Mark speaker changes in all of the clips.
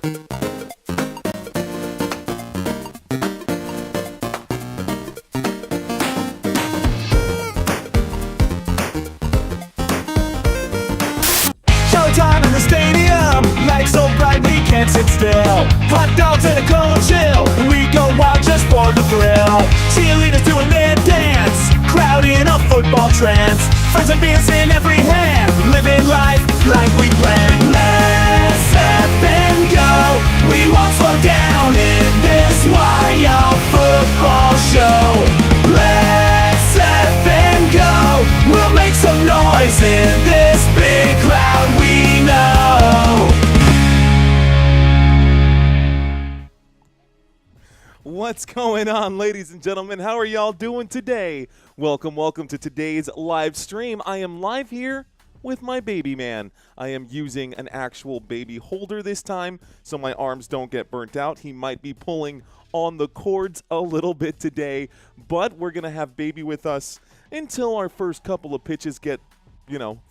Speaker 1: Showtime in the stadium, lights so bright we can't sit still. Hot dogs and a cold chill, we go wild just for the thrill. Cheerleaders doing their dance, crowd in a football trance. Friends and beers in every hand, living life like we planned. Let's up and go, we won't slow down in this wild football show. Let's up and go, we'll make some noise in this big crowd we know.
Speaker 2: What's going on, ladies and gentlemen? How are y'all doing today? Welcome to today's live stream. I am live here with my baby man. I am using an actual baby holder this time, so my arms don't get burnt out. He might be pulling on the cords a little bit today, but we're going to have baby with us until our first couple of pitches get,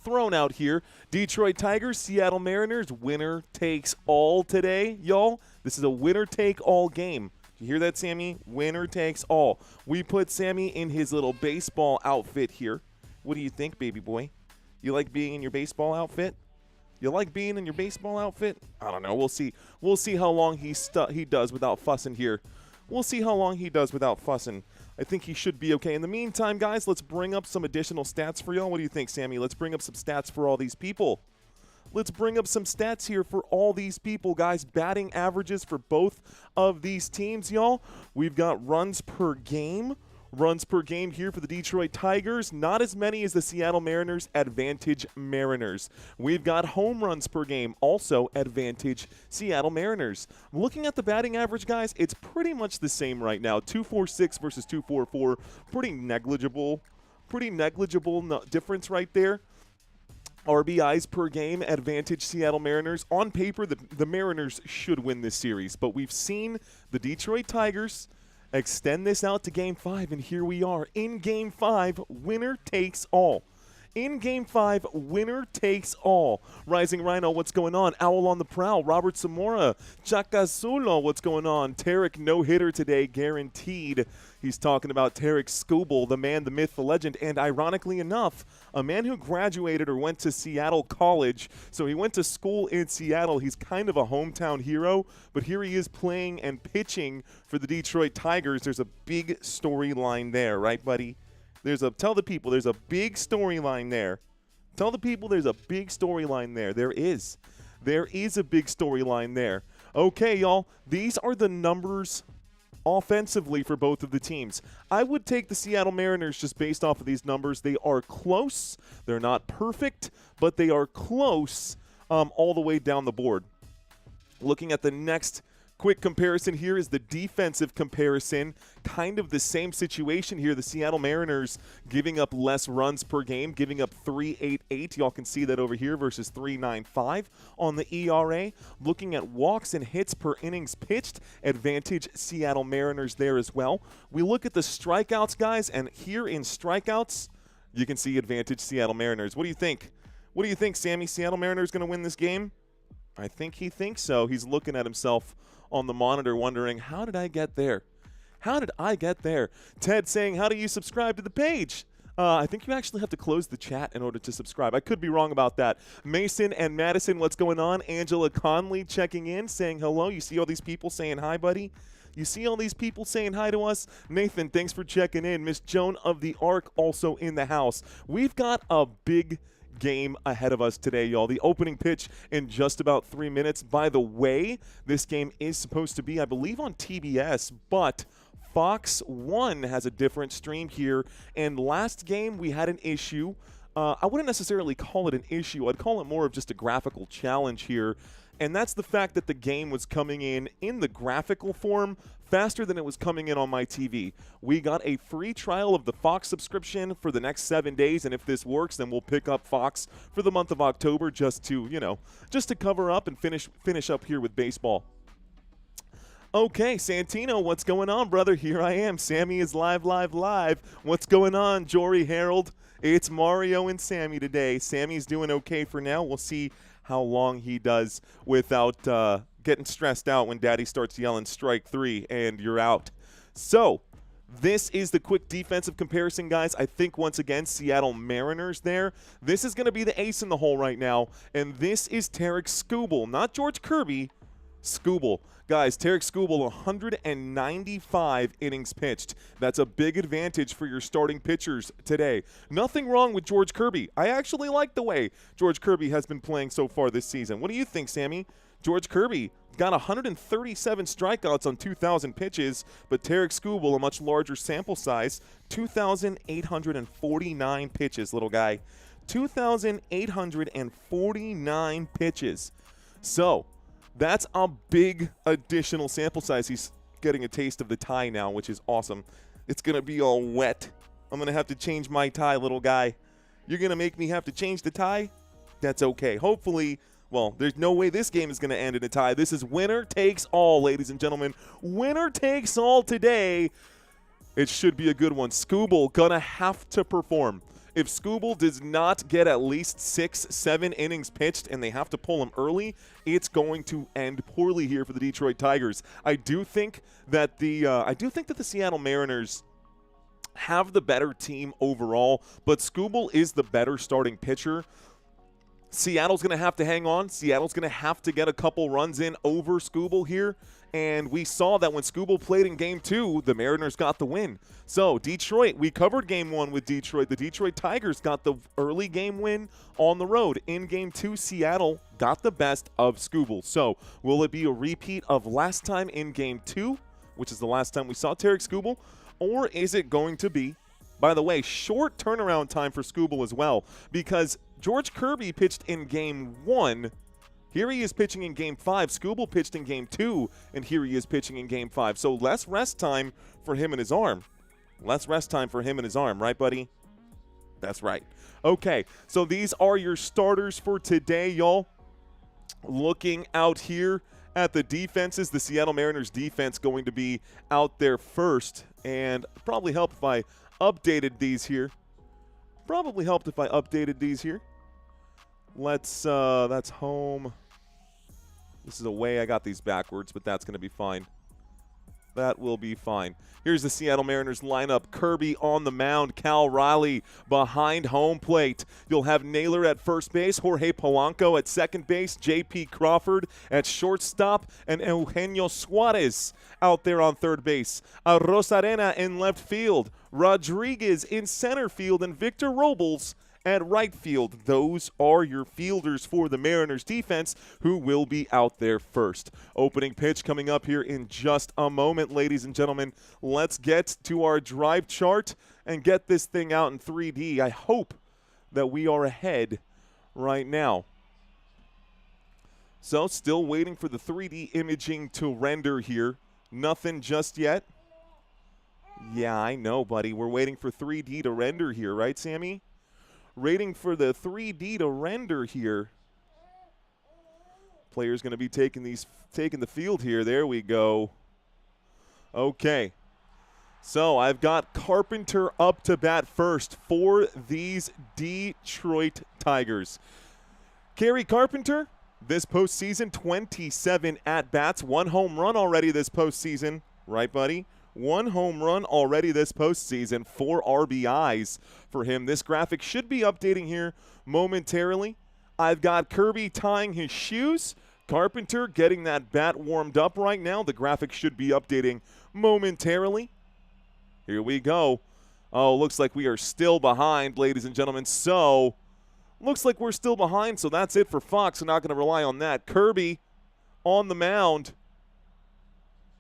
Speaker 2: thrown out here. Detroit Tigers, Seattle Mariners, winner takes all today, y'all. This is a winner take all game. You hear that, Sammy? Winner takes all. We put Sammy in his little baseball outfit here. What do you think, baby boy? You like being in your baseball outfit? You like being in your baseball outfit? I don't know. We'll see. We'll see how long he does without fussing here. We'll see how long he does without fussing. I think he should be okay. In the meantime, guys, let's bring up some additional stats for y'all. What do you think, Sammy? Let's bring up some stats for all these people. Let's bring up some stats here for all these people, guys. Batting averages for both of these teams, y'all. We've got runs per game. Runs per game here for the Detroit Tigers. Not as many as the Seattle Mariners. Advantage Mariners. We've got home runs per game. Also advantage Seattle Mariners. Looking at the batting average, guys, it's pretty much the same right now. 246 versus 244. Pretty negligible. Difference right there. RBIs per game, advantage Seattle Mariners. On paper, the Mariners should win this series, but we've seen the Detroit Tigers extend this out to Game 5, and here we are in Game 5, winner takes all. In Game 5, winner takes all. Rising Rhino, what's going on? Owl on the prowl. Robert Zamora. Chakazulo, what's going on? Tarik, no-hitter today, guaranteed. He's talking about Tarik Skubal, the man, the myth, the legend, and ironically enough, a man who graduated or went to Seattle College. So he went to school in Seattle. He's kind of a hometown hero, but here he is playing and pitching for the Detroit Tigers. There's a big storyline there, right, buddy? Tell the people there's a big storyline there. Tell the people there's a big storyline there. There is a big storyline there. Okay, y'all, these are the numbers offensively for both of the teams. I would take the Seattle Mariners just based off of these numbers. They are close. They're not perfect, but they are close all the way down the board. Looking at the next quick comparison here is the defensive comparison. Kind of the same situation here. The Seattle Mariners giving up less runs per game, giving up 3.88. Y'all can see that over here versus 3.95 on the ERA. Looking at walks and hits per innings pitched, advantage Seattle Mariners there as well. We look at the strikeouts, guys, and here in strikeouts, you can see advantage Seattle Mariners. What do you think? What do you think, Sammy? Seattle Mariners going to win this game? I think he thinks so. He's looking at himself on the monitor wondering, how did I get there? How did I get there? Ted saying, how do you subscribe to the page? I think you actually have to close the chat in order to subscribe. I could be wrong about that. Mason and Madison, what's going on? Angela Conley checking in, saying hello. You see all these people saying hi, buddy? You see all these people saying hi to us? Nathan, thanks for checking in. Miss Joan of the Ark also in the house. We've got a big game ahead of us today, y'all. The opening pitch in just about 3 minutes. By the way, this game is supposed to be, I believe, on TBS, but Fox 1 has a different stream here, and last game we had an issue. I wouldn't necessarily call it an issue. I'd call it more of just a graphical challenge here, and that's the fact that the game was coming in the graphical form faster than it was coming in on my TV. We got a free trial of the Fox subscription for the next 7 days, and if this works, then we'll pick up Fox for the month of October just to, just to cover up and finish up here with baseball. Okay, Santino, what's going on, brother? Here I am. Sammy is live. What's going on, Jory Harold? It's Mario and Sammy today. Sammy's doing okay for now. We'll see how long he does without getting stressed out when daddy starts yelling strike 3 and you're out. So this is the quick defensive comparison, guys. I think, once again, Seattle Mariners there. This is going to be the ace in the hole right now, and this is Tarik Skubal, not George Kirby, Skubal. Guys, Tarik Skubal, 195 innings pitched. That's a big advantage for your starting pitchers today. Nothing wrong with George Kirby. I actually like the way George Kirby has been playing so far this season. What do you think, Sammy? George Kirby got 137 strikeouts on 2,000 pitches, but Tarik Skubal, a much larger sample size, 2,849 pitches, little guy. 2,849 pitches. So that's a big additional sample size. He's getting a taste of the tie now, which is awesome. It's going to be all wet. I'm going to have to change my tie, little guy. You're going to make me have to change the tie? That's okay. Hopefully, well, there's no way this game is going to end in a tie. This is winner takes all, ladies and gentlemen. Winner takes all today. It should be a good one. Skubal going to have to perform. If Skubal does not get at least 6-7 innings pitched and they have to pull him early, it's going to end poorly here for the Detroit Tigers. I do think that the Seattle Mariners have the better team overall, but Skubal is the better starting pitcher. Seattle's going to have to hang on. Seattle's going to have to get a couple runs in over Skubal here. And we saw that when Skubal played in Game 2, the Mariners got the win. So, Detroit, we covered Game 1 with Detroit. The Detroit Tigers got the early game win on the road. In Game 2, Seattle got the best of Skubal. So, will it be a repeat of last time in Game 2, which is the last time we saw Tarik Skubal? Or is it going to be, by the way, short turnaround time for Skubal as well? Because George Kirby pitched in Game 1. Here he is pitching in Game 5. Skubal pitched in Game 2, and here he is pitching in Game 5. So less rest time for him and his arm. Less rest time for him and his arm, right, buddy? That's right. Okay, so these are your starters for today, y'all. Looking out here at the defenses, the Seattle Mariners defense going to be out there first, and probably help if I updated these here. That's home. This is away. I got these backwards, but that's going to be fine. That will be fine. Here's the Seattle Mariners lineup. Kirby on the mound. Cal Raleigh behind home plate. You'll have Naylor at first base. Jorge Polanco at second base. J.P. Crawford at shortstop. And Eugenio Suarez out there on third base. Rosarena in left field. Rodríguez in center field. And Victor Robles at right field. Those are your fielders for the Mariners defense, who will be out there first. Opening pitch coming up here in just a moment, ladies and gentlemen. Let's get to our drive chart and get this thing out in 3D. I hope that we are ahead right now. So still waiting for the 3D imaging to render here. Nothing just yet. Yeah, I know, buddy. We're waiting for 3D to render here, right, Sammy? Waiting for the 3D to render here. Player's going to be taking the field here. There we go. Okay. So I've got Carpenter up to bat first for these Detroit Tigers. Kerry Carpenter, this postseason, 27 at-bats, 1 home run already this postseason. Right, buddy? 1 home run already this postseason, 4 RBIs for him. This graphic should be updating here momentarily. I've got Kirby tying his shoes. Carpenter getting that bat warmed up right now. The graphic should be updating momentarily. Here we go. Oh, looks like we are still behind, ladies and gentlemen. So, looks like we're still behind, so that's it for Fox. I'm not going to rely on that. Kirby on the mound.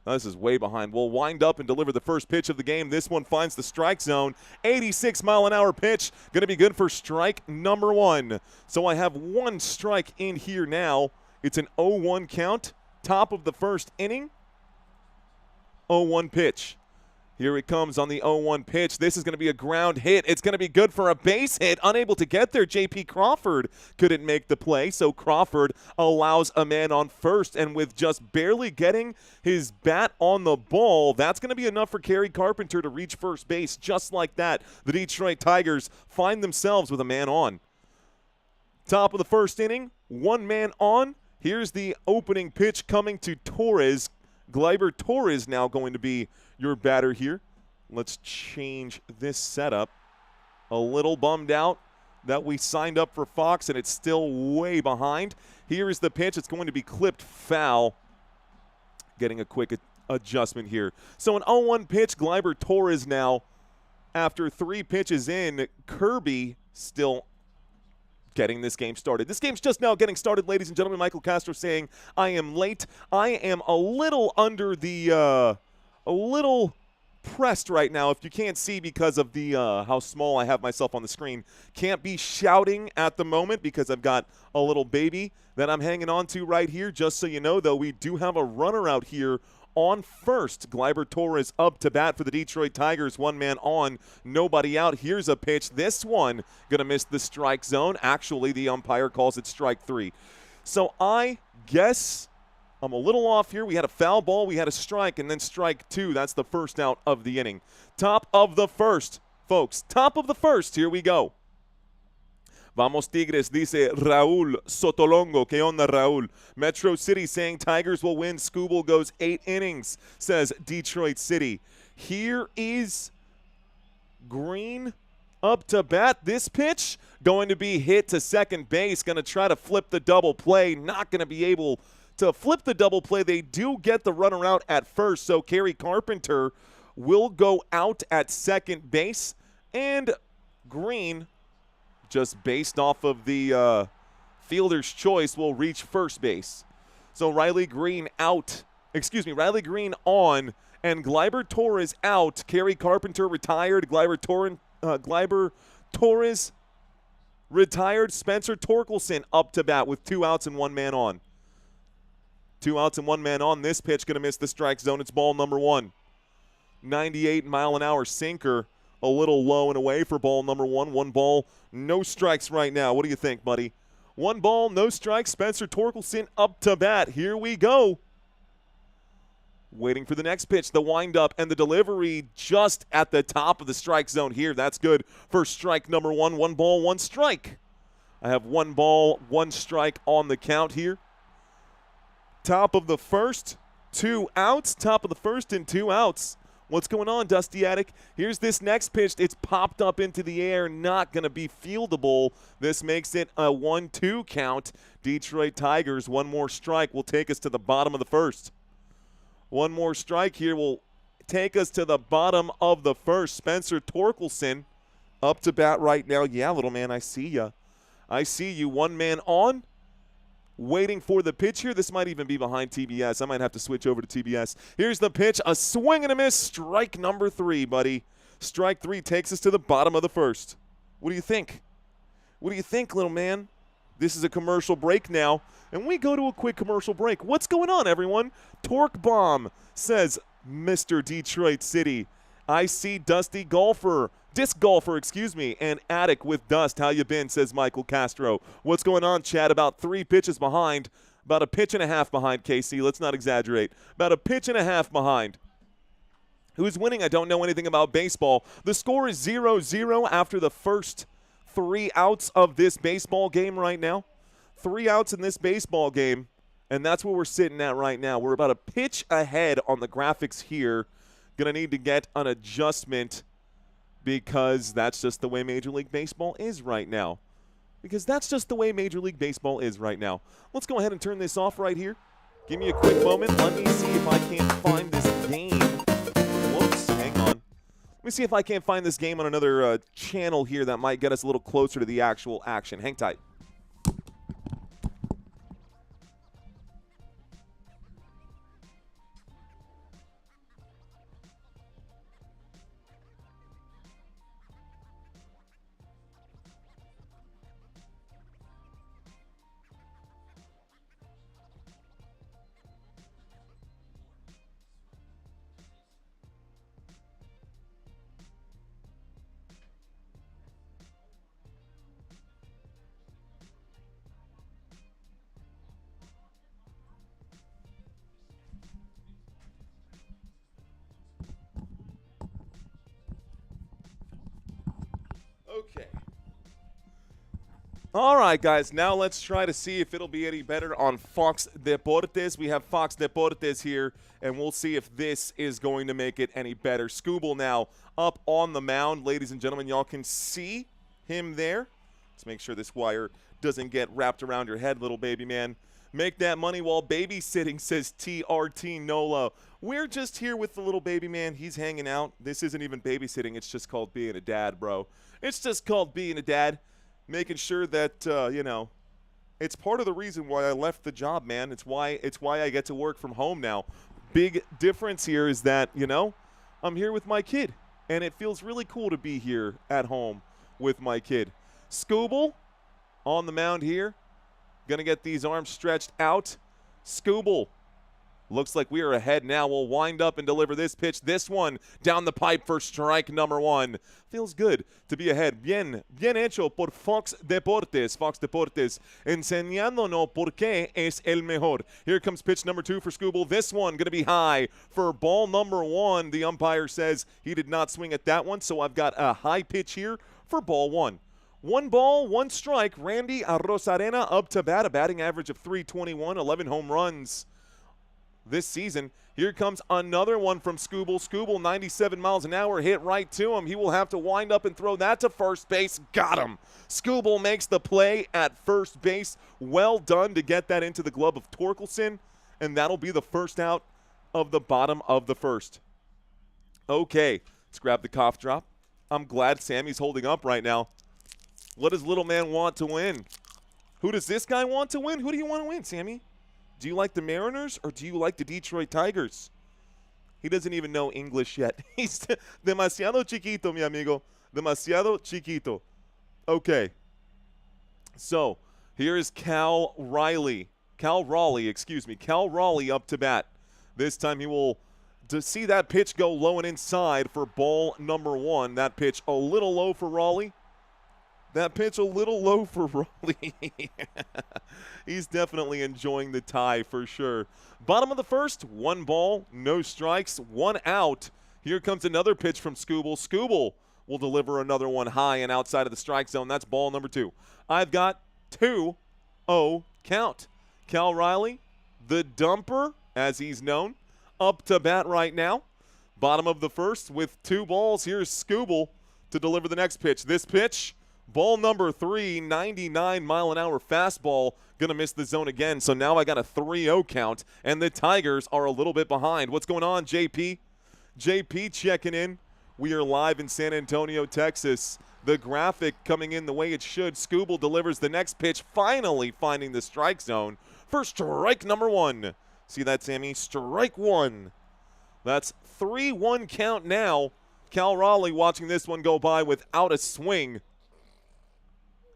Speaker 2: This is way behind. We'll wind up and deliver the first pitch of the game. This one finds the strike zone. 86-mile-an-hour pitch. Going to be good for strike number 1. So I have 1 strike in here now. It's an 0-1 count. Top of the first inning. 0-1 pitch. Here it comes on the 0-1 pitch. This is going to be a ground hit. It's going to be good for a base hit. Unable to get there. J.P. Crawford couldn't make the play, so Crawford allows a man on first. And with just barely getting his bat on the ball, that's going to be enough for Kerry Carpenter to reach first base. Just like that, the Detroit Tigers find themselves with a man on. Top of the first inning, 1 man on. Here's the opening pitch coming to Torres. Gleyber Torres now going to be your batter here. Let's change this setup. A little bummed out that we signed up for Fox and it's still way behind. Here is the pitch. It's going to be clipped foul. Getting a quick adjustment here. So an 0-1 pitch. Gleyber Torres now, after 3 pitches in. Kirby still getting this game started. This game's just now getting started, ladies and gentlemen. Michael Castro saying, I am late. I am a little under the, a little pressed right now, if you can't see because of the how small I have myself on the screen. Can't be shouting at the moment because I've got a little baby that I'm hanging on to right here. Just so you know, though, we do have a runner out here on first. Gleyber Torres up to bat for the Detroit Tigers. 1 man on, nobody out. Here's a pitch. This one going to miss the strike zone. Actually, the umpire calls it strike 3. So I guess I'm a little off here. We had a foul ball, we had a strike, and then strike 2. That's the first out of the inning. Top of the first, folks. Top of the first. Here we go. Vamos Tigres, dice Raúl Sotolongo. ¿Qué onda, Raúl? Metro City saying Tigers will win. Skubal goes 8 innings, says Detroit City. Here is Green up to bat. This pitch going to be hit to second base. Going to try to flip the double play. Not going to be able to flip the double play. They do get the runner out at first, so Kerry Carpenter will go out at second base. And Green, just based off of the fielder's choice, will reach first base. So Riley Green out, Riley Green on, and Gleyber Torres out. Kerry Carpenter retired. Gleyber Torres retired. Spencer Torkelson up to bat with 2 outs and 1 man on. 2 outs and 1 man on. This pitch going to miss the strike zone. It's ball number 1. 98-mile-an-hour sinker. A little low and away for ball number 1. 1 ball, no strikes right now. What do you think, buddy? 1 ball, no strikes. Spencer Torkelson up to bat. Here we go. Waiting for the next pitch, the windup and the delivery just at the top of the strike zone here. That's good for strike number 1. 1 ball, 1 strike. I have 1 ball, 1 strike on the count here. Top of the first, 2 outs. Top of the first and 2 outs. What's going on, Dusty Attic? Here's this next pitch. It's popped up into the air, not going to be fieldable. This makes it a 1-2 count. Detroit Tigers, 1 more strike will take us to the bottom of the first. 1 more strike here will take us to the bottom of the first. Spencer Torkelson up to bat right now. Yeah, little man, I see ya. I see you. 1 man on. Waiting for the pitch here. This might even be behind TBS. I might have to switch over to TBS. Here's the pitch. A swing and a miss. Strike number 3, buddy. Strike 3 takes us to the bottom of the first. What do you think? What do you think, little man? This is a commercial break now, and we go to a quick commercial break. What's going on, everyone? Torque Bomb says, Mr. Detroit City. I see Dusty Golfer. Disc Golfer, and Attic with Dust. How you been, says Michael Castro. What's going on, Chad? About 3 pitches behind. About a pitch and a half behind, KC. Let's not exaggerate. About a pitch and a half behind. Who's winning? I don't know anything about baseball. The score is 0-0 after the first 3 outs of this baseball game right now. 3 outs in this baseball game, and that's where we're sitting at right now. We're about a pitch ahead on the graphics here. Going to need to get an adjustment because that's just the way Major League Baseball is right now. Let's go ahead and turn this off right here. Give me a quick moment. Let me see if I can't find this game. Whoops, hang on. Let me see if I can't find this game on another channel here that might get us a little closer to the actual action. Hang tight. Okay. All right, guys, now let's try to see if it'll be any better on Fox Deportes. We have Fox Deportes here, and we'll see if this is going to make it any better. Skubal now up on the mound. Ladies and gentlemen, y'all can see him there. Let's make sure this wire doesn't get wrapped around your head, little baby man. Make that money while babysitting, says TRT Nolo. We're just here with the little baby man. He's hanging out. This isn't even babysitting. It's just called being a dad, bro. It's just called being a dad. Making sure that, you know, it's part of the reason why I left the job, man. It's why I get to work from home now. Big difference here is that, you know, I'm here with my kid, and it feels really cool to be here at home with my kid. Skubal on the mound here. Going to get these arms stretched out. Skubal. Looks like we are ahead now. We'll wind up and deliver this pitch. This one down the pipe for strike number 1. Feels good to be ahead. Bien hecho por Fox Deportes. Fox Deportes enseñándonos por qué es el mejor. Here comes pitch number 2 for Skubal. This one going to be high for ball number 1. The umpire says he did not swing at that one, so I've got a high pitch here for ball 1. 1 ball, 1 strike. Randy Arrozarena up to bat, a batting average of .321, 11 home runs this season. Here comes another one from Skubal. Skubal, 97 miles an hour, hit right to him. He will have to wind up and throw that to first base. Got him. Skubal makes the play at first base. Well done to get that into the glove of Torkelson, and that'll be the first out of the bottom of the first. Okay, let's grab the cough drop. I'm glad Sammy's holding up right now. What does little man want to win? Who does this guy want to win? Who do you want to win, Sammy? Do you like the Mariners or do you like the Detroit Tigers? He doesn't even know English yet. He's demasiado chiquito, mi amigo. Demasiado chiquito. Okay. So, here is Cal Raleigh, excuse me. Cal Raleigh up to bat. This time he will see that pitch go low and inside for ball number 1. That pitch a little low for Raleigh. That pitch a little low for Raleigh. He's definitely enjoying the tie for sure. Bottom of the first, 1 ball, no strikes, 1 out. Here comes another pitch from Skubal. Skubal will deliver another one high and outside of the strike zone. That's ball number 2. I've got 2-0 count. Cal Raleigh, the dumper, as he's known, up to bat right now. Bottom of the first with 2 balls. Here's Skubal to deliver the next pitch. This pitch, ball number 3, 99-mile-an-hour fastball, going to miss the zone again. So now I got a 3-0 count, and the Tigers are a little bit behind. What's going on, JP? JP checking in. We are live in San Antonio, Texas. The graphic coming in the way it should. Skubal delivers the next pitch, finally finding the strike zone for strike number 1. See that, Sammy? Strike 1. That's 3-1 count now. Cal Raleigh watching this one go by without a swing.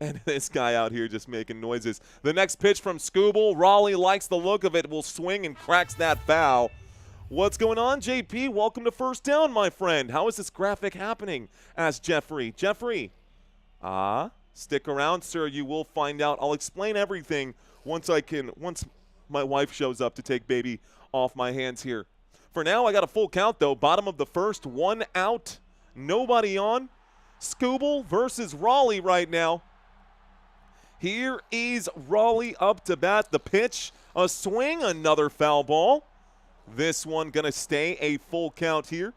Speaker 2: And this guy out here just making noises. The next pitch from Skubal. Raleigh likes the look of it. Will swing and cracks that foul. What's going on, JP? Welcome to First Down, my friend. How is this graphic happening? Asked Jeffrey. Jeffrey. Stick around, sir. You will find out. I'll explain everything once my wife shows up to take baby off my hands here. For now, I got a full count, though. Bottom of the first, 1 out. Nobody on. Skubal versus Raleigh right now. Here is Raleigh up to bat. The pitch, a swing, another foul ball. This one going to stay a full count here.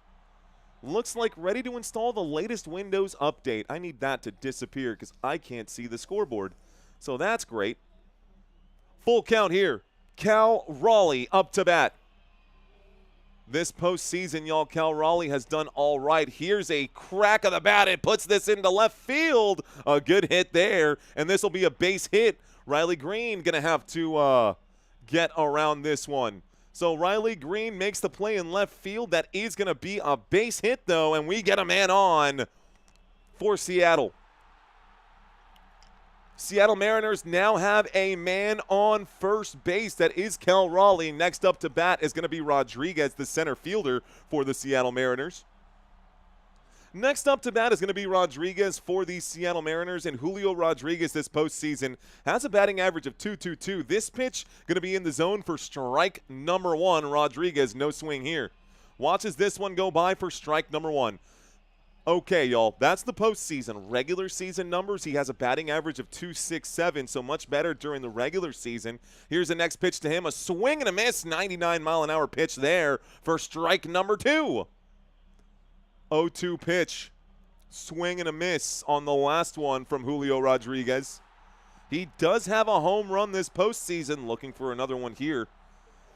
Speaker 2: Looks like ready to install the latest Windows update. I need that to disappear because I can't see the scoreboard. So that's great. Full count here. Cal Raleigh up to bat. This postseason, y'all, Cal Raleigh has done all right. Here's a crack of the bat. It puts this into left field. A good hit there, and this will be a base hit. Riley Green going to have to get around this one. So Riley Green makes the play in left field. That is going to be a base hit, though, and we get a man on for Seattle. Seattle Mariners now have a man on first base. That is Cal Raleigh. Next up to bat is going to be Rodríguez, the center fielder for the Seattle Mariners. Next up to bat is going to be Rodríguez for the Seattle Mariners, and Julio Rodríguez this postseason has a batting average of .222. This pitch going to be in the zone for strike number 1. Rodríguez, no swing here. Watches this one go by for strike number 1. Okay, y'all, that's the postseason. Regular season numbers, he has a batting average of .267, so much better during the regular season. Here's the next pitch to him, a swing and a miss, 99-mile-an-hour pitch there for strike number 2. 0-2 pitch, swing and a miss on the last one from Julio Rodríguez. He does have a home run this postseason, looking for another one here.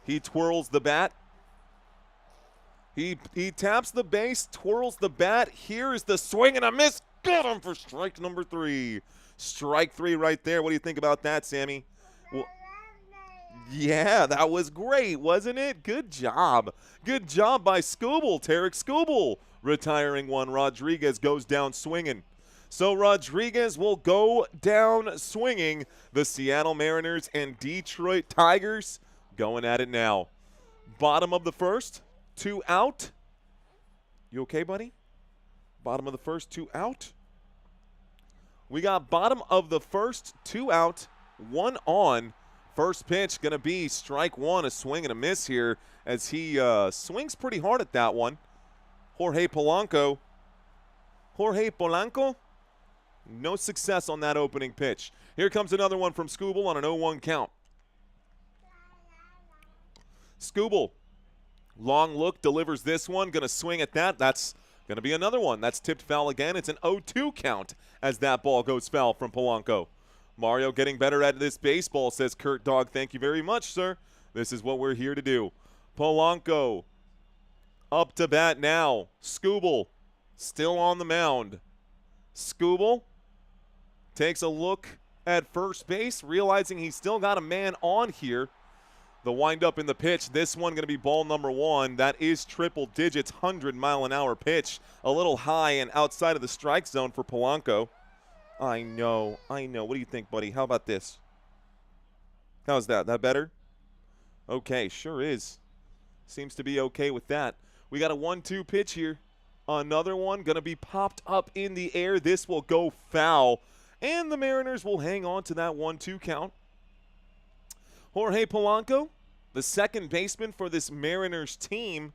Speaker 2: He twirls the bat. He taps the base, twirls the bat. Here is the swing and a miss. Got him for strike number 3. Strike 3 right there. What do you think about that, Sammy? Well, yeah, that was great, wasn't it? Good job. Good job by Skubal, Tarik Skubal. Retiring one. Rodríguez goes down swinging. So Rodríguez will go down swinging. The Seattle Mariners and Detroit Tigers going at it now. Bottom of the first. 2 out. You okay, buddy? Bottom of the first, 2 out. We got bottom of the first, 2 out, 1 on. First pitch going to be strike 1, a swing and a miss here as he swings pretty hard at that one. Jorge Polanco. No success on that opening pitch. Here comes another one from Skubal on an 0-1 count. Skubal. Long look, delivers this one. Going to swing at that. That's going to be another one. That's tipped foul again. It's an 0-2 count as that ball goes foul from Polanco. Mario getting better at this baseball, says Kurt Dog. Thank you very much, sir. This is what we're here to do. Polanco up to bat now. Skubal still on the mound. Skubal takes a look at first base, realizing he's still got a man on here. The windup in the pitch, this one going to be ball number 1. That is triple digits, 100-mile-an-hour pitch. A little high and outside of the strike zone for Polanco. I know. What do you think, buddy? How about this? How's that? That better? Okay, sure is. Seems to be okay with that. We got a 1-2 pitch here. Another one going to be popped up in the air. This will go foul. And the Mariners will hang on to that 1-2 count. Jorge Polanco, the second baseman for this Mariners team,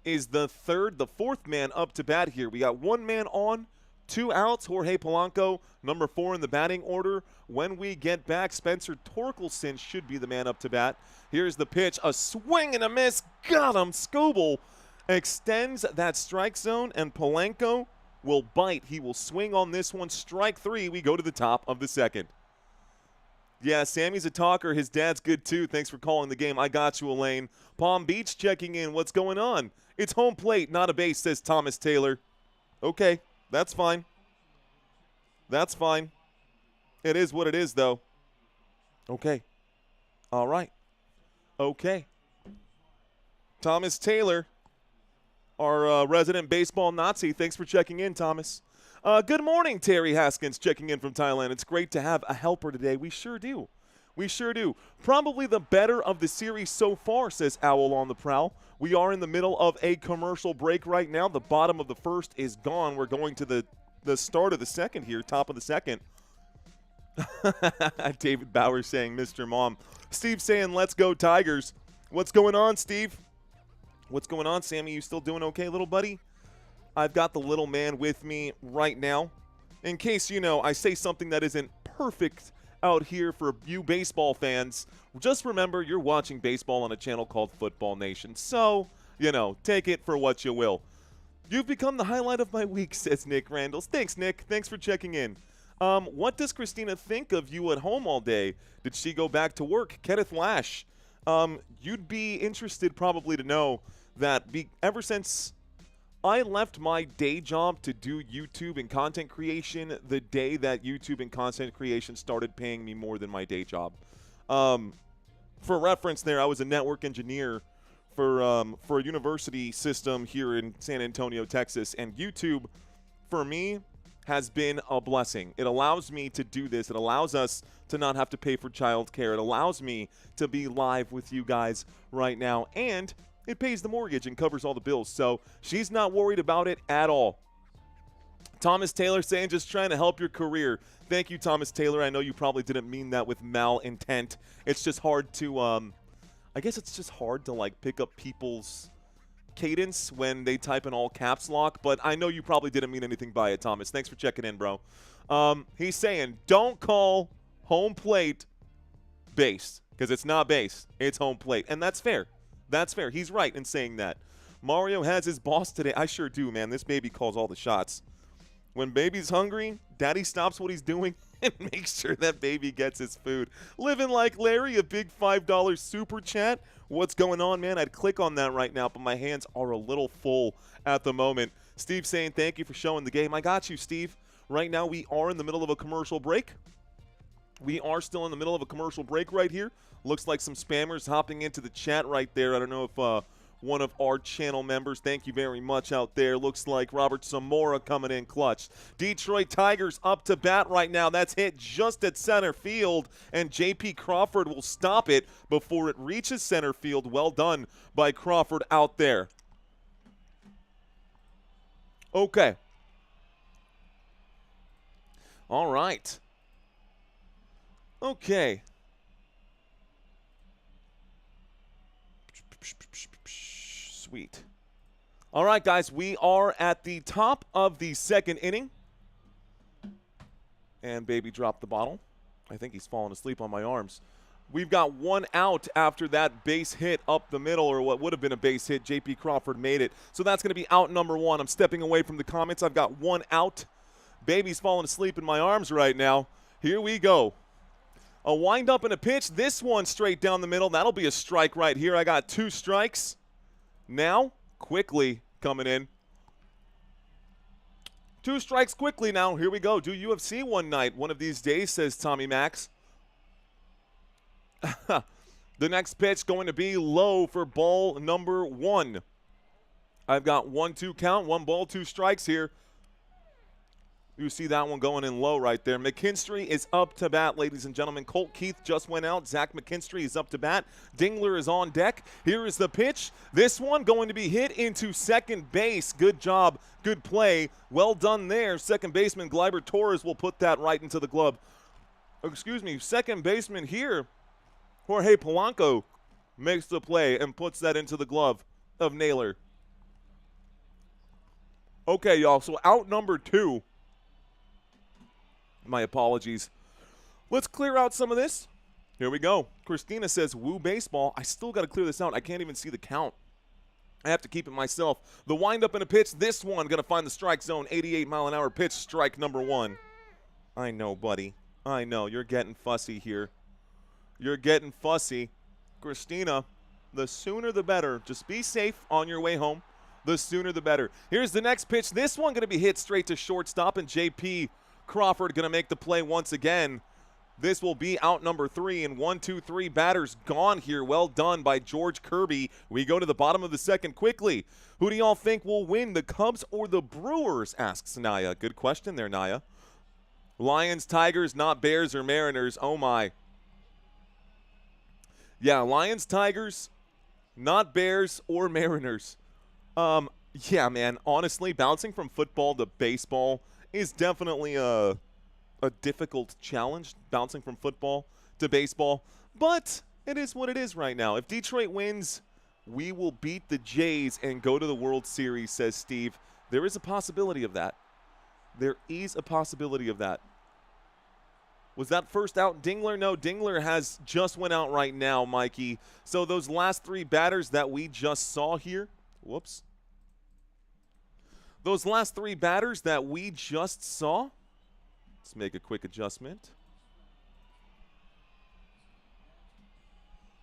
Speaker 2: is the fourth man up to bat here. We got 1 man on, 2 outs. Jorge Polanco, number 4 in the batting order. When we get back, Spencer Torkelson should be the man up to bat. Here's the pitch, a swing and a miss. Got him. Skubal extends that strike zone, and Polanco will bite. He will swing on this one. Strike 3. We go to the top of the second. Yeah, Sammy's a talker. His dad's good, too. Thanks for calling the game. I got you, Elaine. Palm Beach checking in. What's going on? It's home plate, not a base, says Thomas Taylor. Okay, that's fine. That's fine. It is what it is, though. Okay. All right. Okay. Thomas Taylor, our resident baseball Nazi. Thanks for checking in, Thomas. Good morning, Terry Haskins checking in from Thailand. It's great to have a helper today. We sure do. We sure do. Probably the better of the series so far, says Owl on the Prowl. We are in the middle of a commercial break right now. The bottom of the first is gone. We're going to the start of the second here, top of the second. David Bauer saying, Mr. Mom. Steve saying, let's go Tigers. What's going on, Steve? What's going on, Sammy? You still doing okay, little buddy? I've got the little man with me right now. In case, I say something that isn't perfect out here for you baseball fans, just remember you're watching baseball on a channel called Football Nation. So, take it for what you will. You've become the highlight of my week, says Nick Randalls. Thanks, Nick. Thanks for checking in. What does Christina think of you at home all day? Did she go back to work? Kenneth Lash, you'd be interested probably to know that ever since I left my day job to do YouTube and content creation the day that YouTube and content creation started paying me more than my day job. For reference there, I was a network engineer for a university system here in San Antonio, Texas, and YouTube, for me, has been a blessing. It allows me to do this. It allows us to not have to pay for childcare. It allows me to be live with you guys right now, and it pays the mortgage and covers all the bills. So she's not worried about it at all. Thomas Taylor saying, just trying to help your career. Thank you, Thomas Taylor. I know you probably didn't mean that with malintent. It's just hard to, I guess it's just hard to, pick up people's cadence when they type in all caps lock, but I know you probably didn't mean anything by it, Thomas. Thanks for checking in, bro. He's saying, don't call home plate base, because it's not base, it's home plate. And that's fair. That's fair. He's right in saying that. Mario has his boss today. I sure do, man. This baby calls all the shots. When baby's hungry, daddy stops what he's doing and makes sure that baby gets his food. Living like Larry, a big $5 super chat. What's going on, man? I'd click on that right now, but my hands are a little full at the moment. Steve saying thank you for showing the game. I got you, Steve. Right now we are in the middle of a commercial break. We are still in the middle of a commercial break right here. Looks like some spammers hopping into the chat right there. I don't know if one of our channel members, thank you very much out there. Looks like Robert Zamora coming in clutch. Detroit Tigers up to bat right now. That's hit just at center field, and J.P. Crawford will stop it before it reaches center field. Well done by Crawford out there. Okay. All right. Okay. Sweet. All right, guys, we are at the top of the second inning. And baby dropped the bottle. I think he's falling asleep on my arms. We've got one out after that base hit up the middle, or what would have been a base hit. J.P. Crawford made it. So that's going to be out number one. I'm stepping away from the comments. I've got one out. Baby's falling asleep in my arms right now. Here we go. A windup and a pitch. This one straight down the middle. That'll be a strike right here. I got 2 strikes. Now, quickly coming in. 2 strikes quickly now. Here we go. Do UFC one night one of these days, says Tommy Max. The next pitch going to be low for ball number 1. I've got 1-2 count, 1 ball, 2 strikes here. You see that one going in low right there. McKinstry is up to bat, ladies and gentlemen. Colt Keith just went out. Zach McKinstry is up to bat. Dingler is on deck. Here is the pitch. This one going to be hit into second base. Good job. Good play. Well done there. Second baseman Gleyber Torres will put that right into the glove. Excuse me. Second baseman here, Jorge Polanco, makes the play and puts that into the glove of Naylor. Okay, y'all. So out number 2. My apologies. Let's clear out some of this. Here we go. Christina says, woo baseball. I still got to clear this out. I can't even see the count. I have to keep it myself. The windup and a pitch. This one going to find the strike zone. 88-mile-an-hour pitch. Strike number 1. I know, buddy. I know. You're getting fussy here. You're getting fussy. Christina, the sooner the better. Just be safe on your way home. The sooner the better. Here's the next pitch. This one going to be hit straight to shortstop, and J.P. Crawford going to make the play once again. This will be out number 3, and 1, 2, 3 batters gone here. Well done by George Kirby. We go to the bottom of the second quickly. Who do y'all think will win, the Cubs or the Brewers, asks Naya. Good question there, Naya. Lions, Tigers, not Bears or Mariners. Oh, my. Yeah, Lions, Tigers, not Bears or Mariners. Yeah, man, honestly, bouncing from football to baseball is definitely a difficult challenge, bouncing from football to baseball. But it is what it is right now. If Detroit wins, we will beat the Jays and go to the World Series, says Steve. There is a possibility of that. There is a possibility of that. Was that first out Dingler? No, Dingler has just went out right now, Mikey. So those last 3 batters that we just saw here, whoops. Those last 3 batters that we just saw, let's make a quick adjustment.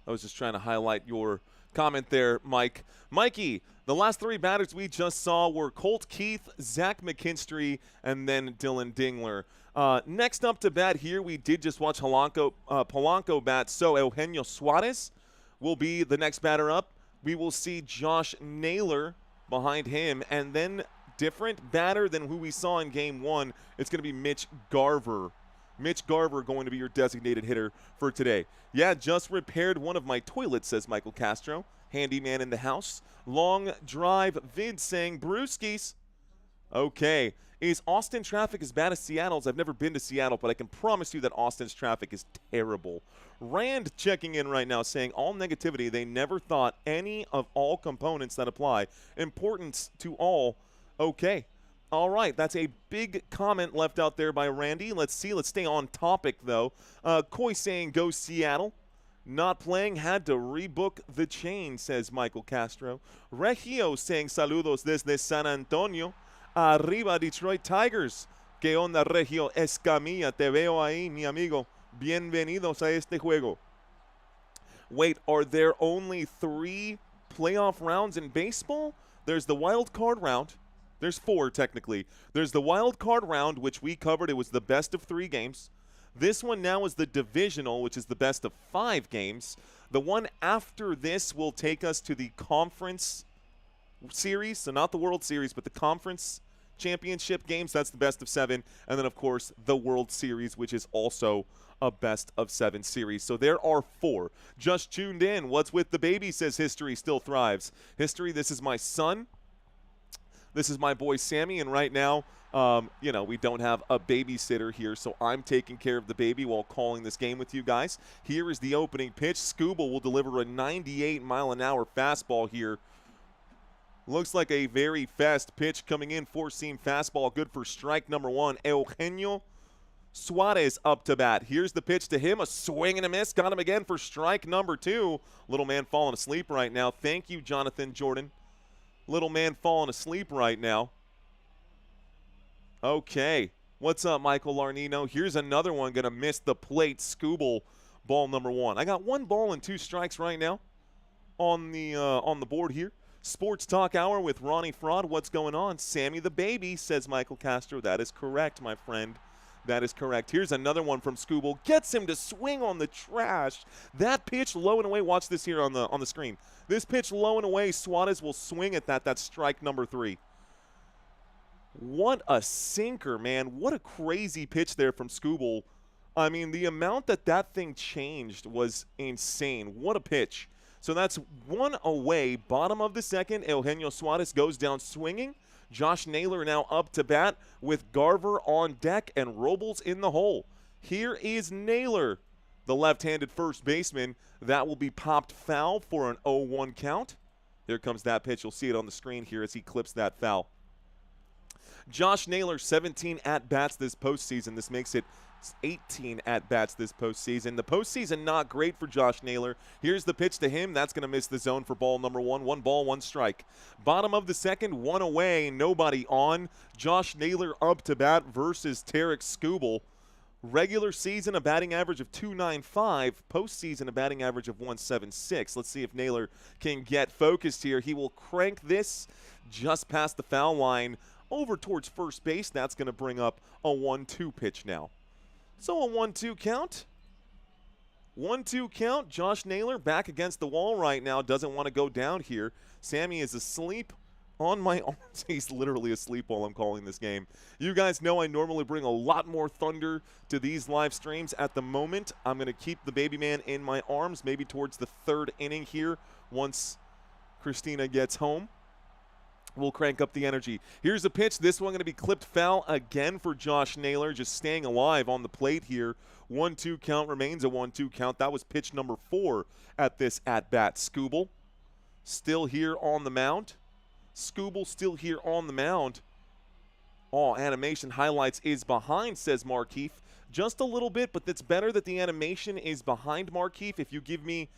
Speaker 2: I was just trying to highlight your comment there, Mike. Mikey, the last 3 batters we just saw were Colt Keith, Zach McKinstry, and then Dylan Dingler. Next up to bat here, we did just watch Polanco bat, so Eugenio Suarez will be the next batter up. We will see Josh Naylor behind him, and then different batter than who we saw in game 1. It's going to be Mitch Garver. Mitch Garver going to be your designated hitter for today. Yeah, just repaired one of my toilets, says Michael Castro. Handyman in the house. Long drive vid saying, Brewskis. Okay. Is Austin traffic as bad as Seattle's? I've never been to Seattle, but I can promise you that Austin's traffic is terrible. Rand checking in right now saying all negativity. They never thought any of all components that apply. Importance to all. Okay. All right. That's a big comment left out there by Randy. Let's see. Let's stay on topic, though. Coy saying go Seattle. Not playing, had to rebook the chain, says Michael Castro. Regio saying saludos desde San Antonio. Arriba Detroit Tigers. Que onda, Regio Escamilla? Te veo ahí, mi amigo. Bienvenidos a este juego. Wait, are there only 3 playoff rounds in baseball? There's the wild card round. There's 4 technically. There's the wild card round, which we covered. It was the best of 3 games. This one now is the divisional, which is the best of 5 games. The one after this will take us to the conference series, so not the World Series, but the conference championship games. That's the best of 7. And then, of course, the World Series, which is also a best of 7 series. So there are 4. Just tuned in. What's with the baby, says History Still Thrives. History, this is my son. This is my boy Sammy, and right now, we don't have a babysitter here, so I'm taking care of the baby while calling this game with you guys. Here is the opening pitch. Skubal will deliver a 98-mile-an-hour fastball here. Looks like a very fast pitch coming in. 4-seam fastball, good for strike number 1. Eugenio Suarez up to bat. Here's the pitch to him. A swing and a miss. Got him again for strike number 2. Little man falling asleep right now. Thank you, Jonathan Jordan. Little man falling asleep right now. Okay. What's up, Michael Larnino? Here's another one going to miss the plate. Skubal, ball number 1. I got 1 ball and 2 strikes right now on the board here. Sports Talk Hour with Ronnie Fraud. What's going on? Sammy the baby, says Michael Castro. That is correct, my friend. That is correct. Here's another one from Skubal. Gets him to swing on the trash. That pitch low and away. Watch this here on the screen. This pitch low and away. Suarez will swing at that. That's strike number 3. What a sinker, man. What a crazy pitch there from Skubal. I mean, the amount that thing changed was insane. What a pitch. So that's 1 away. Bottom of the 2nd. Eugenio Suarez goes down swinging. Josh Naylor now up to bat with Garver on deck and Robles in the hole. Here is Naylor, the left-handed first baseman. That will be popped foul for an 0-1 count. Here comes that pitch. You'll see it on the screen here as he clips that foul. Josh Naylor, 17 at-bats this postseason. This makes it 18 at-bats this postseason. The postseason not great for Josh Naylor. Here's the pitch to him. That's going to miss the zone for ball number 1. 1 ball, 1 strike. Bottom of the 2nd, 1 away, nobody on. Josh Naylor up to bat versus Tarik Skubal. Regular season, a batting average of .295. Postseason, a batting average of .176. Let's see if Naylor can get focused here. He will crank this just past the foul line over towards first base. That's going to bring up a 1-2 pitch now. So a 1-2 count. 1-2 count. Josh Naylor back against the wall right now. Doesn't want to go down here. Sammy is asleep on my arms. He's literally asleep while I'm calling this game. You guys know I normally bring a lot more thunder to these live streams. At the moment, I'm going to keep the baby man in my arms, maybe towards the 3rd inning here once Christina gets home. We'll crank up the energy. Here's a pitch. This one going to be clipped foul again for Josh Naylor, just staying alive on the plate here. 1-2 count remains a 1-2 count. That was pitch number 4 at this at-bat. Skubal still here on the mound. Skubal still here on the mound. Oh, animation highlights is behind, says Markeith. Just a little bit, but it's better that the animation is behind Markeith. If you give me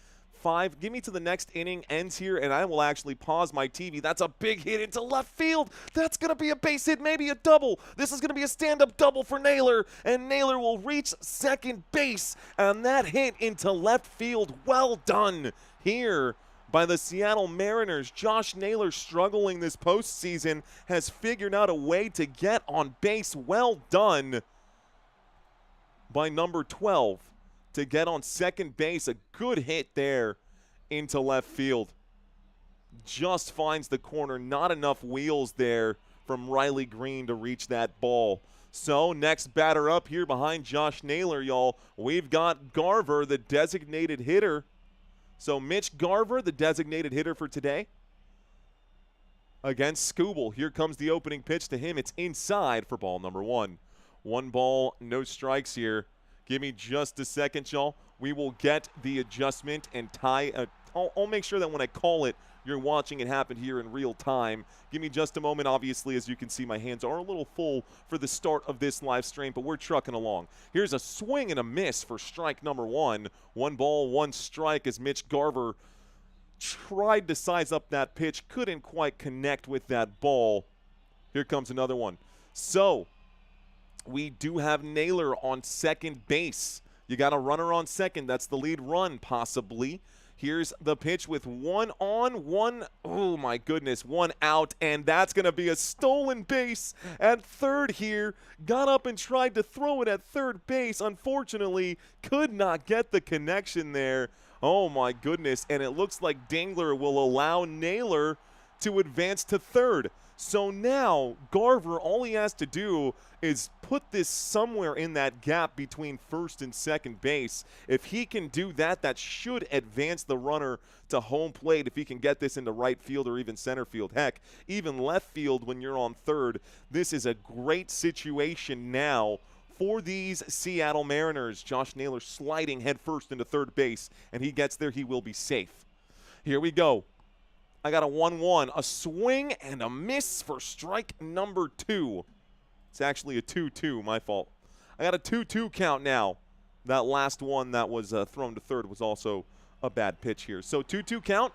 Speaker 2: 5, give me to the next inning, ends here, and I will actually pause my TV. That's a big hit into left field. That's going to be a base hit, maybe a double. This is going to be a stand-up double for Naylor, and Naylor will reach second base, and that hit into left field. Well done here by the Seattle Mariners. Josh Naylor, struggling this postseason, has figured out a way to get on base. Well done by number 12. To get on second base. A good hit there into left field. Just finds the corner. Not enough wheels there from Riley Green to reach that ball. So next batter up here behind Josh Naylor, y'all, we've got Garver, the designated hitter. So Mitch Garver, the designated hitter for today. against Skubal. Here comes the opening pitch to him. It's inside for ball number 1. 1 ball, no strikes here. Give me just a second, y'all. We will get the adjustment and tie. I'll make sure that when I call it, you're watching it happen here in real time. Give me just a moment. Obviously, as you can see, my hands are a little full for the start of this live stream, but we're trucking along. Here's a swing and a miss for strike number 1. 1 ball, 1 strike as Mitch Garver tried to size up that pitch, couldn't quite connect with that ball. Here comes another one. So we do have Naylor on second base. You got a runner on second. That's the lead run, possibly. Here's the pitch with 1 on, 1, oh my goodness, 1 out, and that's going to be a stolen base at third here. Got up and tried to throw it at third base. Unfortunately, could not get the connection there. Oh my goodness, and it looks like Dangler will allow Naylor to advance to third. So now Garver, all he has to do is put this somewhere in that gap between first and second base. If he can do that, that should advance the runner to home plate if he can get this into right field or even center field. Heck, even left field when you're on third. This is a great situation now for these Seattle Mariners. Josh Naylor sliding headfirst into third base, and he gets there, he will be safe. Here we go. I got a 1-1, a swing and a miss for strike number 2. It's actually a 2-2, my fault. I got a 2-2 count now. That last one that was thrown to third was also a bad pitch here. So 2-2 count.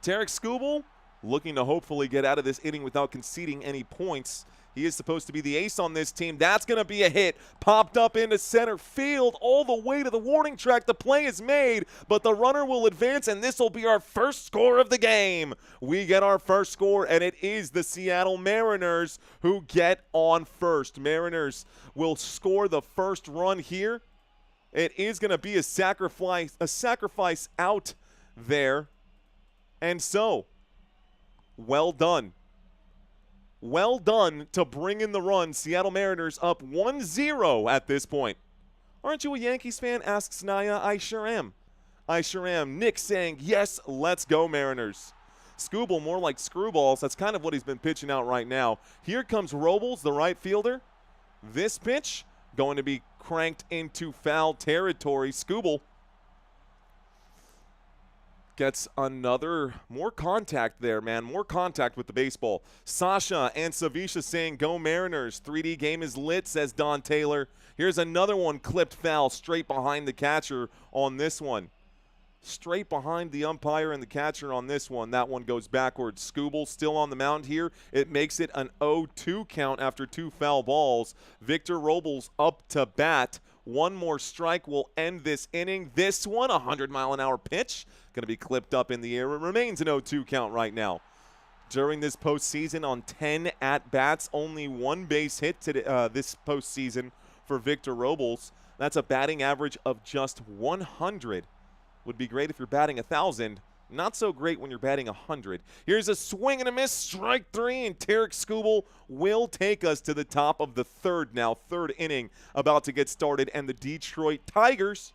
Speaker 2: Tarik Skubal looking to hopefully get out of this inning without conceding any points. He is supposed to be the ace on this team. That's going to be a hit. Popped up into center field all the way to the warning track. The play is made, but the runner will advance, and this will be our first score of the game. We get our first score, and it is the Seattle Mariners who get on first. Mariners will score the first run here. It is going to be a sacrifice out there. And so, well done. Well done to bring in the run. Seattle Mariners up 1-0 at this point. Aren't you a Yankees fan? Asks Naya. I sure am. I sure am. Nick saying, yes, let's go Mariners. Skubal more like screwballs. That's kind of what he's been pitching out right now. Here comes Robles, the right fielder. This pitch going to be cranked into foul territory. Skubal gets another, more contact there, man. More contact with the baseball. Sasha and Savisha saying, go Mariners. 3D game is lit, says Don Taylor. Here's another one clipped foul straight behind the catcher on this one. Straight behind the umpire and the catcher on this one. That one goes backwards. Skubal still on the mound here. It makes it an 0-2 count after 2 foul balls. Victor Robles up to bat. One more strike will end this inning. This one, 100-mile-an-hour pitch. Going to be clipped up in the air. It remains an 0-2 count right now. During this postseason on 10 at-bats, only 1 base hit today, this postseason for Victor Robles. That's a batting average of just 100. Would be great if you're batting 1,000. Not so great when you're batting 100. Here's a swing and a miss, strike 3, and Tarik Skubal will take us to the top of the third inning about to get started, and the Detroit Tigers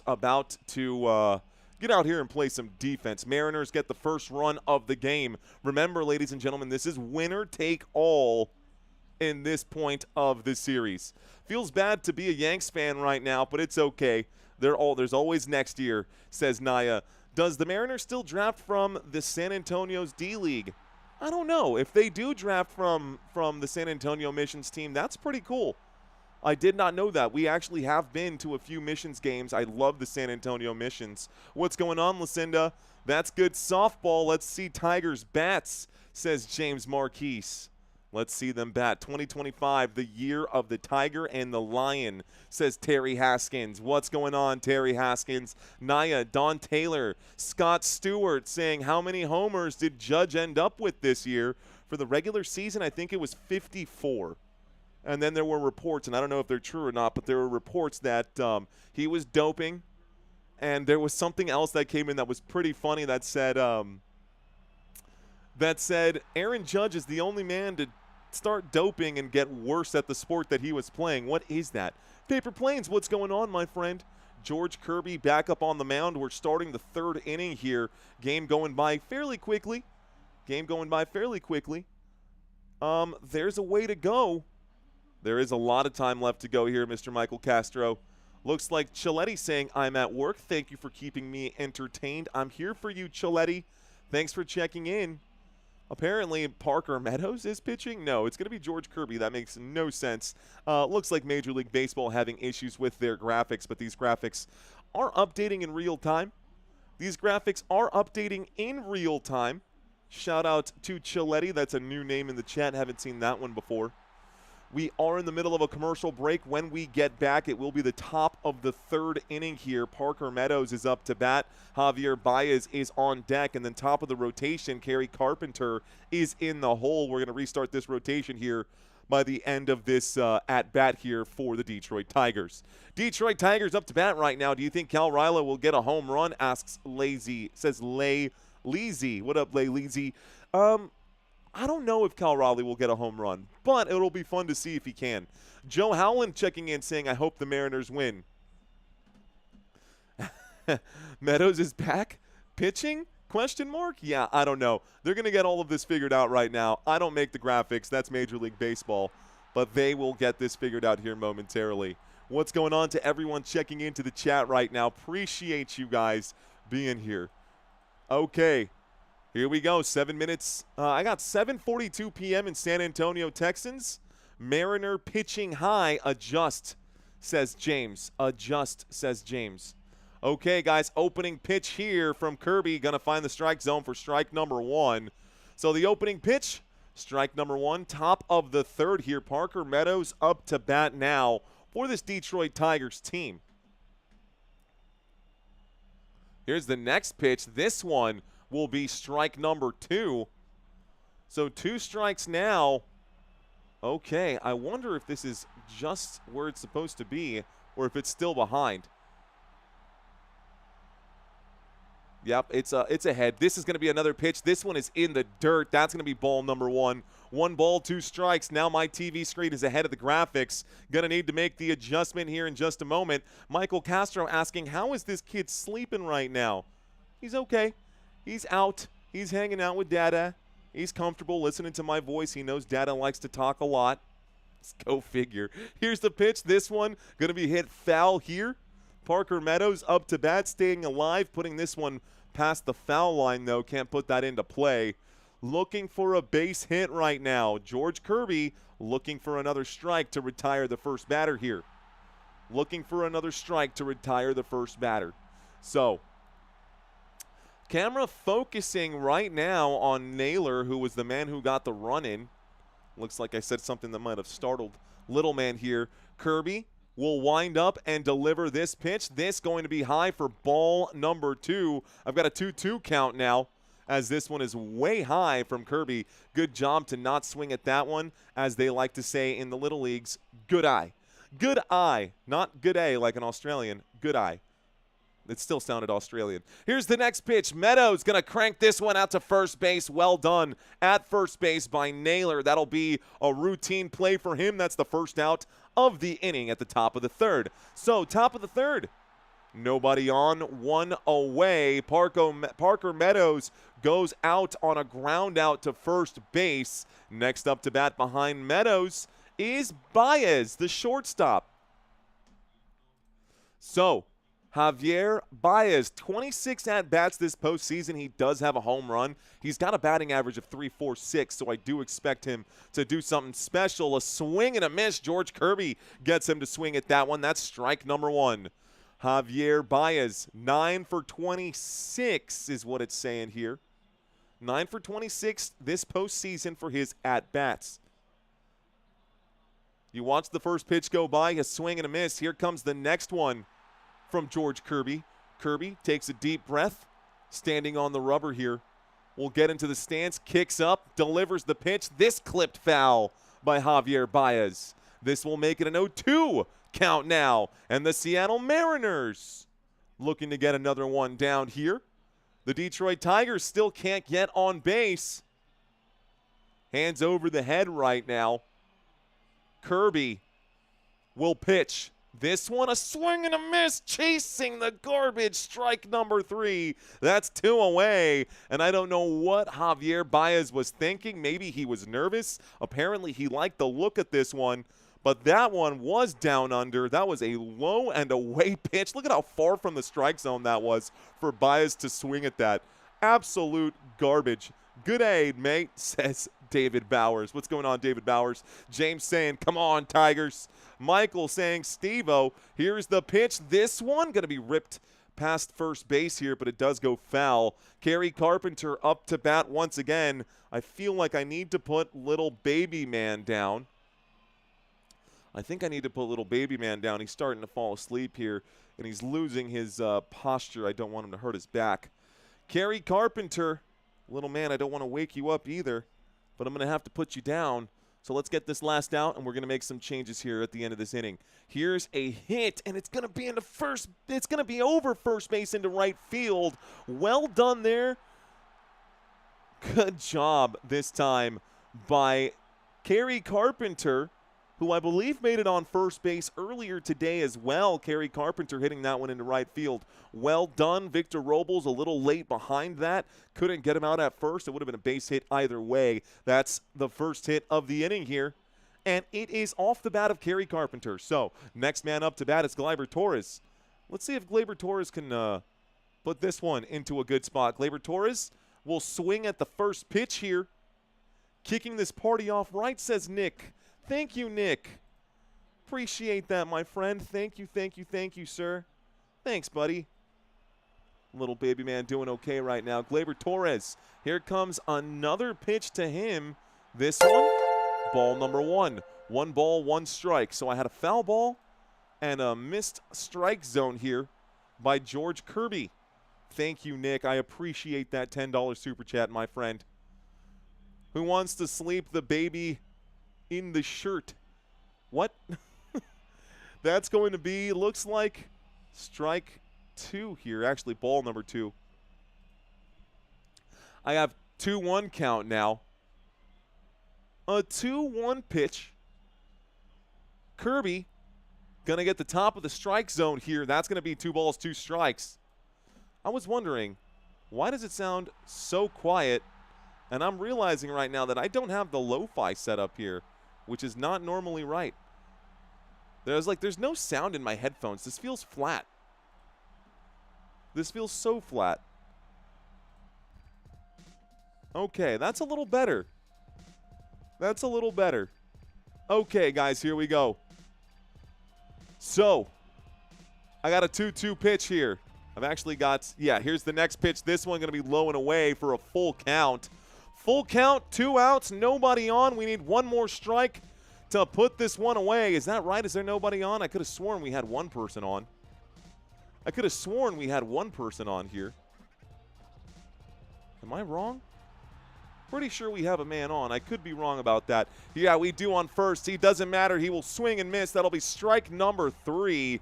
Speaker 2: about to get out here and play some defense. Mariners get the first run of the game. Remember, ladies and gentlemen, this is winner take all in this point of the series. Feels bad to be a Yanks fan right now, but it's okay. There's always next year, says Naya. Does the Mariners still draft from the San Antonio's D-League? I don't know. If they do draft from the San Antonio Missions team, that's pretty cool. I did not know that. We actually have been to a few Missions games. I love the San Antonio Missions. What's going on, Lucinda? That's good softball. Let's see Tigers bats, says James Marquise. Let's see them bat. 2025, the year of the Tiger and the Lion, says Terry Haskins. What's going on, Terry Haskins? Naya, Don Taylor, Scott Stewart saying, how many homers did Judge end up with this year? For the regular season, I think it was 54. And then there were reports, and I don't know if they're true or not, but there were reports that he was doping. And there was something else that came in that was pretty funny that said Aaron Judge is the only man to start doping and get worse at the sport that he was playing. What is that? Paper Planes, what's going on, my friend? George Kirby back up on the mound. We're starting the third inning here. Game going by fairly quickly. There's a way to go. There is a lot of time left to go here, Mr. Michael Castro. Looks like Chiletti saying, I'm at work. Thank you for keeping me entertained. I'm here for you, Chiletti. Thanks for checking in. Apparently, Parker Meadows is pitching. No, it's going to be George Kirby. That makes no sense. Looks like Major League Baseball having issues with their graphics, but these graphics are updating in real time. Shout out to Chiletti. That's a new name in the chat. Haven't seen that one before. We are in the middle of a commercial break. When we get back, it will be the top of the third inning here. Parker Meadows is up to bat. Javier Baez is on deck. And then top of the rotation, Kerry Carpenter is in the hole. We're going to restart this rotation here by the end of this at-bat here for the Detroit Tigers. Detroit Tigers up to bat right now. Do you think Cal Rilo will get a home run? Asks Lazy. Says Lay Leezy. What up, Lay Leezy? I don't know if Cal Raleigh will get a home run, but it'll be fun to see if he can. Joe Howland checking in saying, I hope the Mariners win. Meadows is back? Pitching? Question mark? Yeah, I don't know. They're going to get all of this figured out right now. I don't make the graphics. That's Major League Baseball. But they will get this figured out here momentarily. What's going on to everyone checking into the chat right now? Appreciate you guys being here. Okay. Here we go, 7 minutes. I got 7:42 p.m. in San Antonio, Texans. Mariner pitching high. Adjust, says James. Adjust, says James. Okay, guys, opening pitch here from Kirby. Going to find the strike zone for strike number one. So the opening pitch, strike number one, top of the third here. Parker Meadows up to bat now for this Detroit Tigers team. Here's the next pitch. This one will be strike number two. So 2 strikes now. Okay, I wonder if this is just where it's supposed to be or if it's still behind. Yep, it's ahead. This is going to be another pitch. This one is in the dirt. That's going to be ball number one. 1 ball, 2 strikes. Now my TV screen is ahead of the graphics. Going to need to make the adjustment here in just a moment. Michael Castro asking, how is this kid sleeping right now? He's okay. He's out. He's hanging out with Dada. He's comfortable listening to my voice. He knows Dada likes to talk a lot. Let's go figure. Here's the pitch. This one going to be hit foul here. Parker Meadows up to bat, staying alive, putting this one past the foul line, though. Can't put that into play. Looking for a base hit right now. George Kirby looking for another strike to retire the first batter here. So, camera focusing right now on Naylor, who was the man who got the run in. Looks like I said something that might have startled little man here. Kirby will wind up and deliver this pitch. This going to be high for ball number 2. I've got a 2-2 count now as this one is way high from Kirby. Good job to not swing at that one. As they like to say in the little leagues, good eye. Good eye. Not good A like an Australian. Good eye. It still sounded Australian. Here's the next pitch. Meadows going to crank this one out to first base. Well done at first base by Naylor. That'll be a routine play for him. That's the first out of the inning at the top of the third. So, top of the third. Nobody on, 1 away. Parker Meadows goes out on a ground out to first base. Next up to bat behind Meadows is Baez, the shortstop. So, Javier Baez, 26 at-bats this postseason. He does have a home run. He's got a batting average of .346, so I do expect him to do something special. A swing and a miss. George Kirby gets him to swing at that one. That's strike number 1. Javier Baez, 9 for 26 is what it's saying here. 9 for 26 this postseason for his at-bats. You watch the first pitch go by, a swing and a miss. Here comes the next one from George Kirby. Kirby takes a deep breath, standing on the rubber here. Will get into the stance, kicks up, delivers the pitch. This clipped foul by Javier Baez. This will make it an 0-2 count now. And the Seattle Mariners looking to get another one down here. The Detroit Tigers still can't get on base. Hands over the head right now. Kirby will pitch. This one, a swing and a miss, chasing the garbage, strike number 3. That's 2 away, and I don't know what Javier Baez was thinking. Maybe he was nervous. Apparently, he liked the look at this one, but that one was down under. That was a low and away pitch. Look at how far from the strike zone that was for Baez to swing at that. Absolute garbage. Good aid, mate, says David Bowers. What's going on, David Bowers? James saying, come on, Tigers. Michael saying, Steve-O, here's the pitch. This one going to be ripped past first base here, but it does go foul. Kerry Carpenter up to bat once again. I feel like I need to put little baby man down. I think I need to put little baby man down. He's starting to fall asleep here, and he's losing his posture. I don't want him to hurt his back. Kerry Carpenter, little man, I don't want to wake you up either, but I'm going to have to put you down. So let's get this last out, and we're going to make some changes here at the end of this inning. Here's a hit, and it's going to be into first. It's going to be over first base into right field. Well done there. Good job this time by Kerry Carpenter, who I believe made it on first base earlier today as well. Kerry Carpenter hitting that one into right field. Well done. Victor Robles a little late behind that. Couldn't get him out at first. It would have been a base hit either way. That's the first hit of the inning here. And it is off the bat of Kerry Carpenter. So next man up to bat is Gleyber Torres. Let's see if Gleyber Torres can put this one into a good spot. Gleyber Torres will swing at the first pitch here. Kicking this party off right, says Nick. Thank you, Nick. Appreciate that, my friend. Thank you, sir. Thanks, buddy. Little baby man doing okay right now. Gleyber Torres. Here comes another pitch to him. This one, ball number 1. 1 ball, 1 strike. So I had a foul ball and a missed strike zone here by George Kirby. Thank you, Nick. I appreciate that $10 super chat, my friend. Who wants to sleep the baby in the shirt? What? That's going to be, looks like strike 2 here. Actually, ball number 2. I have 2-1 count now. A 2-1 pitch. Kirby going to get the top of the strike zone here. That's going to be 2 balls, 2 strikes. I was wondering, why does it sound so quiet? And I'm realizing right now that I don't have the lo-fi set up here, which is not normally right. There's no sound in my headphones. This feels flat. This feels so flat. Okay, that's a little better. That's a little better. Okay, guys, here we go. So, I got a 2-2 pitch here. I've actually got, yeah, here's the next pitch. This one going to be low and away for a full count. Full count, 2 outs, nobody on. We need 1 more strike to put this one away. Is that right? Is there nobody on? I could have sworn we had 1 person on. I could have sworn we had 1 person on here. Am I wrong? Pretty sure we have a man on. I could be wrong about that. Yeah, we do on first. He doesn't matter. He will swing and miss. That'll be strike number 3.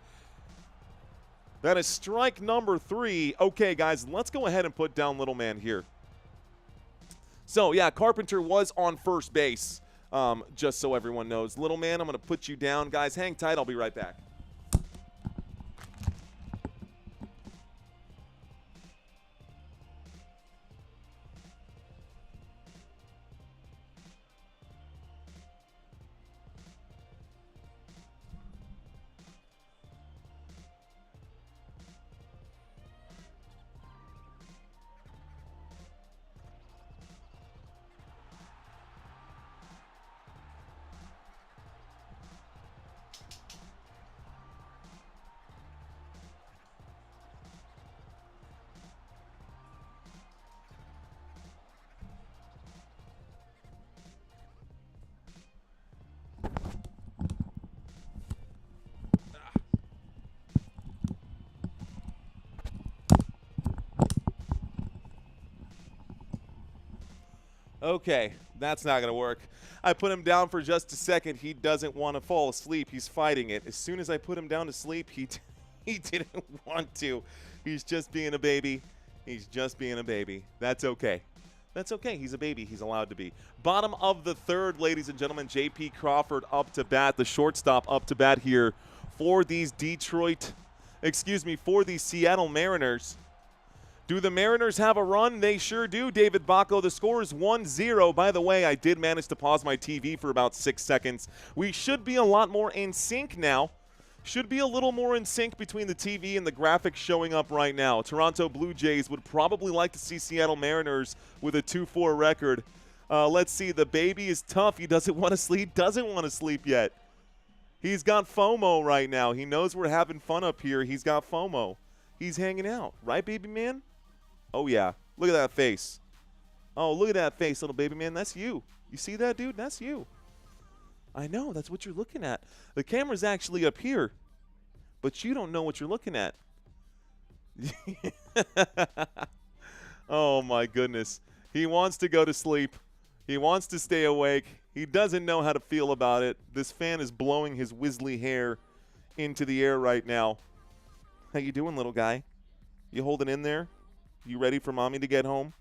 Speaker 2: That is strike number 3. Okay, guys, let's go ahead and put down little man here. So, yeah, Carpenter was on first base, just so everyone knows. Little man, I'm going to put you down. Guys, hang tight. I'll be right back. Okay, that's not going to work. I put him down for just a second. He doesn't want to fall asleep. He's fighting it. As soon as I put him down to sleep, he didn't want to. He's just being a baby. He's just being a baby. That's okay. That's okay. He's a baby. He's allowed to be. Bottom of the 3rd, ladies and gentlemen. J.P. Crawford up to bat. The shortstop up to bat here for these for these Seattle Mariners. Do the Mariners have a run? They sure do, David Bacco. The score is 1-0. By the way, I did manage to pause my TV for about 6 seconds. We should be a lot more in sync now. Should be a little more in sync between the TV and the graphics showing up right now. Toronto Blue Jays would probably like to see Seattle Mariners with a 2-4 record. Let's see. The baby is tough. He doesn't want to sleep. Doesn't want to sleep yet. He's got FOMO right now. He knows we're having fun up here. He's got FOMO. He's hanging out. Right, baby man? Oh, yeah. Look at that face. Oh, look at that face, little baby man. That's you. You see that, dude? That's you. I know. That's what you're looking at. The camera's actually up here, but you don't know what you're looking at. Oh, my goodness. He wants to go to sleep. He wants to stay awake. He doesn't know how to feel about it. This fan is blowing his Weasley hair into the air right now. How you doing, little guy? You holding in there? You ready for mommy to get home?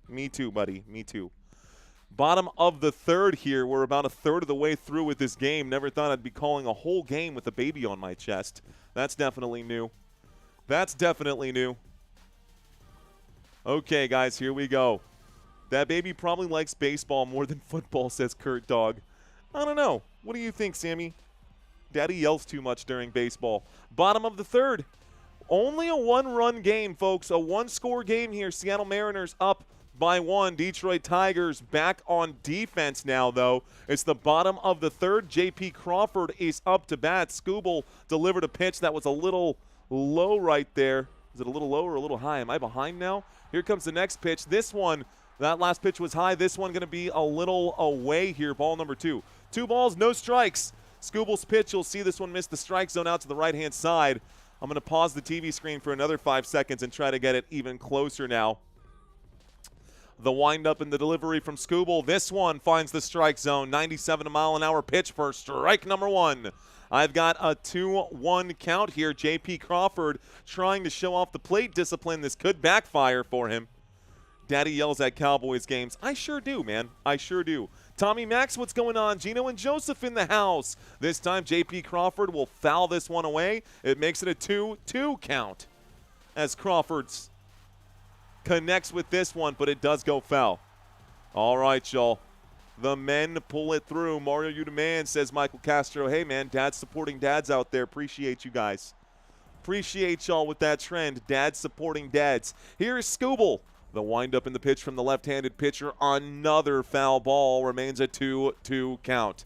Speaker 2: Me too, buddy. Me too. Bottom of the third here. We're about a third of the way through with this game. Never thought I'd be calling a whole game with a baby on my chest. That's definitely new. That's definitely new. Okay, guys, here we go. That baby probably likes baseball more than football, says Kurt Dog. I don't know. What do you think, Sammy? Daddy yells too much during baseball. Bottom of the third. Only a one-run game, folks. A one-score game here. Seattle Mariners up by 1. Detroit Tigers back on defense now, though. It's the bottom of the third. J.P. Crawford is up to bat. Skubal delivered a pitch that was a little low right there. Is it a little low or a little high? Am I behind now? Here comes the next pitch. This one, that last pitch was high. This one going to be a little away here. Ball number 2. 2 balls, no strikes. Skubal's pitch, you'll see this one miss the strike zone out to the right-hand side. I'm going to pause the TV screen for another 5 seconds and try to get it even closer now. The windup and the delivery from Skubal. This one finds the strike zone. 97-mile-an-hour pitch for strike number 1. I've got a 2-1 count here. J.P. Crawford trying to show off the plate discipline. This could backfire for him. Daddy yells at Cowboys games. I sure do, man. I sure do. Tommy Max, what's going on? Gino and Joseph in the house. This time, J.P. Crawford will foul this one away. It makes it a 2-2 count as Crawford's connects with this one, but it does go foul. All right, y'all. The men pull it through. Mario, you demand, says Michael Castro. Hey, man, dad's supporting dads out there. Appreciate you guys. Appreciate y'all with that trend. Dads supporting dads. Here's Skubal. The windup in the pitch from the left-handed pitcher. Another foul ball. Remains a 2-2 count.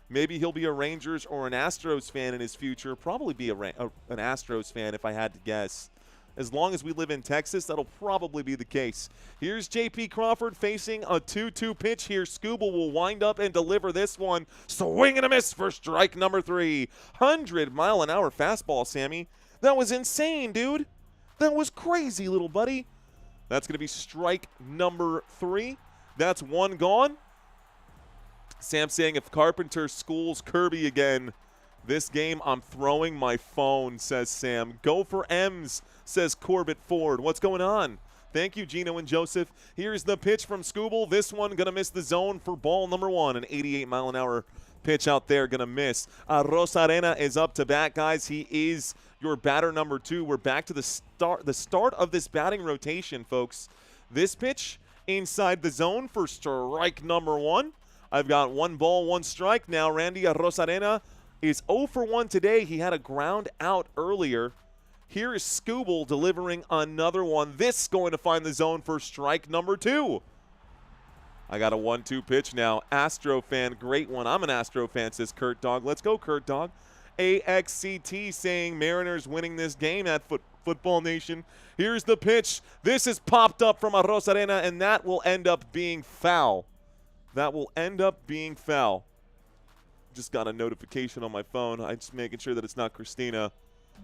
Speaker 2: Maybe he'll be a Rangers or an Astros fan in his future. Probably be an Astros fan if I had to guess. As long as we live in Texas, that'll probably be the case. Here's J.P. Crawford facing a 2-2 pitch here. Skubal will wind up and deliver this one. Swing and a miss for strike number 3. 100-mile-an-hour fastball, Sammy. That was insane, dude. That was crazy, little buddy. That's going to be strike number 3. That's 1 gone. Sam saying if Carpenter schools Kirby again, this game I'm throwing my phone, says Sam. Go for M's, says Corbett Ford. What's going on? Thank you, Gino and Joseph. Here's the pitch from Skubal. This one going to miss the zone for ball number 1. An 88-mile-an-hour pitch out there going to miss. Rosarena is up to bat, guys. He is your batter number 2. We're back to the start of this batting rotation, folks. This pitch inside the zone for strike number 1. I've got 1 ball, 1 strike. Now Randy Rosarena is 0 for 1 today. He had a ground out earlier. Here is Skubal delivering another one. This going to find the zone for strike number 2. I got a 1-2 pitch now. Astro fan, great one. I'm an Astro fan, says Kurt Dog. Let's go, Kurt Dog. AXCT saying Mariners winning this game at Football Nation. Here's the pitch. This is popped up from Rosarena, and that will end up being foul. That will end up being foul. Just got a notification on my phone. I'm just making sure that it's not Christina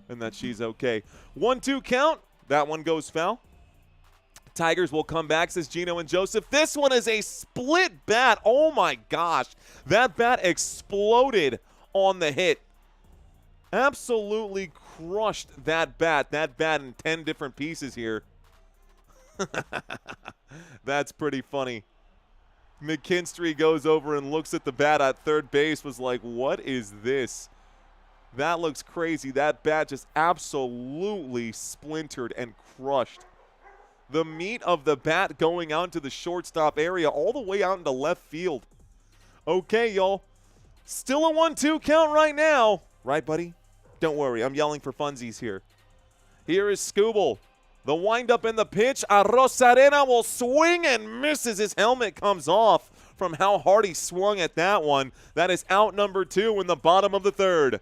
Speaker 2: and that she's okay. 1-2 count. That one goes foul. Tigers will come back, says Gino and Joseph. This one is a split bat. Oh, my gosh. That bat exploded on the hit. Absolutely crushed that bat. That bat in 10 different pieces here. That's pretty funny. McKinstry goes over and looks at the bat at third base, was like, what is this? That looks crazy. That bat just absolutely splintered and crushed. The meat of the bat going out into the shortstop area all the way out into left field. Okay, y'all. Still a 1-2 count right now. Right, buddy? Don't worry. I'm yelling for funsies here. Here is Skubal. The windup and the pitch. Arrozarena will swing and misses. His helmet comes off from how hard he swung at that one. That is out number 2 in the bottom of the 3rd.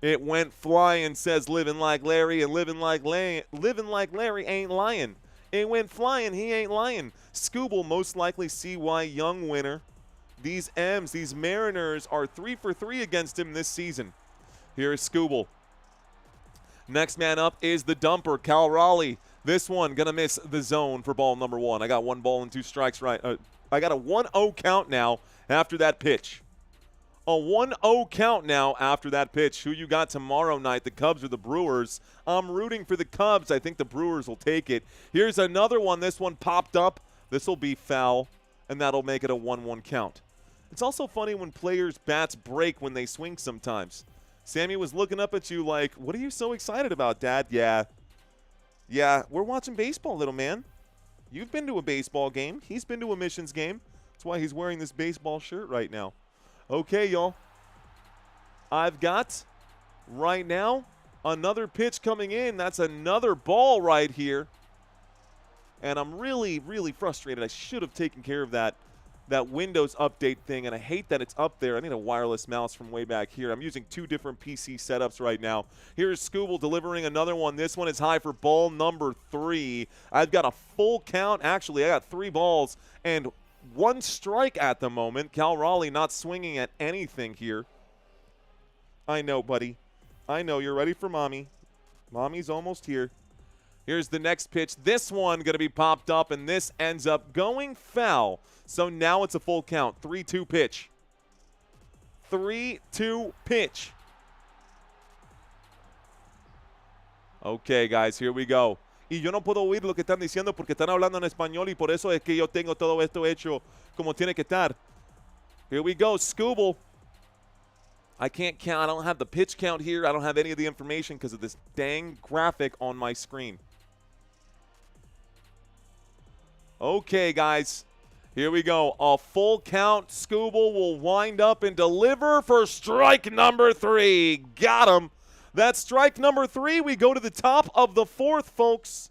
Speaker 2: It went flying, says living like Larry, and living like Larry ain't lying. It went flying, he ain't lying. Skubal, most likely CY Young winner. These M's, these Mariners, are 3 for 3 against him this season. Here is Skubal. Next man up is the dumper, Cal Raleigh. This one gonna miss the zone for ball number 1. I got 1 ball and 2 strikes right. I got a 1-0 count now after that pitch. A 1-0 count now after that pitch. Who you got tomorrow night, the Cubs or the Brewers? I'm rooting for the Cubs. I think the Brewers will take it. Here's another one. This one popped up. This will be foul, and that'll make it a 1-1 count. It's also funny when players' bats break when they swing sometimes. Sammy was looking up at you like, what are you so excited about, Dad? Yeah, we're watching baseball, little man. You've been to a baseball game. He's been to a Missions game. That's why he's wearing this baseball shirt right now. Okay, y'all. I've got, right now, another pitch coming in. That's another ball right here. And I'm really, really frustrated. I should have taken care of that Windows update thing, and I hate that it's up there. I need a wireless mouse from way back here. I'm using 2 different PC setups right now. Here's Skubal delivering another one. This one is high for ball number 3. I've got a full count. Actually, I got 3 balls and 1 strike at the moment. Cal Raleigh not swinging at anything here. I know, buddy. I know. You're ready for Mommy. Mommy's almost here. Here's the next pitch. This one going to be popped up, and this ends up going foul. So now it's a full count. 3-2 pitch. 3-2 pitch. Okay, guys, here we go. Y yo no puedo oír lo que están diciendo porque están hablando en español y por eso es que yo tengo todo esto hecho como tiene que estar. Here we go, Skubal. I can't count. I don't have the pitch count here. I don't have any of the information because of this dang graphic on my screen. Okay, guys. Here we go. A full count. Skubal will wind up and deliver for strike number 3. Got him. That's strike number 3. We go to the top of the 4th, folks.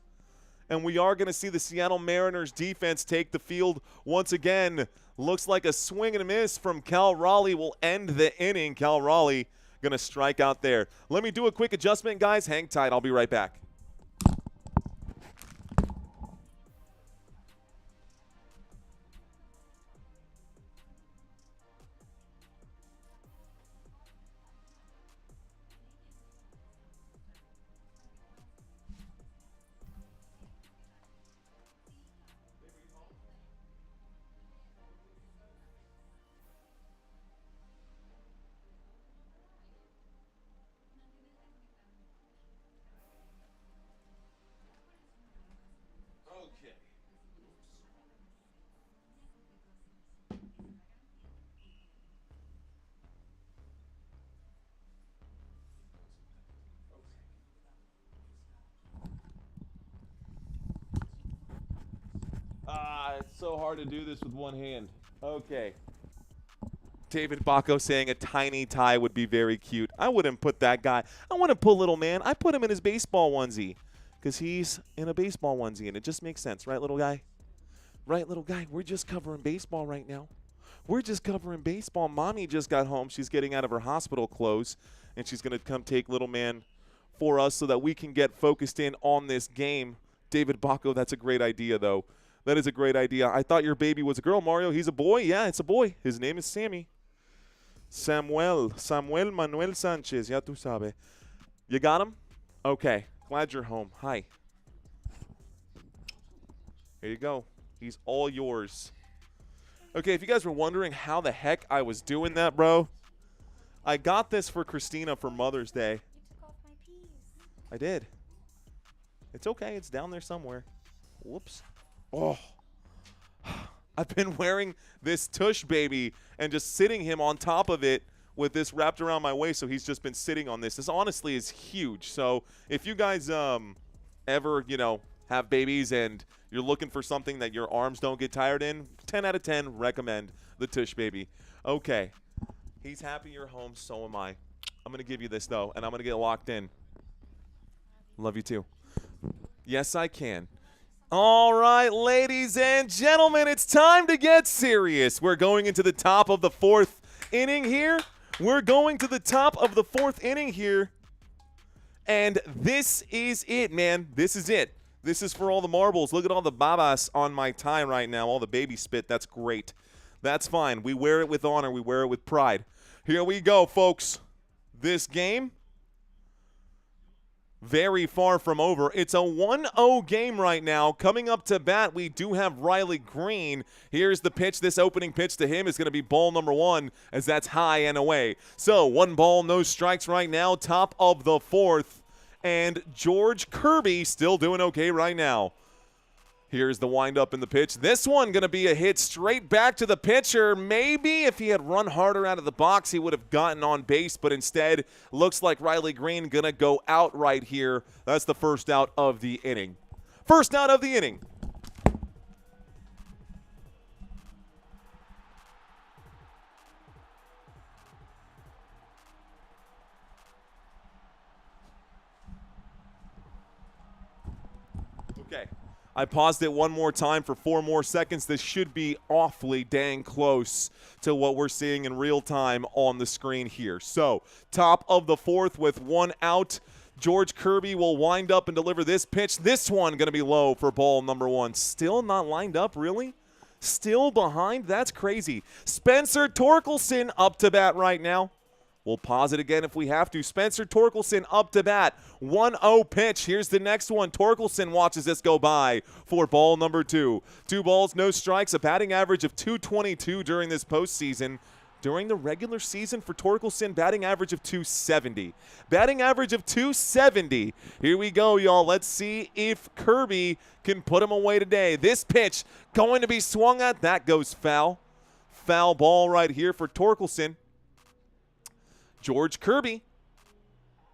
Speaker 2: And we are going to see the Seattle Mariners defense take the field once again. Looks like a swing and a miss from Cal Raleigh will end the inning. Cal Raleigh going to strike out there. Let me do a quick adjustment, guys. Hang tight. I'll be right back. It's so hard to do this with one hand. Okay. David Baco saying a tiny tie would be very cute. I wouldn't put that guy. I wouldn't put little man. I put him in his baseball onesie because he's in a baseball onesie, and it just makes sense, right, little guy? Right, little guy? We're just covering baseball right now. We're just covering baseball. Mommy just got home. She's getting out of her hospital clothes, and she's going to come take little man for us so that we can get focused in on this game. David Baco, that's a great idea, though. That is a great idea. I thought your baby was a girl, Mario. He's a boy. Yeah, it's a boy. His name is Sammy. Samuel Manuel Sanchez. Ya tú sabes. You got him? Okay. Glad you're home. Hi. Here you go. He's all yours. Okay, if you guys were wondering how the heck I was doing that, bro, I got this for Christina for Mother's Day.
Speaker 3: You took off my piece.
Speaker 2: I did. It's okay. It's down there somewhere. Whoops. Oh, I've been wearing this tush baby and just sitting him on top of it with this wrapped around my waist, so he's just been sitting on this. This honestly is huge. So if you guys ever, have babies and you're looking for something that your arms don't get tired in, 10 out of 10 recommend the Tush Baby. Okay. He's happy you're home, so am I. I'm going to give you this, though, and I'm going to get locked in. Love you, too. Yes, I can. All right, ladies and gentlemen, it's time to get serious. We're going into the top of the 4th inning here. We're going to the top of the 4th inning here. And this is it, man. This is it. This is for all the marbles. Look at all the babas on my tie right now, all the baby spit. That's great. That's fine. We wear it with honor. We wear it with pride. Here we go, folks. This game, very far from over. It's a 1-0 game right now. Coming up to bat, we do have Riley Green. Here's the pitch. This opening pitch to him is going to be ball number 1, as that's high and away. So 1 ball, no strikes right now, top of the 4th. And George Kirby still doing okay right now. Here's the windup in the pitch. This one going to be a hit straight back to the pitcher. Maybe if he had run harder out of the box, he would have gotten on base, but instead looks like Riley Green going to go out right here. That's the first out of the inning. First out of the inning. Okay. I paused it one more time for 4 more seconds. This should be awfully dang close to what we're seeing in real time on the screen here. So, top of the 4th with 1 out. George Kirby will wind up and deliver this pitch. This one going to be low for ball number 1. Still not lined up, really? Still behind? That's crazy. Spencer Torkelson up to bat right now. We'll pause it again if we have to. Spencer Torkelson up to bat. 1-0 pitch. Here's the next one. Torkelson watches this go by for ball number 2. 2 balls, no strikes. A batting average of .222 during this postseason. During the regular season for Torkelson, batting average of .270. Batting average of .270. Here we go, y'all. Let's see if Kirby can put him away today. This pitch going to be swung at. That goes foul. Foul ball right here for Torkelson. George Kirby,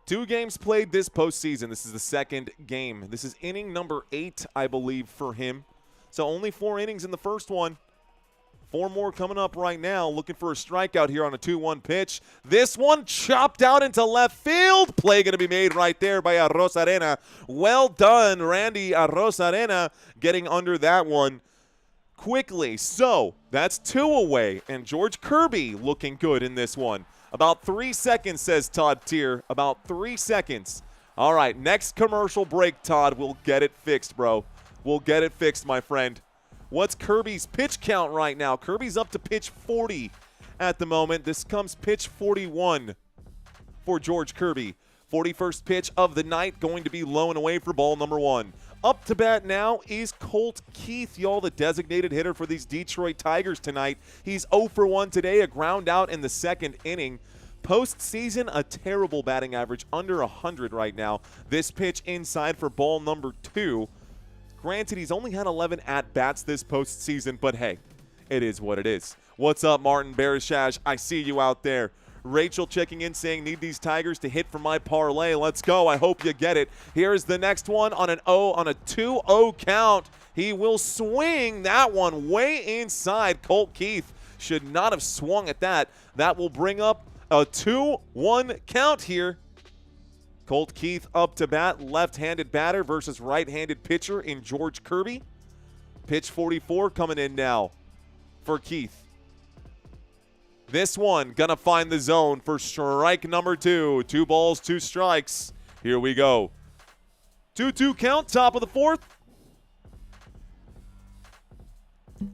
Speaker 2: 2 games played this postseason. This is the 2nd game. This is inning number 8, I believe, for him. So only 4 innings in the first one. 4 more coming up right now. Looking for a strikeout here on a 2-1 pitch. This one chopped out into left field. Play going to be made right there by Arrozarena. Well done, Randy Arrozarena, getting under that one quickly. So that's 2 away, and George Kirby looking good in this one. About 3 seconds, says Todd Tier. About 3 seconds. All right, next commercial break, Todd. We'll get it fixed, bro. We'll get it fixed, my friend. What's Kirby's pitch count right now? Kirby's up to pitch 40 at the moment. This comes pitch 41 for George Kirby. 41st pitch of the night, going to be low and away for ball number 1. Up to bat now is Colt Keith, y'all, the designated hitter for these Detroit Tigers tonight. He's 0 for 1 today, a ground out in the 2nd inning. Postseason, a terrible batting average, under 100 right now. This pitch inside for ball number 2. Granted, he's only had 11 at-bats this postseason, but hey, it is what it is. What's up, Martin Barishash? I see you out there. Rachel checking in saying, need these Tigers to hit for my parlay. Let's go. I hope you get it. Here's the next one on a 2-0 count. He will swing that one way inside. Colt Keith should not have swung at that. That will bring up a 2-1 count here. Colt Keith up to bat, left-handed batter versus right-handed pitcher in George Kirby. Pitch 44 coming in now for Keith. This one gonna find the zone for strike number 2. 2 balls, 2 strikes. Here we go. 2-2 count, top of the 4th.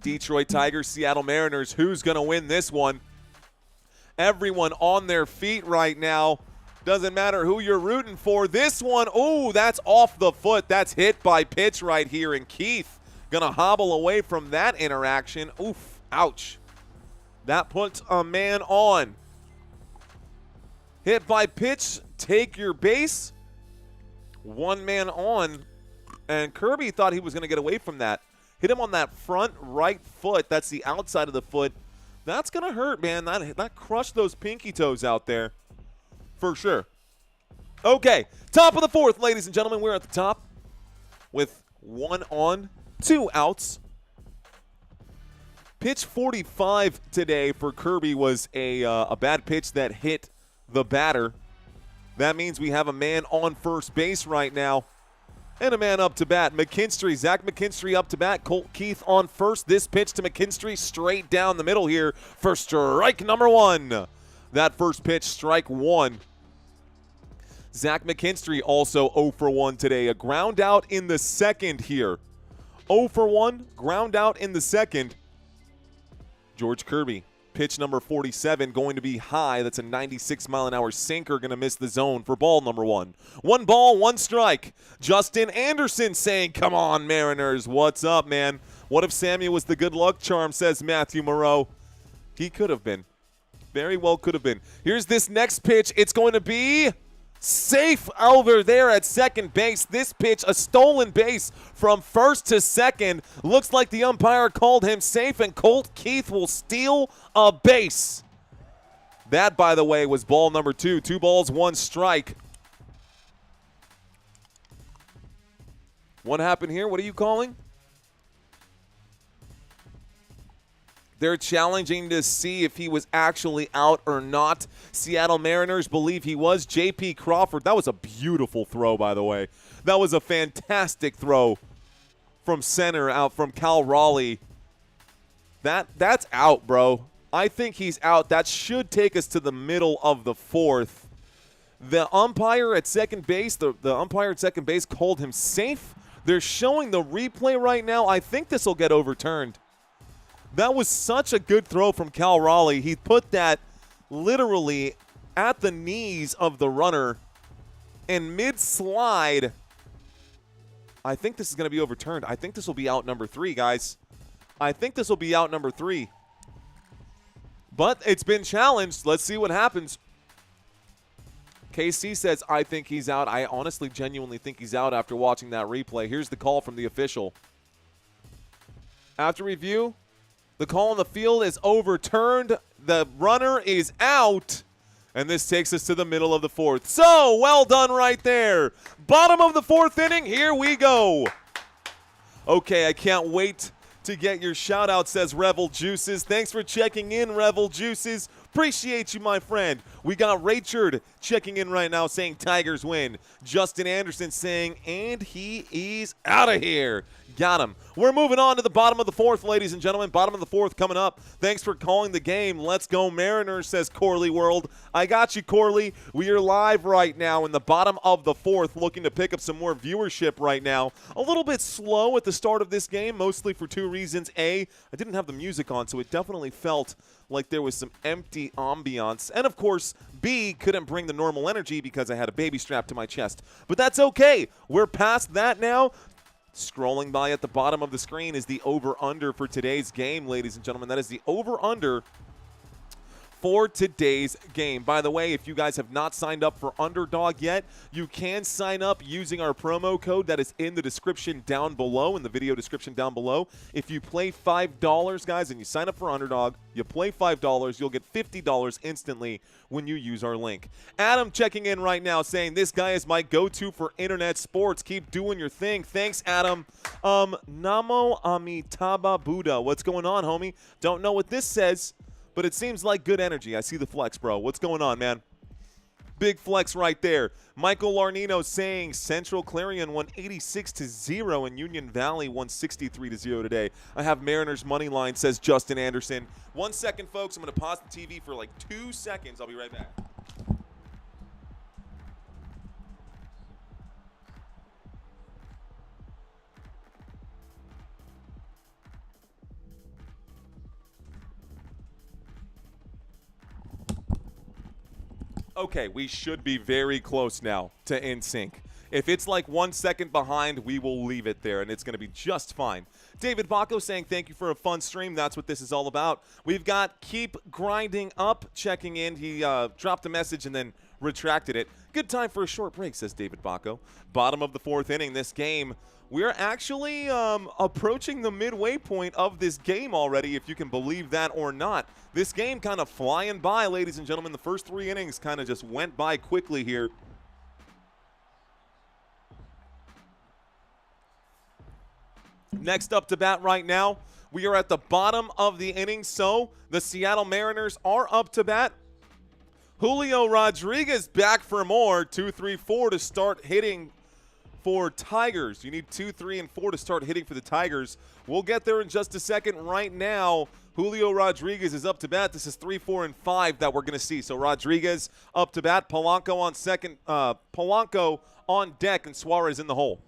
Speaker 2: Detroit Tigers, Seattle Mariners. Who's gonna win this one? Everyone on their feet right now. Doesn't matter who you're rooting for. This one, oh, that's off the foot. That's hit by pitch right here, and Keith gonna hobble away from that interaction. Oof, ouch. That puts a man on. Hit by pitch, take your base. 1 man on, and Kirby thought he was going to get away from that. Hit him on that front right foot. That's the outside of the foot. That's going to hurt, man. That crushed those pinky toes out there for sure. Okay, top of the fourth, ladies and gentlemen. We're at the top with 1 on, 2 outs. Pitch 45 today for Kirby was a bad pitch that hit the batter. That means we have a man on first base right now and a man up to bat. McKinstry, Zach McKinstry up to bat. Colt Keith on first. This pitch to McKinstry straight down the middle here for strike number 1. That first pitch, strike 1. Zach McKinstry also 0 for 1 today. A ground out in the second here. 0 for 1, ground out in the second. George Kirby, pitch number 47, going to be high. That's a 96-mile-an-hour sinker, going to miss the zone for ball number 1. 1 ball, 1 strike. Justin Anderson saying, come on, Mariners. What's up, man? What if Samuel was the good luck charm, says Matthew Moreau. He could have been. Very well could have been. Here's this next pitch. It's going to be safe over there at second base. This pitch, a stolen base from first to second. Looks like the umpire called him safe, and Colt Keith will steal a base. That, by the way, was ball number 2. 2 balls, 1 strike. What happened here? What are you calling? They're challenging to see if he was actually out or not. Seattle Mariners believe he was. J.P. Crawford, that was a beautiful throw, by the way. That was a fantastic throw from center out from Cal Raleigh. That's out, bro. I think he's out. That should take us to the middle of the fourth. The umpire at second base, the umpire at second base called him safe. They're showing the replay right now. I think this will get overturned. That was such a good throw from Cal Raleigh. He put that literally at the knees of the runner and mid-slide. I think this is going to be overturned. I think this will be out number 3, guys. I think this will be out number 3. But it's been challenged. Let's see what happens. KC says, I think he's out. I honestly, genuinely think he's out after watching that replay. Here's the call from the official. After review, the call on the field is overturned. The runner is out. And this takes us to the middle of the fourth. So, well done right there. Bottom of the fourth inning. Here we go. Okay, I can't wait to get your shout out, says Revel Juices. Thanks for checking in, Revel Juices. Appreciate you, my friend. We got Rachard checking in right now saying Tigers win. Justin Anderson saying, and he is out of here. Got him. We're moving on to the bottom of the fourth, ladies and gentlemen. Bottom of the fourth coming up. Thanks for calling the game. Let's go Mariners, says Corley World. I got you, Corley. We are live right now in the bottom of the fourth, looking to pick up some more viewership right now. A little bit slow at the start of this game, mostly for 2 reasons. A, I didn't have the music on, so it definitely felt like there was some empty ambiance. And, of course, B, couldn't bring the normal energy because I had a baby strapped to my chest. But that's okay. We're past that now. Scrolling by at the bottom of the screen is the over-under for today's game, ladies and gentlemen. That is the over-under for today's game. By the way, if you guys have not signed up for Underdog yet, you can sign up using our promo code that is in the description down below, in the video description down below. If you play $5, guys, and you sign up for Underdog, you play $5, you'll get $50 instantly when you use our link. Adam checking in right now saying, this guy is my go-to for internet sports. Keep doing your thing. Thanks, Adam. Namo Amitabha Buddha. What's going on, homie? Don't know what this says, but it seems like good energy. I see the flex, bro. What's going on, man? Big flex right there. Michael Larnino saying Central Clarion 186-0 and Union Valley 163-0 today. I have Mariners money line, says Justin Anderson. 1 second, folks. I'm going to pause the TV for like 2 seconds. I'll be right back. Okay, we should be very close now to in sync. If it's like 1 second behind, we will leave it there, and it's going to be just fine. David Baco saying thank you for a fun stream. That's what this is all about. We've got Keep Grinding Up checking in. He dropped a message and then retracted it. Good time for a short break, says David Bacco. Bottom of the 4th inning, this game. We are actually approaching the midway point of this game already, if you can believe that or not. This game kind of flying by, ladies and gentlemen. The first 3 innings kind of just went by quickly here. Next up to bat right now, we are at the bottom of the inning, so the Seattle Mariners are up to bat. Julio Rodríguez back for more. 2, 3, 4 to start hitting for Tigers. You need 2, 3, and 4 to start hitting for the Tigers. We'll get there in just a second. Right now, Julio Rodríguez is up to bat. This is 3, 4, and 5 that we're going to see. So Rodríguez up to bat. Polanco on second. Polanco on deck, and Suarez in the hole.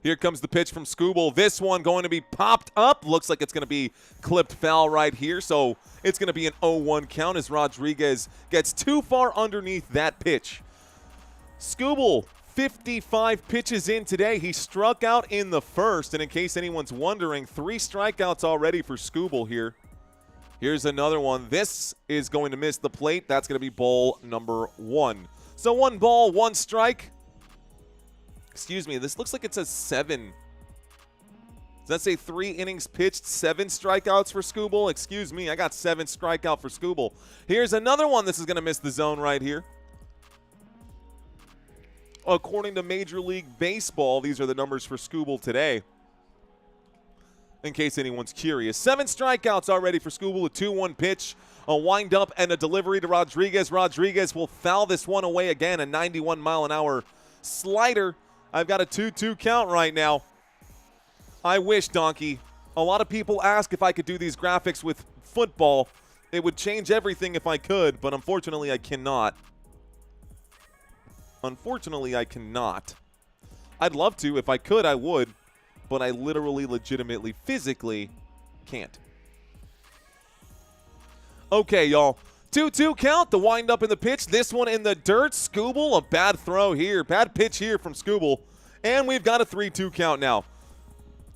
Speaker 2: Here comes the pitch from Skubal. This one going to be popped up. Looks like it's going to be clipped foul right here. So it's going to be an 0-1 count as Rodríguez gets too far underneath that pitch. Skubal, 55 pitches in today. He struck out in the first. And in case anyone's wondering, 3 strikeouts already for Skubal here. Here's another one. This is going to miss the plate. That's going to be ball number 1. So 1 ball, 1 strike. Excuse me, this looks like it says 7. Does that say 3 innings pitched, 7 strikeouts for Skubal? Excuse me, I got 7 strikeout for Skubal. Here's another one. This is going to miss the zone right here. According to Major League Baseball, these are the numbers for Skubal today. In case anyone's curious. 7 strikeouts already for Skubal, a 2-1 pitch, a windup, and a delivery to Rodríguez. Rodríguez will foul this one away again, a 91-mile-an-hour slider. I've got a 2-2 count right now. I wish, Donkey. A lot of people ask if I could do these graphics with football. It would change everything if I could, but unfortunately I cannot. Unfortunately, I cannot. I'd love to. If I could, I would. But I literally, legitimately, physically can't. Okay, y'all. 2-2 count, the wind up in the pitch. This one in the dirt. Skubal, a bad throw here. Bad pitch here from Skubal. And we've got a 3-2 count now.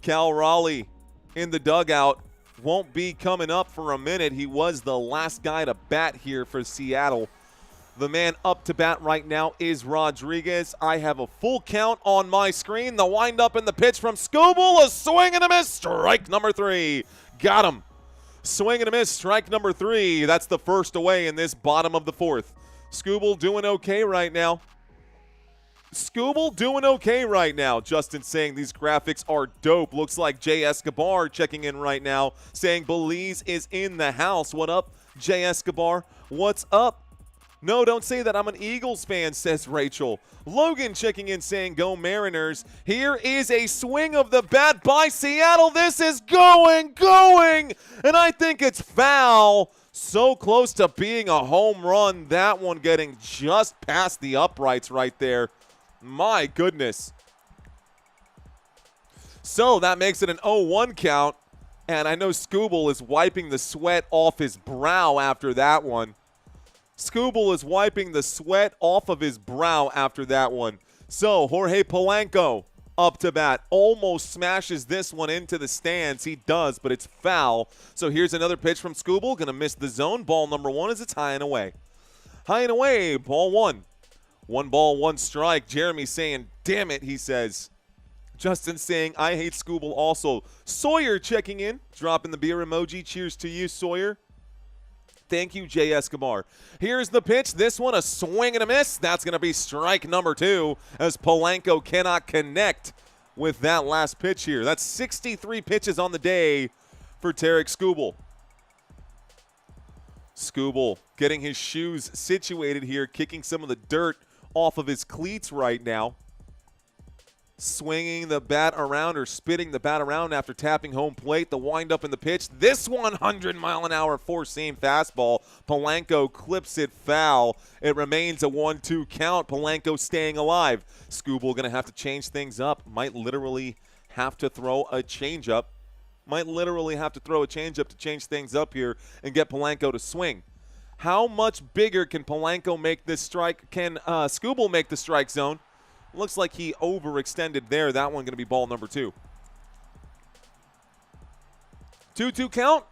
Speaker 2: Cal Raleigh in the dugout. Won't be coming up for a minute. He was the last guy to bat here for Seattle. The man up to bat right now is Rodríguez. I have a full count on my screen. The wind up in the pitch from Skubal. A swing and a miss. Strike number 3. Got him. Swing and a miss, strike number 3. That's the first away in this bottom of the 4th. Skubal doing okay right now. Skubal doing okay right now. Justin saying these graphics are dope. Looks like Jay Escobar checking in right now saying Belize is in the house. What up, Jay Escobar? What's up? No, don't say that. I'm an Eagles fan, says Rachel. Logan checking in saying, go Mariners. Here is a swing of the bat by Seattle. This is going, and I think it's foul. So close to being a home run. That one getting just past the uprights right there. My goodness. So that makes it an 0-1 count, and I know Skubal is wiping the sweat off his brow after that one. Skubal is wiping the sweat off of his brow after that one. So Jorge Polanco up to bat. Almost smashes this one into the stands. He does, but it's foul. So here's another pitch from Skubal. Going to miss the zone. Ball number 1 as it's high and away. High and away. Ball 1. 1 ball, 1 strike. Jeremy saying, damn it, he says. Justin saying, I hate Skubal also. Sawyer checking in. Dropping the beer emoji. Cheers to you, Sawyer. Thank you, Jay Escobar. Here's the pitch. This one, a swing and a miss. That's going to be strike number 2 as Polanco cannot connect with that last pitch here. That's 63 pitches on the day for Tarik Skubal. Skubal getting his shoes situated here, kicking some of the dirt off of his cleats right now. Swinging the bat around or spitting the bat around after tapping home plate. The windup in the pitch. This 100-mile-an-hour four-seam fastball. Polanco clips it foul. It remains a 1-2 count. Polanco staying alive. Skubal going to have to change things up. Might literally have to throw a changeup. Might literally have to throw a changeup to change things up here and get Polanco to swing. How much bigger can Polanco make this strike? Can Skubal make the strike zone? Looks like he overextended there. That one going to be ball number 2. 2-2 count.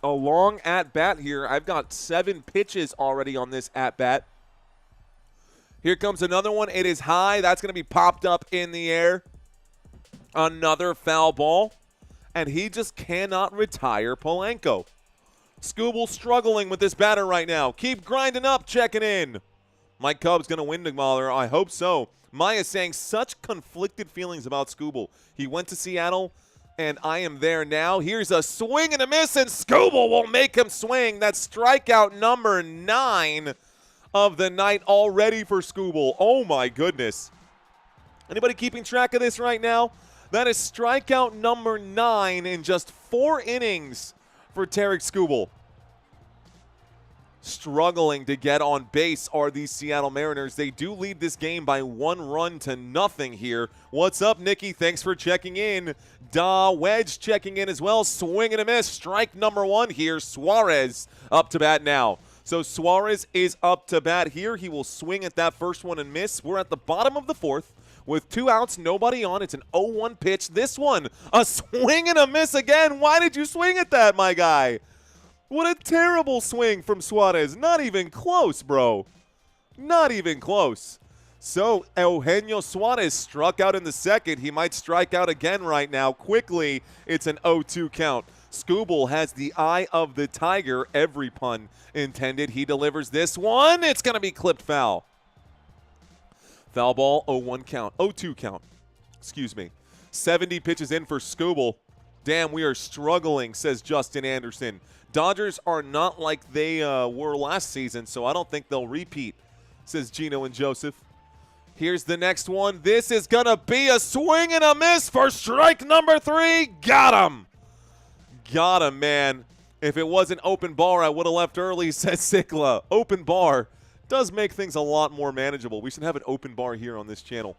Speaker 2: A long at-bat here. I've got 7 pitches already on this at-bat. Here comes another one. It is high. That's going to be popped up in the air. Another foul ball. And he just cannot retire Polanco. Skubal struggling with this batter right now. Keep grinding up, checking in. My Cubs going to win tomorrow. I hope so. Maya saying such conflicted feelings about Skubal. He went to Seattle, and I am there now. Here's a swing and a miss, and Skubal will make him swing. That's strikeout number 9 of the night already for Skubal. Oh, my goodness. Anybody keeping track of this right now? That is strikeout number 9 in just 4 innings for Tarik Skubal. Struggling to get on base are these Seattle Mariners. They do lead this game by 1-0 here. What's up, Nikki? Thanks for checking in. Da Wedge checking in as well. Swing and a miss. Strike number 1 here. Suarez up to bat now. So Suarez is up to bat here. He will swing at that first one and miss. We're at the bottom of the 4th with 2 outs, nobody on. It's an 0-1 pitch. This one, a swing and a miss again. Why did you swing at that, my guy? What a terrible swing from Suarez. Not even close, bro. Not even close. So Eugenio Suarez struck out in the 2nd. He might strike out again right now. Quickly, it's an 0-2 count. Skubal has the eye of the tiger. Every pun intended. He delivers this one. It's going to be clipped foul. Foul ball, 0-1 count. 0-2 count. Excuse me. 70 pitches in for Skubal. Damn, we are struggling, says Justin Anderson. Dodgers are not like they were last season, so I don't think they'll repeat, says Gino and Joseph. Here's the next one. This is going to be a swing and a miss for strike number 3. Got him. Got him, man. If it wasn't open bar, I would have left early, says Sikla. Open bar does make things a lot more manageable. We should have an open bar here on this channel.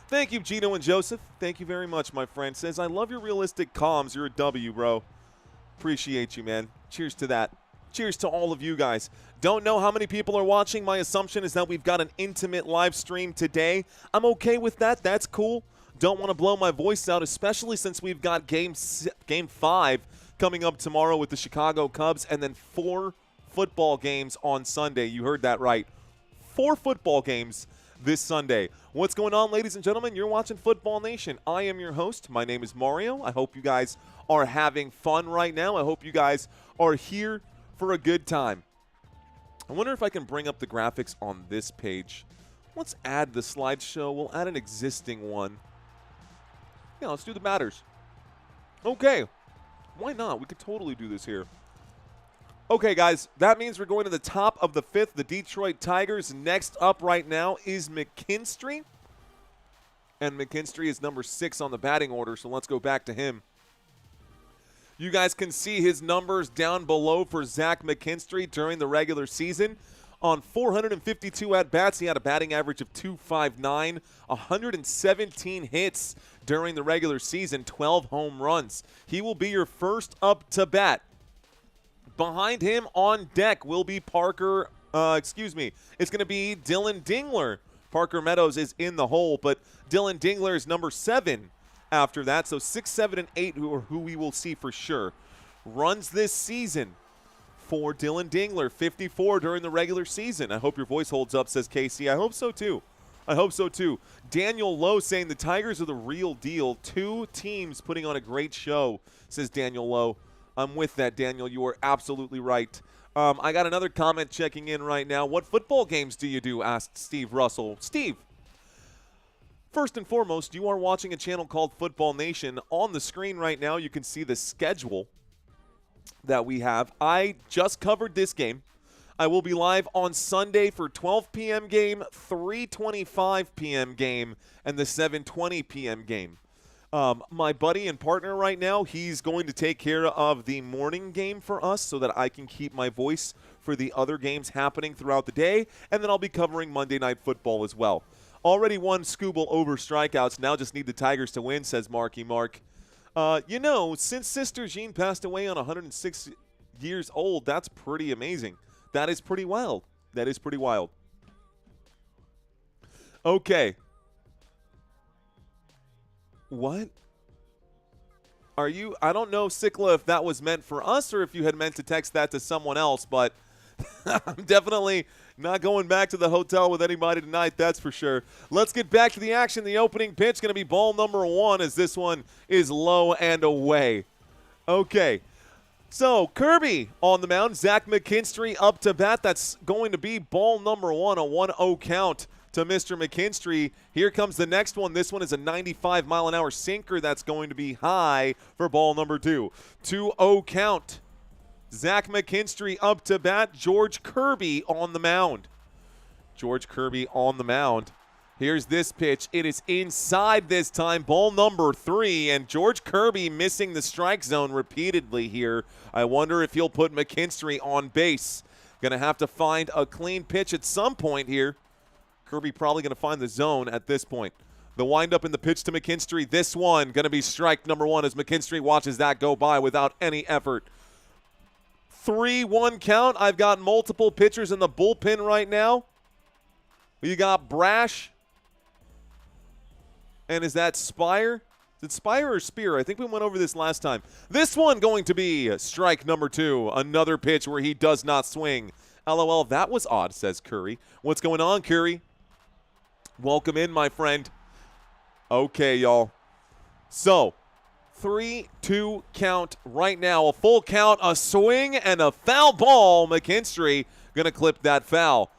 Speaker 2: Thank you, Gino and Joseph. Thank you very much, my friend. Says, I love your realistic comms. You're a W, bro. Appreciate you, man. Cheers to that. Cheers to all of you guys. Don't know how many people are watching. My assumption is that we've got an intimate live stream today. I'm okay with that. That's cool. Don't want to blow my voice out, especially since we've got game 5 coming up tomorrow with the Chicago Cubs, and then 4 football games on Sunday. You heard that right. 4 football games this Sunday. What's going on, ladies and gentlemen? You're watching Football Nation. I am your host. My name is Mario. I hope you guys are having fun right now. I hope you guys are here for a good time. I wonder if I can bring up the graphics on this page. Let's add the slideshow. We'll add an existing one. Yeah, let's do the batters. Okay. Why not? We could totally do this here. Okay, guys, that means we're going to the top of the 5th. The Detroit Tigers. Next up right now is McKinstry. And McKinstry is number 6 on the batting order, so let's go back to him. You guys can see his numbers down below for Zach McKinstry during the regular season. On 452 at-bats, he had a batting average of .259, 117 hits during the regular season, 12 home runs. He will be your first up to bat. Behind him on deck will be it's going to be Dylan Dingler. Parker Meadows is in the hole, but Dylan Dingler is number 7 after that. So 6, 7, and 8 who we will see for sure. Runs this season for Dylan Dingler, 54 during the regular season. I hope your voice holds up, says Casey. I hope so too. I hope so too. Daniel Lowe saying the Tigers are the real deal. 2 teams putting on a great show, says Daniel Lowe. I'm with that, Daniel. You are absolutely right. I got another comment checking in right now. What football games do you do? Asked Steve Russell. Steve, first and foremost, you are watching a channel called Football Nation. On the screen right now, you can see the schedule that we have. I just covered this game. I will be live on Sunday for 12 p.m. game, 3:25 p.m. game, and the 7:20 p.m. game. My buddy and partner right now, he's going to take care of the morning game for us so that I can keep my voice for the other games happening throughout the day, and then I'll be covering Monday Night Football as well. Already won Skubal over strikeouts. Now just need the Tigers to win, says Marky Mark. Since Sister Jean passed away on 106 years old, that's pretty amazing. That is pretty wild. That is pretty wild. Okay. What? Are you? I don't know, Sikla, if that was meant for us or if you had meant to text that to someone else, but I'm definitely not going back to the hotel with anybody tonight, that's for sure. Let's get back to the action. The opening pitch going to be ball number 1 as this one is low and away. Okay. So, Kirby on the mound. Zach McKinstry up to bat. That's going to be ball number 1, a 1-0 count to Mr. McKinstry. Here comes the next one. This one is a 95-mile-an-hour sinker. That's going to be high for ball number 2. 2-0 count. Zach McKinstry up to bat. George Kirby on the mound. George Kirby on the mound. Here's this pitch. It is inside this time. Ball number 3, and George Kirby missing the strike zone repeatedly here. I wonder if he'll put McKinstry on base. Going to have to find a clean pitch at some point here. Kirby probably going to find the zone at this point. The windup in the pitch to McKinstry. This one going to be strike number 1 as McKinstry watches that go by without any effort. 3-1 count. I've got multiple pitchers in the bullpen right now. You got Brash. And is that Spire? Is it Spire or Spear? I think we went over this last time. This one going to be strike number 2. Another pitch where he does not swing. LOL, that was odd, says Curry. What's going on, Curry? Welcome in, my friend. Okay, y'all. So, 3-2 count right now. A full count, a swing, and a foul ball. McKinstry going to clip that foul.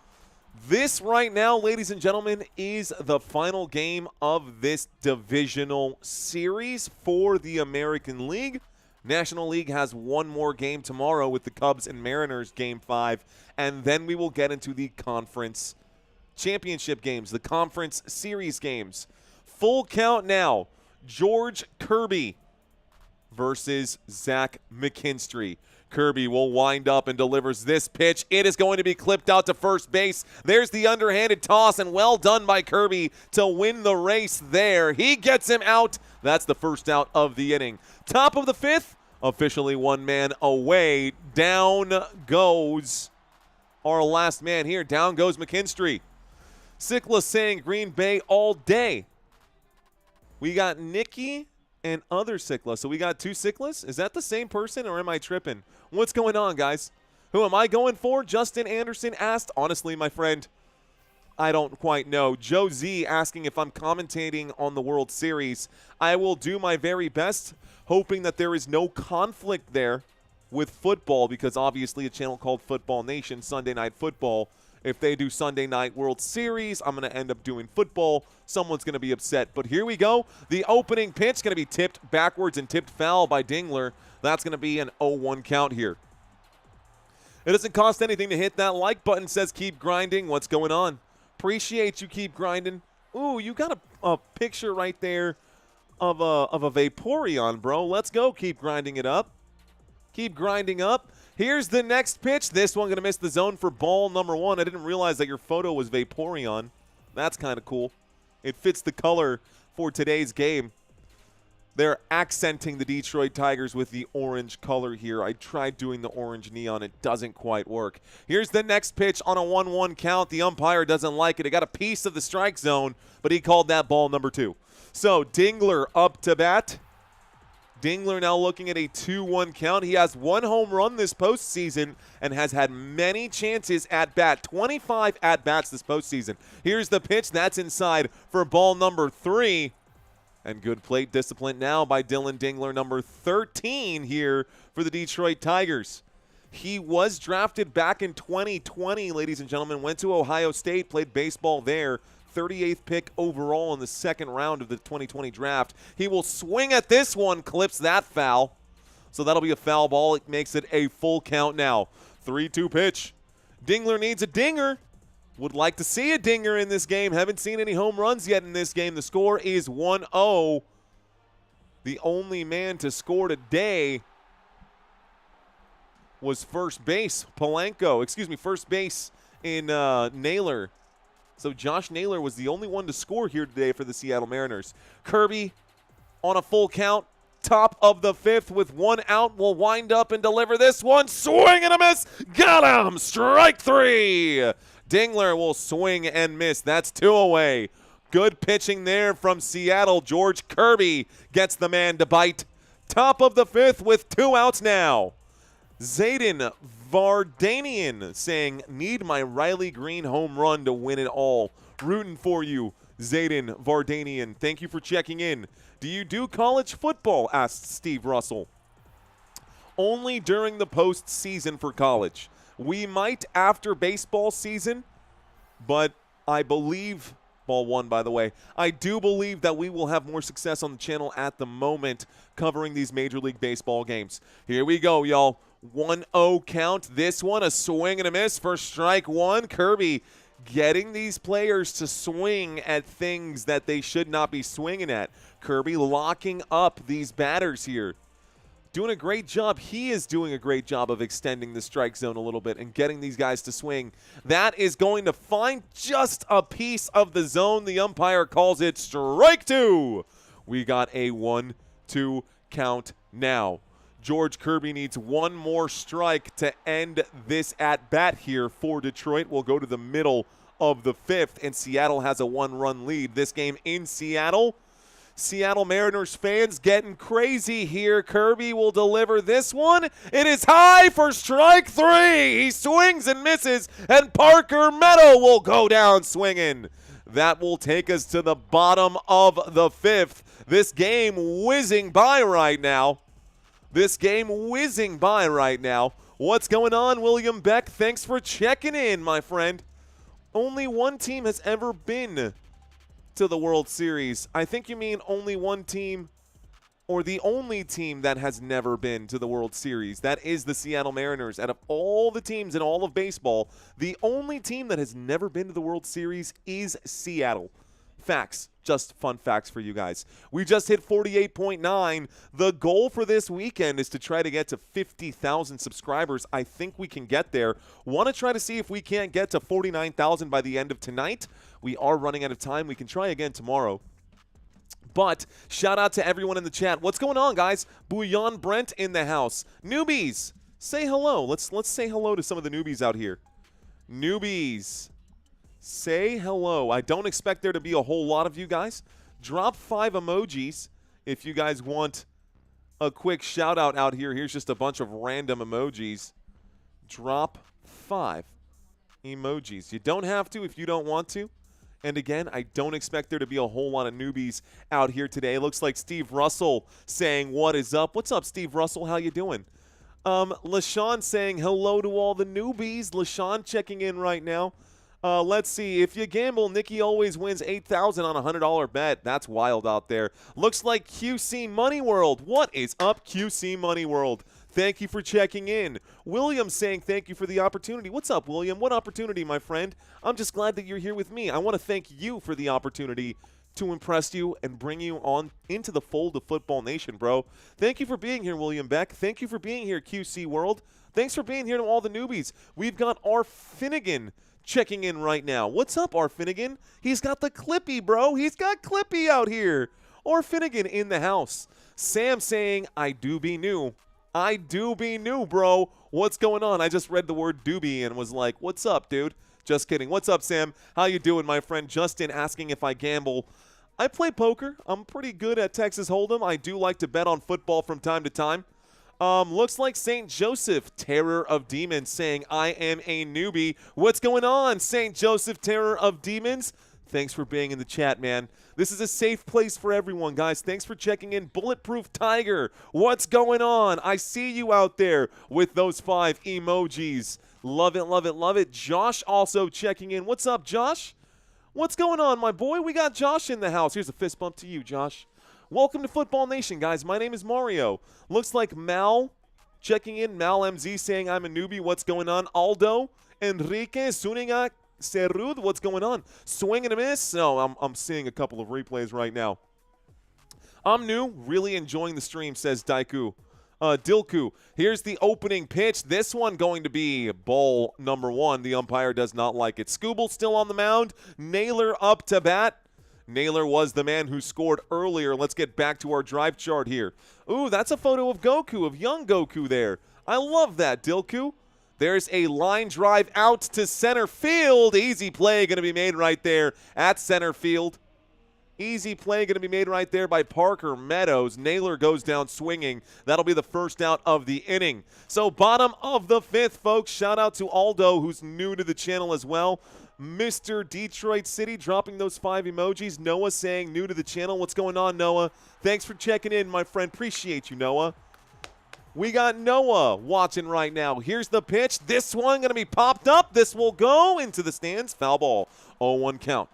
Speaker 2: This right now, ladies and gentlemen, is the final game of this divisional series for the American League. National League has one more game tomorrow with the Cubs and Mariners game 5, and then we will get into the conference championship games, the conference series games. Full count now, George Kirby versus Zach McKinstry. Kirby will wind up and delivers this pitch. It is going to be clipped out to first base. There's the underhanded toss, and well done by Kirby to win the race there. He gets him out. That's the first out of the inning. Top of the 5th, officially one man away. Down goes our last man here. Down goes McKinstry. Sikla saying Green Bay all day. We got Nikki and other Sikla. So we got 2 Siklas? Is that the same person or am I tripping? What's going on, guys? Who am I going for? Justin Anderson asked. Honestly, my friend, I don't quite know. Joe Z asking if I'm commentating on the World Series. I will do my very best, hoping that there is no conflict there with football, because obviously a channel called Football Nation, Sunday Night Football, if they do Sunday Night World Series, I'm going to end up doing football. Someone's going to be upset. But here we go. The opening pitch going to be tipped backwards and tipped foul by Dingler. That's going to be an 0-1 count here. It doesn't cost anything to hit that like button. Says keep grinding. What's going on? Appreciate you, keep grinding. Ooh, you got a picture right there of a Vaporeon, bro. Let's go. Keep grinding it up. Keep grinding up. Here's the next pitch. This one going to miss the zone for ball number 1. I didn't realize that your photo was Vaporeon. That's kind of cool. It fits the color for today's game. They're accenting the Detroit Tigers with the orange color here. I tried doing the orange neon. It doesn't quite work. Here's the next pitch on a 1-1 count. The umpire doesn't like it. It got a piece of the strike zone, but he called that ball number 2. So Dingler up to bat. Dingler now looking at a 2-1 count. He has 1 home run this postseason and has had many chances at bat. 25 at-bats this postseason. Here's the pitch. That's inside for ball number 3. And good plate discipline now by Dylan Dingler, number 13 here for the Detroit Tigers. He was drafted back in 2020, ladies and gentlemen. Went to Ohio State, played baseball there. 38th pick overall in the second round of the 2020 draft. He will swing at this one, clips that foul. So that'll be a foul ball. It makes it a full count now. 3-2 pitch. Dingler needs a dinger. Would like to see a dinger in this game. Haven't seen any home runs yet in this game. The score is 1-0. The only man to score today was first base, Polanco. Excuse me, first base in Naylor. So Josh Naylor was the only one to score here today for the Seattle Mariners. Kirby on a full count, top of the 5th with 1 out, will wind up and deliver this one. Swing and a miss. Got him. Strike 3. Dingler will swing and miss. That's 2 away. Good pitching there from Seattle. George Kirby gets the man to bite. Top of the 5th with 2 outs now. Zayden Vardanian saying, need my Riley Green home run to win it all. Rooting for you, Zayden Vardanian. Thank you for checking in. Do you do college football? Asked Steve Russell. Only during the postseason for college. We might after baseball season, but I believe, ball one by the way, I do believe that we will have more success on the channel at the moment covering these Major League Baseball games. Here we go, y'all. 1-0 count. This one, a swing and a miss for strike one. Kirby getting these players to swing at things that they should not be swinging at. Kirby locking up these batters here. Doing a great job. He is doing a great job of extending the strike zone a little bit and getting these guys to swing. That is going to find just a piece of the zone. The umpire calls it strike two. We got a 1-2 count now. George Kirby needs one more strike to end this at-bat here for Detroit. We'll go to the middle of the 5th, and Seattle has a 1-run lead. This game in Seattle. Seattle Mariners fans getting crazy here. Kirby will deliver this one. It is high for strike 3. He swings and misses, and Parker Meadow will go down swinging. That will take us to the bottom of the 5th. This game whizzing by right now. What's going on, William Beck? Thanks for checking in, my friend. Only one team has ever been to the World Series. I think you mean only one team, or the only team that has never been to the World Series. That is the Seattle Mariners. Out of all the teams in all of baseball, the only team that has never been to the World Series is Seattle. Facts. Just fun facts for you guys. We just hit 48.9. The goal for this weekend is to try to get to 50,000 subscribers. I think we can get there. Want to try to see if we can't get to 49,000 by the end of tonight. We are running out of time. We can try again tomorrow. But shout out to everyone in the chat. What's going on, guys? Bouillon Brent in the house. Newbies, say hello. Let's say hello to some of the newbies out here. Newbies, say hello. I don't expect there to be a whole lot of you guys. Drop 5 emojis if you guys want a quick shout out here. Here's just a bunch of random emojis. Drop 5 emojis. You don't have to if you don't want to. And again, I don't expect there to be a whole lot of newbies out here today. Looks like Steve Russell saying, what is up? What's up, Steve Russell? How you doing? LaShawn saying hello to all the newbies. LaShawn checking in right now. Let's see. If you gamble, Nikki always wins $8,000 on a $100 bet. That's wild out there. Looks like QC Money World. What is up, QC Money World? Thank you for checking in. William saying thank you for the opportunity. What's up, William? What opportunity, my friend? I'm just glad that you're here with me. I want to thank you for the opportunity to impress you and bring you on into the fold of Football Nation, bro. Thank you for being here, William Beck. Thank you for being here, QC World. Thanks for being here to all the newbies. We've got R. Finnegan checking in right now. What's up, R. Finnegan? He's got the Clippy, bro. He's got Clippy out here. R. Finnegan in the house. Sam saying, I do be new. I do be new, bro. What's going on? I just read the word doobie and was like, what's up, dude? Just kidding. What's up, Sam? How you doing, my friend? Justin asking if I gamble. I play poker. I'm pretty good at Texas Hold'em. I do like to bet on football from time to time. Looks like St. Joseph, Terror of Demons, saying, I am a newbie. What's going on, St. Joseph, Terror of Demons? Thanks for being in the chat, man. This is a safe place for everyone, guys. Thanks for checking in. Bulletproof Tiger, what's going on? I see you out there with those 5 emojis. Love it, love it, love it. Josh also checking in. What's up, Josh? What's going on, my boy? We got Josh in the house. Here's a fist bump to you, Josh. Welcome to Football Nation, guys. My name is Mario. Looks like Mal checking in. Mal MZ saying I'm a newbie. What's going on? Aldo, Enrique, Zuniga, Cerud, what's going on? Swing and a miss? No, I'm seeing a couple of replays right now. I'm new. Really enjoying the stream, says Dilku. Here's the opening pitch. This one going to be ball number 1. The umpire does not like it. Skubal still on the mound. Naylor up to bat. Naylor was the man who scored earlier. Let's get back to our drive chart here. Ooh, that's a photo of Goku, of young Goku there. I love that, Dilku. There's a line drive out to center field. Easy play going to be made right there at center field. Easy play going to be made right there by Parker Meadows. Naylor goes down swinging. That'll be the first out of the inning. So bottom of the 5th, folks. Shout out to Aldo, who's new to the channel as well. Mr. Detroit City dropping those 5 emojis. Noah saying new to the channel. What's going on, Noah? Thanks for checking in, my friend. Appreciate you, Noah. We got Noah watching right now. Here's the pitch. This one going to be popped up. This will go into the stands. Foul ball. 0-1 count.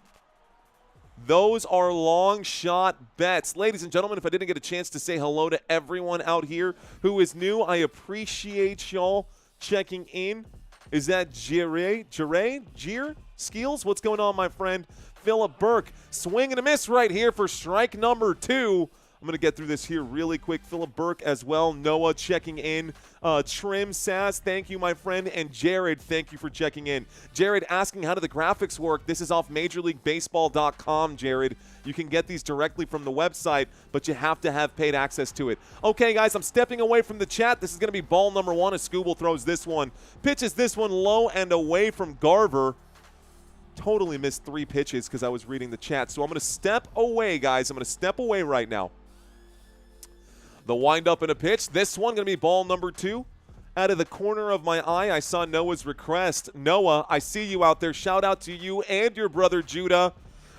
Speaker 2: Those are long shot bets. Ladies and gentlemen, if I didn't get a chance to say hello to everyone out here who is new, I appreciate y'all checking in. Is that Jir Skills? What's going on, my friend? Philip Burke, swing and a miss right here for strike number 2. I'm going to get through this here really quick. Philip Burke as well. Noah checking in. Trim Sass, thank you, my friend. And Jared, thank you for checking in. Jared asking, how do the graphics work? This is off MajorLeagueBaseball.com, Jared. You can get these directly from the website, but you have to have paid access to it. Okay, guys, I'm stepping away from the chat. This is going to be ball number 1 as Skubal throws this one. Pitches this one low and away from Garver. Totally missed 3 pitches because I was reading the chat. So I'm going to step away, guys. I'm going to step away right now. The windup and a pitch. This one going to be ball number 2. Out of the corner of my eye, I saw Noah's request. Noah, I see you out there. Shout out to you and your brother Judah.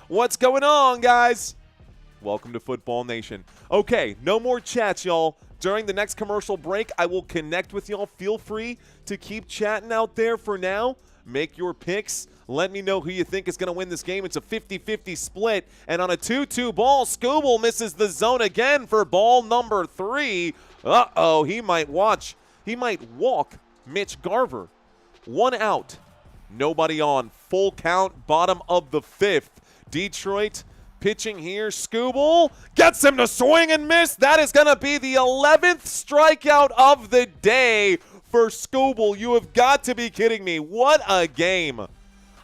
Speaker 2: What's going on, guys? Welcome to Football Nation. Okay, no more chats, y'all. During the next commercial break, I will connect with y'all. Feel free to keep chatting out there for now. Make your picks. Let me know who you think is going to win this game. It's a 50-50 split. And on a 2-2 ball, Skubal misses the zone again for ball number 3. Uh-oh, he might walk Mitch Garver. 1 out. Nobody on. Full count, bottom of the 5th. Detroit pitching here. Skubal gets him to swing and miss. That is going to be the 11th strikeout of the day for Skubal. You have got to be kidding me. What a game.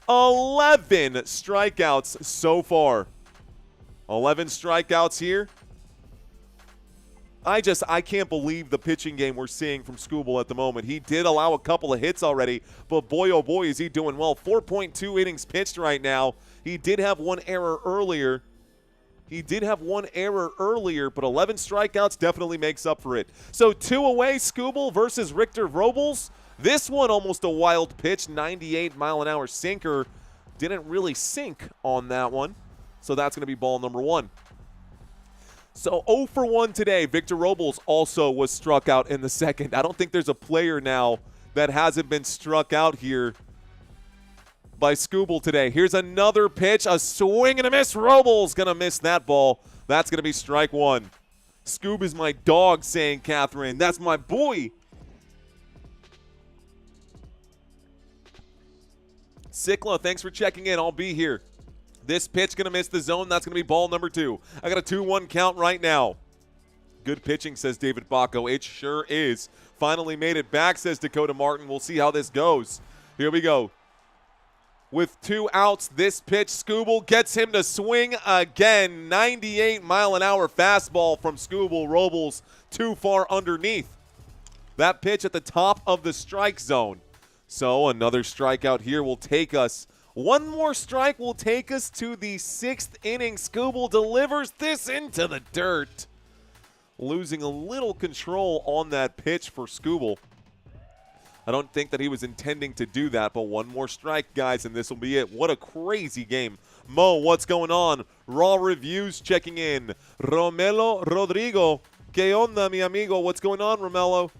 Speaker 2: 11 strikeouts so far. 11 strikeouts here. I can't believe the pitching game we're seeing from Skubal at the moment. He did allow a couple of hits already, but boy, oh boy, is he doing well. 4.2 innings pitched right now. He did have 1 error earlier. But 11 strikeouts definitely makes up for it. So 2 away, Skubal versus Richter Robles. This one almost a wild pitch, 98-mile-an-hour sinker. Didn't really sink on that one. So that's going to be ball number 1. So 0 for 1 today. Victor Robles also was struck out in the second. I don't think there's a player now that hasn't been struck out here by Skubal today. Here's another pitch, a swing and a miss. Robles going to miss that ball. That's going to be strike 1. Scoob is my dog, saying Catherine. That's my boy. Sikla, thanks for checking in. I'll be here. This pitch going to miss the zone. That's going to be ball number 2. I got a 2-1 count right now. Good pitching, says David Bacco. It sure is. Finally made it back, says Dakota Martin. We'll see how this goes. Here we go. With 2 outs, this pitch, Skubal gets him to swing again. 98-mile-an-hour fastball from Skubal. Robles too far underneath. That pitch at the top of the strike zone. So another strikeout here will take us. 1 more strike will take us to the 6th inning. Skubal delivers this into the dirt. Losing a little control on that pitch for Skubal. I don't think that he was intending to do that, but 1 more strike, guys, and this will be it. What a crazy game. Mo, what's going on? Raw Reviews checking in. Romelo Rodrigo. Que onda, mi amigo? What's going on, Romelo?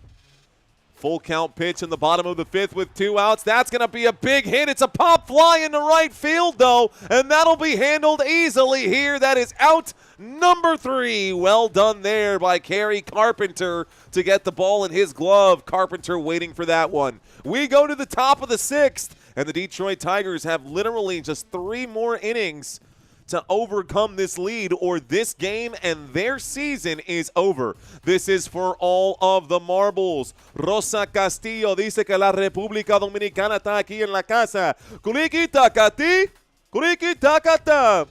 Speaker 2: Full count pitch in the bottom of the 5th with 2 outs. That's going to be a big hit. It's a pop fly into right field, though, and that'll be handled easily here. That is out number 3. Well done there by Kerry Carpenter to get the ball in his glove. Carpenter waiting for that one. We go to the top of the 6th, and the Detroit Tigers have literally just 3 more innings to overcome this lead, or this game and their season is over. This is for all of the marbles. Rosa Castillo dice que la República Dominicana está aquí en la casa. Kuriki takati, kuriki takata.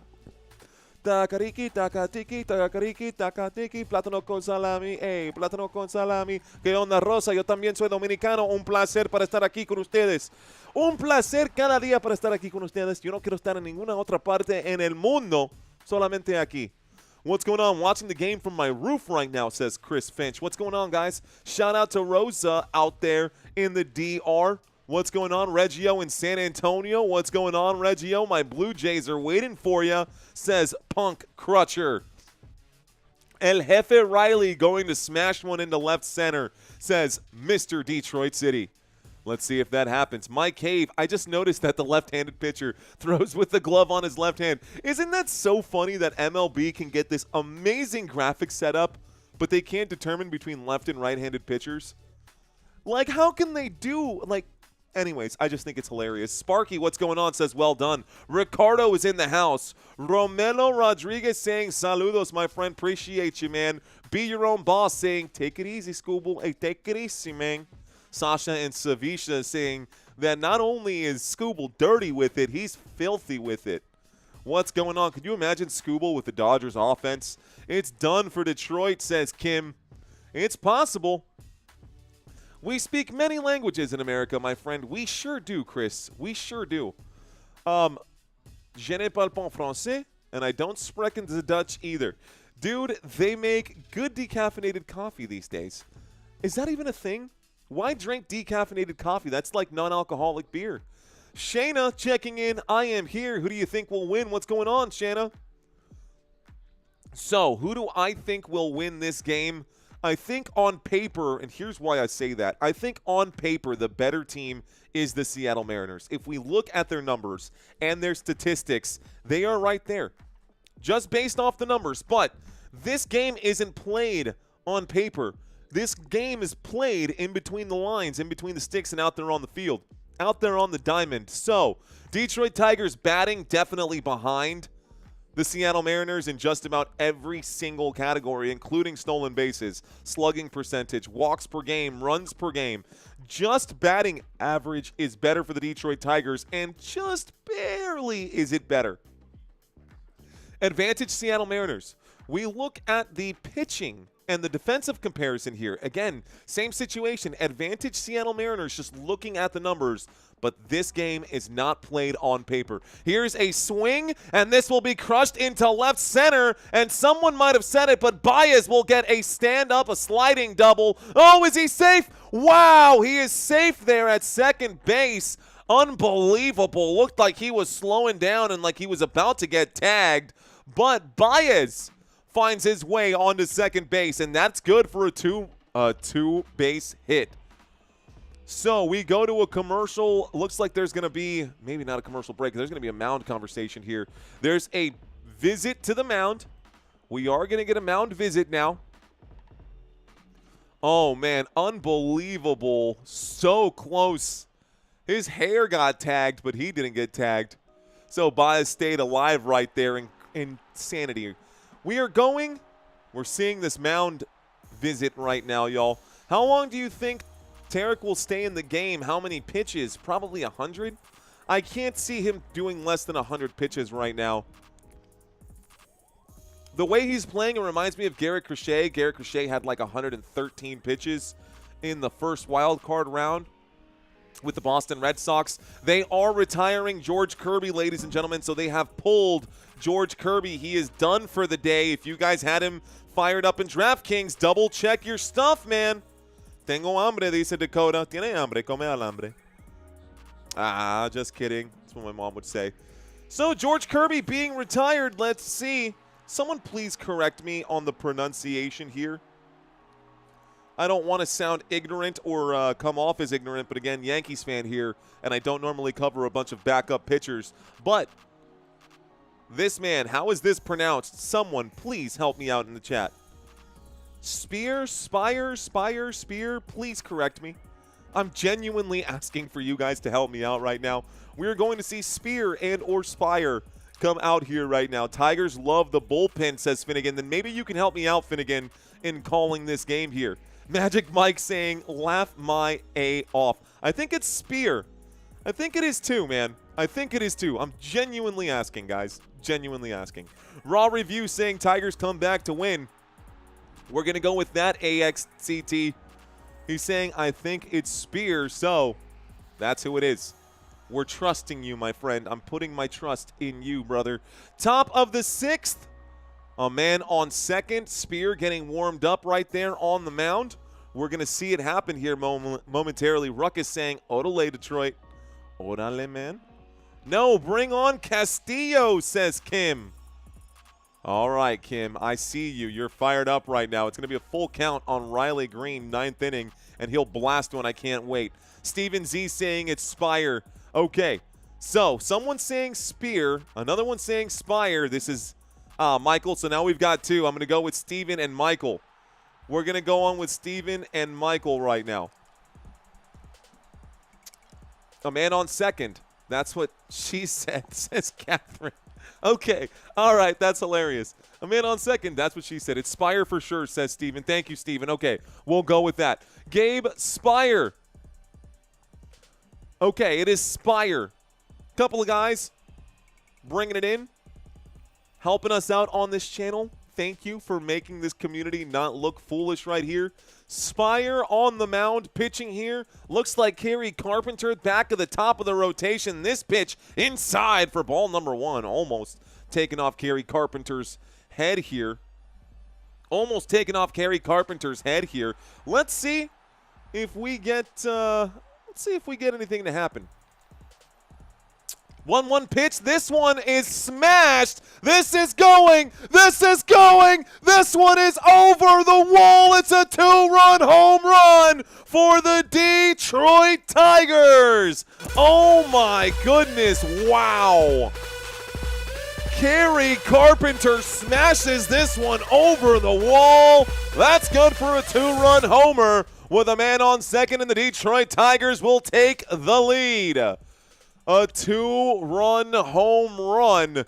Speaker 2: Takariki takatiki, takariki takatiki, plátano con salami, plátano con salami. ¿Qué onda, Rosa? Yo también soy dominicano. Un placer para estar aquí con ustedes. Un placer cada día para estar aquí con ustedes. Yo no quiero estar en ninguna otra parte en el mundo Solamente aquí. What's going on? Watching the game from my roof right now, says Chris Finch. What's going on, guys? Shout out to Rosa out there in the DR. What's going on? Reggio in San Antonio. What's going on, Reggio? My Blue Jays are waiting for you, says Punk Crutcher. El Jefe Riley going to smash one into left center, says Mr. Detroit City. Let's see if that happens. Mike Cave, I just noticed that the left-handed pitcher throws with the glove on his left hand. Isn't that so funny that MLB can get this amazing graphic setup, but they can't determine between left and right-handed pitchers? Like, how can they do, like, anyways, I just think it's hilarious. Sparky, what's going on, says well done. Ricardo is in the house. Romelo Rodriguez saying, saludos, my friend. Appreciate you, man. Be your own boss saying, take it easy, Skubal. Hey, take it easy, man. Sasha and Savisha saying that not only is Skubal dirty with it, he's filthy with it. What's going on? Could you imagine Skubal with the Dodgers offense? It's done for Detroit, says Kim. It's possible. We speak many languages in America, my friend. We sure do, Chris. We sure do. Je ne parle pas français, and I don't sprechen the Dutch either. Dude, they make good decaffeinated coffee these days. Is that even a thing? Why drink decaffeinated coffee? That's like non-alcoholic beer. Shayna checking in. I am here. Who do you think will win? What's going on, Shayna? So, who do I think will win this game? I think on paper, and here's why I say that. I think on paper, the better team is the Seattle Mariners. If we look at their numbers and their statistics, they are right there. Just based off the numbers. But this game isn't played on paper. This game is played in between the lines, in between the sticks, and out there on the field, out there on the diamond. So, Detroit Tigers batting definitely behind the Seattle Mariners in just about every single category, including stolen bases, slugging percentage, walks per game, runs per game. Just batting average is better for the Detroit Tigers, and just barely is it better. Advantage Seattle Mariners. We look at the pitching and the defensive comparison here. Again, same situation. Advantage Seattle Mariners, just looking at the numbers. But this game is not played on paper. Here's a swing, and this will be crushed into left center. And someone might have said it, but Baez will get a stand-up, a sliding double. Oh, is he safe? Wow, he is safe there at second base. Unbelievable. Looked like he was slowing down and like he was about to get tagged. But Baez finds his way onto second base, and that's good for a two-base hit. So we go to a commercial. Looks like there's going to be, maybe not a commercial break, there's going to be a mound conversation here. There's a visit to the mound. We are going to get a mound visit now. Oh, man, unbelievable. So close. His hair got tagged, but he didn't get tagged. So Baez stayed alive right there in insanity. We're seeing this mound visit right now, y'all. How long do you think Tarik will stay in the game? How many pitches? Probably 100? I can't see him doing less than 100 pitches right now. The way he's playing, it reminds me of Garrett Crochet. Garrett Crochet had like 113 pitches in the first wild card round with the Boston Red Sox. They are retiring George Kirby, ladies and gentlemen, so they have pulled George Kirby. He is done for the day. If you guys had him fired up in DraftKings, double check your stuff, man. Tengo hambre, dice Dakota. Tiene hambre, come al hambre. Ah, just kidding. That's what my mom would say. So George Kirby being retired, let's see. Someone please correct me on the pronunciation here. I don't want to sound ignorant or come off as ignorant, but again, Yankees fan here, and I don't normally cover a bunch of backup pitchers. But this man, how is this pronounced? Someone please help me out in the chat. Spear, Spire, Spear, please correct me. I'm genuinely asking for you guys to help me out right now. We're going to see Spear and or Spire come out here right now. Tigers love the bullpen, says Finnegan. Then maybe you can help me out, Finnegan, in calling this game here. Magic Mike saying, laugh my A off. I think it's Spear. I think it is too, man. I think it is too. I'm genuinely asking, guys. Genuinely asking. Raw Review saying Tigers come back to win. We're going to go with that, AXCT. He's saying, I think it's Spear, so that's who it is. We're trusting you, my friend. I'm putting my trust in you, brother. Top of the 6th. A man on second. Spear getting warmed up right there on the mound. We're going to see it happen here momentarily. Ruckus saying, Odele, Detroit. Orale, man. No, bring on Castillo, says Kim. All right, Kim, I see you. You're fired up right now. It's going to be a full count on Riley Green, 9th inning, and he'll blast one. I can't wait. Steven Z saying it's Spire. Okay, so someone's saying Spear, another one's saying Spire. This is Michael, so now we've got 2. I'm going to go with Steven and Michael. We're going to go on with Steven and Michael right now. A man on second. That's what she said, says Catherine. Okay, all right, that's hilarious. A man on second, that's what she said. It's Spire for sure, says Steven. Thank you, Steven. Okay, we'll go with that. Gabe Spire. Okay, it is Spire. Couple of guys bringing it in, helping us out on this channel. Thank you for making this community not look foolish right here. Spire on the mound, pitching here. Looks like Kerry Carpenter back at the top of the rotation. This pitch inside for ball number 1. Almost taking off Kerry Carpenter's head here. Almost taking off Kerry Carpenter's head here. Let's see if we get anything to happen. 1-1 pitch. This one is smashed. This is going. This is going. This one is over the wall. It's a 2-run home run for the Detroit Tigers. Oh, my goodness. Wow. Kerry Carpenter smashes this one over the wall. That's good for a 2-run homer with a man on second, and the Detroit Tigers will take the lead. A 2-run home run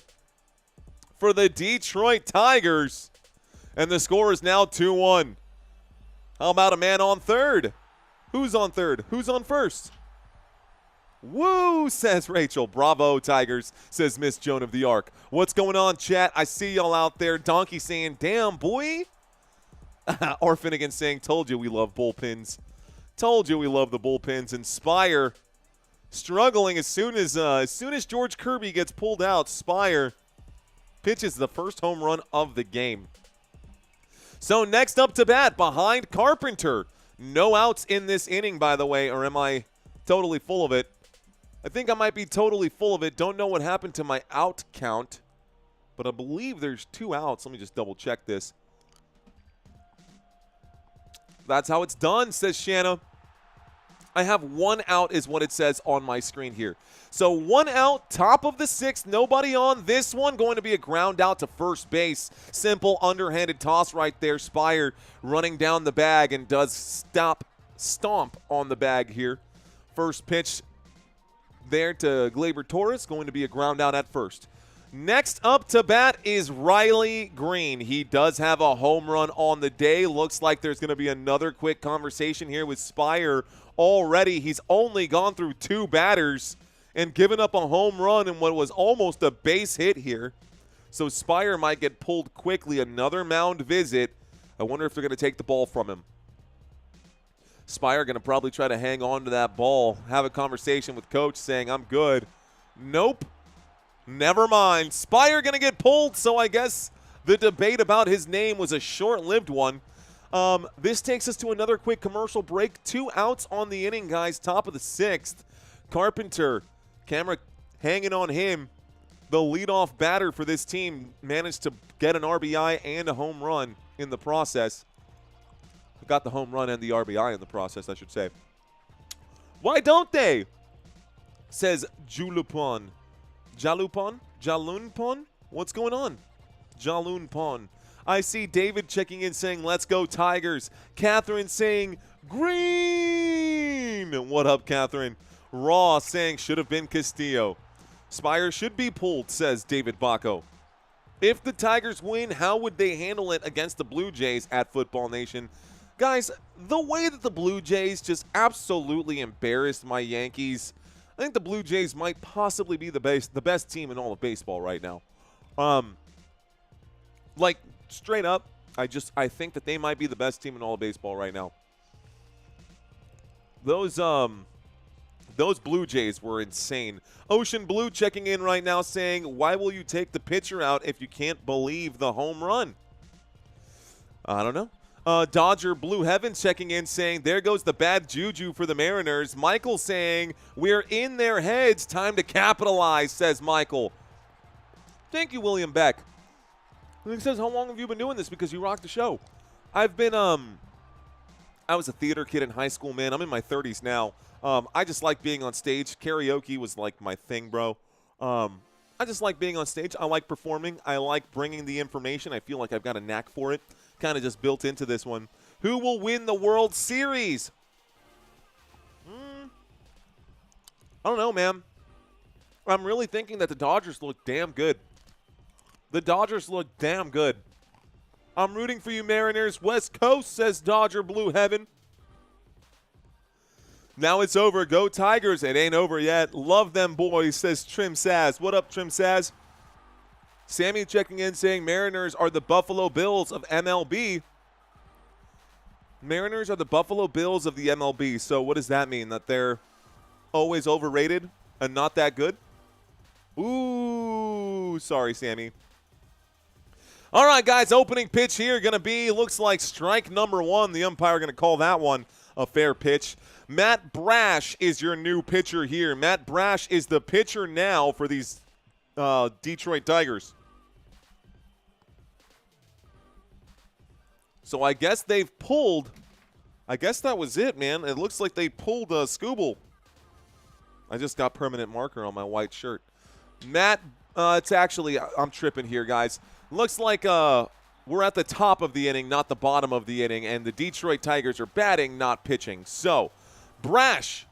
Speaker 2: for the Detroit Tigers. And the score is now 2-1. How about a man on third? Who's on third? Who's on first? Woo, says Rachel. Bravo, Tigers, says Miss Joan of the Ark. What's going on, chat? I see y'all out there. Donkey saying, damn, boy. Or Finnegan saying, told you we love bullpens. Told you we love the bullpens. Inspire. Struggling as soon as George Kirby gets pulled out. Spire pitches the first home run of the game. So next up to bat behind Carpenter. No outs in this inning, by the way, or am I totally full of it? I think I might be totally full of it. Don't know what happened to my out count, but I believe there's 2 outs. Let me just double check this. That's how it's done, says Shanna. I have 1 out is what it says on my screen here. So 1 out, top of the 6th, nobody on this one. Going to be a ground out to first base. Simple underhanded toss right there. Spire running down the bag and does stomp on the bag here. First pitch there to Gleyber Torres. Going to be a ground out at first. Next up to bat is Riley Green. He does have a home run on the day. Looks like there's going to be another quick conversation here with Spire. Already, he's only gone through 2 batters and given up a home run in what was almost a base hit here. So Spire might get pulled quickly. Another mound visit. I wonder if they're going to take the ball from him. Spire going to probably try to hang on to that ball. Have a conversation with coach saying, I'm good. Nope. Never mind. Spire going to get pulled, so I guess the debate about his name was a short-lived one. This takes us to another quick commercial break. 2 outs on the inning, guys. Top of the 6th. Carpenter, camera hanging on him. The leadoff batter for this team managed to get an RBI and a home run in the process. Got the home run and the RBI in the process, I should say. Why don't they? Says Julupon. Jalupon? Jalunpon? What's going on? Jalunpon. I see David checking in saying, let's go Tigers. Catherine saying, green. What up, Catherine? Raw saying, should have been Castillo. Spire should be pulled, says David Bacco. If the Tigers win, how would they handle it against the Blue Jays at Football Nation? Guys, the way that the Blue Jays just absolutely embarrassed my Yankees, I think the Blue Jays might possibly be the best team in all of baseball right now. Like, straight up, I think that they might be the best team in all of baseball right now. Those Those Blue Jays were insane. Ocean Blue checking in right now saying, why will you take the pitcher out if you can't believe the home run? I don't know. Dodger Blue Heaven checking in saying, there goes the bad juju for the Mariners. Michael saying, we're in their heads. Time to capitalize, says Michael. Thank you, William Beck. He says, how long have you been doing this? Because you rock the show. I've been, I was a theater kid in high school, man. I'm in my 30s now. I just like being on stage. Karaoke was like my thing, bro. I just like being on stage. I like performing. I like bringing the information. I feel like I've got a knack for it. Kind of just built into this one. Who will win the World Series? I don't know, man. I'm really thinking that the Dodgers look damn good. The Dodgers look damn good. I'm rooting for you, Mariners. West Coast, says Dodger Blue Heaven. Now it's over. Go Tigers. It ain't over yet. Love them boys, says Trim Saz. What up, Trim Saz? Sammy checking in saying Mariners are the Buffalo Bills of MLB. Mariners are the Buffalo Bills of the MLB. So what does that mean? That they're always overrated and not that good? Ooh, sorry, Sammy. All right, guys, opening pitch here going to be, looks like strike number one. The umpire going to call that one a fair pitch. Matt Brash is your new pitcher here. Matt Brash is the pitcher now for these Detroit Tigers. So I guess they've pulled, I guess that was it, man. It looks like they pulled Skubal. I just got permanent marker on my white shirt. Matt, it's actually, I'm tripping here, guys. Looks like we're at the top of the inning, not the bottom of the inning, and the Detroit Tigers are batting, not pitching. So, Brash,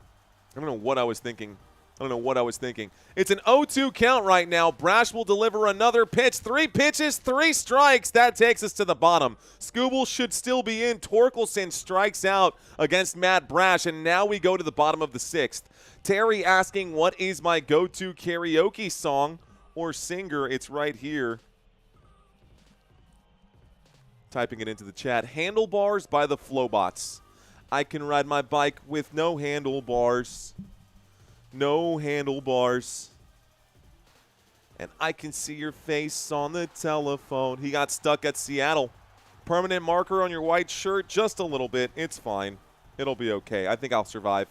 Speaker 2: I don't know what I was thinking. It's an 0-2 count right now. Brash will deliver another pitch. 3 pitches, 3 strikes. That takes us to the bottom. Skubal should still be in. Torkelson strikes out against Matt Brash, and now we go to the bottom of the 6th. Terry asking, what is my go-to karaoke song or singer? It's right here. Typing it into the chat. Handlebars by the Flowbots. I can ride my bike with no handlebars. No handlebars. And I can see your face on the telephone. He got stuck at Seattle. Permanent marker on your white shirt. Just a little bit. It's fine. It'll be okay. I think I'll survive.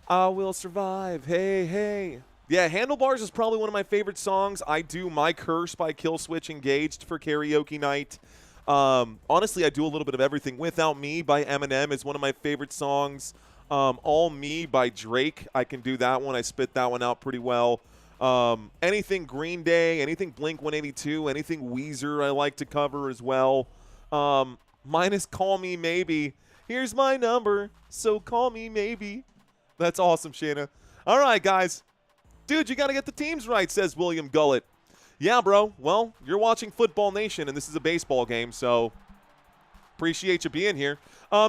Speaker 2: I will survive. Hey, hey. Yeah, Handlebars is probably one of my favorite songs. I do My Curse by Killswitch Engaged for karaoke night. Honestly, I do a little bit of everything. Without Me by Eminem is one of my favorite songs. All Me by Drake. I can do that one. I spit that one out pretty well. Anything Green Day, anything Blink-182, anything Weezer I like to cover as well. Mine is Call Me Maybe. Here's my number, so call me maybe. That's awesome, Shanna. All right, guys. Dude, you got to get the teams right, says William Gullett. Yeah, bro. Well, you're watching Football Nation, and this is a baseball game, so appreciate you being here.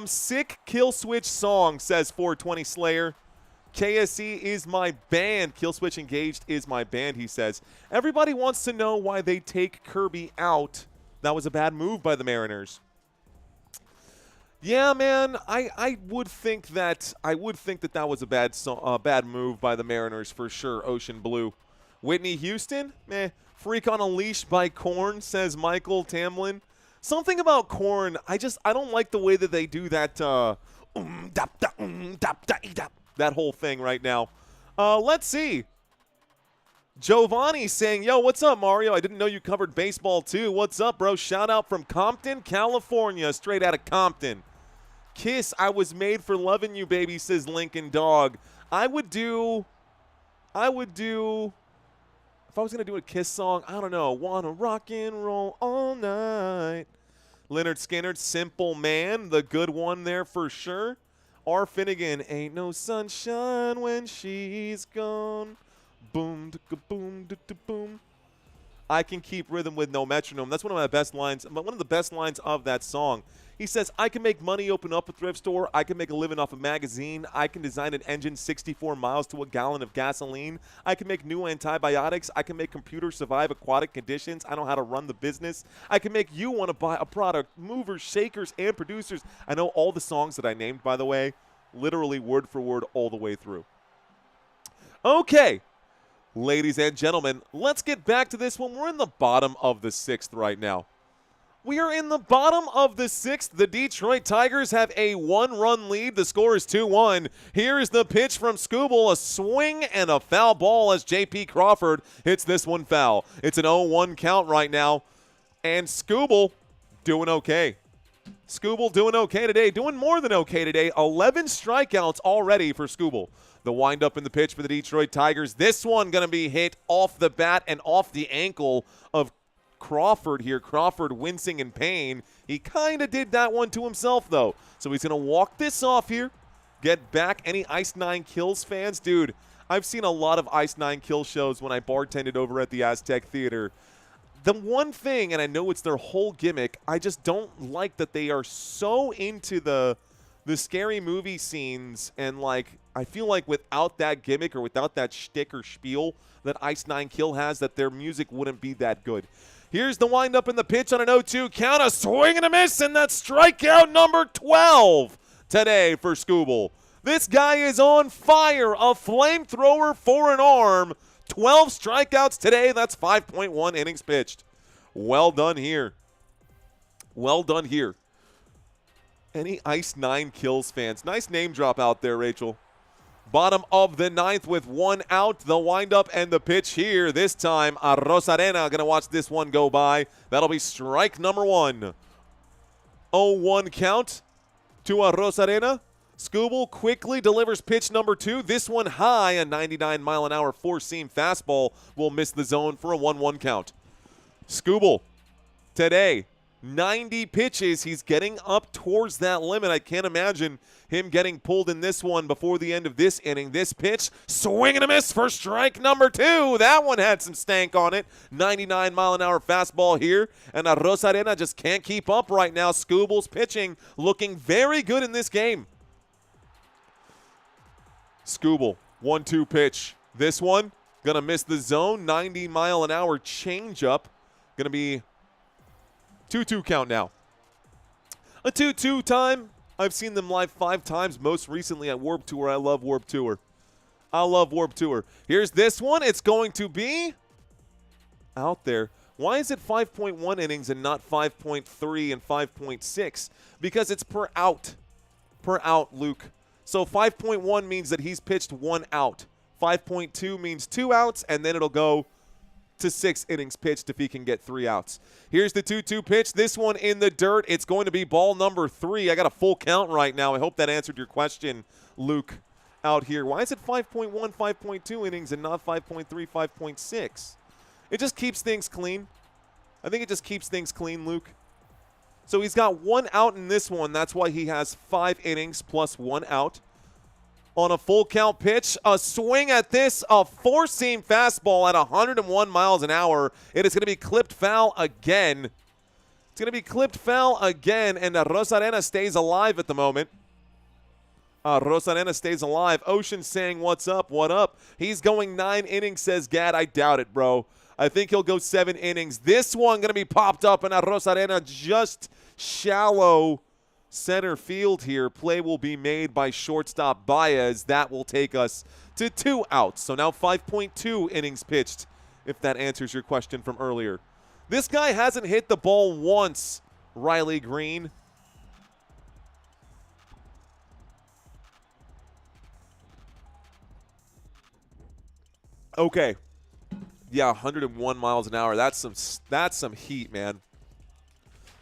Speaker 2: Sick Kill Switch song, says 420 Slayer. KSE is my band. Killswitch Engaged is my band, he says. Everybody wants to know why they take Kirby out. That was a bad move by the Mariners. Yeah, man, I would think that that was a bad move by the Mariners for sure. Ocean Blue. Whitney Houston, meh. Freak on a Leash by Korn, says Michael Tamlin. Something about Korn, I don't like the way that they do that that whole thing right now. Let's see. Giovanni saying, yo, what's up, Mario? I didn't know you covered baseball too. What's up, bro? Shout out from Compton, California, straight out of Compton. Kiss, I was made for loving you, baby, says Lincoln Dog. I would do, if I was going to do a Kiss song, I don't know, wanna rock and roll all night. Leonard Skinner, Simple Man, the good one there for sure. R. Finnegan, ain't no sunshine when she's gone. Boom, boom, boom. I can keep rhythm with no metronome. That's one of my best lines, one of the best lines of that song. He says, I can make money open up a thrift store. I can make a living off a magazine. I can design an engine 64 miles to a gallon of gasoline. I can make new antibiotics. I can make computers survive aquatic conditions. I know how to run the business. I can make you want to buy a product. Movers, shakers, and producers. I know all the songs that I named, by the way, literally word for word all the way through. Okay, ladies and gentlemen, let's get back to this one. We're in the bottom of the 6th right now. We are in the bottom of the 6th. The Detroit Tigers have a 1-run lead. The score is 2-1. Here is the pitch from Skubal. A swing and a foul ball as J.P. Crawford hits this one foul. It's an 0-1 count right now. And Skubal doing okay. Skubal doing okay today. Doing more than okay today. 11 strikeouts already for Skubal. The windup in the pitch for the Detroit Tigers. This one going to be hit off the bat and off the ankle of Crawford here. Crawford wincing in pain. He kind of did that one to himself, though. So he's going to walk this off here. Get back. Any Ice 9 Kills fans? Dude, I've seen a lot of Ice 9 Kill shows when I bartended over at the Aztec Theater. The one thing, and I know it's their whole gimmick, I just don't like that they are so into the scary movie scenes, and like I feel like without that gimmick or without that shtick or spiel that Ice 9 Kill has, that their music wouldn't be that good. Here's the windup in the pitch on an 0-2 count. A swing and a miss, and that's strikeout number 12 today for Skubal. This guy is on fire, a flamethrower for an arm. 12 strikeouts today. That's 5.1 innings pitched. Well done here. Well done here. Any Ice 9 Kills fans? Nice name drop out there, Rachel. Bottom of the 9th with 1 out. The windup and the pitch here. This time, Rosarena going to watch this one go by. That'll be strike number 1. 0-1 count to Rosarena. Skubal quickly delivers pitch number 2. This one high, a 99-mile-an-hour four-seam fastball will miss the zone for a 1-1 count. Skubal today, 90 pitches. He's getting up towards that limit. I can't imagine him getting pulled in this one before the end of this inning. This pitch, swing and a miss for strike number 2. That one had some stank on it. 99-mile-an-hour fastball here, and Rosarena just can't keep up right now. Skubal's pitching looking very good in this game. Skubal, 1-2 pitch. This one, going to miss the zone. 90-mile-an-hour changeup. Going to be 2-2 count now. A 2-2 time. I've seen them live 5 times, most recently at Warped Tour. I love Warped Tour. I love Warped Tour. Here's this one. It's going to be out there. Why is it 5.1 innings and not 5.3 and 5.6? Because it's per out. Per out, Luke. So 5.1 means that he's pitched 1 out. 5.2 means 2 outs, and then it'll go to 6 innings pitched if he can get 3 outs. Here's the 2-2 pitch. This one in the dirt. It's going to be ball number 3. I got a full count right now. I hope that answered your question, Luke, out here. Why is it 5.1, 5.2 innings and not 5.3, 5.6? It just keeps things clean. I think it just keeps things clean, Luke. So he's got 1 out in this one. That's why he has 5 innings plus 1 out. On a full count pitch, a swing at this, a four-seam fastball at 101 miles an hour. It is going to be clipped foul again. It's going to be clipped foul again, and Rosarena stays alive at the moment. Rosarena stays alive. Ocean saying, what's up, what up? He's going 9 innings, says Gad. I doubt it, bro. I think he'll go 7 innings. This one going to be popped up, and Rosarena just shallow center field here. Play will be made by shortstop Baez. That will take us to 2 outs. So now 5.2 innings pitched, if that answers your question from earlier. This guy hasn't hit the ball once, Riley Green. Okay. Yeah, 101 miles an hour. That's some heat, man.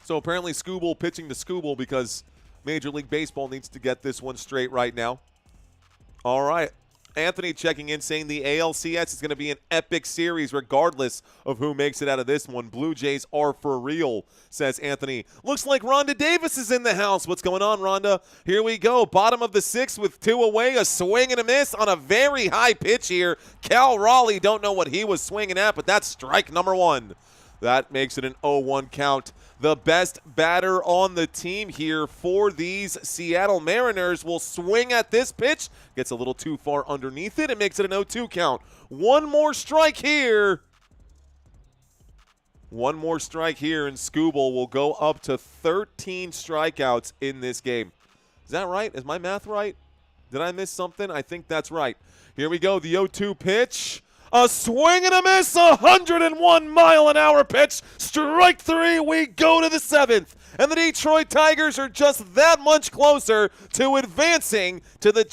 Speaker 2: So apparently Skubal pitching to Skubal because Major League Baseball needs to get this one straight right now. All right. Anthony checking in saying the ALCS is going to be an epic series regardless of who makes it out of this one. Blue Jays are for real, says Anthony. Looks like Rhonda Davis is in the house. What's going on, Rhonda? Here we go. Bottom of the 6th with 2 away. A swing and a miss on a very high pitch here. Cal Raleigh, don't know what he was swinging at, but that's strike number 1. That makes it an 0-1 count. The best batter on the team here for these Seattle Mariners will swing at this pitch. Gets a little too far underneath it. It makes it an 0-2 count. One more strike here. One more strike here, and Skubal will go up to 13 strikeouts in this game. Is that right? Is my math right? Did I miss something? I think that's right. Here we go, the 0-2 pitch. A swing and a miss, 101-mile-an-hour pitch. Strike 3, we go to the 7th. And the Detroit Tigers are just that much closer to advancing to the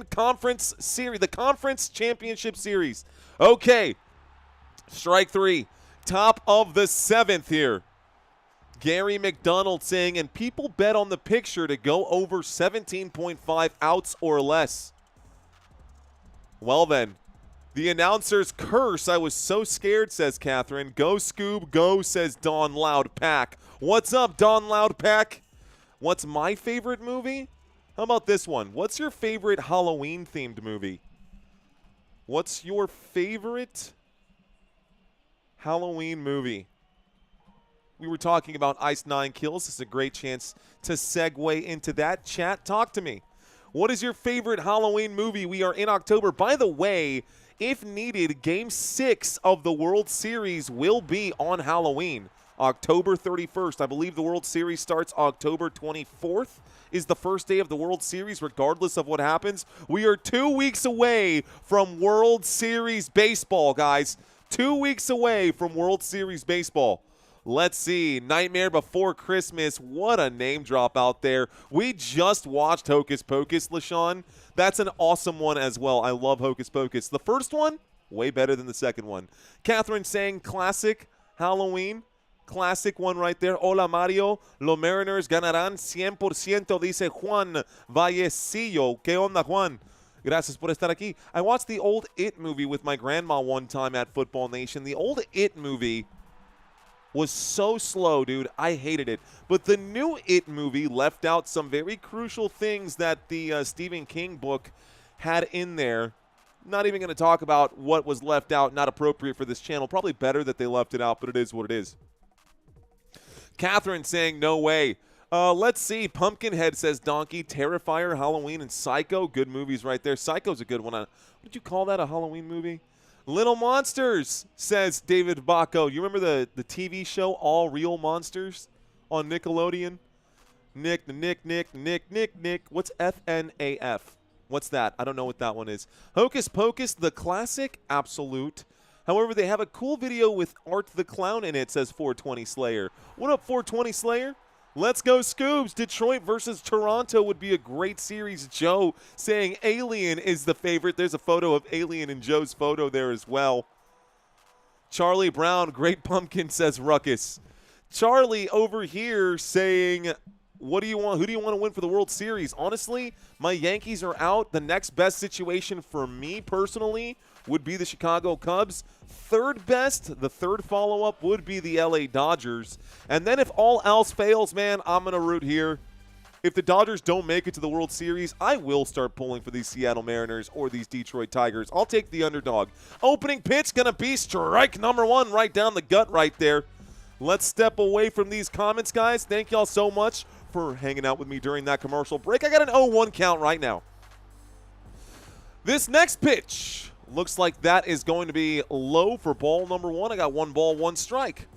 Speaker 2: conference series, the conference championship series. Okay, strike 3, top of the 7th here. Gary McDonald saying, and people bet on the picture to go over 17.5 outs or less. Well then, the announcer's curse. I was so scared, says Catherine. Go Scoob, go, says Don Loudpack. What's up, Don Loudpack? What's my favorite movie? How about this one? What's your favorite Halloween-themed movie? What's your favorite Halloween movie? We were talking about Ice 9 Kills. This is a great chance to segue into that. Chat, talk to me. What is your favorite Halloween movie? We are in October. By the way, if needed, Game 6 of the World Series will be on Halloween, October 31st. I believe the World Series starts October 24th is the first day of the World Series, regardless of what happens. We are 2 weeks away from World Series baseball, guys. 2 weeks away from World Series baseball. Let's see. Nightmare Before Christmas. What a name drop out there. We just watched Hocus Pocus, LaShawn. That's an awesome one as well. I love Hocus Pocus. The first one, way better than the second one. Catherine saying classic Halloween. Classic one right there. Hola, Mario. Los Mariners ganarán 100%, dice Juan Vallecillo. ¿Qué onda, Juan? Gracias por estar aquí. I watched the old It movie with my grandma one time at Football Nation. The old It movie was so slow, dude. I hated it. But the new It movie left out some very crucial things that the Stephen King book had in there. Not even going to talk about what was left out, not appropriate for this channel. Probably better that they left it out, but it is what it is. Catherine saying, no way. Let's see. Pumpkinhead says Donkey, Terrifier, Halloween, and Psycho. Good movies right there. Psycho's a good one. What did you call that, a Halloween movie? Little Monsters, says David Bacco. You remember the TV show All Real Monsters on Nickelodeon? Nick. What's FNAF? What's that? I don't know what that one is. Hocus Pocus, the classic, absolute. However, they have a cool video with Art the Clown in it, says 420 Slayer. What up, 420 Slayer? Let's go, Scoobs. Detroit versus Toronto would be a great series. Joe saying Alien is the favorite. There's a photo of Alien in Joe's photo there as well. Charlie Brown, Great Pumpkin, says Ruckus. Charlie over here saying, what do you want? Who do you want to win for the World Series? Honestly, my Yankees are out. The next best situation for me personally would be the Chicago Cubs. Third best, the third follow-up would be the LA Dodgers. And then if all else fails, man, I'm going to root here. If the Dodgers don't make it to the World Series, I will start pulling for these Seattle Mariners or these Detroit Tigers. I'll take the underdog. Opening pitch going to be strike number 1 right down the gut right there. Let's step away from these comments, guys. Thank y'all so much for hanging out with me during that commercial break. I got an 0-1 count right now. This next pitch looks like that is going to be low for ball number 1. I got 1 ball, 1 strike.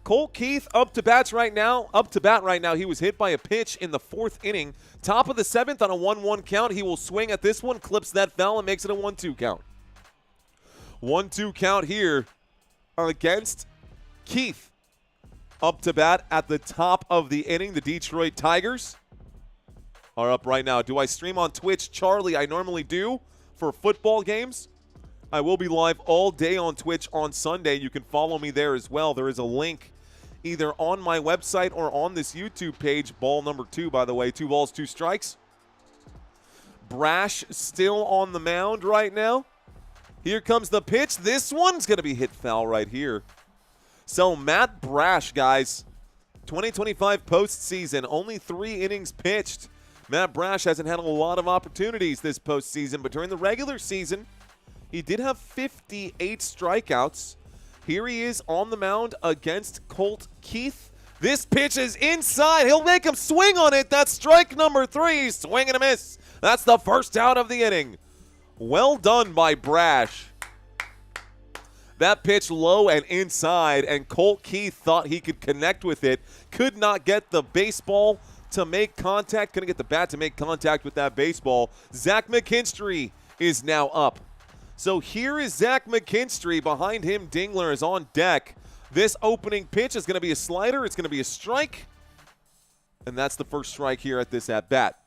Speaker 2: Colt Keith up to bat right now. He was hit by a pitch in the 4th inning. Top of the 7th on a 1-1 count. He will swing at this one, clips that foul, and makes it a 1-2 count. 1-2 count here against Keith. Up to bat at the top of the inning. The Detroit Tigers are up right now. Do I stream on Twitch? Charlie, I normally do for football games. I will be live all day on Twitch on Sunday. You can follow me there as well. There is a link either on my website or on this YouTube page. Ball number 2, by the way. 2 balls, 2 strikes. Brash still on the mound right now. Here comes the pitch. This one's going to be hit foul right here. So Matt Brash, guys, 2025 postseason, only 3 innings pitched. Matt Brash hasn't had a lot of opportunities this postseason, but during the regular season, he did have 58 strikeouts. Here he is on the mound against Colt Keith. This pitch is inside. He'll make him swing on it. That's strike number 3. Swing and a miss. That's the first out of the inning. Well done by Brash. That pitch low and inside, and Colt Keith thought he could connect with it. Could not get the baseball to make contact. Couldn't get the bat to make contact with that baseball. Zach McKinstry is now up. So here is Zach McKinstry. Behind him, Dingler is on deck. This opening pitch is going to be a slider. It's going to be a strike. And that's the first strike here at this at-bat.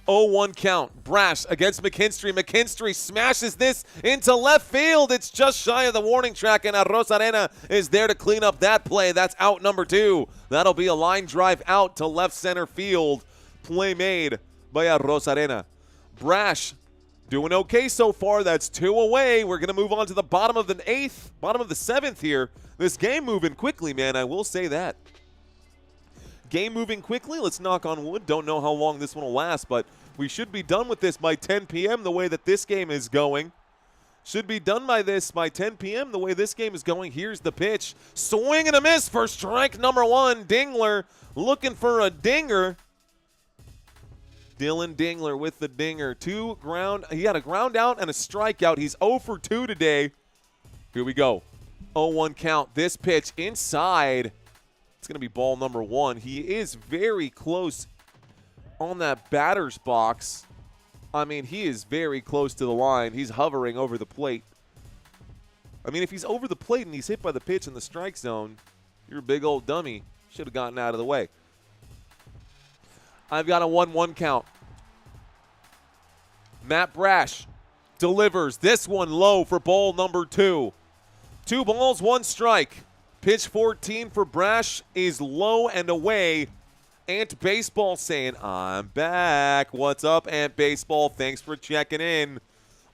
Speaker 2: 0-1 count. Brash against McKinstry. McKinstry smashes this into left field. It's just shy of the warning track, and Arozarena is there to clean up that play. That's out number 2. That'll be a line drive out to left center field. Play made by Arozarena. Brash doing okay so far. That's 2 away. We're going to move on to the bottom of the 8th, bottom of the 7th here. This game moving quickly, man. I will say that. Game moving quickly. Let's knock on wood. Don't know how long this one will last, but we should be done with this by 10 p.m. the way that this game is going. Should be done by 10 p.m. the way this game is going. Here's the pitch. Swing and a miss for strike number 1. Dingler looking for a dinger. Dylan Dingler with the dinger. He had a ground out and a strikeout. He's 0 for 2 today. Here we go. 0-1 count. This pitch inside. It's going to be ball number 1. He is very close on that batter's box. I mean, he is very close to the line. He's hovering over the plate. I mean, if he's over the plate and he's hit by the pitch in the strike zone, you're a big old dummy. Should have gotten out of the way. I've got a 1-1 count. Matt Brash delivers this one low for ball number 2. 2 balls, 1 strike. Pitch 14 for Brash is low and away. Ant Baseball saying, I'm back. What's up, Ant Baseball? Thanks for checking in.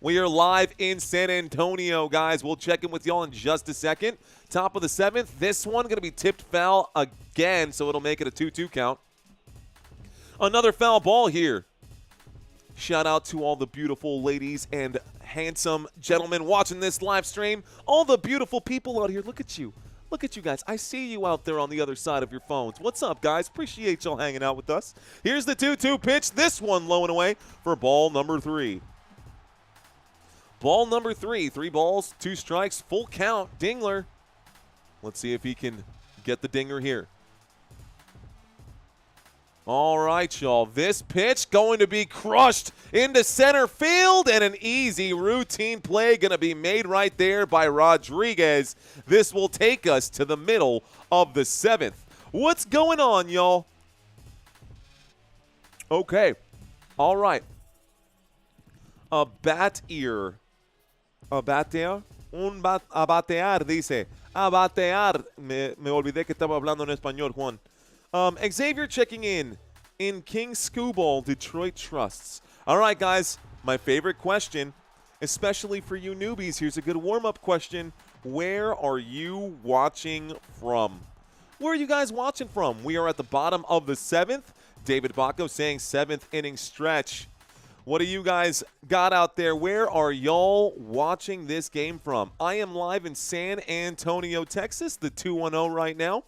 Speaker 2: We are live in San Antonio, guys. We'll check in with y'all in just a second. Top of the 7th. This one going to be tipped foul again, so it'll make it a 2-2 count. Another foul ball here. Shout out to all the beautiful ladies and handsome gentlemen watching this live stream. All the beautiful people out here. Look at you. Look at you guys. I see you out there on the other side of your phones. What's up, guys? Appreciate y'all hanging out with us. Here's the 2-2 pitch. This one low and away for ball number 3. Ball number 3. 3 balls, 2 strikes, full count. Dingler. Let's see if he can get the dinger here. All right, y'all. This pitch going to be crushed into center field, and an easy routine play going to be made right there by Rodriguez. This will take us to the middle of the 7th. What's going on, y'all? Okay. All right. A bat ear. A batear. A batear, dice. A batear. Me olvidé que estaba hablando en español, Juan. Xavier checking in King Skubal, Detroit Trusts. All right, guys, my favorite question, especially for you newbies. Here's a good warm-up question. Where are you watching from? Where are you guys watching from? We are at the bottom of the 7th. David Bacco saying 7th inning stretch. What do you guys got out there? Where are y'all watching this game from? I am live in San Antonio, Texas, the 210 right now.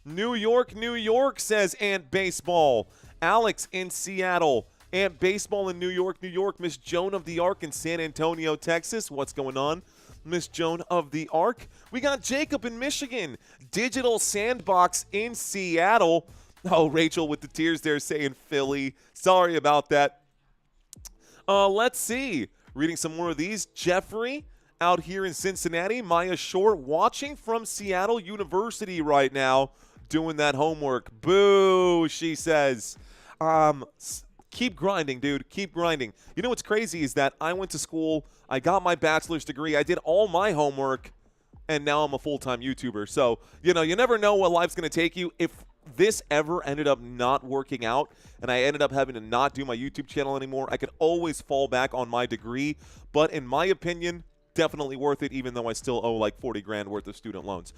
Speaker 2: New York, says Ant Baseball. Alex in Seattle. Ant Baseball in New York. Miss Joan of the Ark in San Antonio, Texas. What's going on, Miss Joan of the Ark? We got Jacob in Michigan. Digital Sandbox in Seattle. Oh, Rachel with the tears there saying Philly. Sorry about that. Let's see. Reading some more of these. Jeffrey out here in Cincinnati. Maya Short watching from Seattle University right now. Doing that homework. Boo, she says. Keep grinding, dude. Keep grinding. You know what's crazy is that I went to school. I got my bachelor's degree. I did all my homework, and now I'm a full-time YouTuber. So, you know, you never know what life's going to take you. If this ever ended up not working out and I ended up having to not do my YouTube channel anymore, I could always fall back on my degree. But in my opinion, definitely worth it, even though I still owe like 40 grand worth of student loans.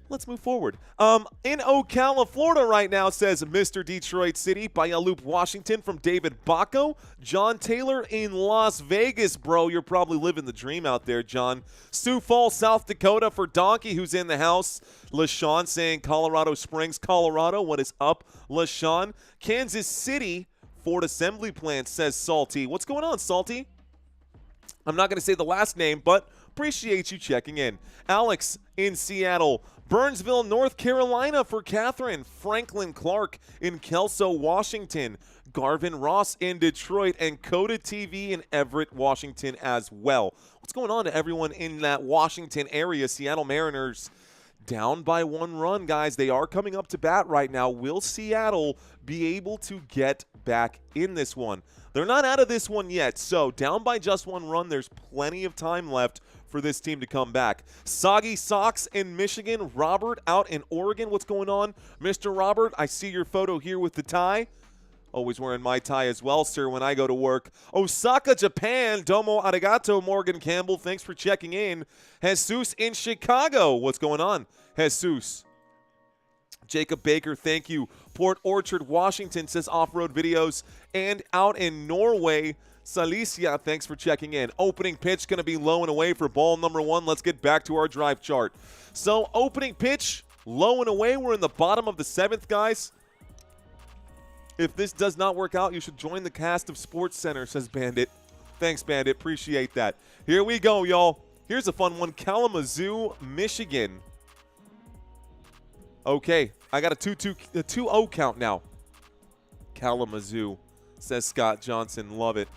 Speaker 2: Let's move forward. In Ocala, Florida right now, says Mr. Detroit City by Loop Washington from David Bacco. John Taylor in Las Vegas, bro. You're probably living the dream out there, John. Sioux Falls, South Dakota for Donkey, who's in the house. LaShawn saying Colorado Springs, Colorado. What is up, LaShawn? Kansas City, Ford Assembly Plant, says Salty. What's going on, Salty? I'm not going to say the last name, but Appreciate you checking in. Alex in Seattle. Burnsville, North Carolina for Catherine. Franklin Clark in Kelso, Washington. Garvin Ross in Detroit. And Coda TV in Everett, Washington as well. What's going on to everyone in that Washington area? Seattle Mariners down by 1 run, guys. They are coming up to bat right now. Will Seattle be able to get back in this one? They're not out of this one yet, so down by just 1 run. There's plenty of time left for this team to come back. Soggy Socks in Michigan. Robert out in Oregon. What's going on, Mr. Robert? I see your photo here with the tie. Always wearing my tie as well, sir, when I go to work. Osaka, Japan. Domo arigato, Morgan Campbell. Thanks for checking in. Jesus in Chicago. What's going on, Jesus? Jacob Baker, thank you. Port Orchard, Washington says off-road videos. And out in Norway, Salicia, thanks for checking in. Opening pitch going to be low and away for ball number 1. Let's get back to our drive chart. So opening pitch, low and away. We're in the bottom of the 7th, guys. If this does not work out, you should join the cast of Sports Center, says Bandit. Thanks, Bandit. Appreciate that. Here we go, y'all. Here's a fun one. Kalamazoo, Michigan. Okay, I got a 2-0 count now. Kalamazoo, says Scott Johnson. Love it.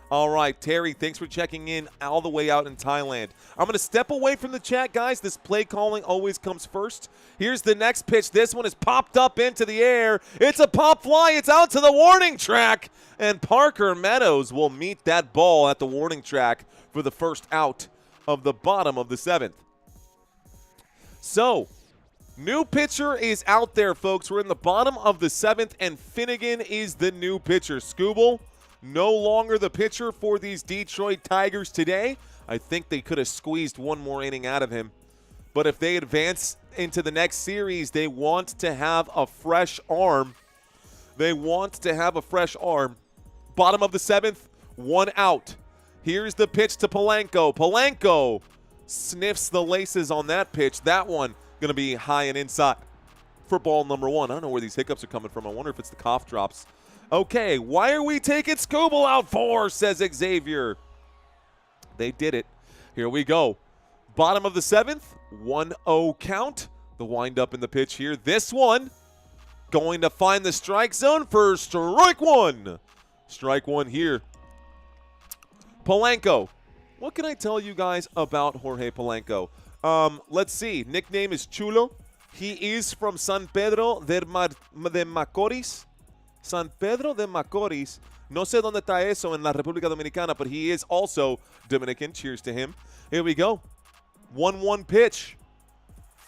Speaker 2: All right, Terry, thanks for checking in all the way out in Thailand. I'm going to step away from the chat, guys. This play calling always comes first. Here's the next pitch. This one is popped up into the air. It's a pop fly. It's out to the warning track. And Parker Meadows will meet that ball at the warning track for the first out of the bottom of the 7th. So, new pitcher is out there, folks. We're in the bottom of the 7th, and Finnegan is the new pitcher. Skubal, no longer the pitcher for these Detroit Tigers today. I think they could have squeezed 1 more inning out of him. But if they advance into the next series, they want to have a fresh arm. They want to have a fresh arm. Bottom of the 7th, 1 out. Here's the pitch to Polanco. Polanco sniffs the laces on that pitch. That one going to be high and inside for ball number 1. I don't know where these hiccups are coming from. I wonder if it's the cough drops. Okay, why are we taking Skubal out for, says Xavier. They did it. Here we go. Bottom of the 7th, 1-0 count. The windup in the pitch here. This one going to find the strike zone for strike 1. Strike 1 here. Polanco. What can I tell you guys about Jorge Polanco? Let's see. Nickname is Chulo. He is from San Pedro de Macorís. San Pedro de Macorís. No sé dónde está eso en la República Dominicana, but he is also Dominican. Cheers to him. Here we go. 1-1 pitch.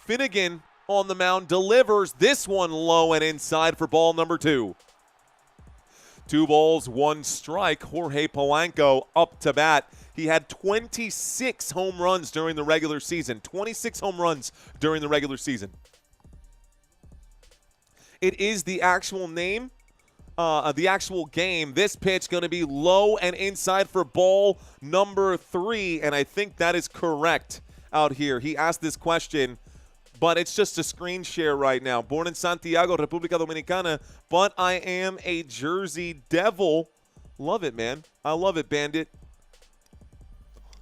Speaker 2: Finnegan on the mound delivers this one low and inside for ball number 2. 2 balls, 1 strike. Jorge Polanco up to bat. He had 26 home runs during the regular season. 26 home runs during the regular season. It is the actual name. The actual game. This pitch going to be low and inside for ball number 3, and I think that is correct out here. He asked this question, but it's just a screen share right now. Born in Santiago, República Dominicana, but I am a Jersey Devil. Love it, man. I love it, Bandit.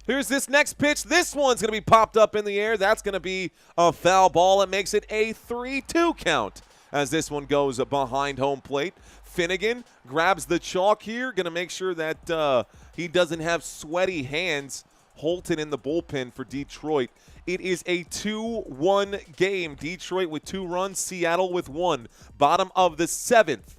Speaker 2: Here's this next pitch. This one's going to be popped up in the air. That's going to be a foul ball. It makes it a 3-2 count as this one goes behind home plate. Finnegan grabs the chalk here. Going to make sure that he doesn't have sweaty hands. Holton in the bullpen for Detroit. It is a 2-1 game. Detroit with 2 runs, Seattle with 1. Bottom of the 7th.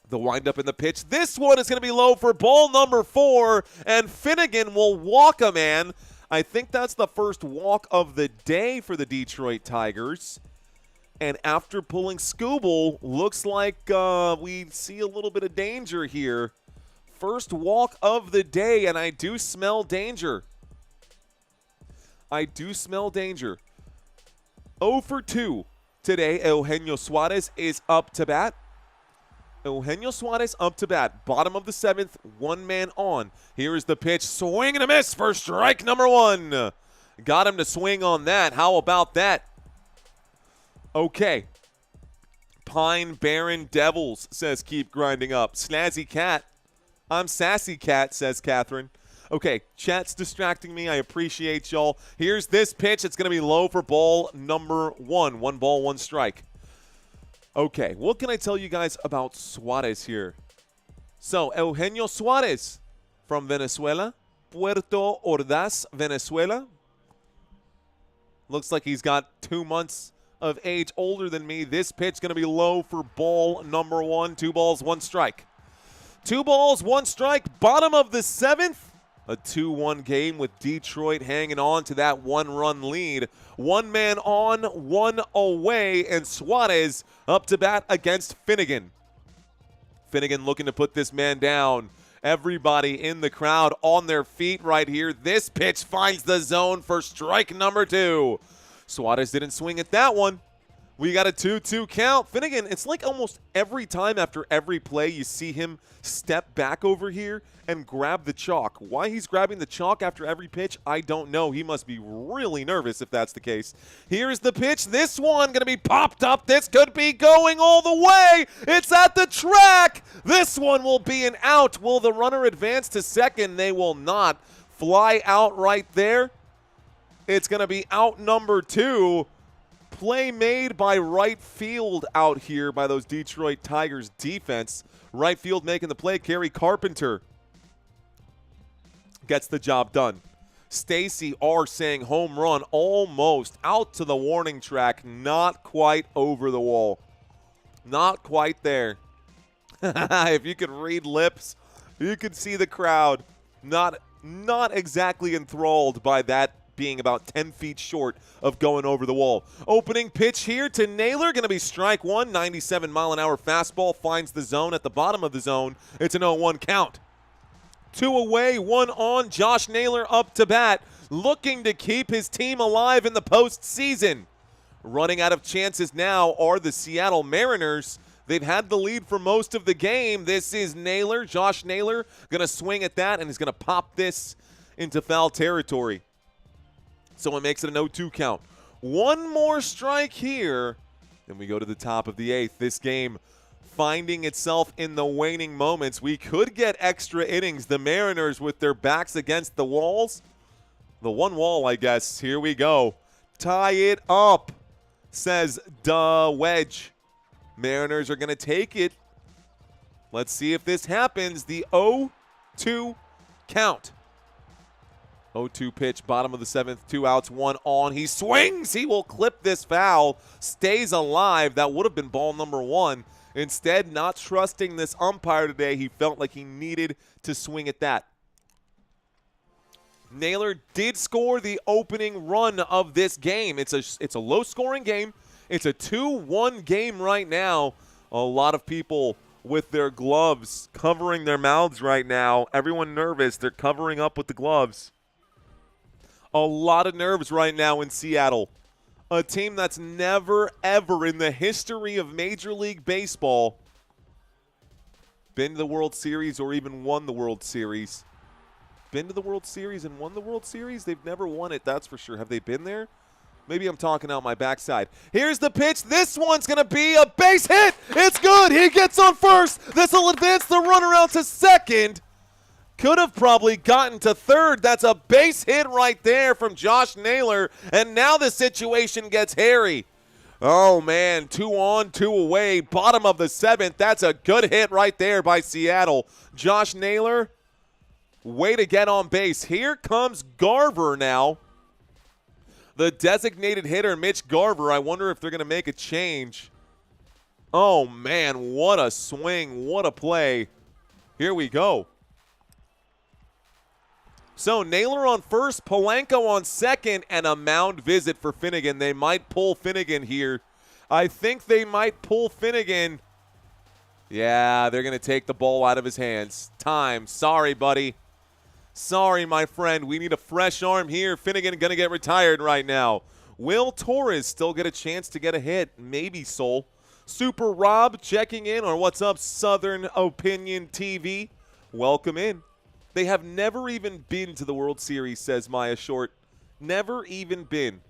Speaker 2: The windup in the pitch. This one is going to be low for ball number 4, and Finnegan will walk a man. I think that's the first walk of the day for the Detroit Tigers. And after pulling Skubal, looks like we see a little bit of danger here. First walk of the day, and I do smell danger. I do smell danger. 0 for 2 today. Eugenio Suarez is up to bat. Eugenio Suarez up to bat. Bottom of the 7th, 1 man on. Here is the pitch. Swing and a miss for strike number 1. Got him to swing on that. How about that? Okay. Pine Barren Devils says keep grinding up. Snazzy Cat. I'm Sassy Cat, says Catherine. Okay, chat's distracting me. I appreciate y'all. Here's this pitch. It's going to be low for ball number 1. 1 ball, 1 strike. Okay, what can I tell you guys about Suarez here? So, Eugenio Suarez from Venezuela, Puerto Ordaz, Venezuela. Looks like he's got 2 months of age older than me. This pitch going to be low for ball number 1. 2 balls, 1 strike. 2 balls, 1 strike. Bottom of the 7th. A 2-1 game with Detroit hanging on to that 1-run lead. 1 man on, 1 away, and Suarez up to bat against Finnegan. Finnegan looking to put this man down. Everybody in the crowd on their feet right here. This pitch finds the zone for strike number 2. Suarez didn't swing at that one. We got a 2-2 count. Finnegan, it's like almost every time after every play you see him step back over here and grab the chalk. Why he's grabbing the chalk after every pitch, I don't know. He must be really nervous if that's the case. Here's the pitch. This one going to be popped up. This could be going all the way. It's at the track. This one will be an out. Will the runner advance to second? They will not. Fly out right there. It's going to be out number 2. Play made by right field out here by those Detroit Tigers defense. Right field making the play. Kerry Carpenter gets the job done. Stacy R saying home run, almost out to the warning track. Not quite over the wall. Not quite there. If you could read lips, you could see the crowd not exactly enthralled by that being about 10 feet short of going over the wall. Opening pitch here to Naylor, going to be strike 1. 97-mile-an-hour fastball finds the zone at the bottom of the zone. It's an 0-1 count. 2 away, 1 on. Josh Naylor up to bat, looking to keep his team alive in the postseason. Running out of chances now are the Seattle Mariners. They've had the lead for most of the game. This is Naylor, Josh Naylor, going to swing at that, and he's going to pop this into foul territory. So it makes it an 0-2 count. 1 more strike here, and we go to the top of the 8th. This game finding itself in the waning moments. We could get extra innings. The Mariners with their backs against the walls. The one wall, I guess. Here we go. Tie it up, says Da Wedge. Mariners are going to take it. Let's see if this happens. The 0-2 count. 0-2 pitch, bottom of the 7th, 2 outs, 1 on. He swings. He will clip this foul. Stays alive. That would have been ball number 1. Instead, not trusting this umpire today, he felt like he needed to swing at that. Naylor did score the opening run of this game. It's a low-scoring game. It's a 2-1 game right now. A lot of people with their gloves covering their mouths right now. Everyone nervous. They're covering up with the gloves. A lot of nerves right now in Seattle. A team that's never, ever in the history of Major League Baseball been to the World Series or even won the World Series. Been to the World Series and won the World Series? They've never won it, that's for sure. Have they been there? Maybe I'm talking out my backside. Here's the pitch. This one's going to be a base hit. It's good. He gets on first. This will advance the runner out to second. Could have probably gotten to third. That's a base hit right there from Josh Naylor. And now the situation gets hairy. Oh, man. 2 on, 2 away. Bottom of the 7th. That's a good hit right there by Seattle. Josh Naylor, way to get on base. Here comes Garver now. The designated hitter, Mitch Garver. I wonder if they're going to make a change. Oh, man. What a swing. What a play. Here we go. So Naylor on first, Polanco on second, and a mound visit for Finnegan. They might pull Finnegan here. I think they might pull Finnegan. Yeah, they're going to take the ball out of his hands. Time. Sorry, buddy. Sorry, my friend. We need a fresh arm here. Finnegan going to get retired right now. Will Torres still get a chance to get a hit? Maybe Soul. Super Rob checking in, or what's up, Southern Opinion TV? Welcome in. They have never even been to the World Series, says Maya Short. Never even been.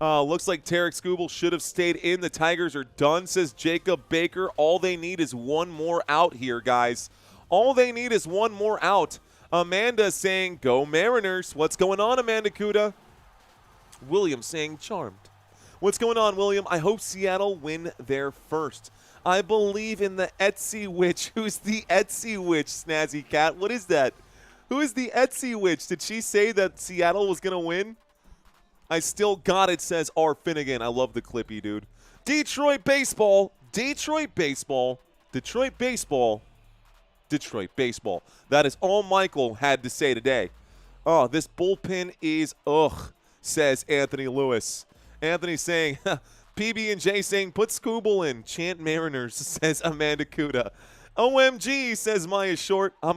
Speaker 2: Looks like Tarik Skubal should have stayed in. The Tigers are done, says Jacob Baker. All they need is 1 more out here, guys. All they need is 1 more out. Amanda saying, go Mariners. What's going on, Amanda Kuda? William saying, charmed. What's going on, William? I hope Seattle win their first. I believe in the Etsy Witch. Who's the Etsy Witch, Snazzy Cat? What is that? Who is the Etsy Witch? Did she say that Seattle was going to win? I still got it, says R. Finnegan. I love the Clippy, dude. Detroit baseball. Detroit baseball. Detroit baseball. Detroit baseball. That is all Michael had to say today. Oh, this bullpen is ugh, says Anthony Lewis. Anthony saying, PB&J saying, put Skubal in. Chant Mariners, says Amanda Kuda. OMG, says Maya Short. I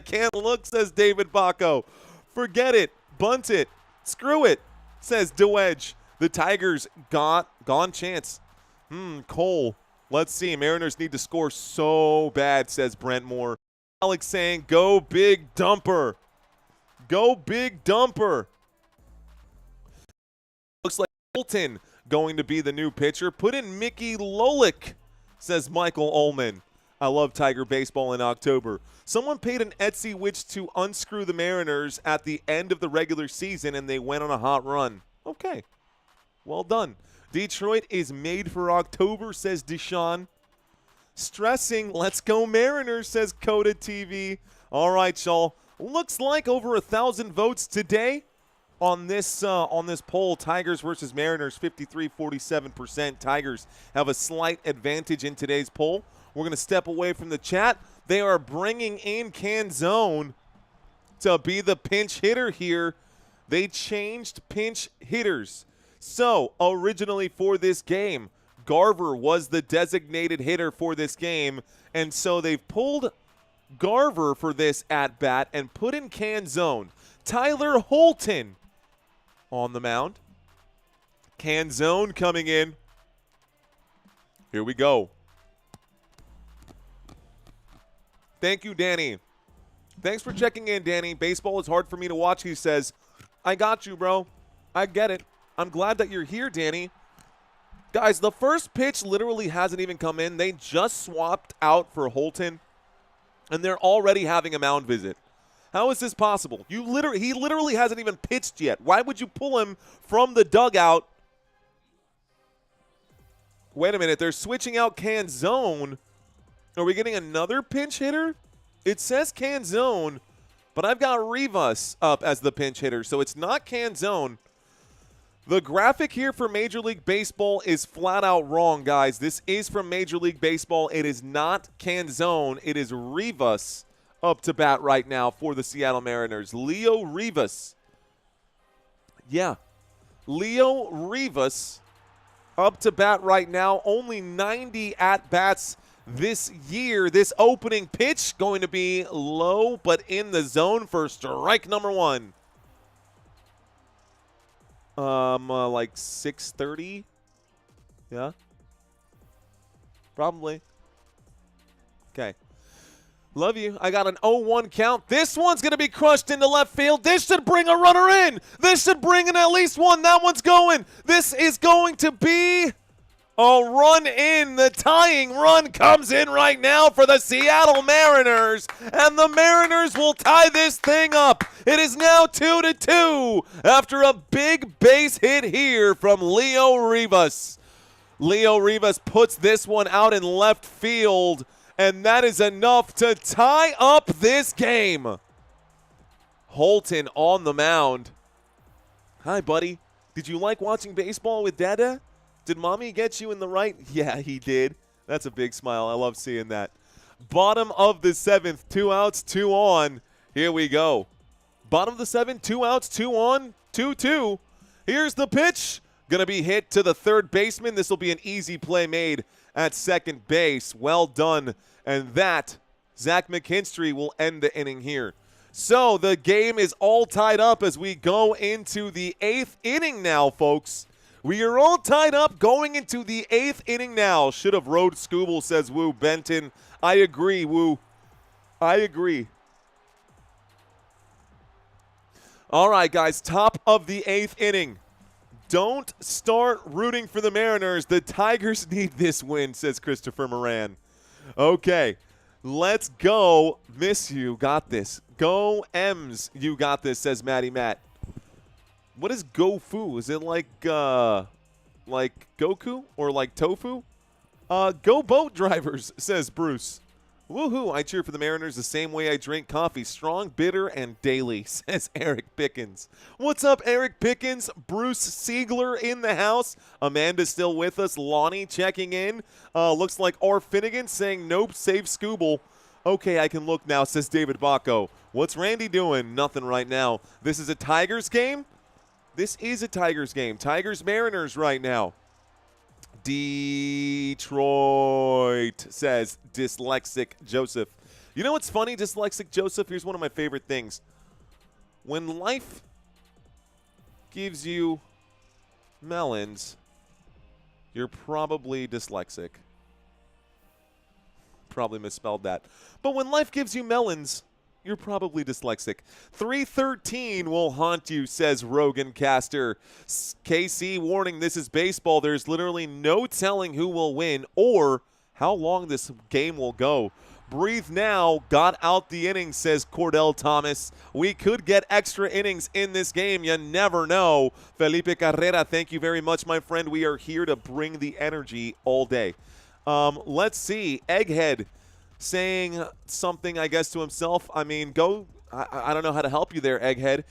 Speaker 2: can't look, says David Baco. Forget it. Bunt it. Screw it, says DeWedge. The Tigers gone chance. Cole. Let's see. Mariners need to score so bad, says Brent Moore. Alex saying, go big dumper. Go big dumper. Looks like Bolton going to be the new pitcher. Put in Mickey Lolik, says Michael Ullman. I love Tiger baseball in October. Someone paid an Etsy Witch to unscrew the Mariners at the end of the regular season, and they went on a hot run. Okay. Well done. Detroit is made for October, says Deshaun. Stressing, let's go Mariners, says Coda TV. All right, y'all. Looks like over 1,000 votes today on this poll. Tigers versus Mariners, 53-47%. Tigers have a slight advantage in today's poll. We're going to step away from the chat. They are bringing in Canzone to be the pinch hitter here. They changed pinch hitters. So, originally for this game, Garver was the designated hitter for this game, and so they've pulled Garver for this at-bat and put in Canzone. Tyler Holton on the mound. Canzone coming in. Here we go. Thank you, Danny. Thanks for checking in, Danny. Baseball is hard for me to watch, he says. I got you, bro. I get it. I'm glad that you're here, Danny. Guys, the first pitch literally hasn't even come in. They just swapped out for Holton, and they're already having a mound visit. How is this possible? He literally hasn't even pitched yet. Why would you pull him from the dugout? Wait a minute. They're switching out Canzone. Are we getting another pinch hitter? It says Canzone, but I've got Rivas up as the pinch hitter, so it's not Canzone. The graphic here for Major League Baseball is flat out wrong, guys. This is from Major League Baseball. It is not Canzone. It is Rivas up to bat right now for the Seattle Mariners. Leo Rivas. Yeah. Leo Rivas up to bat right now. Only 90 at-bats this year. This opening pitch going to be low but in the zone for strike number one. Like 6:30. Yeah. Probably. Okay. Love you. I got an 0-1 count. This one's going to be crushed into left field. This should bring a runner in. This should bring in at least one. That one's going. This is going to be a run in. The tying run comes in right now for the Seattle Mariners, and the Mariners will tie this thing up. It is now 2-2 after a big base hit here from Leo Rivas. Leo Rivas puts this one out in left field, and that is enough to tie up this game. Holton on the mound. Hi, buddy. Did you like watching baseball with Dada? Did Mommy get you in the right? Yeah, he did. That's a big smile. I love seeing that. Bottom of the seventh, 2 outs, 2 on. Here we go. Bottom of the seventh, 2 outs, 2 on, 2-2. Here's the pitch. Going to be hit to the third baseman. This will be an easy play made at second base. Well done. And that, Zach McKinstry will end the inning here. So the game is all tied up as we go into the 8th inning now, folks. We are all tied up going into the 8th inning now. Should have rode Skubal, says Woo Benton. I agree, Woo. I agree. All right, guys, top of the 8th inning. Don't start rooting for the Mariners. The Tigers need this win, says Christopher Moran. Okay, Let's go. Miss you. Got this. Go M's. You got this, says Matty Matt. What is Gofu? Is it like Goku or like tofu? Go boat drivers, says Bruce. Woohoo, I cheer for the Mariners the same way I drink coffee. Strong, bitter, and daily, says Eric Pickens. What's up, Eric Pickens? Bruce Siegler in the house. Amanda's still with us. Lonnie checking in. Looks like R. Finnegan saying nope, save Skubal. Okay, I can look now, says David Bacco. What's Randy doing? Nothing right now. This is a Tigers game? This is a Tigers game. Tigers-Mariners right now. Detroit, says Dyslexic Joseph. You know what's funny, Dyslexic Joseph? Here's one of my favorite things. When life gives you melons, you're probably dyslexic. Probably misspelled that. But when life gives you melons, you're probably dyslexic. 313 will haunt you, says Rogan Caster. KC warning, this is baseball. There's literally no telling who will win or how long this game will go. Breathe now, got out the innings, says Cordell Thomas. We could get extra innings in this game. You never know. Felipe Carrera, thank you very much, my friend. We are here to bring the energy all day. Let's see. Egghead saying something, I guess, to himself. I mean, I don't know how to help you there, Egghead.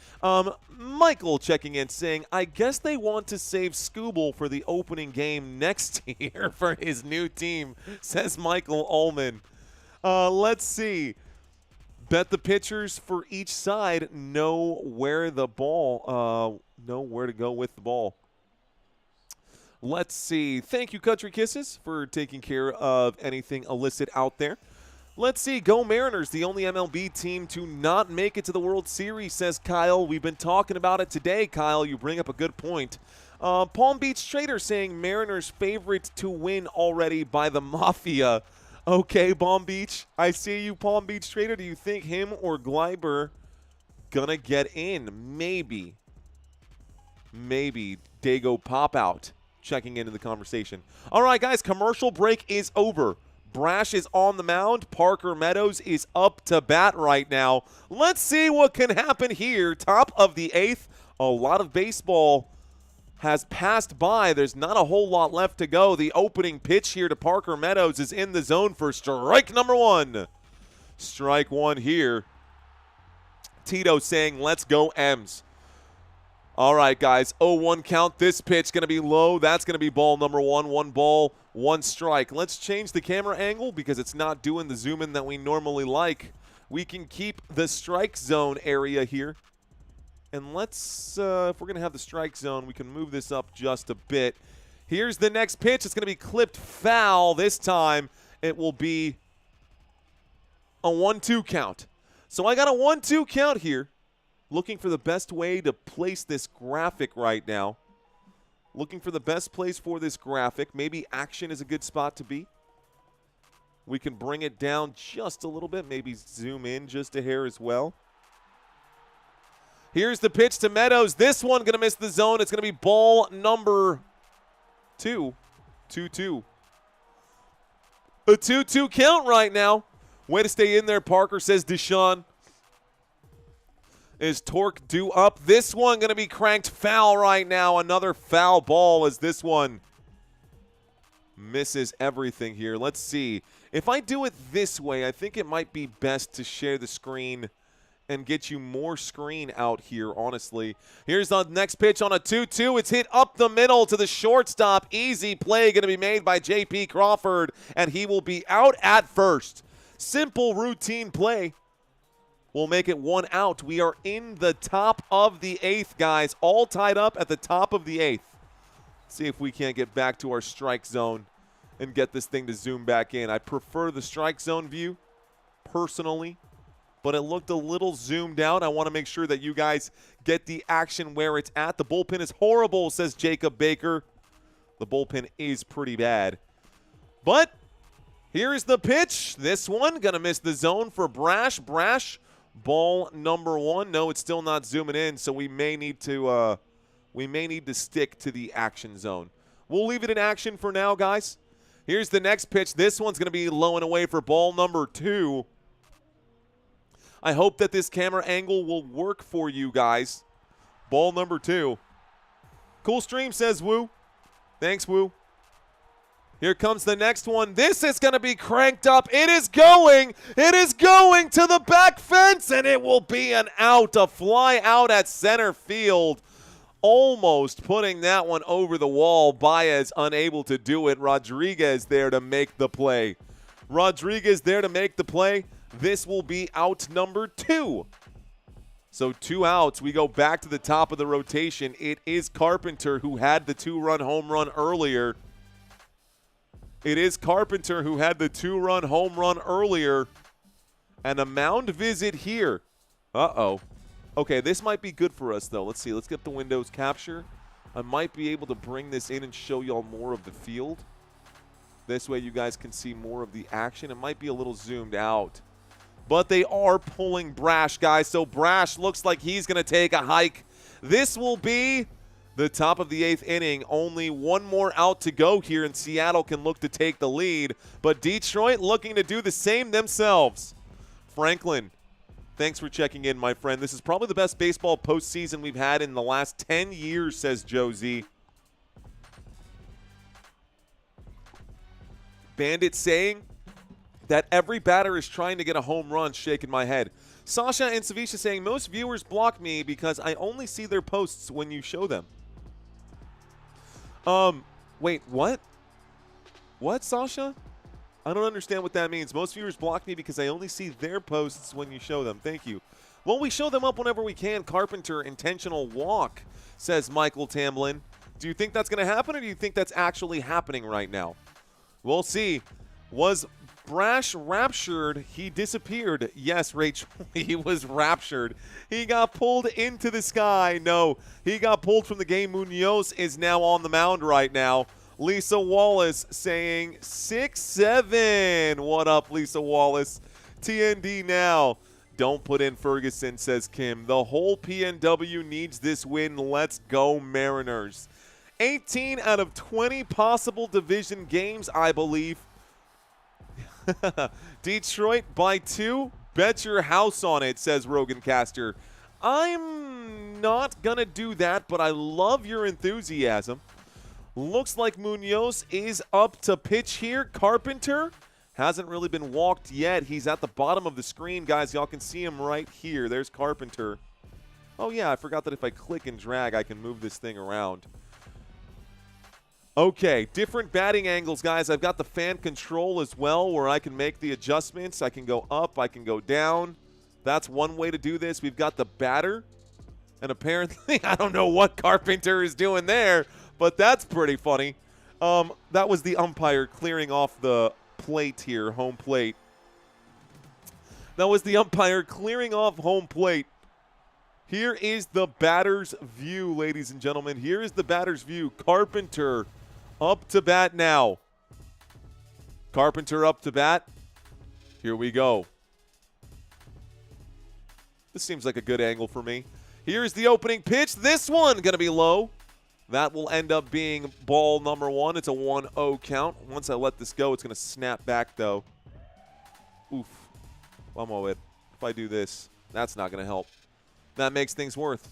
Speaker 2: Michael checking in saying, I guess they want to save Skubal for the opening game next year for his new team, says Michael Ullman. Let's see. Bet the pitchers for each side know where to go with the ball. Let's see. Thank you, Country Kisses, for taking care of anything illicit out there. Let's see. Go Mariners, the only MLB team to not make it to the World Series, says Kyle. We've been talking about it today, Kyle. You bring up a good point. Palm Beach Trader saying Mariners favorite to win already by the Mafia. Okay, Palm Beach. I see you, Palm Beach Trader. Do you think him or Gleiber gonna get in? Maybe. Dago Pop Out checking into the conversation. All right, guys, commercial break is over. Brash is on the mound. Parker Meadows is up to bat right now. Let's see what can happen here. Top of the 8th. A lot of baseball has passed by. There's not a whole lot left to go. The opening pitch here to Parker Meadows is in the zone for strike number 1. Strike 1 here. Tito saying, let's go M's. All right, guys, 0-1 count. This pitch going to be low. That's going to be ball number 1. 1 ball, 1 strike. Let's change the camera angle because it's not doing the zoom in that we normally like. We can keep the strike zone area here. And let's, if we're going to have the strike zone, we can move this up just a bit. Here's the next pitch. It's going to be clipped foul. This time it will be a 1-2 count. So I got a 1-2 count here. Looking for the best way to place this graphic right now. Looking for the best place for this graphic. Maybe action is a good spot to be. We can bring it down just a little bit. Maybe zoom in just a hair as well. Here's the pitch to Meadows. This one going to miss the zone. It's going to be ball number 2. 2-2. A 2-2 count right now. Way to stay in there, Parker, says Deshaun. Is torque due up? This one going to be cranked foul right now. Another foul ball as this one misses everything here. Let's see. If I do it this way, I think it might be best to share the screen and get you more screen out here, honestly. Here's the next pitch on a 2-2. It's hit up the middle to the shortstop. Easy play going to be made by J.P. Crawford, and he will be out at first. Simple routine play. We'll make it 1 out. We are in the top of the 8th, guys. All tied up at the top of the 8th. See if we can't get back to our strike zone and get this thing to zoom back in. I prefer the strike zone view, personally, but it looked a little zoomed out. I want to make sure that you guys get the action where it's at. The bullpen is horrible, says Jacob Baker. The bullpen is pretty bad. But here's the pitch. This one going to miss the zone for Brash. Brash. Ball number 1. No, it's still not zooming in, so we may need to stick to the action zone. We'll leave it in action for now, guys. Here's the next pitch. This one's going to be low and away for ball number 2. I hope that this camera angle will work for you guys. Ball number 2. Cool stream, says Woo. Thanks, Woo. Here comes the next one. This is going to be cranked up. It is going to the back fence, and it will be an out, a fly out at center field. Almost putting that one over the wall. Baez unable to do it. Rodríguez there to make the play. Rodríguez there to make the play. This will be out number 2. So 2 outs. We go back to the top of the rotation. It is Carpenter who had the 2-run home run earlier. It is Carpenter who had the 2-run home run earlier. And a mound visit here. Uh-oh. Okay, this might be good for us, though. Let's see. Let's get the Windows capture. I might be able to bring this in and show y'all more of the field. This way you guys can see more of the action. It might be a little zoomed out. But they are pulling Brash, guys. So Brash looks like he's going to take a hike. This will be the top of the 8th inning. Only one more out to go here, and Seattle can look to take the lead. But Detroit looking to do the same themselves. Franklin, thanks for checking in, my friend. This is probably the best baseball postseason we've had in the last 10 years, says Joe Z. Bandit saying that every batter is trying to get a home run, shaking my head. Sasha and Savisha saying, most viewers block me because I only see their posts when you show them. Wait, what? What, Sasha? I don't understand what that means. Most viewers block me because I only see their posts when you show them. Thank you. Well, we show them up whenever we can. Carpenter, intentional walk, says Michael Tamlin. Do you think that's going to happen, or do you think that's actually happening right now? We'll see. Was Brash raptured? He disappeared. Yes, Rachel, he was raptured. He got pulled into the sky. No, he got pulled from the game. Munoz is now on the mound right now. Lisa Wallace saying 6-7. What up, Lisa Wallace? TND now. Don't put in Ferguson, says Kim. The whole PNW needs this win. Let's go, Mariners. 18 out of 20 possible division games, I believe. Detroit by 2. Bet your house on it, says Rogan Caster. I'm not going to do that, but I love your enthusiasm. Looks like Munoz is up to pitch here. Carpenter hasn't really been walked yet. He's at the bottom of the screen, guys. Y'all can see him right here. There's Carpenter. Oh, yeah, I forgot that if I click and drag, I can move this thing around. Okay, different batting angles, guys. I've got the fan control as well where I can make the adjustments. I can go up, I can go down. That's one way to do this. We've got the batter. And apparently, I don't know what Carpenter is doing there, but that's pretty funny. That was the umpire clearing off the plate here, home plate. That was the umpire clearing off home plate. Here is the batter's view, ladies and gentlemen. Here is the batter's view. Carpenter up to bat now. Carpenter up to bat. Here we go. This seems like a good angle for me. Here's the opening pitch. This one going to be low. That will end up being ball number 1. It's a 1-0 count. Once I let this go, it's going to snap back, though. Oof. One more whip. If I do this, that's not going to help. That makes things worse.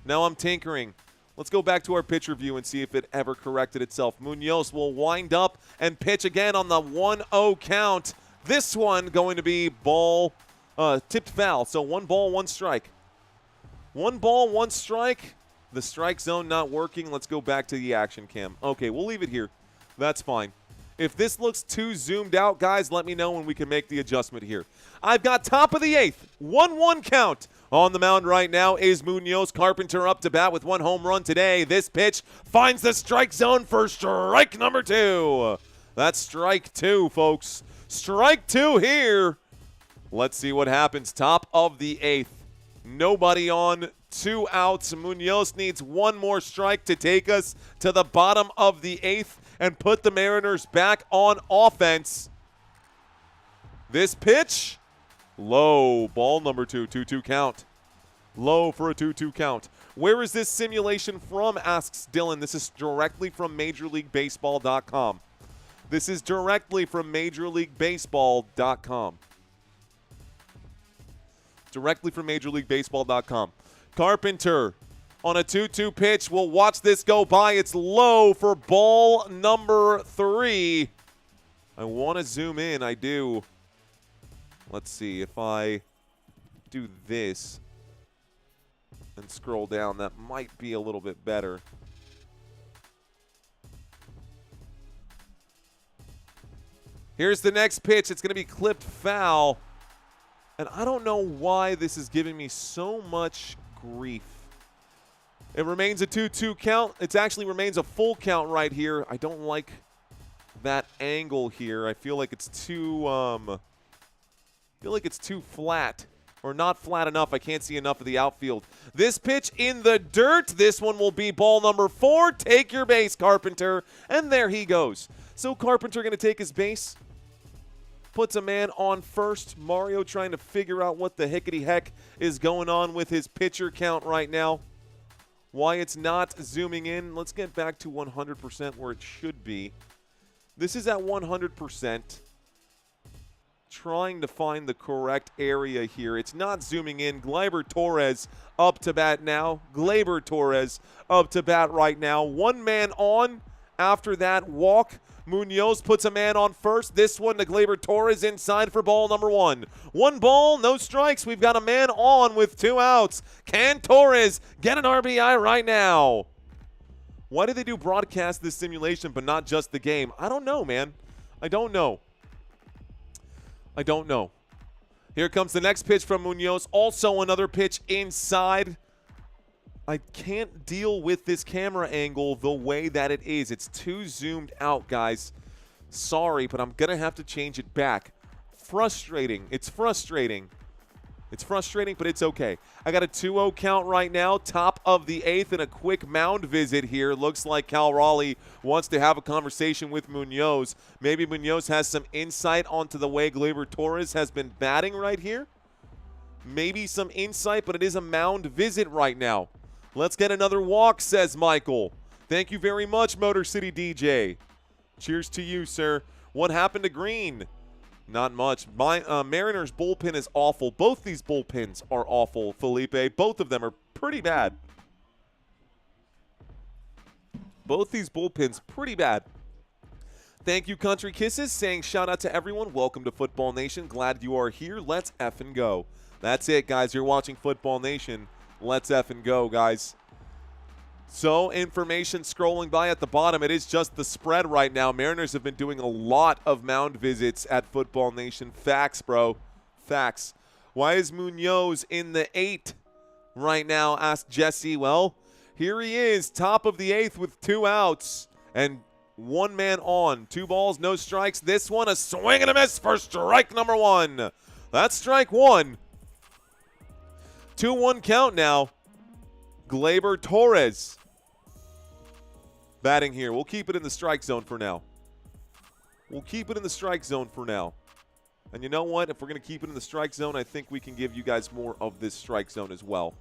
Speaker 2: Now I'm tinkering. Let's go back to our pitcher view and see if it ever corrected itself. Munoz will wind up and pitch again on the 1-0 count. This one going to be ball, tipped foul. So 1 ball, 1 strike. 1 ball, 1 strike. The strike zone not working. Let's go back to the action cam. Okay, we'll leave it here. That's fine. If this looks too zoomed out, guys, let me know when we can make the adjustment here. I've got top of the 8th. 1-1 count. On the mound right now is Munoz. Carpenter up to bat with 1 home run today. This pitch finds the strike zone for strike number 2. That's strike 2, folks. Strike 2 here. Let's see what happens. Top of the 8th. Nobody on, 2 outs. Munoz needs 1 more strike to take us to the bottom of the 8th and put the Mariners back on offense. This pitch, low. Ball number 2, 2-2 count. Low for a 2-2 count. Where is this simulation from, asks Dylan. This is directly from MajorLeagueBaseball.com. This is directly from MajorLeagueBaseball.com. Directly from MajorLeagueBaseball.com. Carpenter on a 2-2 pitch. We'll watch this go by. It's low for ball number 3. I want to zoom in. I do. Let's see if I do this and scroll down. That might be a little bit better. Here's the next pitch. It's going to be clipped foul. And I don't know why this is giving me so much grief. It remains a 2-2 count. It actually remains a full count right here. I don't like that angle here. I feel like it's too flat, or not flat enough. I can't see enough of the outfield. This pitch in the dirt. This one will be ball number 4. Take your base, Carpenter. And there he goes. So Carpenter going to take his base. Puts a man on first. Mario trying to figure out what the hickety-heck is going on with his pitcher count right now. Why it's not zooming in. Let's get back to 100% where it should be. This is at 100%. Trying to find the correct area here. It's not zooming in. Gleyber Torres up to bat now. Gleyber Torres up to bat right now. One man on after that walk. Munoz puts a man on first. This one to Gleyber Torres inside for ball number 1. 1 ball, no strikes. We've got a man on with 2 outs. Can Torres get an RBI right now? Why do they do broadcast this simulation but not just the game? I don't know, man. I don't know. I don't know. Here comes the next pitch from Munoz. Also another pitch inside. I can't deal with this camera angle the way that it is. It's too zoomed out, guys. Sorry, but I'm going to have to change it back. Frustrating. It's frustrating. It's frustrating, but it's okay. I got a 2-0 count right now. Top of the 8th and a quick mound visit here. Looks like Cal Raleigh wants to have a conversation with Munoz. Maybe Munoz has some insight onto the way Gleyber Torres has been batting right here. Maybe some insight, but it is a mound visit right now. Let's get another walk, says Michael. Thank you very much, Motor City DJ. Cheers to you, sir. What happened to Green? Not much. My Mariners bullpen is awful. Both these bullpens are awful, Felipe. Both of them are pretty bad. Both these bullpens pretty bad. Thank you, Country Kisses, saying shout out to everyone. Welcome to Football Nation. Glad you are here. Let's effing go. That's it, guys. You're watching Football Nation. Let's effing go, guys. So, information scrolling by at the bottom. It is just the spread right now. Mariners have been doing a lot of mound visits at Football Nation. Facts, bro. Facts. Why is Munoz in the 8 right now? Asked Jesse. Well, here he is, top of the 8th with 2 outs and 1 man on. 2 balls, no strikes. This one, a swing and a miss for strike number 1. That's strike 1. 2-1 count now. Gleyber Torres batting here. We'll keep it in the strike zone for now. We'll keep it in the strike zone for now. And you know what? If we're going to keep it in the strike zone, I think we can give you guys more of this strike zone as well.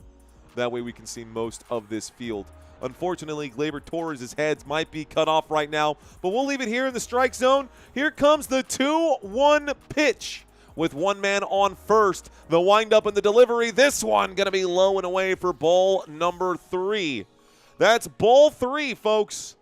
Speaker 2: That way we can see most of this field. Unfortunately, Gleyber Torres' heads might be cut off right now, but we'll leave it here in the strike zone. Here comes the 2-1 pitch. With 1 man on first. The windup and the delivery. This one going to be low and away for ball number 3. That's ball 3, folks.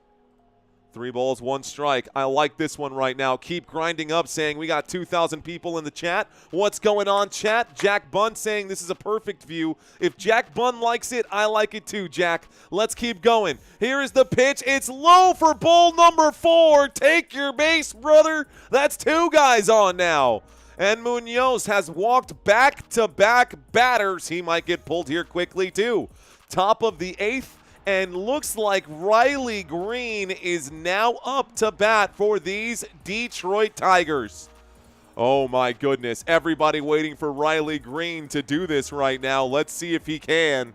Speaker 2: 3 balls, 1 strike. I like this one right now. Keep grinding up, saying we got 2,000 people in the chat. What's going on, chat? Jack Bunn saying this is a perfect view. If Jack Bunn likes it, I like it too, Jack. Let's keep going. Here is the pitch. It's low for ball number 4. Take your base, brother. That's 2 guys on now. And Munoz has walked back-to-back batters. He might get pulled here quickly, too. Top of the 8th, and looks like Riley Green is now up to bat for these Detroit Tigers. Oh, my goodness. Everybody waiting for Riley Green to do this right now. Let's see if he can.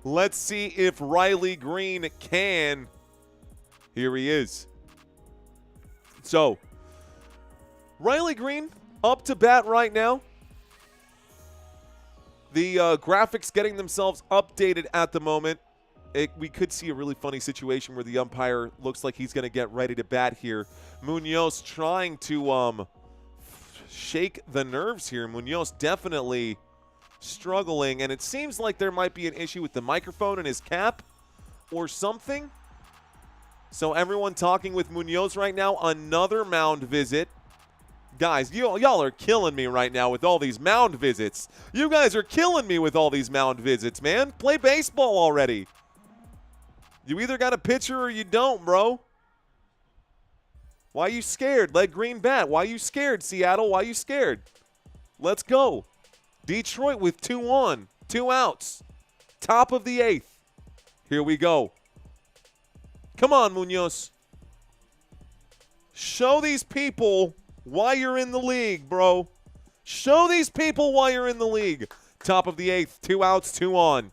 Speaker 2: Let's see if Riley Green can. Here he is. So, Riley Green up to bat right now. The graphics getting themselves updated at the moment. we could see a really funny situation where the umpire looks like he's going to get ready to bat here. Munoz trying to shake the nerves here. Munoz definitely struggling, and it seems like there might be an issue with the microphone in his cap or something. So everyone talking with Munoz right now. Another mound visit. Guys, y'all are killing me right now with all these mound visits. You guys are killing me with all these mound visits, man. Play baseball already. You either got a pitcher or you don't, bro. Why you scared? Let Green bat. Why you scared, Seattle? Why you scared? Let's go. Detroit with 2 on, 2 outs. Top of the 8th. Here we go. Come on, Munoz. Show these people why you're in the league, bro. Show these people why you're in the league. Top of the 8th, 2 outs, 2 on.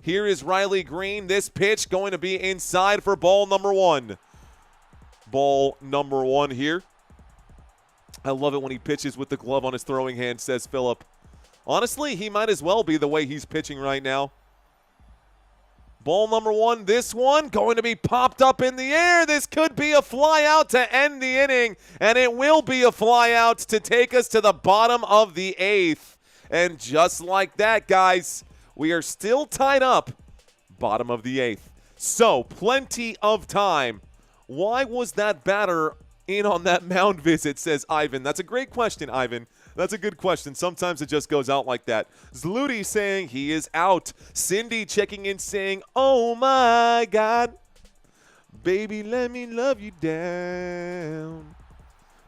Speaker 2: Here is Riley Green. This pitch going to be inside for ball number 1. Ball number 1 here. I love it when he pitches with the glove on his throwing hand, says Phillip. Honestly, he might as well be the way he's pitching right now. Ball number 1, this one going to be popped up in the air. This could be a fly out to end the inning, and it will be a fly out to take us to the bottom of the 8th. And just like that, guys, we are still tied up, bottom of the 8th. So, plenty of time. Why was that batter in on that mound visit, says Ivan. That's a great question, Ivan. That's a good question. Sometimes it just goes out like that. Zluty saying he is out. Cindy checking in saying, oh my God. Baby, let me love you down.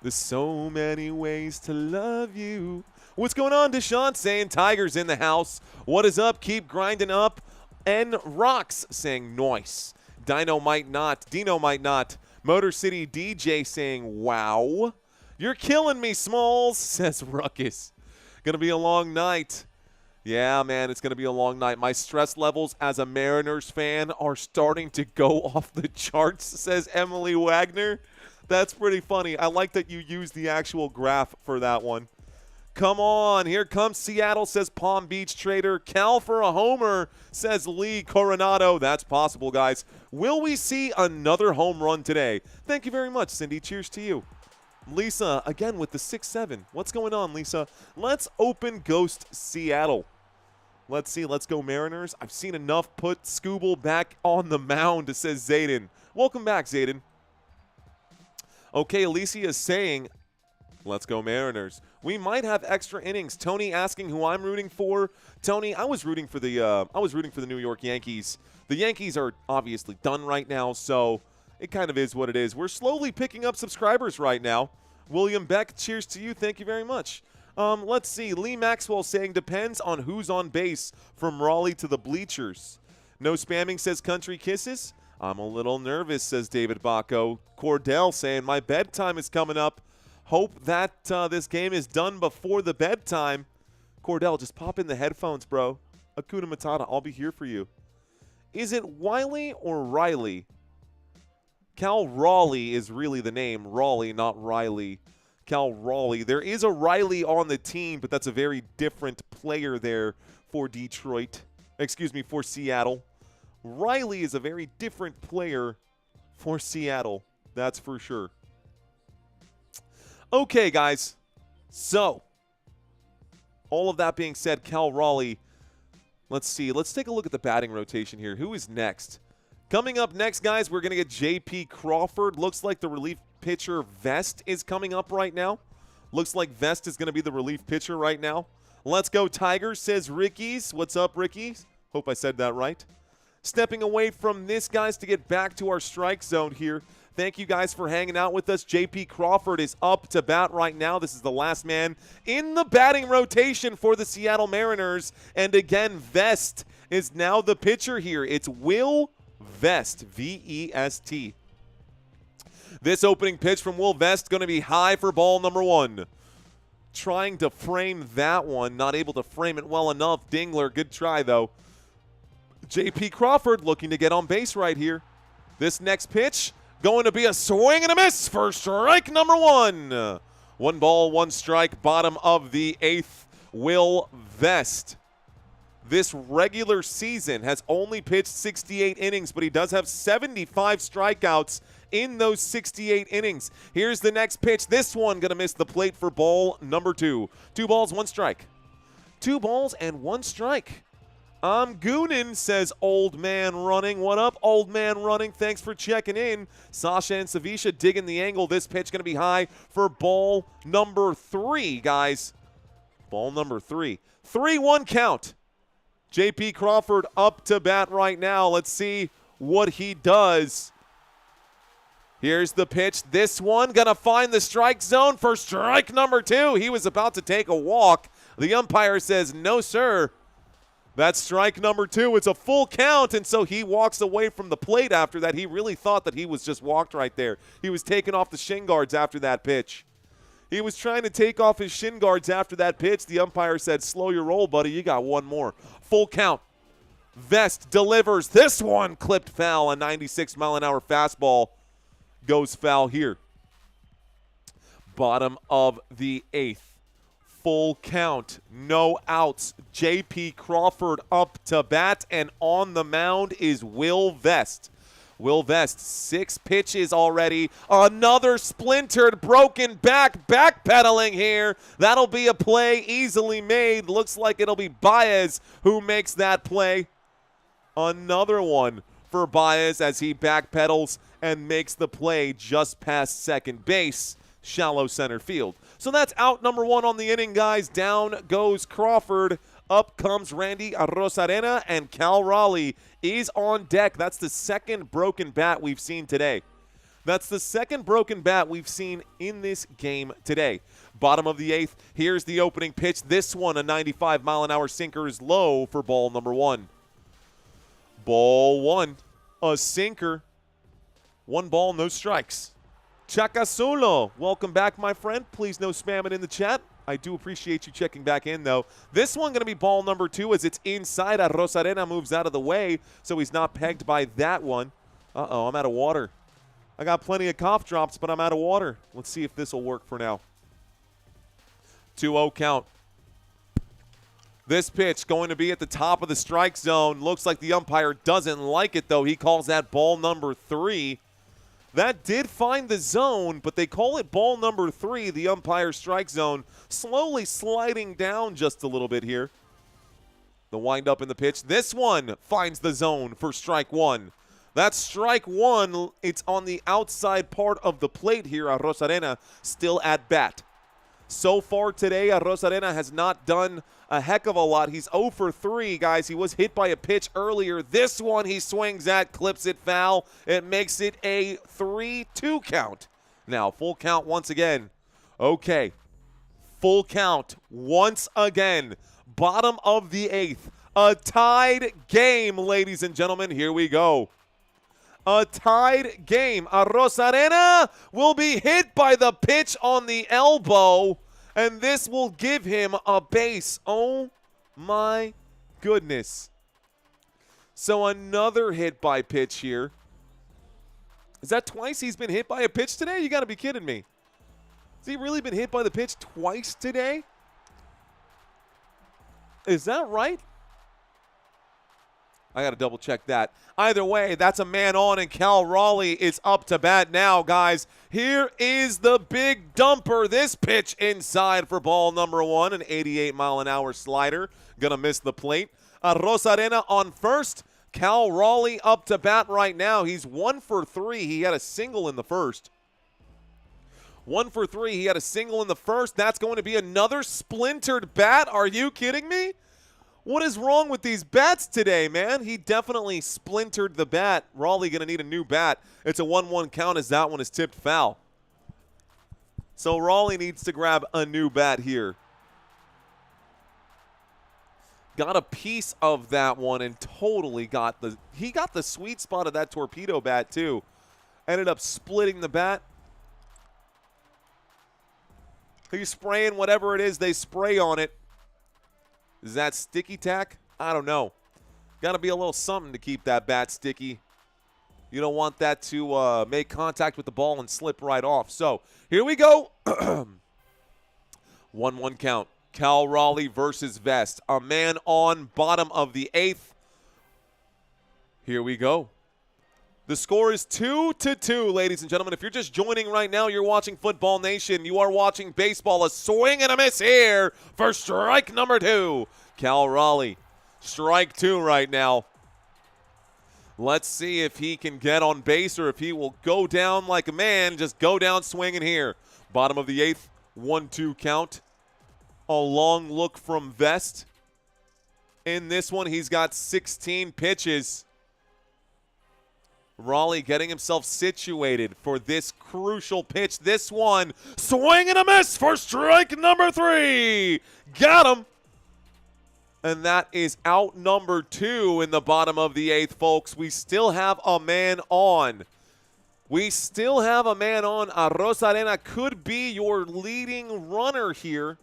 Speaker 2: There's so many ways to love you. What's going on, Deshaun? Saying Tigers in the house. What is up? Keep grinding up. N Rocks saying noise. Dino might not. Motor City DJ saying wow. You're killing me, Smalls, says Ruckus. Gonna be a long night. Yeah, man, it's gonna be a long night. My stress levels as a Mariners fan are starting to go off the charts, says Emily Wagner. That's pretty funny. I like that you used the actual graph for that one. Come on, here comes Seattle, says Palm Beach Trader. Cal for a homer, says Lee Coronado. That's possible, guys. Will we see another home run today? Thank you very much, Cindy. Cheers to you. Lisa, again with the 6-7. What's going on, Lisa? Let's open Ghost Seattle. Let's see. Let's go Mariners. I've seen enough. Put Skubal back on the mound, says Zayden. Welcome back, Zayden. Okay, Alicia is saying, let's go Mariners. We might have extra innings. Tony asking who I'm rooting for. Tony, I was rooting for the New York Yankees. The Yankees are obviously done right now, so it kind of is what it is. We're slowly picking up subscribers right now. William Beck, cheers to you. Thank you very much. Let's see. Lee Maxwell saying depends on who's on base from Raleigh to the bleachers. No spamming, says Country Kisses. I'm a little nervous, says David Bacco. Cordell saying my bedtime is coming up. Hope that this game is done before the bedtime. Cordell, just pop in the headphones, bro. Hakuna Matata, I'll be here for you. Is it Wiley or Riley? Cal Raleigh is really the name. Raleigh, not Riley. Cal Raleigh. There is a Riley on the team, but that's a very different player there for Detroit. Excuse me, for Seattle. Riley is a very different player for Seattle. That's for sure. Okay, guys. So, all of that being said, Cal Raleigh. Let's see. Let's take a look at the batting rotation here. Who is next? Coming up next, guys, we're going to get J.P. Crawford. Looks like the relief pitcher Vest is coming up right now. Looks like Vest is going to be the relief pitcher right now. Let's go Tigers, says Ricky's. What's up, Ricky's? Hope I said that right. Stepping away from this, guys, to get back to our strike zone here. Thank you guys for hanging out with us. J.P. Crawford is up to bat right now. This is the last man in the batting rotation for the Seattle Mariners. And again, Vest is now the pitcher here. It's Will Vest, V-E-S-T. This opening pitch from Will Vest going to be high for ball number 1. Trying to frame that one. Not able to frame it well enough. Dingler, good try, though. J.P. Crawford looking to get on base right here. This next pitch going to be a swing and a miss for strike number 1. 1 ball, 1 strike, bottom of the 8th. Will Vest. this regular season has only pitched 68 innings, but he does have 75 strikeouts in those 68 innings. Here's the next pitch. This one going to miss the plate for ball number 2. 2 balls, 1 strike. 2 balls and 1 strike. I'm goonin', says Old Man Running. What up, Old Man Running? Thanks for checking in. Sasha and Savisha digging the angle. This pitch going to be high for ball number 3, guys. Ball number 3. 3-1 count. J.P. Crawford up to bat right now. Let's see what he does. Here's the pitch. This one going to find the strike zone for strike number 2. He was about to take a walk. The umpire says, no, sir. That's strike number 2. It's a full count, and so he walks away from the plate after that. He really thought that he was just walked right there. He was taking off the shin guards after that pitch. He was trying to take off his shin guards after that pitch. The umpire said, slow your roll, buddy. You got one more. Full count. Vest delivers. This one clipped foul. A 96-mile-an-hour fastball goes foul here. Bottom of the 8th. Full count. No outs. J.P. Crawford up to bat, and on the mound is Will Vest. Will Vest, 6 pitches already. Another splintered, broken backpedaling here. That'll be a play easily made. Looks like it'll be Baez who makes that play. Another one for Baez as he backpedals and makes the play just past second base, shallow center field. So that's out number 1 on the inning, guys. Down goes Crawford. Up comes Randy Arozarena, and Cal Raleigh is on deck. That's the second broken bat we've seen today. That's the second broken bat we've seen in this game today. Bottom of the 8th, here's the opening pitch. This one, a 95-mile-an-hour sinker, is low for ball number 1. Ball 1, a sinker. 1 ball, no strikes. Chacasulo, welcome back, my friend. Please no spamming in the chat. I do appreciate you checking back in, though. This one going to be ball number 2 as it's inside. Arozarena moves out of the way, so he's not pegged by that one. Uh-oh, I'm out of water. I got plenty of cough drops, but I'm out of water. Let's see if this will work for now. 2-0 count. This pitch going to be at the top of the strike zone. Looks like the umpire doesn't like it, though. He calls that ball number 3. That did find the zone, but they call it ball number 3, the umpire strike zone, slowly sliding down just a little bit here. The windup in the pitch. This one finds the zone for strike 1. That's strike 1. It's on the outside part of the plate here. Arozarena still at bat. So far today, Arozarena has not done a heck of a lot. He's 0 for 3, guys. He was hit by a pitch earlier. This one he swings at, clips it foul. It makes it a 3-2 count. Now, full count once again. Okay, full count once again. Bottom of the 8th. A tied game, ladies and gentlemen. Here we go. A tied game. Arozarena will be hit by the pitch on the elbow, and this will give him a base. Oh, my goodness. So another hit by pitch here. Is that twice he's been hit by a pitch today? You got to be kidding me. Has he really been hit by the pitch twice today? Is that right? I got to double check that. Either way, that's a man on, and Cal Raleigh is up to bat now, guys. Here is the big dumper. This pitch inside for ball number 1, an 88-mile-an-hour slider. Going to miss the plate. Arozarena on first. Cal Raleigh up to bat right now. He's 1 for 3. He had a single in the first. 1 for 3. He had a single in the first. That's going to be another splintered bat. Are you kidding me? What is wrong with these bats today, man? He definitely splintered the bat. Raleigh going to need a new bat. It's a 1-1 count as that one is tipped foul. So Raleigh needs to grab a new bat here. Got a piece of that one and totally got the – he got the sweet spot of that torpedo bat too. Ended up splitting the bat. He's spraying whatever it is they spray on it. Is that sticky tack? I don't know. Got to be a little something to keep that bat sticky. You don't want that to make contact with the ball and slip right off. So here we go. 1-1 count.
Speaker 4: Cal Raleigh versus Vest. A man on, bottom of the 8th. Here we go. The score is 2-2, ladies and gentlemen. If you're just joining right now, you're watching Football Nation. You are watching baseball. A swing and a miss here for strike number 2. Cal Raleigh, strike 2 right now. Let's see if he can get on base or if he will go down like a man. Just go down swinging here. Bottom of the 8th, 1-2 count. A long look from Vest. In this one, he's got 16 pitches. Raleigh getting himself situated for this crucial pitch. This one, swing and a miss for strike number 3. Got him. And that is out number 2 in the bottom of the 8th, folks. We still have a man on. We still have a man on. Arena could be your leading runner here.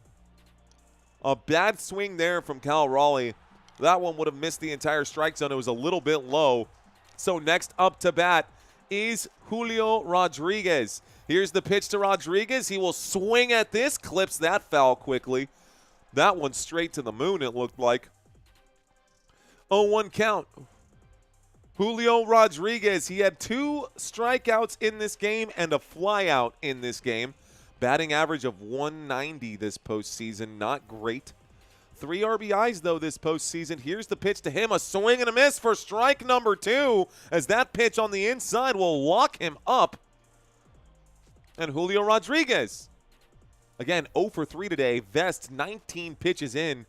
Speaker 4: A bad swing there from Cal Raleigh. That one would have missed the entire strike zone. It was a little bit low. So next up to bat is Julio Rodríguez. Here's the pitch to Rodríguez. He will swing at this, clips that foul quickly. That one straight to the moon, it looked like. 0-1 count. Julio Rodríguez, he had 2 strikeouts in this game and a flyout in this game. Batting average of 190 this postseason, not great. 3 RBIs, though, this postseason. Here's the pitch to him. A swing and a miss for strike number 2, as that pitch on the inside will lock him up. And Julio Rodríguez, again, 0 for 3 today. Vest, 19 pitches in.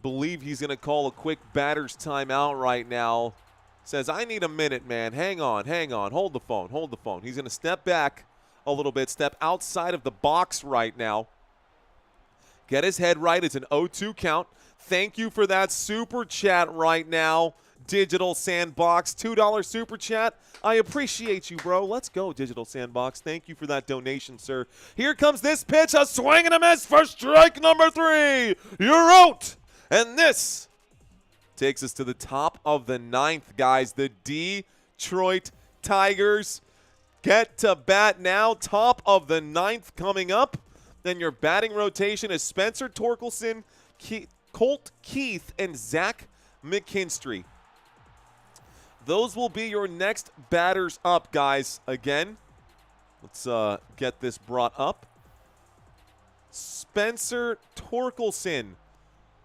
Speaker 4: Believe he's going to call a quick batter's timeout right now. Says, I need a minute, man. Hang on. Hold the phone. He's going to step back a little bit, step outside of the box right now. Get his head right. It's an 0-2 count. Thank you for that super chat right now, Digital Sandbox. $2 super chat. I appreciate you, bro. Let's go, Digital Sandbox. Thank you for that donation, sir. Here comes this pitch. A swing and a miss for strike number 3. You're out. And this takes us to the top of the 9th, guys. The Detroit Tigers get to bat now. Top of the 9th coming up. Then your batting rotation is Spencer Torkelson, Colt Keith, and Zach McKinstry. Those will be your next batters up, guys. Again, let's get this brought up. Spencer Torkelson.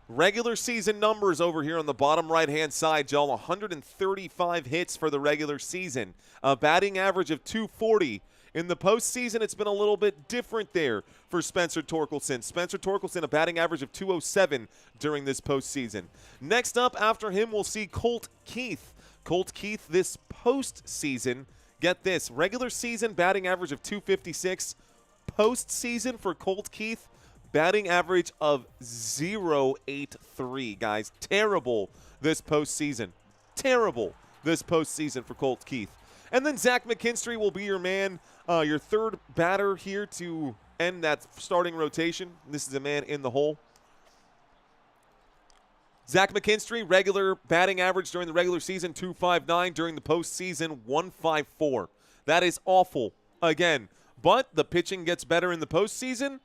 Speaker 4: Regular season numbers over here on the bottom right-hand side, y'all. 135 hits for the regular season. A batting average of 240. In the postseason, it's been a little bit different there for Spencer Torkelson. Spencer Torkelson, a batting average of 207 during this postseason. Next up after him, we'll see Colt Keith. Colt Keith this postseason, get this, regular season batting average of 256. Postseason for Colt Keith, batting average of 0.83, guys. Terrible this postseason. Terrible this postseason for Colt Keith. And then Zach McKinstry will be your man, your third batter here to end that starting rotation. This is a man in the hole. Zach McKinstry, regular batting average during the regular season, 259. During the postseason, 154. That is awful, again. But the pitching gets better in the postseason.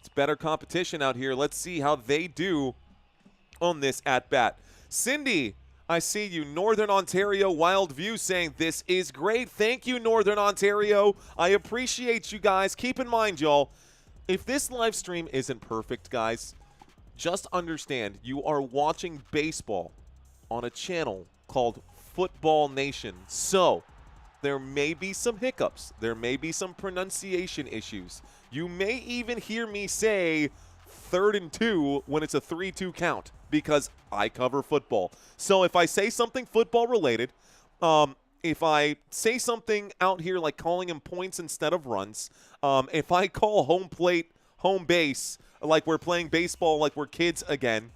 Speaker 4: It's better competition out here. Let's see how they do on this at-bat. Cindy, I see you. Northern Ontario Wild View saying, this is great. Thank you, Northern Ontario. I appreciate you guys. Keep in mind, y'all, if this live stream isn't perfect, guys, just understand you are watching baseball on a channel called Football Nation. So there may be some hiccups. There may be some pronunciation issues. You may even hear me say 3rd and 2 when it's a 3-2 count, because I cover football. So if I say something football related, if I say something out here like calling him points instead of runs, if I call home plate home base like we're playing baseball like we're kids again,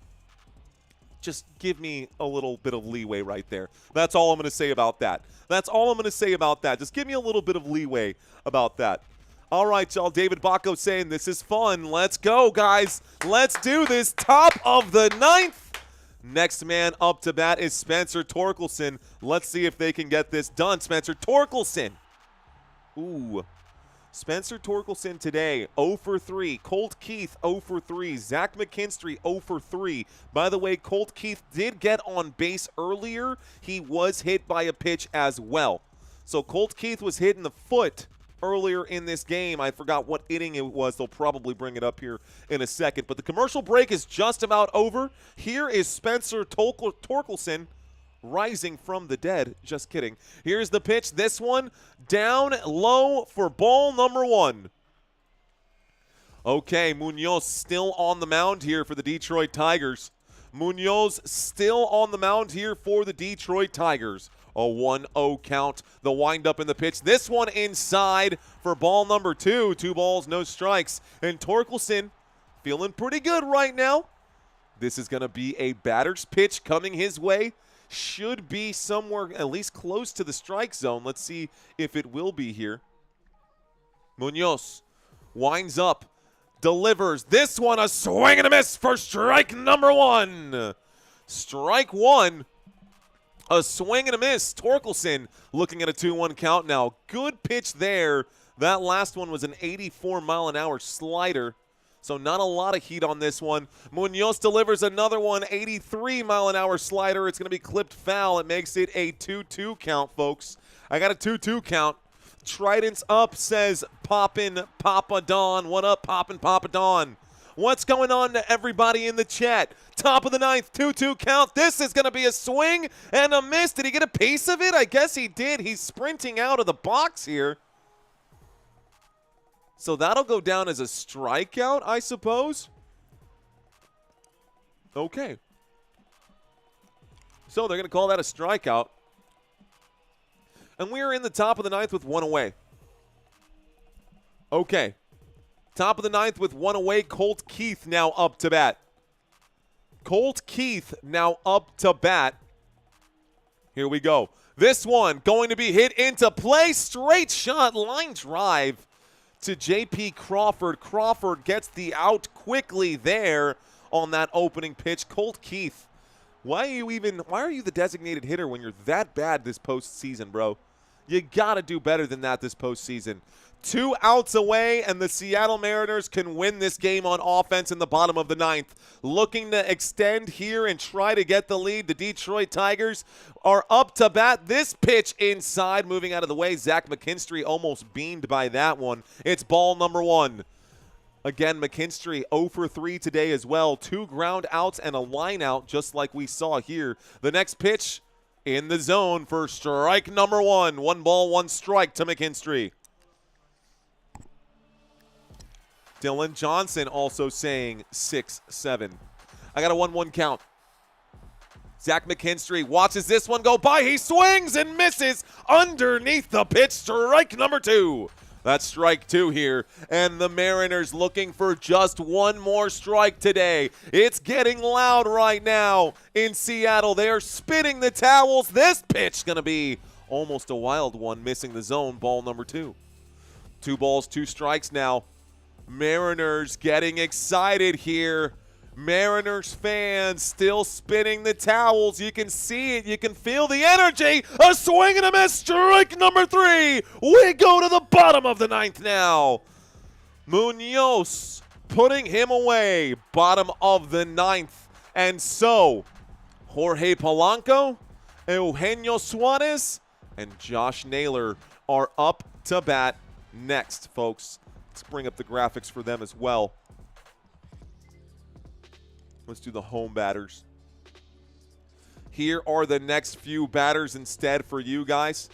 Speaker 4: just give me a little bit of leeway right there. That's all I'm going to say about that. That's all I'm going to say about that. Just give me a little bit of leeway about that. All right, y'all. David Bacco saying this is fun. Let's go, guys. Let's do this. Top of the 9th. Next man up to bat is Spencer Torkelson. Let's see if they can get this done. Spencer Torkelson. Ooh. Spencer Torkelson today, 0 for 3. Colt Keith, 0 for 3. Zach McKinstry, 0 for 3. By the way, Colt Keith did get on base earlier. He was hit by a pitch as well. So Colt Keith was hit in the foot earlier in this game. I forgot what inning it was. They'll probably bring it up here in a second. But the commercial break is just about over. Here is Spencer Torkelson rising from the dead. Just kidding. Here's the pitch. This one down low for ball number 1. Okay, Munoz still on the mound here for the Detroit Tigers. Munoz still on the mound here for the Detroit Tigers. A 1-0 count. The windup in the pitch. This one inside for ball number 2. 2 balls, no strikes. And Torkelson feeling pretty good right now. This is going to be a batter's pitch coming his way. Should be somewhere at least close to the strike zone. Let's see if it will be here. Munoz winds up, delivers. This one a swing and a miss for strike number 1. Strike 1. A swing and a miss. Torkelson looking at a 2-1 count now. Good pitch there. That last one was an 84-mile-an-hour slider. So not a lot of heat on this one. Munoz delivers another one, 83-mile-an-hour slider. It's going to be clipped foul. It makes it a 2-2 count, folks. I got a 2-2 count. Trident's up, says Poppin' Papa Don. What up, Poppin' Papa Don? What's going on to everybody in the chat? Top of the 9th, 2-2 count. This is going to be a swing and a miss. Did he get a piece of it? I guess he did. He's sprinting out of the box here. So that'll go down as a strikeout, I suppose. Okay. So they're going to call that a strikeout. And we are in the top of the 9th with 1 away. Okay. Top of the 9th with 1 away. Colt Keith now up to bat. Colt Keith now up to bat. Here we go. This one going to be hit into play. Straight shot, line drive to J.P. Crawford. Crawford gets the out quickly there on that opening pitch. Colt Keith, why are you the designated hitter when you're that bad this postseason, bro? You got to do better than that this postseason. 2 outs away, and the Seattle Mariners can win this game on offense in the bottom of the 9th. Looking to extend here and try to get the lead. The Detroit Tigers are up to bat. This pitch inside, moving out of the way. Zach McKinstry almost beamed by that one. It's ball number 1. Again, McKinstry 0 for 3 today as well. 2 ground outs and a line out, just like we saw here. The next pitch in the zone for strike number 1. 1 ball, 1 strike to McKinstry. Dylan Johnson also saying 6-7. I got a 1-1 count. Zach McKinstry watches this one go by. He swings and misses underneath the pitch. Strike number 2. That's strike 2 here. And the Mariners looking for just 1 more strike today. It's getting loud right now in Seattle. They are spinning the towels. This pitch going to be almost a wild one, missing the zone. Ball number 2. 2 balls, 2 strikes now. Mariners getting excited here. Mariners fans still spinning the towels. You can see it. You can feel the energy. A swing and a miss. Strike number 3. We go to the bottom of the 9th now. Munoz putting him away. Bottom of the 9th. And so, Jorge Polanco, Eugenio Suarez, and Josh Naylor are up to bat next, folks. Let's bring up the graphics for them as well. Let's do the home batters. Here are the next few batters instead for you guys.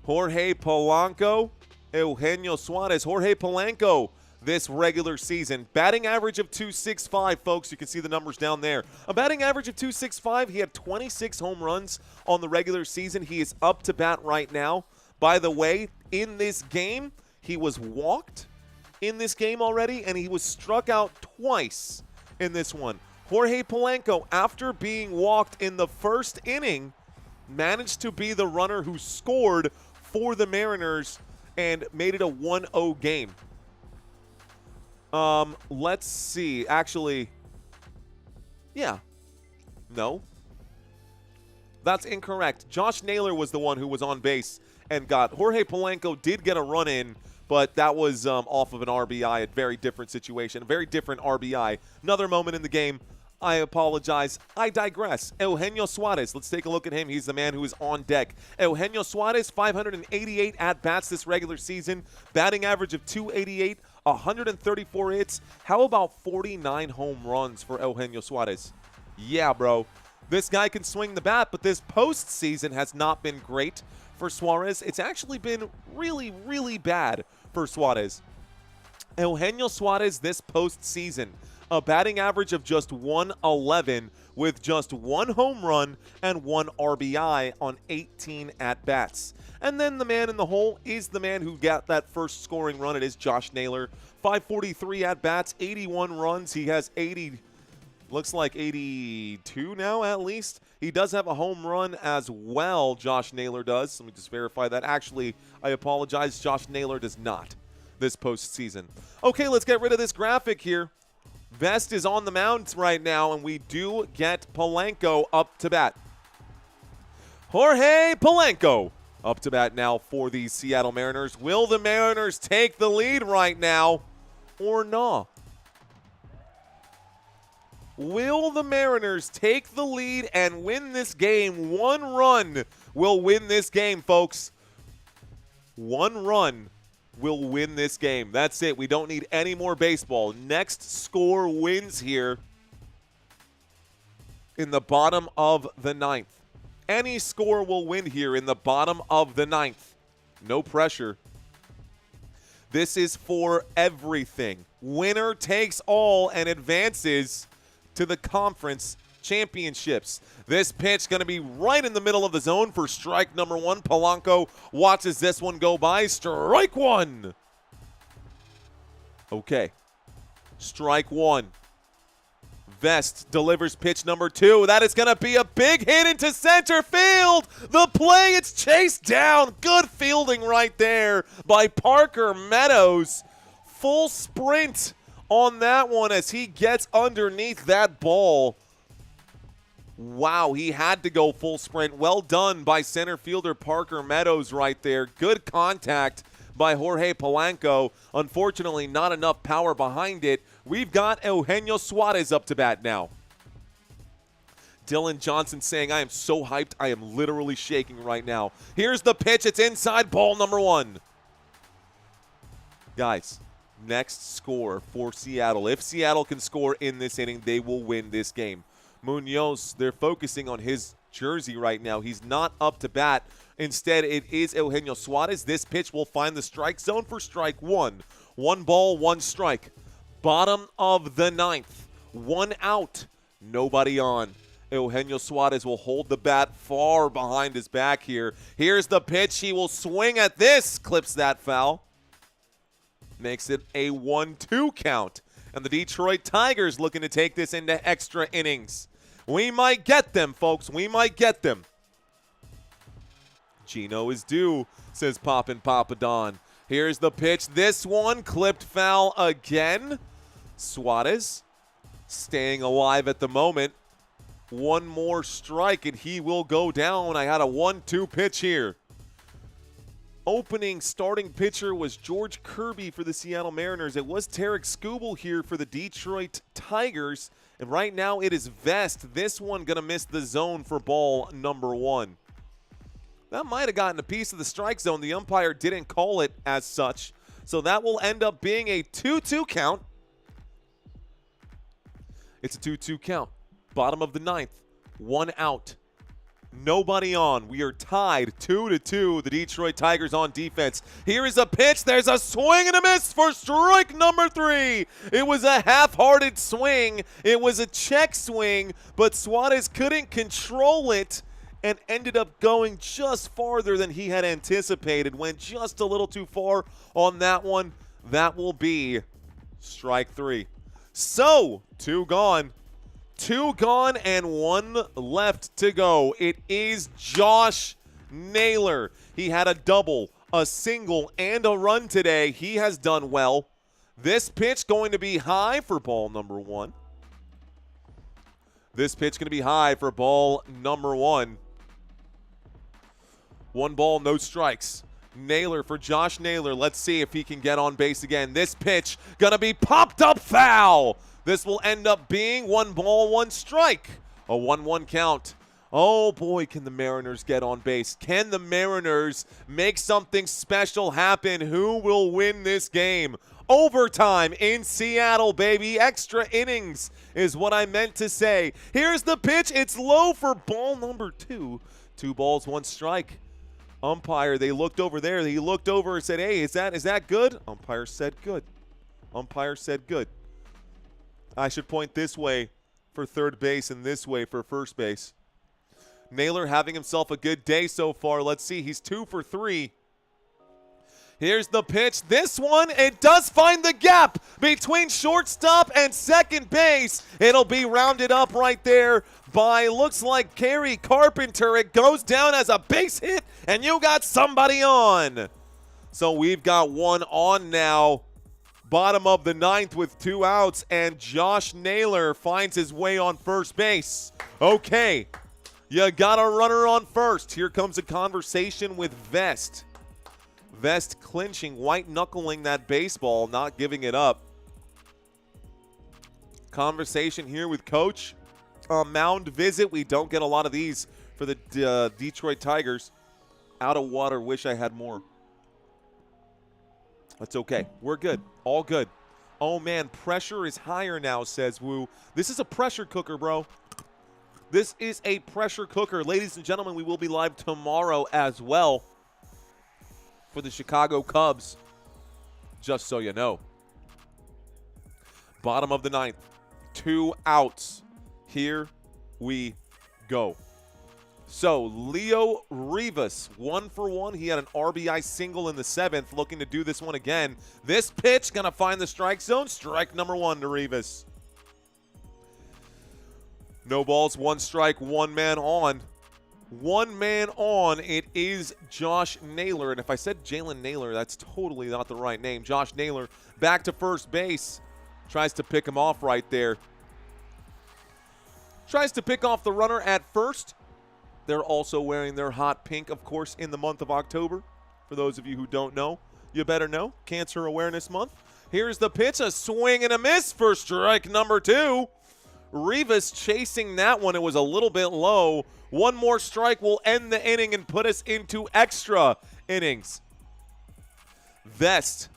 Speaker 4: Jorge Polanco, Eugenio Suarez. Jorge Polanco this regular season. Batting average of .265, folks. You can see the numbers down there. A batting average of .265. He had 26 home runs on the regular season. He is up to bat right now. By the way, in this game, he was walked in this game already, and he was struck out twice in this one. Jorge Polanco, after being walked in the first inning, managed to be the runner who scored for the Mariners and made it a 1-0 game. Let's see. Actually, yeah. No. That's incorrect. Josh Naylor was the one who was on base and got. Jorge Polanco did get a run in, but that was off of an RBI, a very different situation, a very different RBI. Another moment in the game. I apologize. I digress. Eugenio Suarez. Let's take a look at him. He's the man who is on deck. Eugenio Suarez, 588 at-bats this regular season. Batting average of 288, 134 hits. How about 49 home runs for Eugenio Suarez? Yeah, bro. This guy can swing the bat, but this postseason has not been great for Suarez. It's actually been really, really bad for Suarez. Eugenio Suarez this postseason, a batting average of just 111 with just 1 home run and 1 RBI on 18 at-bats. And then the man in the hole is the man who got that first scoring run. It is Josh Naylor. 543 at-bats, 81 runs. He has 80, looks like 82 now at least. He does have a home run as well, Josh Naylor does. Let me just verify that. Actually, I apologize, Josh Naylor does not this postseason. Okay, let's get rid of this graphic here. Vest is on the mound right now, and we do get Polanco up to bat. Jorge Polanco up to bat now for the Seattle Mariners. Will the Mariners take the lead right now or not? Will the Mariners take the lead and win this game? 1 run will win this game, folks. 1 run will win this game. That's it. We don't need any more baseball. Next score wins here in the bottom of the 9th. Any score will win here in the bottom of the 9th. No pressure. This is for everything. Winner takes all and advances to the conference championships. This pitch going to be right in the middle of the zone for strike number 1. Polanco watches this one go by. Strike 1. Okay. Strike 1. Vest delivers pitch number 2. That is going to be a big hit into center field. The play, it's chased down. Good fielding right there by Parker Meadows. Full sprint on that one as he gets underneath that ball. Wow, he had to go full sprint. Well done by center fielder Parker Meadows right there. Good contact by Jorge Polanco. Unfortunately, not enough power behind it. We've got Eugenio Suarez up to bat now. Dylan Johnson saying, I am so hyped. I am literally shaking right now. Here's the pitch. It's inside, ball number 1. Guys, next score for Seattle. If Seattle can score in this inning, they will win this game. Munoz, they're focusing on his jersey right now. He's not up to bat. Instead, it is Eugenio Suarez. This pitch will find the strike zone for strike 1. 1 ball, 1 strike. Bottom of the 9th. 1 out. Nobody on. Eugenio Suarez will hold the bat far behind his back here. Here's the pitch. He will swing at this. Clips that foul. Makes it a 1-2 count. And the Detroit Tigers looking to take this into extra innings. We might get them, folks. We might get them. Gino is due, says Poppin' Papa Don. Here's the pitch. This one clipped foul again. Suarez staying alive at the moment. 1 more strike and he will go down. I had a 1-2 pitch here. Opening starting pitcher was George Kirby for the Seattle Mariners. It was Tarik Skubal here for the Detroit Tigers. And right now it is Vest. This one going to miss the zone for ball number 1. That might have gotten a piece of the strike zone. The umpire didn't call it as such. So that will end up being a 2-2 count. It's a 2-2 count. Bottom of the 9th. 1 out. Nobody on. We are tied 2-2. The Detroit Tigers on defense. Here is a pitch. There's a swing and a miss for strike number 3. It was a half-hearted swing. It was a check swing, but Suarez couldn't control it and ended up going just farther than he had anticipated. Went just a little too far on that one. That will be strike 3. So, 2 gone. 2 gone and 1 left to go. It is Josh Naylor. He had a double, a single, and a run today. He has done well. This pitch going to be high for ball number 1. This pitch going to be high for ball number 1. 1 ball, no strikes. Naylor for Josh Naylor. Let's see if he can get on base again. This pitch gonna be popped up foul. This will end up being 1 ball, 1 strike. A 1-1 count. Oh boy, can the Mariners get on base? Can the Mariners make something special happen? Who will win this game? Overtime in Seattle, baby. Extra innings is what I meant to say. Here's the pitch. It's low for ball number 2. 2 balls, 1 strike. Umpire, they looked over there. He looked over and said, hey, is that good? Umpire said good. Umpire said good. I should point this way for third base and this way for first base. Naylor having himself a good day so far. Let's see. He's 2 for 3. Here's the pitch. This one, it does find the gap between shortstop and second base. It'll be rounded up right there by, looks like, Kerry Carpenter. It goes down as a base hit, and you got somebody on. So we've got 1 on now. Bottom of the 9th with 2 outs, and Josh Naylor finds his way on first base. Okay, you got a runner on first. Here comes a conversation with Vest. Vest clinching, white-knuckling that baseball, not giving it up. Conversation here with Coach. Mound visit. We don't get a lot of these for the Detroit Tigers. Out of water. Wish I had more. That's okay. We're good. All good. Oh, man. Pressure is higher now, says Wu. This is a pressure cooker, bro. This is a pressure cooker. Ladies and gentlemen, we will be live tomorrow as well for the Chicago Cubs, just so you know. Bottom of the 9th, 2 outs. Here we go. So, Leo Rivas, 1 for 1. He had an RBI single in the 7th, looking to do this one again. This pitch going to find the strike zone. Strike number 1 to Rivas. No balls, 1 strike, 1 man on. 1 man on. It is Josh Naylor. And if I said Jalen Naylor, that's totally not the right name. Josh Naylor back to first base. Tries to pick him off right there. Tries to pick off the runner at first. They're also wearing their hot pink, of course, in the month of October. For those of you who don't know, you better know. Cancer Awareness Month. Here's the pitch. A swing and a miss for strike number 2. Rivas chasing that one. It was a little bit low. 1 more strike will end the inning and put us into extra innings. Vest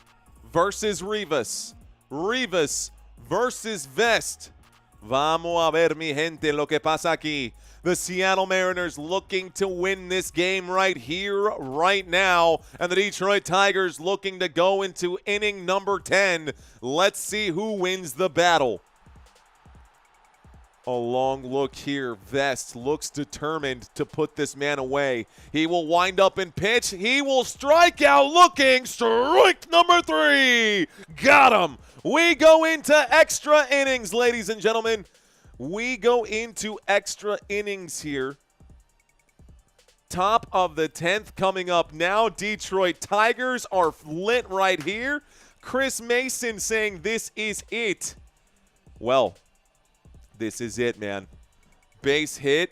Speaker 4: versus Rivas. Rivas versus Vest. Vamos a ver, mi gente, lo que pasa aquí. The Seattle Mariners looking to win this game right here, right now. And the Detroit Tigers looking to go into inning number 10. Let's see who wins the battle. A long look here. Vest looks determined to put this man away. He will wind up and pitch. He will strike out looking. Strike number 3. Got him. We go into extra innings, ladies and gentlemen. We go into extra innings here. Top of the 10th coming up now. Detroit Tigers are lit right here. Chris Mason saying this is it. Well, this is it, man. Base hit.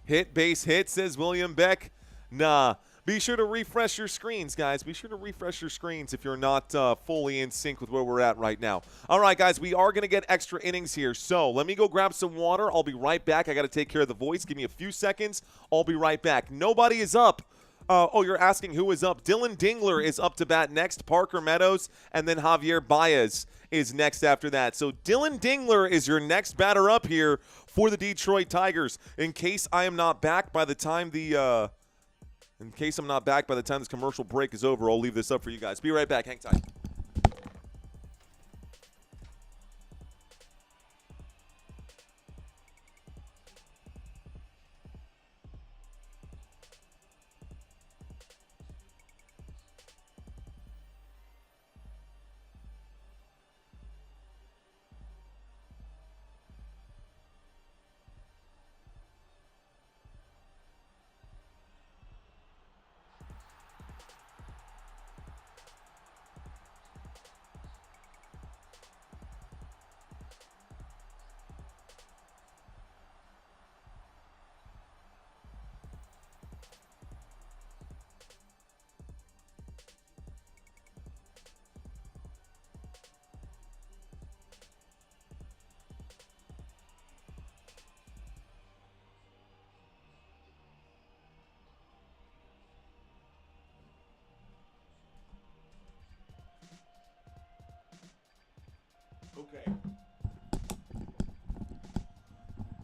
Speaker 4: Hit, base hit, says William Beck. Nah. Be sure to refresh your screens, guys. Be sure to refresh your screens if you're not fully in sync with where we're at right now. All right, guys, we are going to get extra innings here. So let me go grab some water. I'll be right back. I got to take care of the voice. Give me a few seconds. I'll be right back. Nobody is up. Oh, you're asking who is up. Dylan Dingler is up to bat next. Parker Meadows, and then Javier Baez is next after that. So Dylan Dingler is your next batter up here for the Detroit Tigers. In case I'm not back by the time this commercial break is over, I'll leave this up for you guys. Be right back. Hang tight.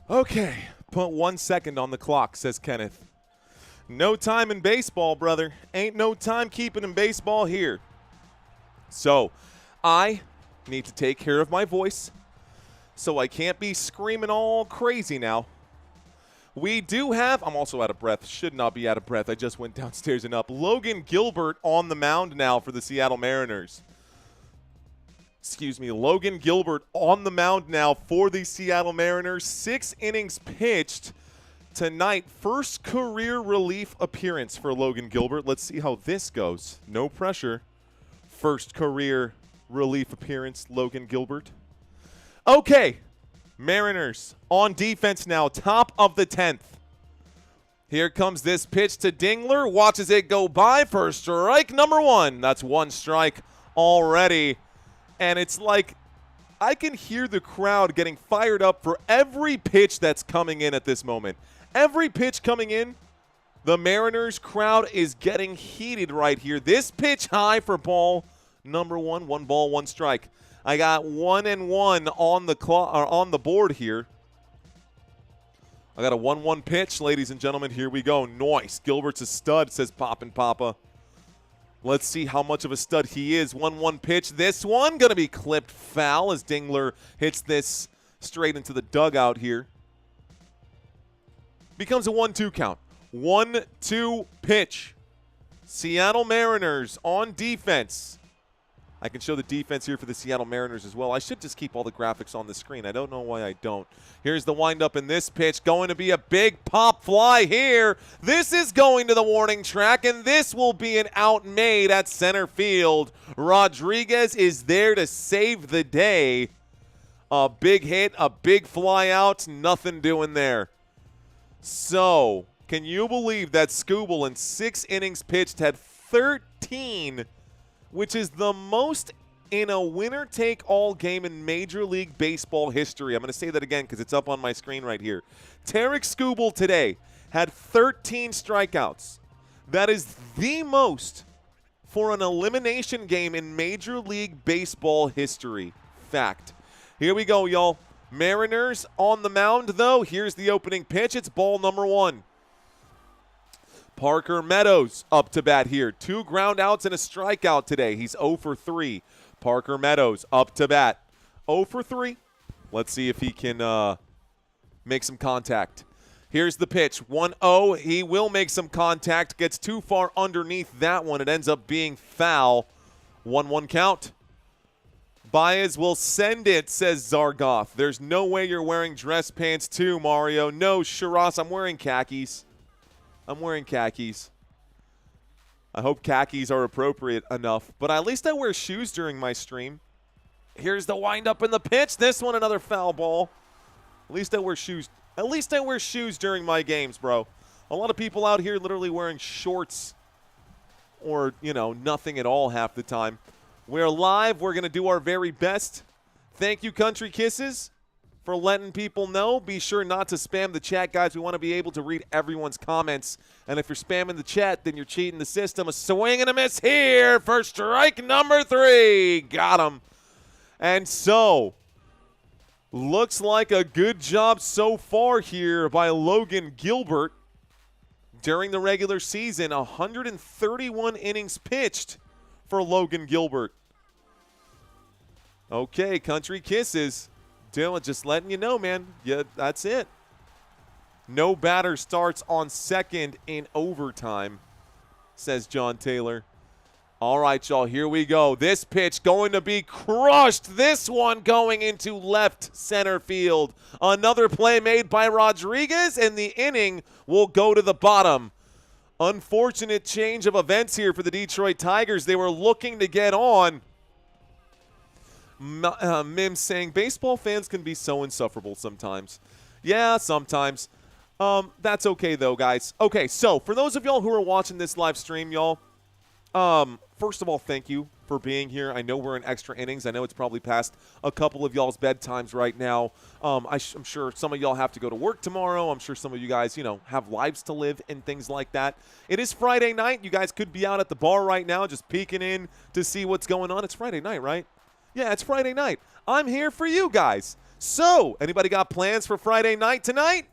Speaker 2: Okay, put 1 second on the clock, says Kenneth. No time in baseball, brother. Ain't no time keeping in baseball here. So, I need to take care of my voice, so I can't be screaming all crazy now. We do have, I'm also out of breath, should not be out of breath. I just went downstairs and up. Logan Gilbert on the mound now for the Seattle Mariners. Excuse me, Logan Gilbert on the mound now for the Seattle Mariners. 6 innings pitched tonight. First career relief appearance for Logan Gilbert. Let's see how this goes. No pressure. First career relief appearance, Logan Gilbert. Okay, Mariners on defense now, top of the 10th. Here comes this pitch to Dingler. Watches it go by for strike number 1. That's 1 strike already. And it's like I can hear the crowd getting fired up for every pitch that's coming in at this moment. Every pitch coming in, the Mariners crowd is getting heated right here. This pitch high for ball number 1. 1 ball, 1 strike. I got 1-1 on the clock or on the board here. I got a 1-1 pitch, ladies and gentlemen. Here we go. Nice. Gilbert's a stud, says Poppin' Papa. Let's see how much of a stud he is. 1-1 pitch. This one going to be clipped foul as Dingler hits this straight into the dugout here. Becomes a 1-2 count. 1-2 pitch. Seattle Mariners on defense. I can show the defense here for the Seattle Mariners as well. I should just keep all the graphics on the screen. I don't know why I don't. Here's the windup in this pitch. Going to be a big pop fly here. This is going to the warning track, and this will be an out made at center field. Rodriguez is there to save the day. A big hit, a big fly out, nothing doing there. So, can you believe that Skubal in 6 innings pitched had 13, which is the most in a winner-take-all game in Major League Baseball history. I'm going to say that again because it's up on my screen right here. Tarik Skubal today had 13 strikeouts. That is the most for an elimination game in Major League Baseball history. Fact. Here we go, y'all. Mariners on the mound, though. Here's the opening pitch. It's ball number 1. Parker Meadows up to bat here. 2 ground outs and a strikeout today. He's 0 for 3. Parker Meadows up to bat. 0 for 3. Let's see if he can make some contact. Here's the pitch. 1-0. He will make some contact. Gets too far underneath that one. It ends up being foul. 1-1 count. Baez will send it, says Zargoff. There's no way you're wearing dress pants too, Mario. No, Shiraz, I'm wearing khakis. I'm wearing khakis. I hope khakis are appropriate enough. But at least I wear shoes during my stream. Here's the windup in the pitch. This one, another foul ball. At least I wear shoes. At least I wear shoes during my games, bro. A lot of people out here literally wearing shorts or, you know, nothing at all half the time. We're live. We're going to do our very best. Thank you, Country Kisses, for letting people know. Be sure not to spam the chat, guys. We want to be able to read everyone's comments. And if you're spamming the chat, then you're cheating the system. A swing and a miss here for strike number 3. Got him. And so, looks like a good job so far here by Logan Gilbert during the regular season. 131 innings pitched for Logan Gilbert. Okay, Country Kisses. Dylan, just letting you know, man. Yeah, that's it. No batter starts on second in overtime, says John Taylor. All right, y'all, here we go. This pitch going to be crushed. This one going into left center field. Another play made by Rodriguez, and the inning will go to the bottom. Unfortunate change of events here for the Detroit Tigers. They were looking to get on. Mims saying, baseball fans can be so insufferable sometimes. Yeah, sometimes. That's okay, though, guys. Okay, so for those of y'all who are watching this live stream, y'all, first of all, thank you for being here. I know we're in extra innings. I know it's probably past a couple of y'all's bedtimes right now. I'm sure some of y'all have to go to work tomorrow. I'm sure some of you guys, you know, have lives to live and things like that. It is Friday night. You guys could be out at the bar right now just peeking in to see what's going on. It's Friday night, right? Yeah, it's Friday night.
Speaker 4: I'm here for you guys. So, anybody got plans for Friday night tonight?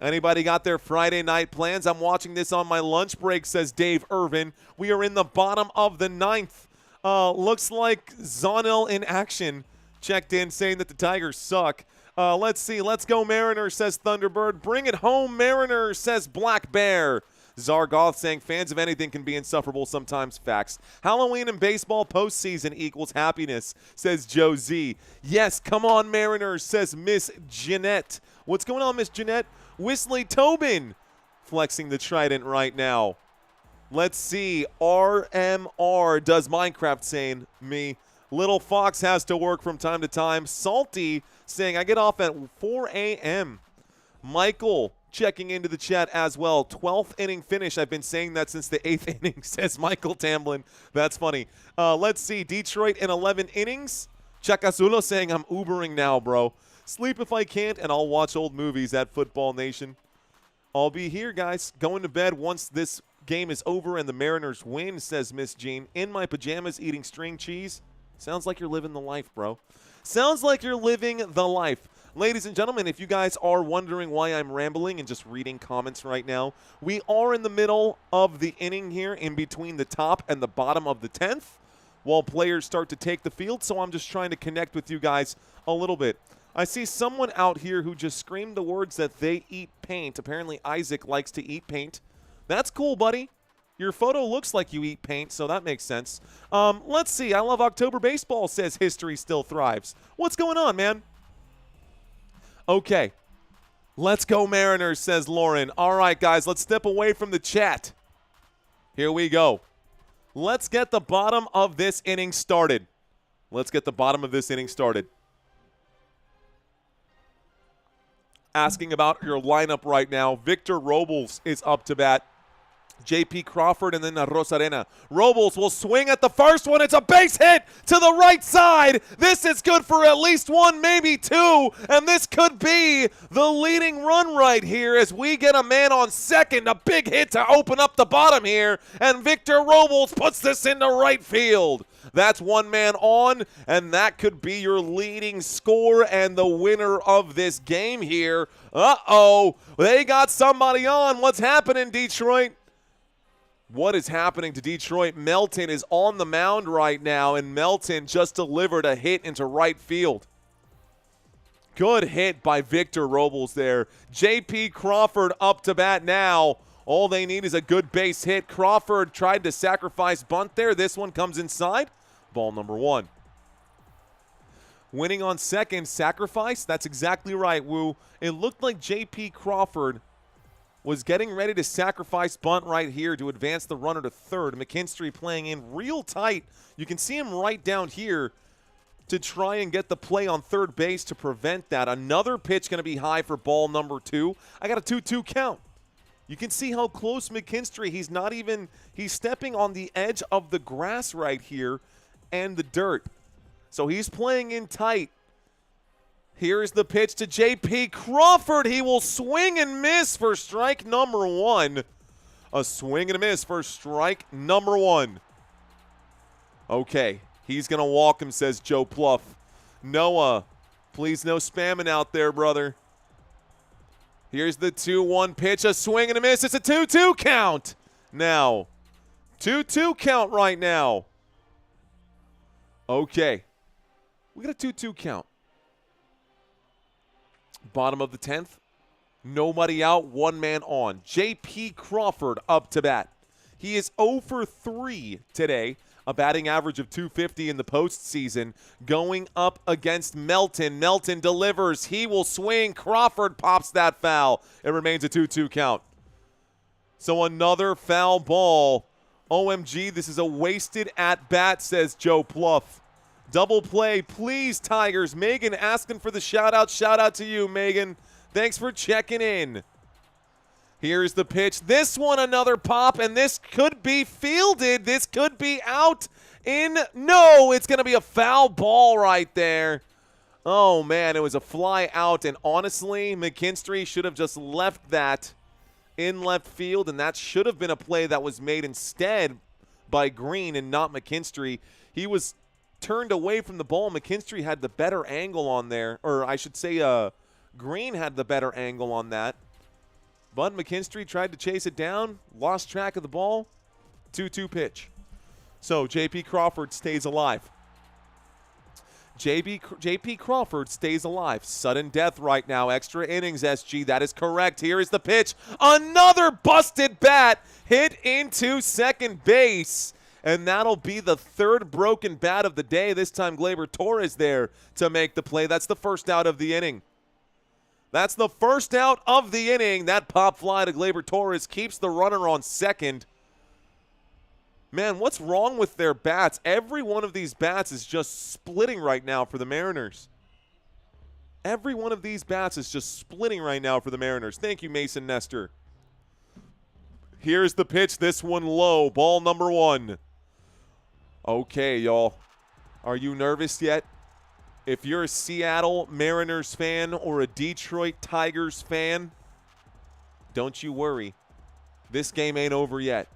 Speaker 4: Anybody got their Friday night plans? I'm watching this on my lunch break, says Dave Irvin. We are in the bottom of the 9th. Looks like Zonil in action checked in saying that the Tigers suck. Let's see. Let's go Mariners, says Thunderbird. Bring it home, Mariners, says Black Bear. Zargoth saying fans of anything can be insufferable sometimes. Facts. Halloween and baseball postseason equals happiness, says Joe Z. Yes, come on Mariners, says Miss Jeanette. What's going on, Miss Jeanette? Whistly Tobin flexing the trident right now. Let's see. RMR does Minecraft saying me. Little Fox has to work from time to time. Salty saying I get off at 4 a.m. Michael checking into the chat as well. 12th inning finish. I've been saying that since the 8th inning, says Michael Tamblin. That's funny. Let's see. Detroit in 11 innings. Chakazulo saying I'm Ubering now, bro. Sleep if I can't, and I'll watch old movies at Football Nation. I'll be here, guys. Going to bed once this game is over and the Mariners win, says Miss Jean. In my pajamas eating string cheese. Sounds like you're living the life, bro. Sounds like you're living the life. Ladies and gentlemen, if you guys are wondering why I'm rambling and just reading comments right now, we are in the middle of the inning here in between the top and the bottom of the 10th while players start to take the field, so I'm just trying to connect with you guys a little bit. I see someone out here who just screamed the words that they eat paint. Apparently Isaac likes to eat paint. That's cool, buddy. Your photo looks like you eat paint, so that makes sense. Let's see. I love October baseball, says History Still Thrives. What's going on, man? Okay. Let's go Mariners, says Lauren. All right, guys, let's step away from the chat. Here we go. Let's get the bottom of this inning started. Let's get the bottom of this inning started. Asking about your lineup right now. Victor Robles is up to bat. J.P. Crawford and then Rosarena. Robles will swing at the first one. It's a base hit to the right side. This is good for at least one, maybe two, and this could be the leading run right here as we get a man on second. A big hit to open up the bottom here, and Victor Robles puts this into right field. That's one man on, and that could be your leading scorer and the winner of this game here. Uh-oh, they got somebody on. What's happening, Detroit? What is happening to Detroit? Melton is on the mound right now, and Melton just delivered a hit into right field. Good hit by Victor Robles there. J.P. Crawford up to bat now. All they need is a good base hit. Crawford tried to sacrifice bunt there. This one comes inside. Ball number one. Winning on second, sacrifice. That's exactly right, Woo. It looked like J.P. Crawford was getting ready to sacrifice bunt right here to advance the runner to third. McKinstry playing in real tight. You can see him right down here to try and get the play on third base to prevent that. Another pitch going to be high for ball number two. I got a 2-2 count. You can see how close McKinstry, he's stepping on the edge of the grass right here and the dirt. So he's playing in tight. Here's the pitch to J.P. Crawford. He will swing and miss for strike number one. A swing and a miss for strike number one. Okay, he's going to walk him, says Joe Pluff. Noah, please no spamming out there, brother. Here's the 2-1 pitch, a swing and a miss. It's a 2-2 count. Now, 2-2 count right now. Okay, we got a 2-2 count. Bottom of the 10th, nobody out, one man on. J.P. Crawford up to bat. He is 0 for 3 today, a batting average of .250 in the postseason, going up against Melton. Melton delivers. He will swing. Crawford pops that foul. It remains a 2-2 count. So another foul ball. OMG, this is a wasted at-bat, says Joe Pluff. Double play, please, Tigers. Megan asking for the shout-out. Shout-out to you, Megan. Thanks for checking in. Here's the pitch. This one, another pop, and this could be fielded. This could be out in. No, it's going to be a foul ball right there. Oh, man, it was a fly out, and honestly, McKinstry should have just left that in left field, and that should have been a play that was made instead by Green and not McKinstry. He was turned away from the ball. McKinstry had the better angle on there, or I should say Green had the better angle on that. But McKinstry tried to chase it down, lost track of the ball. 2-2 pitch. So J.P. Crawford stays alive. J.P. Crawford stays alive. Sudden death right now. Extra innings, SG. That is correct. Here is the pitch. Another busted bat hit into second base. And that'll be the third broken bat of the day. This time Gleyber Torres there to make the play. That's the first out of the inning. That's the first out of the inning. That pop fly to Gleyber Torres keeps the runner on second. Man, what's wrong with their bats? Every one of these bats is just splitting right now for the Mariners. Every one of these bats is just splitting right now for the Mariners. Thank you, Mason Nestor. Here's the pitch. This one low. Ball number 1. Okay, y'all. Are you nervous yet? If you're a Seattle Mariners fan or a Detroit Tigers fan, don't you worry. This game ain't over yet.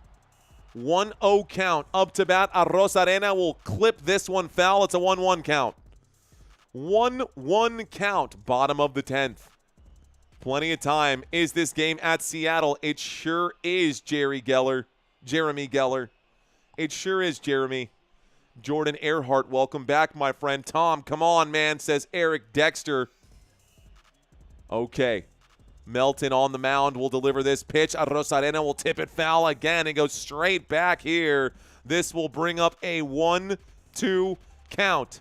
Speaker 4: 1-0 count. Up to bat, Arozarena will clip this one foul. It's a 1-1 count. 1-1 count. Bottom of the 10th. Plenty of time. Is this game at Seattle? It sure is, Jeremy Geller. It sure is, Jeremy. Jordan Earhart, welcome back, my friend. Tom, come on, man, says Eric Dexter. Okay. Melton on the mound will deliver this pitch. Arozarena will tip it foul again and go straight back here. This will bring up a 1-2 count.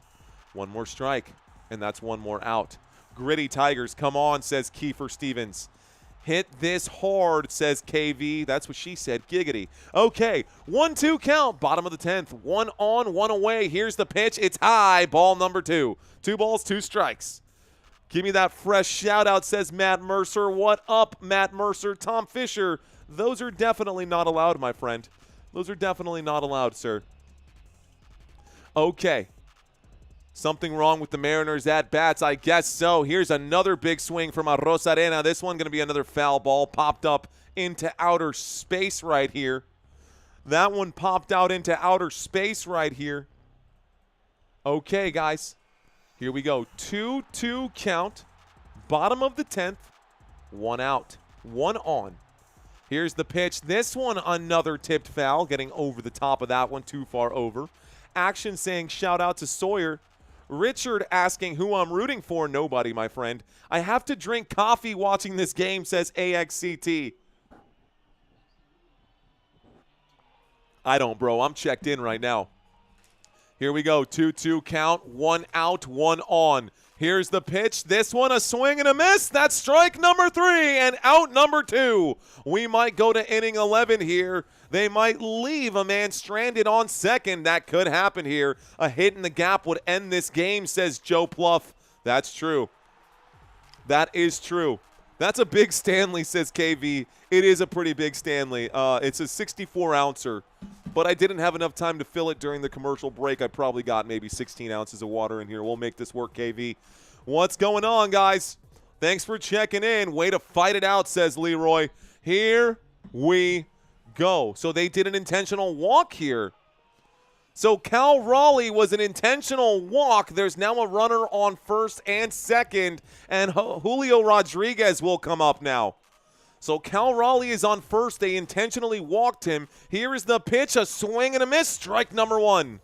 Speaker 4: One more strike, and that's one more out. Gritty Tigers, come on, says Kiefer Stevens. Hit this hard, says KV. That's what she said. Giggity. Okay, 1-2 count. Bottom of the 10th. 1 on, 1 away. Here's the pitch. It's high. Ball number 2. 2 balls, 2 strikes. Give me that fresh shout-out, says Matt Mercer. What up, Matt Mercer? Tom Fisher. Those are definitely not allowed, my friend. Those are definitely not allowed, sir. Okay. Something wrong with the Mariners at bats? I guess so. Here's another big swing from Arozarena. This one going to be another foul ball. Popped up into outer space right here. That one popped out into outer space right here. Okay, guys. Here we go. 2-2 count. Bottom of the 10th. 1 out. 1 on. Here's the pitch. This one, another tipped foul. Getting over the top of that one. Too far over. Action saying shout out to Sawyer. Richard asking who I'm rooting for. Nobody, my friend. I have to drink coffee watching this game, says AXCT. I don't, bro. I'm checked in right now. Here we go. 2-2 count. 1 out, 1 on. Here's the pitch. This one, a swing and a miss. That's strike number 3 and out number 2. We might go to inning 11 here. They might leave a man stranded on second. That could happen here. A hit in the gap would end this game, says Joe Pluff. That's true. That is true. That's a big Stanley, says KV. It is a pretty big Stanley. It's a 64-ouncer. But I didn't have enough time to fill it during the commercial break. I probably got maybe 16 ounces of water in here. We'll make this work, KV. What's going on, guys? Thanks for checking in. Way to fight it out, says Leroy. Here we go. So they did an intentional walk here. So Cal Raleigh was an intentional walk. There's now a runner on first and second, and Julio Rodríguez will come up now. So Cal Raleigh is on first. They intentionally walked him. Here is the pitch, a swing and a miss. Strike number 1.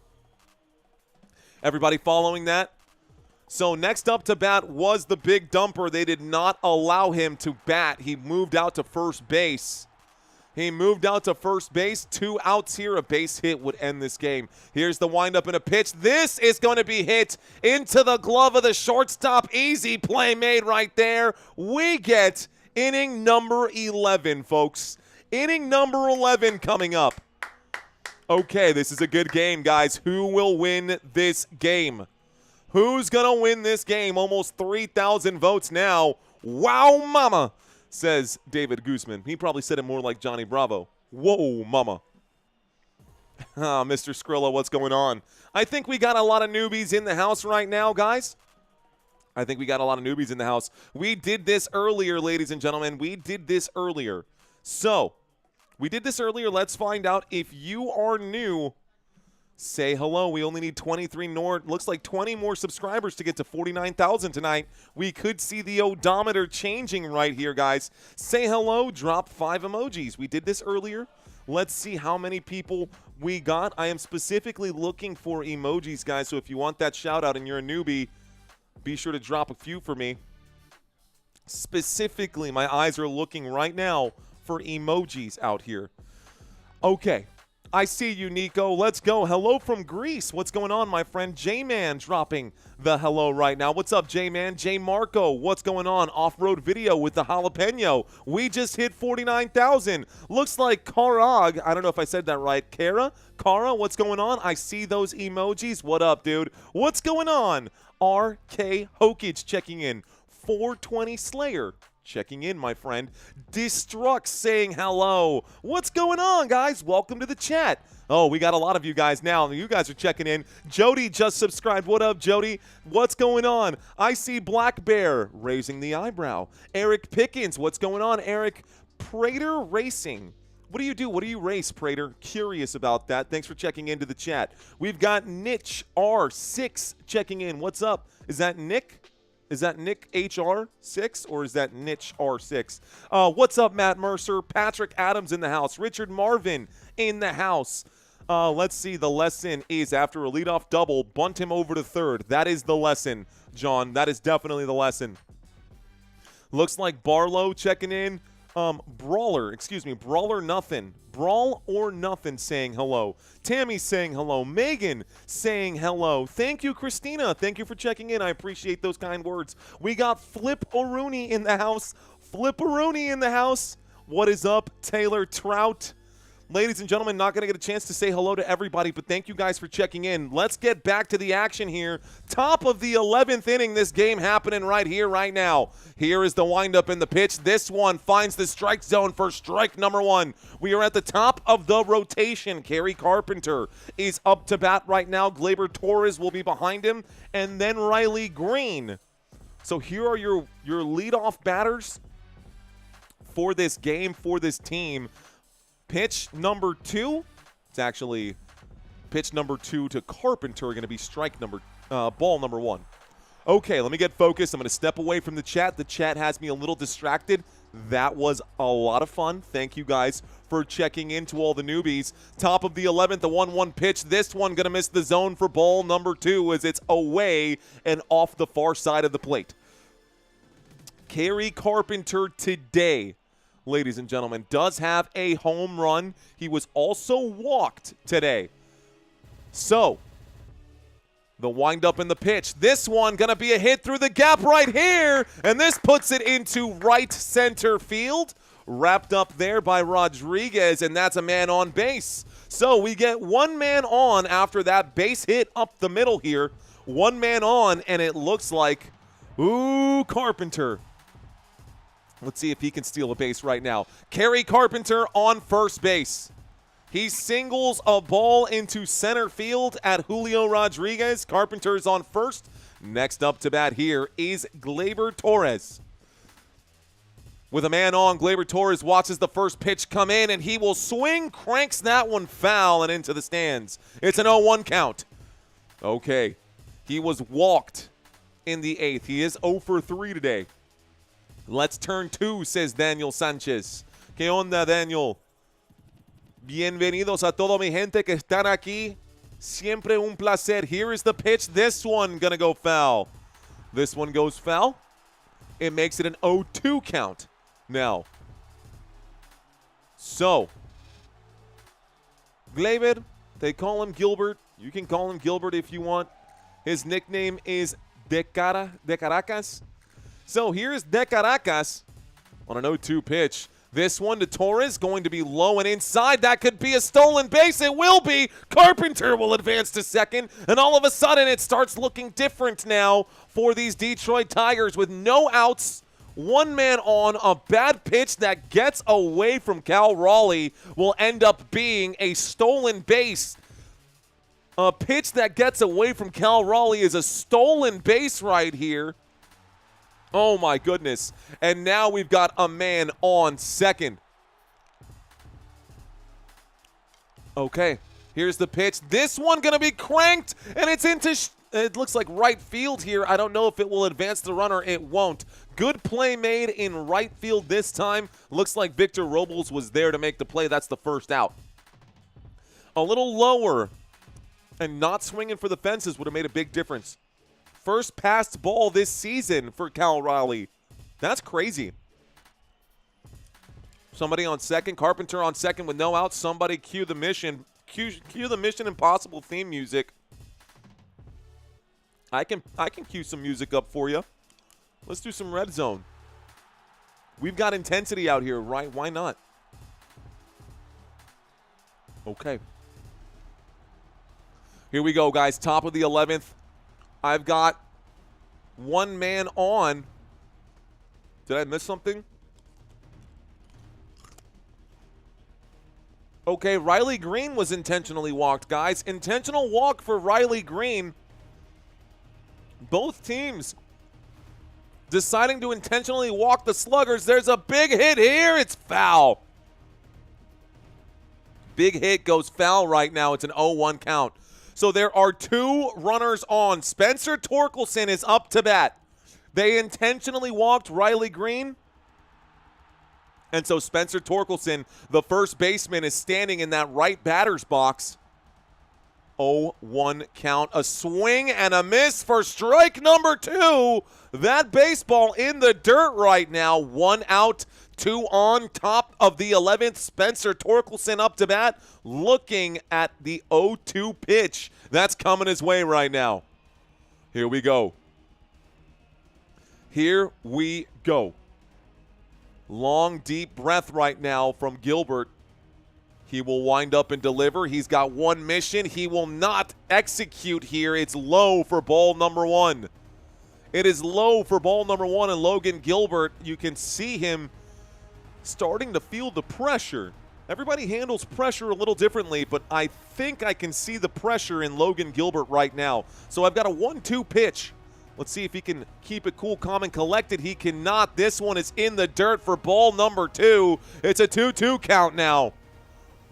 Speaker 4: Everybody following that? So next up to bat was the big dumper. They did not allow him to bat. He moved out to first base. 2 outs here. A base hit would end this game. Here's the windup and a pitch. This is going to be hit into the glove of the shortstop. Easy play made right there. We get inning number 11, folks. Inning number 11 coming up. Okay, this is a good game, guys. Who will win this game? Who's going to win this game? Almost 3,000 votes now. Wow, mama, says David Guzman. He probably said it more like Johnny Bravo. Whoa, mama. Mr. Skrilla, what's going on? I think we got a lot of newbies in the house right now, guys. I think we got a lot of newbies in the house. We did this earlier, ladies and gentlemen. We did this earlier. So, we did this earlier. Let's find out if you are new. Say hello. We only need 23 more. Looks like 20 more subscribers to get to 49,000 tonight. We could see the odometer changing right here, guys. Say hello. Drop 5 emojis. We did this earlier. Let's see how many people we got. I am specifically looking for emojis, guys. So if you want that shout out and you're a newbie, be sure to drop a few for me. Specifically, my eyes are looking right now for emojis out here. Okay. I see you, Nico. Let's go. Hello from Greece. What's going on, my friend? J-Man dropping the hello right now. What's up, J-Man? J Marco, what's going on? Off-road video with the jalapeno. We just hit 49,000. Looks like Karag. I don't know if I said that right. Kara, what's going on? I see those emojis. What up, dude? What's going on? RK Hokage checking in. 420 Slayer checking in, my friend. Destruct saying hello. What's going on, guys? Welcome to the chat. Oh, we got a lot of you guys now. You guys are checking in. Jody just subscribed. What up, Jody? What's going on? I see Black Bear raising the eyebrow. Eric Pickens. What's going on, Eric? Prater Racing. What do you do? What do you race, Prater? Curious about that. Thanks for checking into the chat. We've got Niche R6 checking in. What's up? Is that Nick? Is that Nick HR6 or is that Niche R6? What's up, Matt Mercer? Patrick Adams in the house. Richard Marvin in the house. Let's see. The lesson is after a leadoff double, bunt him over to third. That is the lesson, John. That is definitely the lesson. Looks like Barlow checking in. Brawler nothing. Brawl or nothing saying hello. Tammy saying hello. Megan saying hello. Thank you, Christina. Thank you for checking in. I appreciate those kind words. We got Flip O'Rooney in the house. Flip O'Rooney in the house. What is up, Taylor Trout? Ladies and gentlemen, not going to get a chance to say hello to everybody, but thank you guys for checking in. Let's get back to the action here. Top of the 11th inning, this game happening right here, right now. Here is the windup in the pitch. This one finds the strike zone for strike number 1. We are at the top of the rotation. Kerry Carpenter is up to bat right now. Gleyber Torres will be behind him, and then Riley Green. So here are your leadoff batters for this game, for this team. Pitch number 2, it's actually pitch number 2 to Carpenter, going to be ball number 1. Okay, let me get focused. I'm going to step away from the chat. The chat has me a little distracted. That was a lot of fun. Thank you guys for checking in to all the newbies. Top of the 11th, the 1-1 pitch. This one going to miss the zone for ball number 2 as it's away and off the far side of the plate. Kerry Carpenter today, ladies and gentlemen, does have a home run. He was also walked today. So, the windup in the pitch. This one going to be a hit through the gap right here, and this puts it into right center field. Wrapped up there by Rodriguez, and that's a man on base. So, we get one man on after that base hit up the middle here. One man on, and it looks like, ooh, Carpenter. Let's see if he can steal a base right now. Kerry Carpenter on first base. He singles a ball into center field at Julio Rodríguez. Carpenter's on first. Next up to bat here is Gleyber Torres. With a man on, Gleyber Torres watches the first pitch come in, and he will swing, cranks that one foul and into the stands. It's an 0-1 count. Okay. He was walked in the 8th. He is 0 for 3 today. Let's turn 2, says Daniel Sanchez. ¿Qué onda, Daniel? Bienvenidos a toda mi gente que están aquí. Siempre un placer. Here is the pitch. This one going to go foul. This one goes foul. It makes it an 0-2 count now. So, Gleyber, they call him Gilbert. You can call him Gilbert if you want. His nickname is De Caracas. So here's De Caracas on an 0-2 pitch. This one to Torres, going to be low and inside. That could be a stolen base. It will be. Carpenter will advance to second. And all of a sudden, it starts looking different now for these Detroit Tigers with no outs. One man on. A bad pitch that gets away from Cal Raleigh will end up being a stolen base. A pitch that gets away from Cal Raleigh is a stolen base right here. Oh, my goodness. And now we've got a man on second. Okay, Here's the pitch. This one going to be cranked, and it's into it looks like right field here. I don't know if it will advance the runner. It won't. Good play made in right field this time. Looks like Victor Robles was there to make the play. That's the first out. A little lower and not swinging for the fences would have made a big difference. First passed ball this season for Cal Raleigh. That's crazy. Somebody on second. Carpenter on second with no outs. Somebody cue the mission. Cue the Mission Impossible theme music. I can cue some music up for you. Let's do some red zone. We've got intensity out here, right? Why not? Okay. Here we go, guys. Top of the 11th. I've got one man on. Did I miss something? Okay, Riley Green was intentionally walked, guys. Intentional walk for Riley Green. Both teams deciding to intentionally walk the sluggers. There's a big hit here. It's foul. Big hit goes foul right now. It's an 0-1 count. So there are two runners on. Spencer Torkelson is up to bat. They intentionally walked Riley Green. And so Spencer Torkelson, the first baseman, is standing in that right batter's box. 0-1 count. A swing and a miss for strike number 2. That baseball in the dirt right now. 1 out, 2 on. Top of the 11th. Spencer Torkelson up to bat, looking at the 0-2 pitch. That's coming his way right now. Here we go. Here we go. Long, deep breath right now from Gilbert. He will wind up and deliver. He's got one mission. He will not execute here. It's low for ball number 1. It is low for ball number 1, and Logan Gilbert, you can see him starting to feel the pressure. Everybody handles pressure a little differently, but I think I can see the pressure in Logan Gilbert right now. So I've got a 1-2 pitch. Let's see if he can keep it cool, calm, and collected. He cannot. This one is in the dirt for ball number 2. It's a 2-2 count now.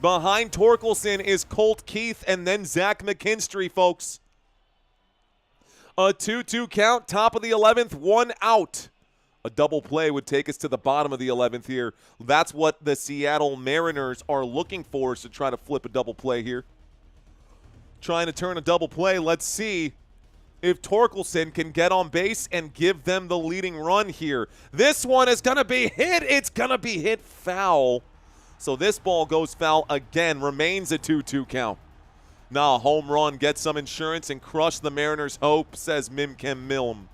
Speaker 4: Behind Torkelson is Colt Keith and then Zach McKinstry, folks. A 2-2 count, top of the 11th, 1 out. A double play would take us to the bottom of the 11th here. That's what the Seattle Mariners are looking for, is to try to flip a double play here. Trying to turn a double play. Let's see if Torkelson can get on base and give them the leading run here. This one is going to be hit. It's going to be hit foul. So this ball goes foul again. Remains a 2-2 count. Now a home run, get some insurance, and crush the Mariners' hope, says Mimkem Milm.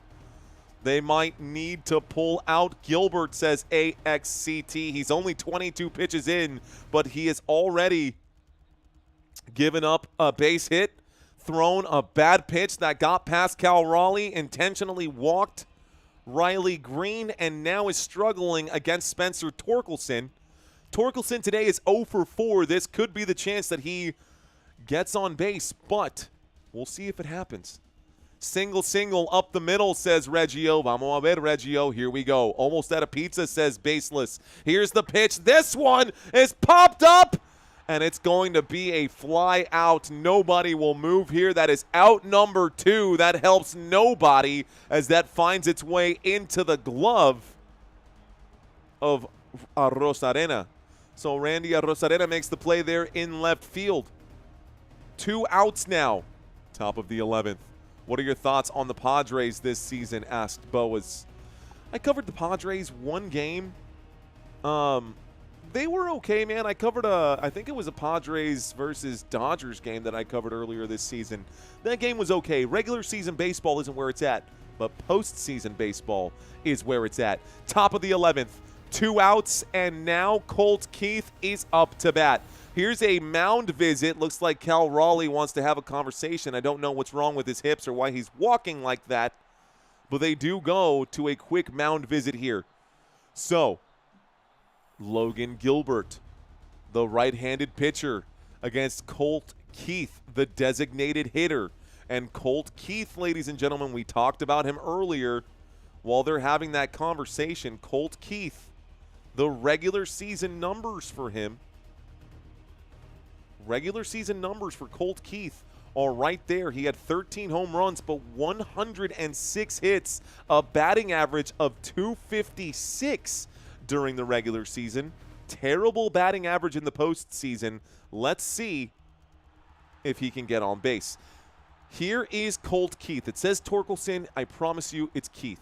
Speaker 4: They might need to pull out. Gilbert, says AXCT. He's only 22 pitches in, but he has already given up a base hit, thrown a bad pitch that got past Cal Raleigh, intentionally walked Riley Green, and now is struggling against Spencer Torkelson. Torkelson today is 0 for 4. This could be the chance that he gets on base, but we'll see if it happens. Single up the middle, says Reggio. Vamos a ver, Reggio. Here we go. Almost at a pizza, says Baseless. Here's the pitch. This one is popped up, and it's going to be a fly out. Nobody will move here. That is out number 2. That helps nobody as that finds its way into the glove of Arrozarena. So Randy Arrozarena makes the play there in left field. 2 outs now. Top of the 11th. What are your thoughts on the Padres this season, asked Boas. I covered the Padres one game. They were okay, man. I covered I think it was a Padres versus Dodgers game that I covered earlier this season. That game was okay. Regular season baseball isn't where it's at, but postseason baseball is where it's at. Top of the 11th. 2 outs, and now Colt Keith is up to bat. Here's a mound visit. Looks like Cal Raleigh wants to have a conversation. I don't know what's wrong with his hips or why he's walking like that, but they do go to a quick mound visit here. So, Logan Gilbert, the right-handed pitcher, against Colt Keith, the designated hitter. And Colt Keith, ladies and gentlemen, we talked about him earlier while they're having that conversation. Colt Keith, the regular season numbers for him Regular season numbers for Colt Keith are right there. He had 13 home runs, but 106 hits, a batting average of 256 during the regular season. Terrible batting average in the postseason. Let's see if he can get on base. Here is Colt Keith. It says Torkelson. I promise you it's Keith.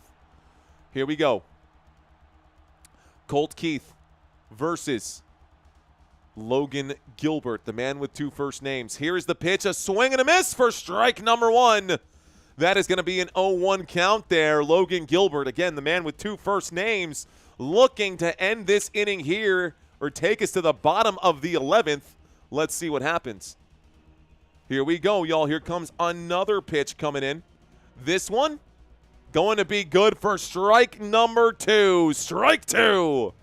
Speaker 4: Here we go. Colt Keith versus Logan Gilbert, the man with 2 first names. Here is the pitch, a swing and a miss for strike number 1. That is going to be an 0-1 count there. Logan Gilbert, again, the man with 2 first names, looking to end this inning here or take us to the bottom of the 11th. Let's see what happens. Here we go, y'all. Here comes another pitch coming in. This one going to be good for strike number 2. Strike 2.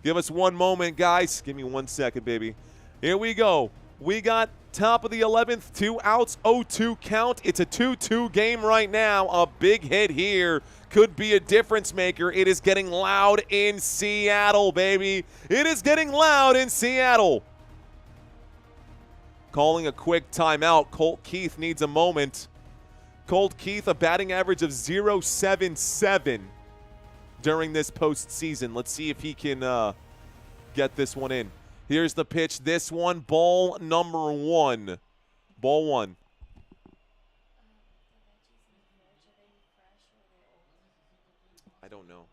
Speaker 4: Give us one moment, guys. Give me 1 second, baby. Here we go. We got top of the 11th, 2 outs, 0-2 count. It's a 2-2 game right now. A big hit here could be a difference maker. It is getting loud in Seattle, baby. It is getting loud in Seattle. Calling a quick timeout. Colt Keith needs a moment. Colt Keith, a batting average of .077 during this postseason. Let's see if he can get this one in. Here's the pitch. This one, ball number 1. Ball 1. I don't know.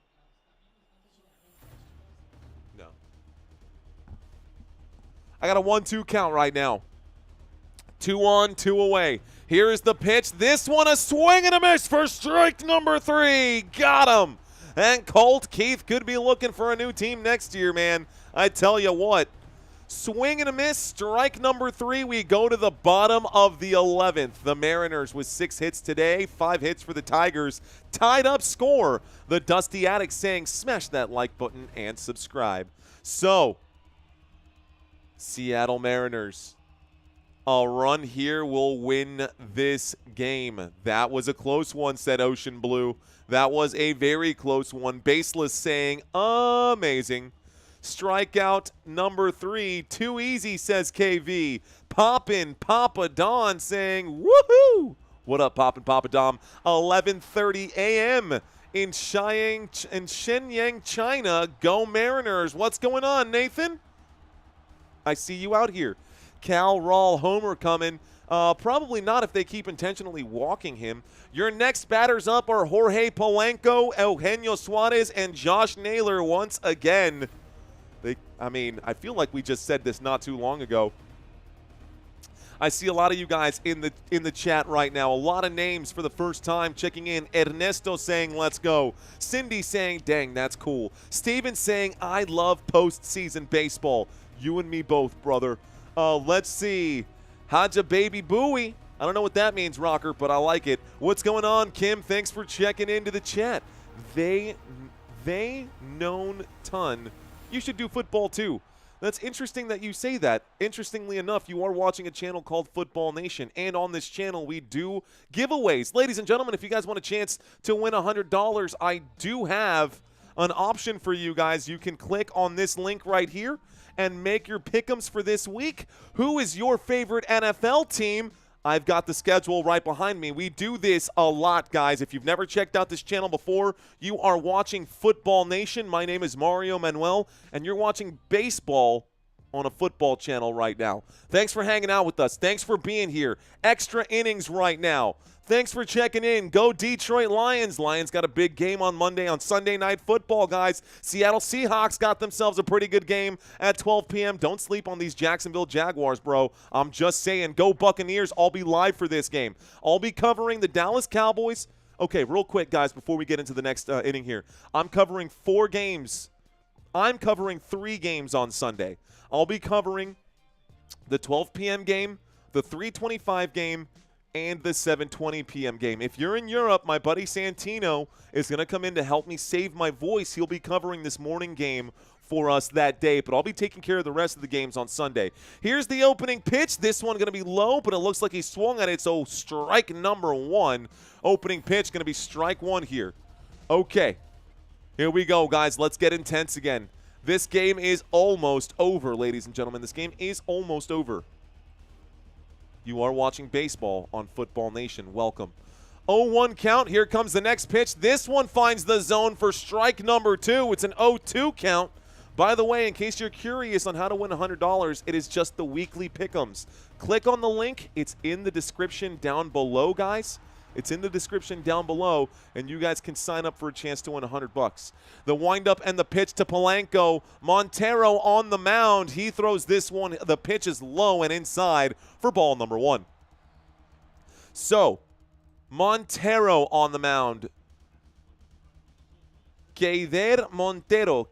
Speaker 4: No. I got a 1-2 count right now. 2 on, 2 away. Here is the pitch. This one, a swing and a miss for strike number 3. Got him. And Colt Keith could be looking for a new team next year, man. I tell you what. Swing and a miss, strike number 3. We go to the bottom of the 11th. The Mariners with 6 hits today, 5 hits for the Tigers. Tied up score. The Dusty Addict saying smash that like button and subscribe. So, Seattle Mariners. A run here will win this game. That was a close one, said Ocean Blue. That was a very close one. Baseless saying amazing. Strikeout number 3. Too easy, says KV. Poppin' Papa Don saying woohoo. What up, Poppin' Papa Don? 11:30 a.m. in Shenyang, China. Go Mariners. What's going on, Nathan? I see you out here. Cal Rawl Homer coming. Probably not if they keep intentionally walking him. Your next batters up are Jorge Polanco, Eugenio Suarez, and Josh Naylor once again. I feel like we just said this not too long ago. I see a lot of you guys in the chat right now. A lot of names for the first time checking in. Ernesto saying, let's go. Cindy saying, dang, that's cool. Steven saying, I love postseason baseball. You and me both, brother. Let's see. Haja Baby Booey. I don't know what that means, Rocker, but I like it. What's going on, Kim? Thanks for checking into the chat. They known ton. You should do football too. That's interesting that you say that. Interestingly enough, you are watching a channel called Football Nation, and on this channel we do giveaways. Ladies and gentlemen, if you guys want a chance to win $100, I do have an option for you guys. You can click on this link right here and make your pick'ems for this week. Who is your favorite NFL team? I've got the schedule right behind me. We do this a lot, guys. If you've never checked out this channel before, you are watching Football Nation. My name is Mario Manuel, and you're watching baseball on a football channel right now. Thanks for hanging out with us. Thanks for being here. Extra innings right now. Thanks for checking in. Go Detroit Lions. Lions got a big game on Monday on Sunday Night Football, guys. Seattle Seahawks got themselves a pretty good game at 12 p.m. Don't sleep on these Jacksonville Jaguars, bro. I'm just saying, go Buccaneers. I'll be live for this game. I'll be covering the Dallas Cowboys. Okay, real quick, guys, before we get into the next inning here. I'm covering 4 games. I'm covering 3 games on Sunday. I'll be covering the 12 p.m. game, the 3:25 game, and the 7:20 p.m. game. If you're in Europe, my buddy Santino is going to come in to help me save my voice. He'll be covering this morning game for us that day, but I'll be taking care of the rest of the games on Sunday. Here's the opening pitch. This one going to be low, but it looks like he swung at it, so strike number 1. Opening pitch going to be strike 1 here. Okay, here we go, guys. Let's get intense again. This game is almost over, ladies and gentlemen. This game is almost over. You are watching baseball on Football Nation. Welcome. 0-1 count. Here comes the next pitch. This one finds the zone for strike number 2. It's an 0-2 count. By the way, in case you're curious on how to win $100, it is just the weekly pick'ems. Click on the link. It's in the description down below, guys. It's in the description down below, and you guys can sign up for a chance to win $100. The windup and the pitch to Polanco. Montero on the mound. He throws this one. The pitch is low and inside for ball number 1. So, Montero on the mound. Keider Montero.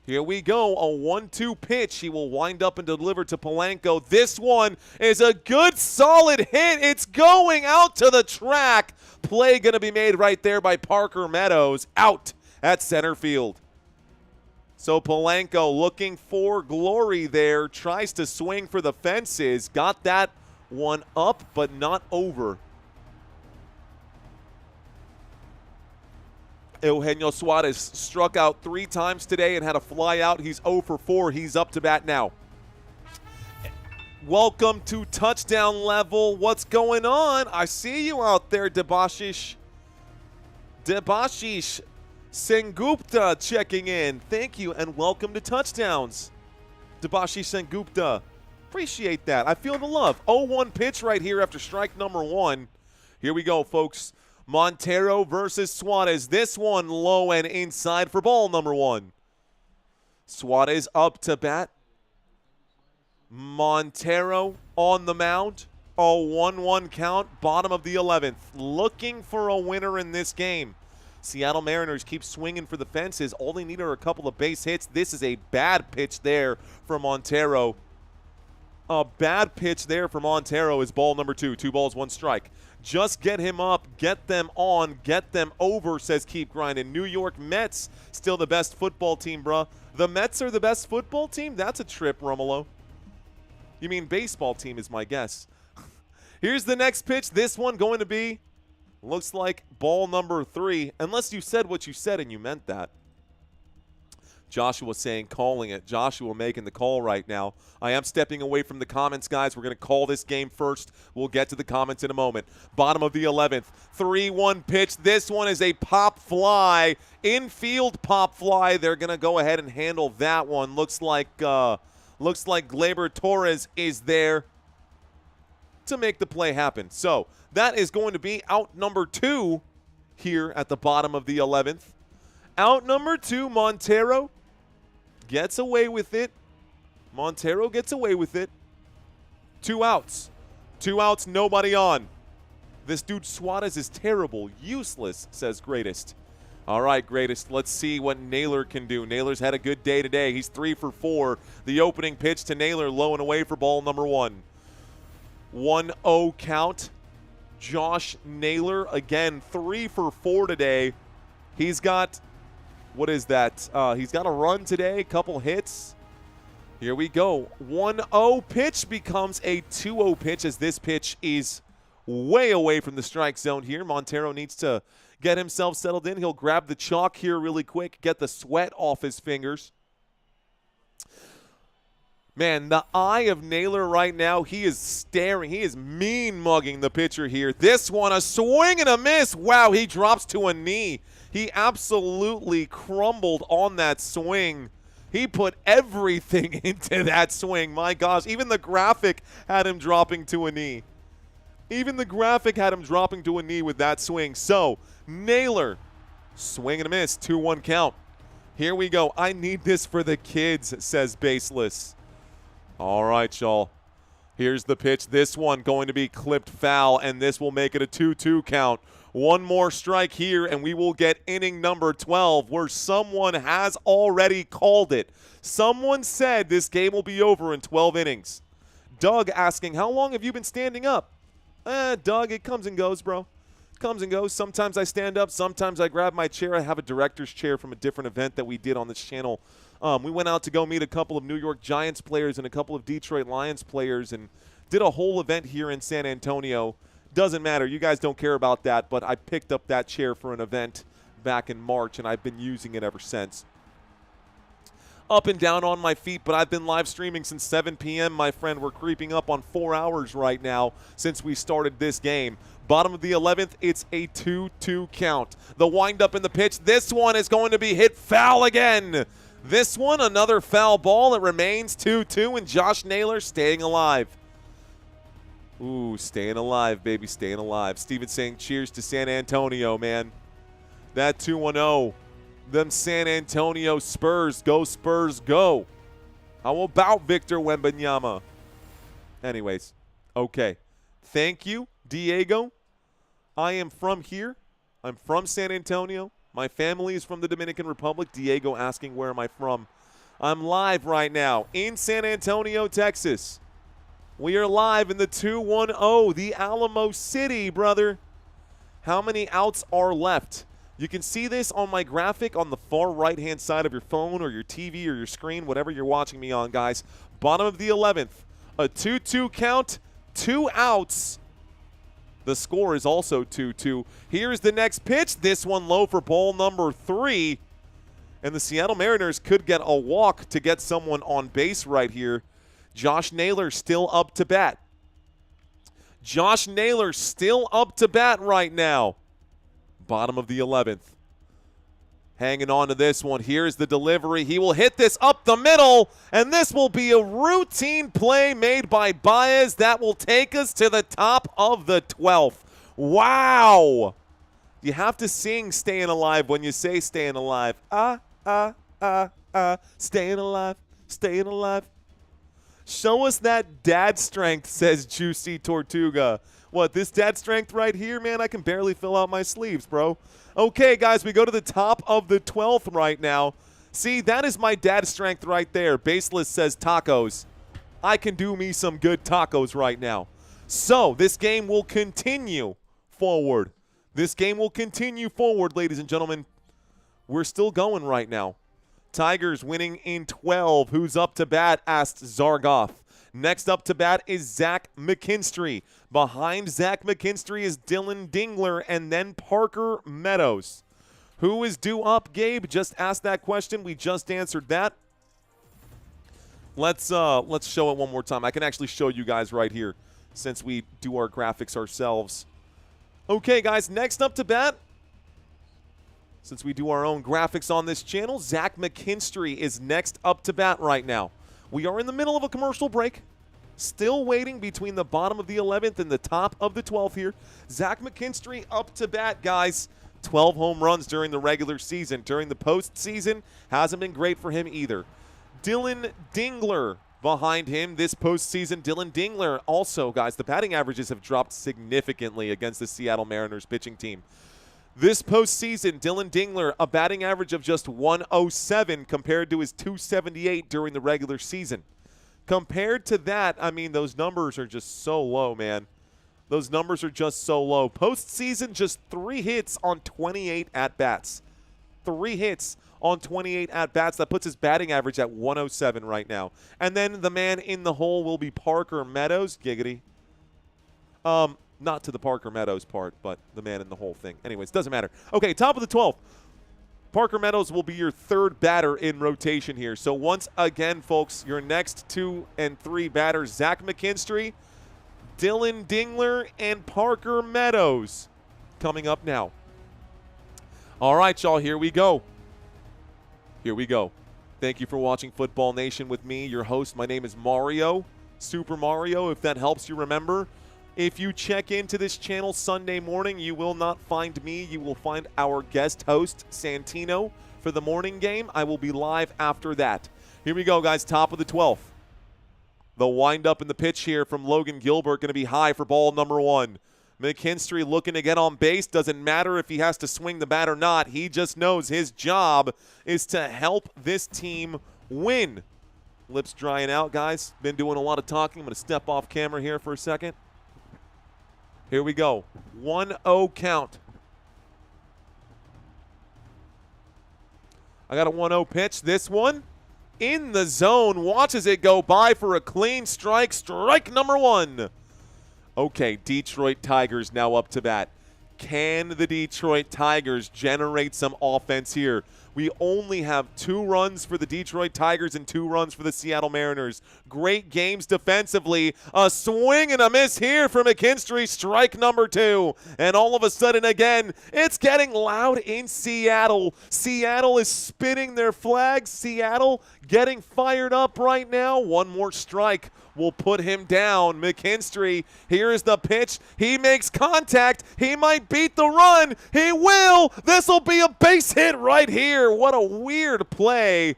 Speaker 4: Here we go, a 1-2 pitch. He will wind up and deliver to Polanco. This one is a good, solid hit. It's going out to the track. Play going to be made right there by Parker Meadows, out at center field. So Polanco looking for glory there, tries to swing for the fences. Got that one up, but not over. Eugenio Suarez struck out 3 times today and had a fly out. He's 0 for 4. He's up to bat now. Welcome to touchdown level. What's going on? I see you out there, Debashish. Debashish Sengupta checking in. Thank you and welcome to touchdowns. Debashish Sengupta. Appreciate that. I feel the love. 0-1 pitch right here after strike number 1. Here we go, folks. Montero versus Suarez. This one low and inside for ball number 1. Suarez up to bat. Montero on the mound. A 1-1 count, bottom of the 11th. Looking for a winner in this game. Seattle Mariners keep swinging for the fences. All they need are a couple of base hits. This is a bad pitch there for Montero. A bad pitch there for Montero is ball number 2. 2 balls, 1 strike. Just get him up, get them on, get them over, says Keep Grinding. New York Mets, still the best football team, bruh. The Mets are the best football team? That's a trip, Romulo. You mean baseball team is my guess. Here's the next pitch. This one going to be, looks like ball number 3, unless you said what you said and you meant that. Joshua saying calling it. Joshua making the call right now. I am stepping away from the comments, guys. We're going to call this game first. We'll get to the comments in a moment. Bottom of the 11th. 3-1 pitch. This one is a pop fly. Infield pop fly. They're going to go ahead and handle that one. Looks like Gleyber Torres is there to make the play happen. So that is going to be out number 2 here at the bottom of the 11th. Out number 2, Montero gets away with it. Montero gets away with it. 2 outs. 2 outs, nobody on. This dude Suarez is terrible. Useless, says Greatest. All right, Greatest, let's see what Naylor can do. Naylor's had a good day today. He's 3 for 4. The opening pitch to Naylor, low and away for ball number 1. 1-0 count. Josh Naylor, again, 3 for 4 today. He's got... What is that? He's got a run today, a couple hits. Here we go. 1-0 pitch becomes a 2-0 pitch as this pitch is way away from the strike zone here. Montero needs to get himself settled in. He'll grab the chalk here really quick, get the sweat off his fingers. Man, the eye of Naylor right now, he is staring. He is mean-mugging the pitcher here. This one, a swing and a miss. Wow, he drops to a knee. He absolutely crumbled on that swing. He put everything into that swing. My gosh, even the graphic had him dropping to a knee. Even the graphic had him dropping to a knee with that swing. So, Naylor, swing and a miss, 2-1 count. Here we go. I need this for the kids, says Baseless. All right, y'all. Here's the pitch. This one going to be clipped foul, and this will make it a 2-2 count. One more strike here, and we will get inning number 12, where someone has already called it. Someone said this game will be over in 12 innings. Doug asking, how long have you been standing up? Doug, it comes and goes, bro. It comes and goes. Sometimes I stand up. Sometimes I grab my chair. I have a director's chair from a different event that we did on this channel. We went out to go meet a couple of New York Giants players and a couple of Detroit Lions players and did a whole event here in San Antonio. Doesn't matter. You guys don't care about that, but I picked up that chair for an event back in March, and I've been using it ever since. up and down on my feet, but I've been live streaming since 7 p.m., my friend. We're creeping up on 4 hours right now since we started this game. Bottom of the 11th, it's a 2-2 count. The windup in the pitch. This one is going to be hit foul again. This one, another foul ball. It remains 2-2, and Josh Naylor staying alive. Ooh, staying alive, baby, staying alive. Steven saying cheers to San Antonio, man. That 2-1-0. Them San Antonio Spurs. Go Spurs, go. How about Victor Wembanyama? Anyways, okay. Thank you, Diego. I am from here. I'm from San Antonio. My family is from the Dominican Republic. Diego asking where am I from. I'm live right now in San Antonio, Texas. We are live in the 2-1-0, the Alamo City, brother. How many outs are left? You can see this on my graphic on the far right-hand side of your phone or your TV or your screen, whatever you're watching me on, guys. Bottom of the 11th, a 2-2 count, 2 outs. The score is also 2-2. Here's the next pitch. This one low for ball number 3. And the Seattle Mariners could get a walk to get someone on base right here. Josh Naylor still up to bat. Josh Naylor still up to bat right now. Bottom of the 11th. Hanging on to this one. Here's the delivery. He will hit this up the middle, and this will be a routine play made by Baez that will take us to the top of the 12th. Wow. You have to sing Staying Alive when you say Staying Alive. Staying alive, staying alive. Show us that dad strength, says Juicy Tortuga. What, this dad strength right here, man? I can barely fill out my sleeves, bro. Okay, guys, we go to the top of the 12th right now. See, that is my dad strength right there. Baseless says tacos. I can do me some good tacos right now. So, this game will continue forward. This game will continue forward, ladies and gentlemen. We're still going right now. Tigers winning in 12. Who's up to bat? Asked Zargoff. Next up to bat is Zach McKinstry. Behind Zach McKinstry is Dylan Dingler and then Parker Meadows. Who is due up, Gabe? Just asked that question. We just answered that. Let's show it one more time. I can actually show you guys right here since we do our graphics ourselves. Okay, guys, next up to bat, since we do our own graphics on this channel, Zach McKinstry is next up to bat right now. We are in the middle of a commercial break. Still waiting between the bottom of the 11th and the top of the 12th here. Zach McKinstry up to bat, guys. 12 home runs during the regular season. During the postseason, hasn't been great for him either. Dylan Dingler behind him this postseason. Dylan Dingler also, guys, the batting averages have dropped significantly against the Seattle Mariners pitching team. This postseason, Dylan Dingler, a batting average of just 107 compared to his 278 during the regular season. Compared to that, I mean, those numbers are just so low, man. Those numbers are just so low. Postseason, just 3 hits on 28 at-bats. 3 hits on 28 at-bats. That puts his batting average at 107 right now. And then the man in the hole will be Parker Meadows. Giggity. Not to the Parker Meadows part, but the man in the hole thing. Anyways, doesn't matter. Okay, top of the 12th. Parker Meadows will be your 3rd batter in rotation here. So once again, folks, your next 2 and 3 batters, Zach McKinstry, Dylan Dingler, and Parker Meadows coming up now. All right, y'all, here we go. Here we go. Thank you for watching Football Nation with me, your host. My name is Mario, Super Mario, if that helps you remember. If you check into this channel Sunday morning, you will not find me. You will find our guest host, Santino, for the morning game. I will be live after that. Here we go, guys. Top of the 12th. The windup in the pitch here from Logan Gilbert going to be high for ball number 1. McKinstry looking to get on base. Doesn't matter if he has to swing the bat or not. He just knows his job is to help this team win. Lips drying out, guys. Been doing a lot of talking. I'm going to step off camera here for a second. Here we go. 1-0 count. I got a 1-0 pitch. This one in the zone. Watches it go by for a clean strike. Strike number 1. Okay, Detroit Tigers now up to bat. Can the Detroit Tigers generate some offense here? We only have 2 runs for the Detroit Tigers and 2 runs for the Seattle Mariners. Great games defensively. A swing and a miss here for McKinstry, strike number 2. And all of a sudden, again, it's getting loud in Seattle. Seattle is spinning their flags. Seattle getting fired up right now. One more strike will put him down. McKinstry, here is the pitch. He makes contact. He might beat the run. He will. This will be a base hit right here. What a weird play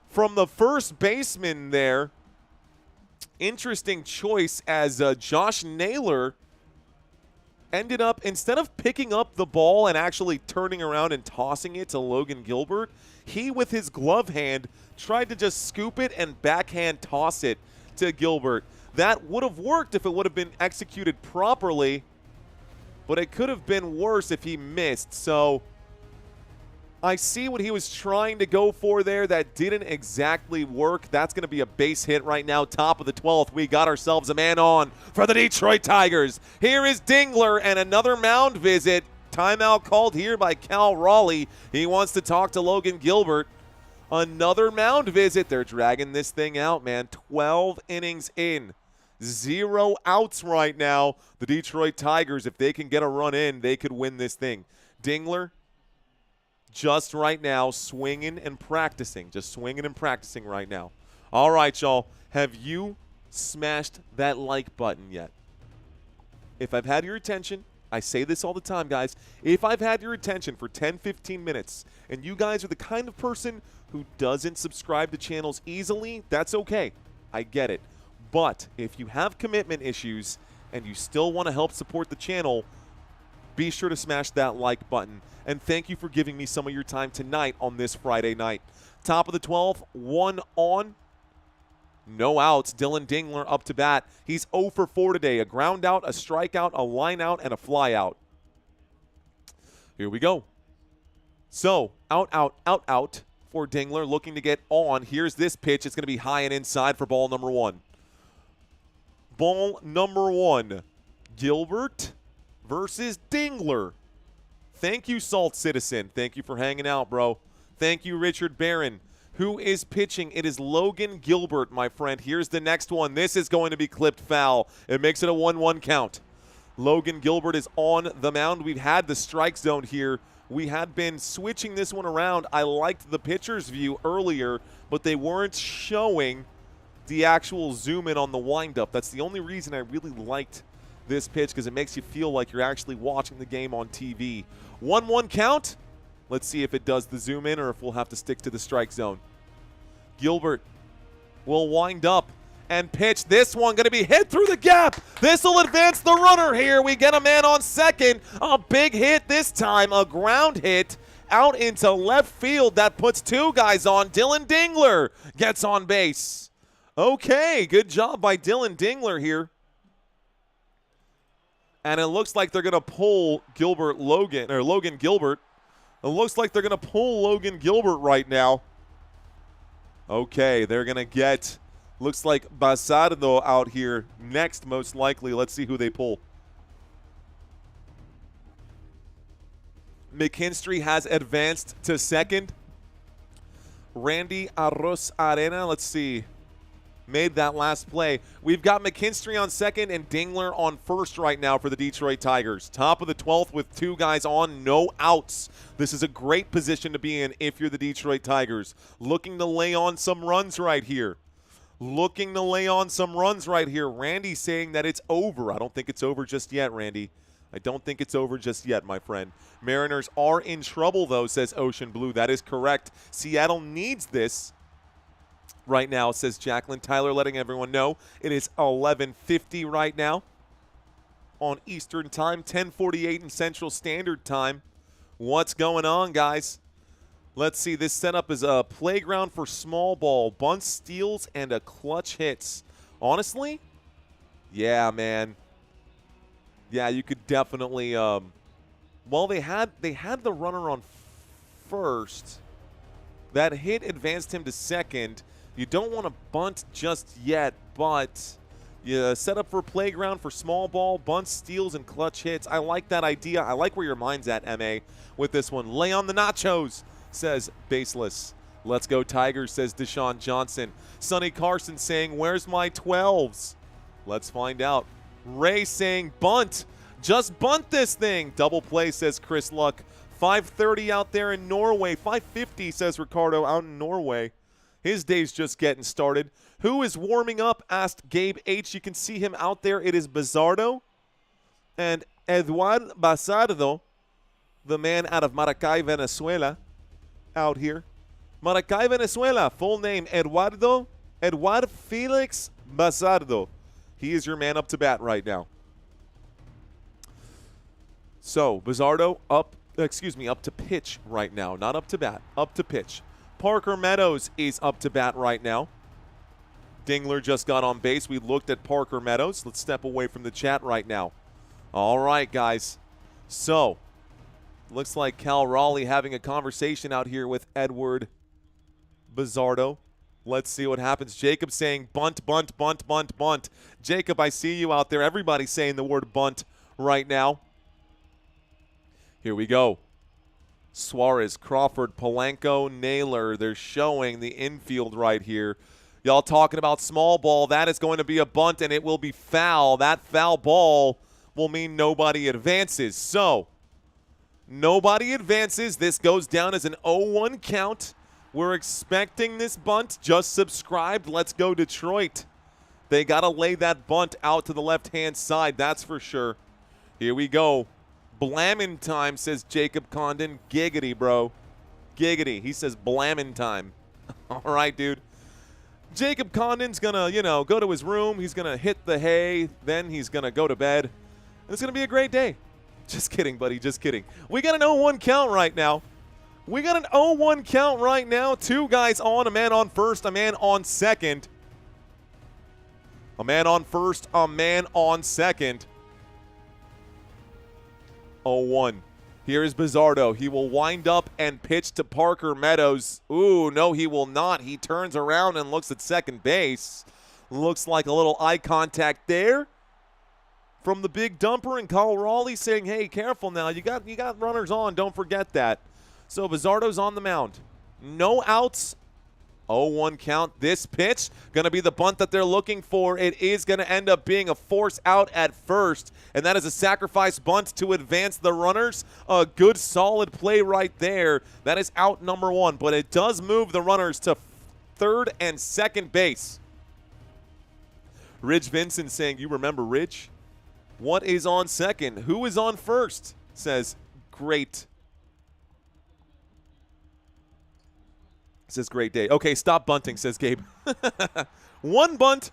Speaker 4: from the first baseman there. Interesting choice as Josh Naylor ended up, instead of picking up the ball and actually turning around and tossing it to Logan Gilbert, he, with his glove hand, tried to just scoop it and backhand toss it to Gilbert. That would have worked if it would have been executed properly, but it could have been worse if he missed. So I see what he was trying to go for there. That didn't exactly work. That's going to be a base hit right now. Top of the 12th. We got ourselves a man on for the Detroit Tigers. Here is Dingler and another mound visit. Timeout called here by Cal Raleigh. He wants to talk to Logan Gilbert. Another mound visit. They're dragging this thing out, man. 12 innings in. 0 outs right now. The Detroit Tigers, if they can get a run in, they could win this thing. Dingler, just right now, swinging and practicing. Just swinging and practicing right now. All right, y'all. Have you smashed that like button yet? If I've had your attention, I say this all the time, guys. If I've had your attention for 10, 15 minutes, and you guys are the kind of person who doesn't subscribe to channels easily, that's okay. I get it. But if you have commitment issues and you still want to help support the channel, be sure to smash that like button. And thank you for giving me some of your time tonight on this Friday night. Top of the 12th, 1 on. No outs. Dylan Dingler up to bat. He's 0 for 4 today. A ground out, a strikeout, a line out, and a fly out. Here we go. So, out, out, out, out for Dingler, looking to get on. Here's this pitch. It's going to be high and inside for ball number 1. Ball number 1. Gilbert versus Dingler. Thank you, Salt Citizen. Thank you for hanging out, bro. Thank you, Richard Barron. Who is pitching? It is Logan Gilbert, my friend. Here's the next one. This is going to be clipped foul. It makes it a 1-1 count. Logan Gilbert is on the mound. We've had the strike zone here. We had been switching this one around. I liked the pitcher's view earlier, but they weren't showing the actual zoom in on the windup. That's the only reason I really liked this pitch, because it makes you feel like you're actually watching the game on TV. 1-1 count. Let's see if it does the zoom in or if we'll have to stick to the strike zone. Gilbert will wind up and pitch. This one going to be hit through the gap. This will advance the runner here. We get a man on second. A big hit this time. A ground hit out into left field. That puts 2 guys on. Dylan Dingler gets on base. Okay, good job by Dylan Dingler here. And it looks like they're going to pull Logan Gilbert. It looks like they're going to pull Logan Gilbert right now. Okay, they're going to get, looks like Basardo out here next, most likely. Let's see who they pull. McKinstry has advanced to second. Randy Arroz Arena, let's see, made that last play. We've got McKinstry on second and Dingler on first right now for the Detroit Tigers. Top of the 12th with 2 guys on, no outs. This is a great position to be in if you're the Detroit Tigers. Looking to lay on some runs right here. Randy saying that it's over. I don't think it's over just yet, Randy. I don't think it's over just yet, my friend. Mariners are in trouble, though, says Ocean Blue. That is correct. Seattle needs this right now, says Jacqueline Tyler, letting everyone know. It is 11:50 right now on Eastern Time, 10:48 in Central Standard Time. What's going on, guys? Let's see. This setup is a playground for small ball, bunts, steals, and a clutch hits. Honestly, yeah, man. Yeah, you could definitely. Well, they had the runner on first. That hit advanced him to second. You don't want to bunt just yet, but you set up for a playground for small ball, bunts, steals, and clutch hits. I like that idea. I like where your mind's at, MA, with this one. Lay on the nachos, says baseless. Let's go Tigers, says Deshaun Johnson. Sonny Carson saying, where's my 12s? Let's find out. Ray saying bunt. Just bunt this thing. Double play, says Chris Luck. 5:30 out there in Norway. 5:50, says Ricardo, out in Norway. His day's just getting started. Who is warming up? Asked Gabe H. You can see him out there. It is Bizardo and Eduard Basardo, the man out of Maracay, Venezuela, out here. Maracay, Venezuela. Full name, Eduard Felix Basardo. He is your man up to bat right now. So, Bizardo up to pitch right now. Not up to bat, up to pitch. Parker Meadows is up to bat right now. Dingler just got on base. We looked at Parker Meadows. Let's step away from the chat right now. All right, guys. So, looks like Cal Raleigh having a conversation out here with Edward Bizardo. Let's see what happens. Jacob saying bunt, bunt, bunt, bunt, bunt. Jacob, I see you out there. Everybody's saying the word bunt right now. Here we go. Suarez, Crawford, Polanco, Naylor. They're showing the infield right here. Y'all talking about small ball. That is going to be a bunt, and it will be foul. That foul ball will mean nobody advances. So, nobody advances. This goes down as an 0-1 count. We're expecting this bunt. Just subscribed. Let's go Detroit. They got to lay that bunt out to the left-hand side. That's for sure. Here we go. Blammin' time, says Jacob Condon. Giggity, bro. Giggity. He says blammin' time. All right, dude. Jacob Condon's going to, go to his room. He's going to hit the hay. Then he's going to go to bed. It's going to be a great day. Just kidding, buddy. Just kidding. We got an 0-1 count right now. We got an 0-1 count right now. Two guys on, a man on first, a man on second. A man on first, a man on second. 0-1. Here is Bizardo. He will wind up and pitch to Parker Meadows. Ooh, no, he will not. He turns around and looks at second base. Looks like a little eye contact there from the big dumper, and Kyle Raleigh saying, hey, careful now. You got runners on. Don't forget that. So Bizardo's on the mound. No outs. 0-1 count. This pitch going to be the bunt that they're looking for. It is going to end up being a force out at first, and that is a sacrifice bunt to advance the runners. A good, solid play right there. That is out number one, but it does move the runners to third and second base. Ridge Vincent saying, you remember Ridge? What is on second? Who is on first? Says, great. Says, great day. Okay, stop bunting, says Gabe. One bunt.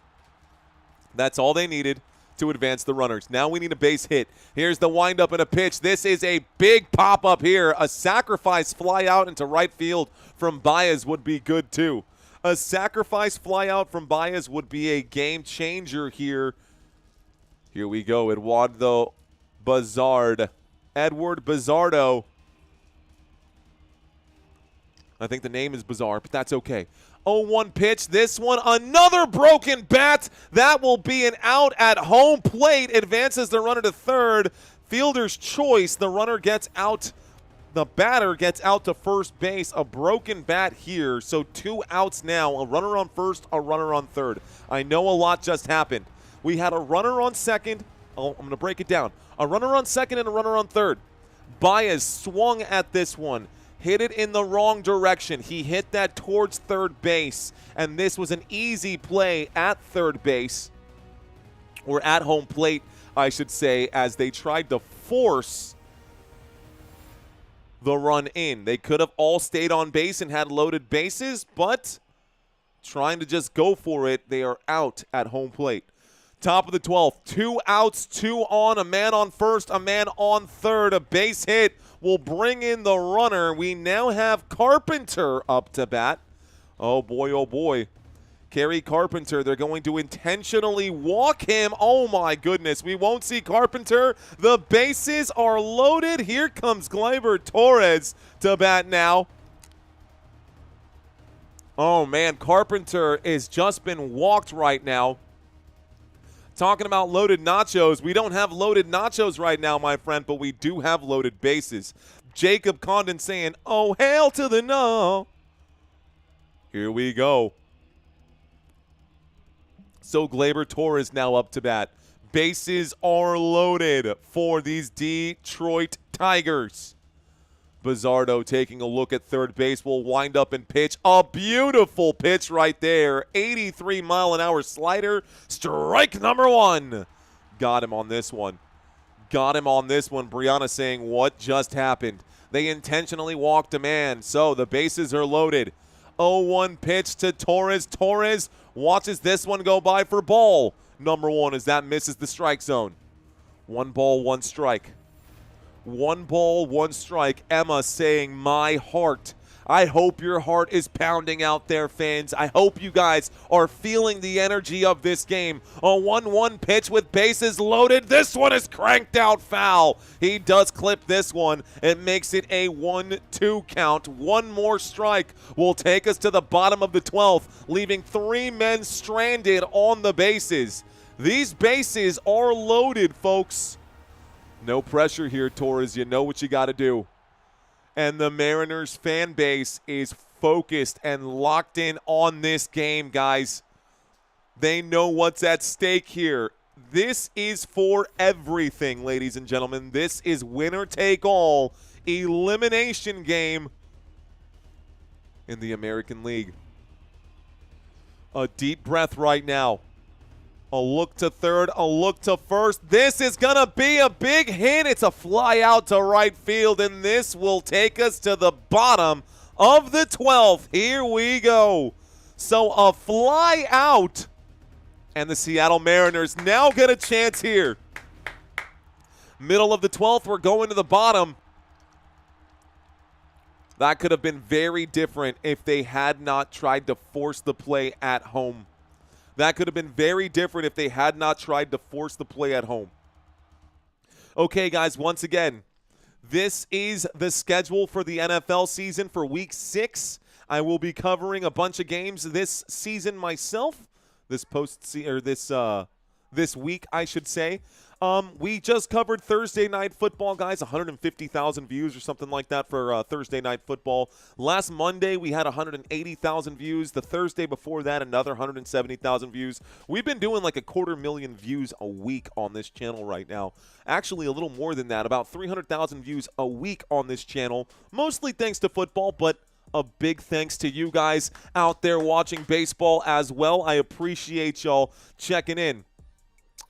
Speaker 4: That's all they needed to advance the runners. Now we need a base hit. Here's the windup and a pitch. This is a big pop-up here. A sacrifice fly out into right field from Baez would be good, too. A sacrifice fly out from Baez would be a game changer here. Here we go. Eduardo Bizardo. Edward Bizardo. I think the name is bizarre, but that's okay. 0-1 pitch. This one, another broken bat. That will be an out at home plate. Advances the runner to third. Fielder's choice. The runner gets out. The batter gets out to first base. A broken bat here. So 2 outs now. A runner on first, a runner on third. I know a lot just happened. We had a runner on second. Oh, I'm going to break it down. A runner on second and a runner on third. Baez swung at this one. Hit it in the wrong direction. He hit that towards third base, and this was an easy play at third base, or at home plate, I should say, as they tried to force the run in. They could have all stayed on base and had loaded bases, but trying to just go for it, they are out at home plate. Top of the 12th, 2 outs, 2 on, a man on first, a man on third, a base hit will bring in the runner. We now have Carpenter up to bat. Oh boy, Kerry Carpenter, they're going to intentionally walk him. Oh my goodness, we won't see Carpenter. The bases are loaded. Here comes Gleyber Torres to bat now. Oh man, Carpenter has just been walked right now. Talking about loaded nachos, we don't have loaded nachos right now, my friend, but we do have loaded bases. Jacob Condon saying, oh, hail to the no. Here we go. So Gleyber Torres now up to bat. Bases are loaded for these Detroit Tigers. Bizzardo taking a look at third base, will wind up and pitch. A beautiful pitch right there. 83-mile-an-hour slider. Strike number one. Got him on this one. Got him on this one. Brianna saying, what just happened? They intentionally walked a man, so the bases are loaded. 0-1 pitch to Torres. Torres watches this one go by for ball number one as that misses the strike zone. 1 ball, 1 strike. 1 ball, 1 strike. Emma saying, my heart. I hope your heart is pounding out there, fans. I hope you guys are feeling the energy of this game. A 1-1 pitch with bases loaded. This one is cranked out foul. He does clip this one. It makes it a 1-2 count. One more strike will take us to the bottom of the 12th, leaving 3 men stranded on the bases. These bases are loaded, folks. No pressure here, Torres. You know what you got to do. And the Mariners fan base is focused and locked in on this game, guys. They know what's at stake here. This is for everything, ladies and gentlemen. This is winner take all elimination game in the American League. A deep breath right now. A look to third, a look to first. This is going to be a big hit. It's a fly out to right field, and this will take us to the bottom of the 12th. Here we go. So a fly out, and the Seattle Mariners now get a chance here. Middle of the 12th, we're going to the bottom. That could have been very different if they had not tried to force the play at home. That could have been very different if they had not tried to force the play at home. Okay, guys, once again, this is the schedule for the NFL season for Week 6. I will be covering a bunch of games this season myself, this week, I should say. We just covered Thursday Night Football, guys, 150,000 views or something like that for Thursday Night Football. Last Monday, we had 180,000 views. The Thursday before that, another 170,000 views. We've been doing like 250,000 views a week on this channel right now. Actually, a little more than that, about 300,000 views a week on this channel, mostly thanks to football, but a big thanks to you guys out there watching baseball as well. I appreciate y'all checking in.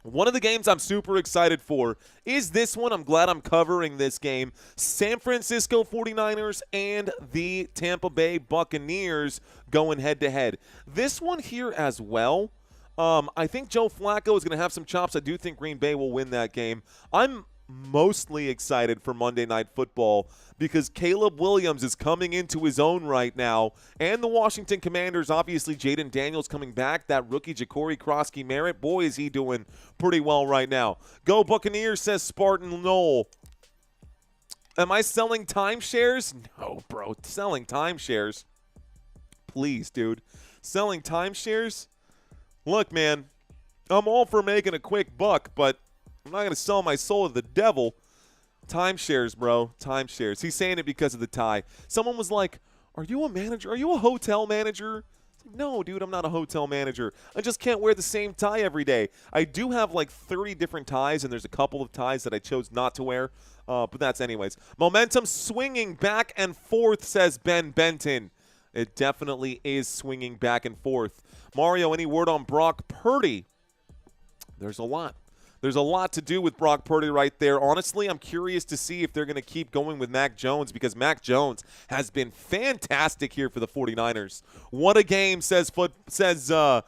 Speaker 4: One of the games I'm super excited for is this one. I'm glad I'm covering this game. San Francisco 49ers and the Tampa Bay Buccaneers going head-to-head. This one here as well, I think Joe Flacco is going to have some chops. I do think Green Bay will win that game. I'm mostly excited for Monday Night Football because Caleb Williams is coming into his own right now, and the Washington Commanders, obviously Jaden Daniels coming back. That rookie Ja'Cory Krosky-Merritt, boy, is he doing pretty well right now. Go Buccaneers, says Spartan Knoll. Am I selling timeshares? No, bro. Selling timeshares? Please, dude. Selling timeshares? Look, man, I'm all for making a quick buck, but I'm not going to sell my soul to the devil. Timeshares, bro. Timeshares. He's saying it because of the tie. Someone was like, are you a manager? Are you a hotel manager? No, dude, I'm not a hotel manager. I just can't wear the same tie every day. I do have like 30 different ties, and there's a couple of ties that I chose not to wear. But that's anyways. Momentum swinging back and forth, says Ben Benton. It definitely is swinging back and forth. Mario, any word on Brock Purdy? There's a lot. There's a lot to do with Brock Purdy right there. Honestly, I'm curious to see if they're going to keep going with Mac Jones because Mac Jones has been fantastic here for the 49ers. What a game, says AXCT.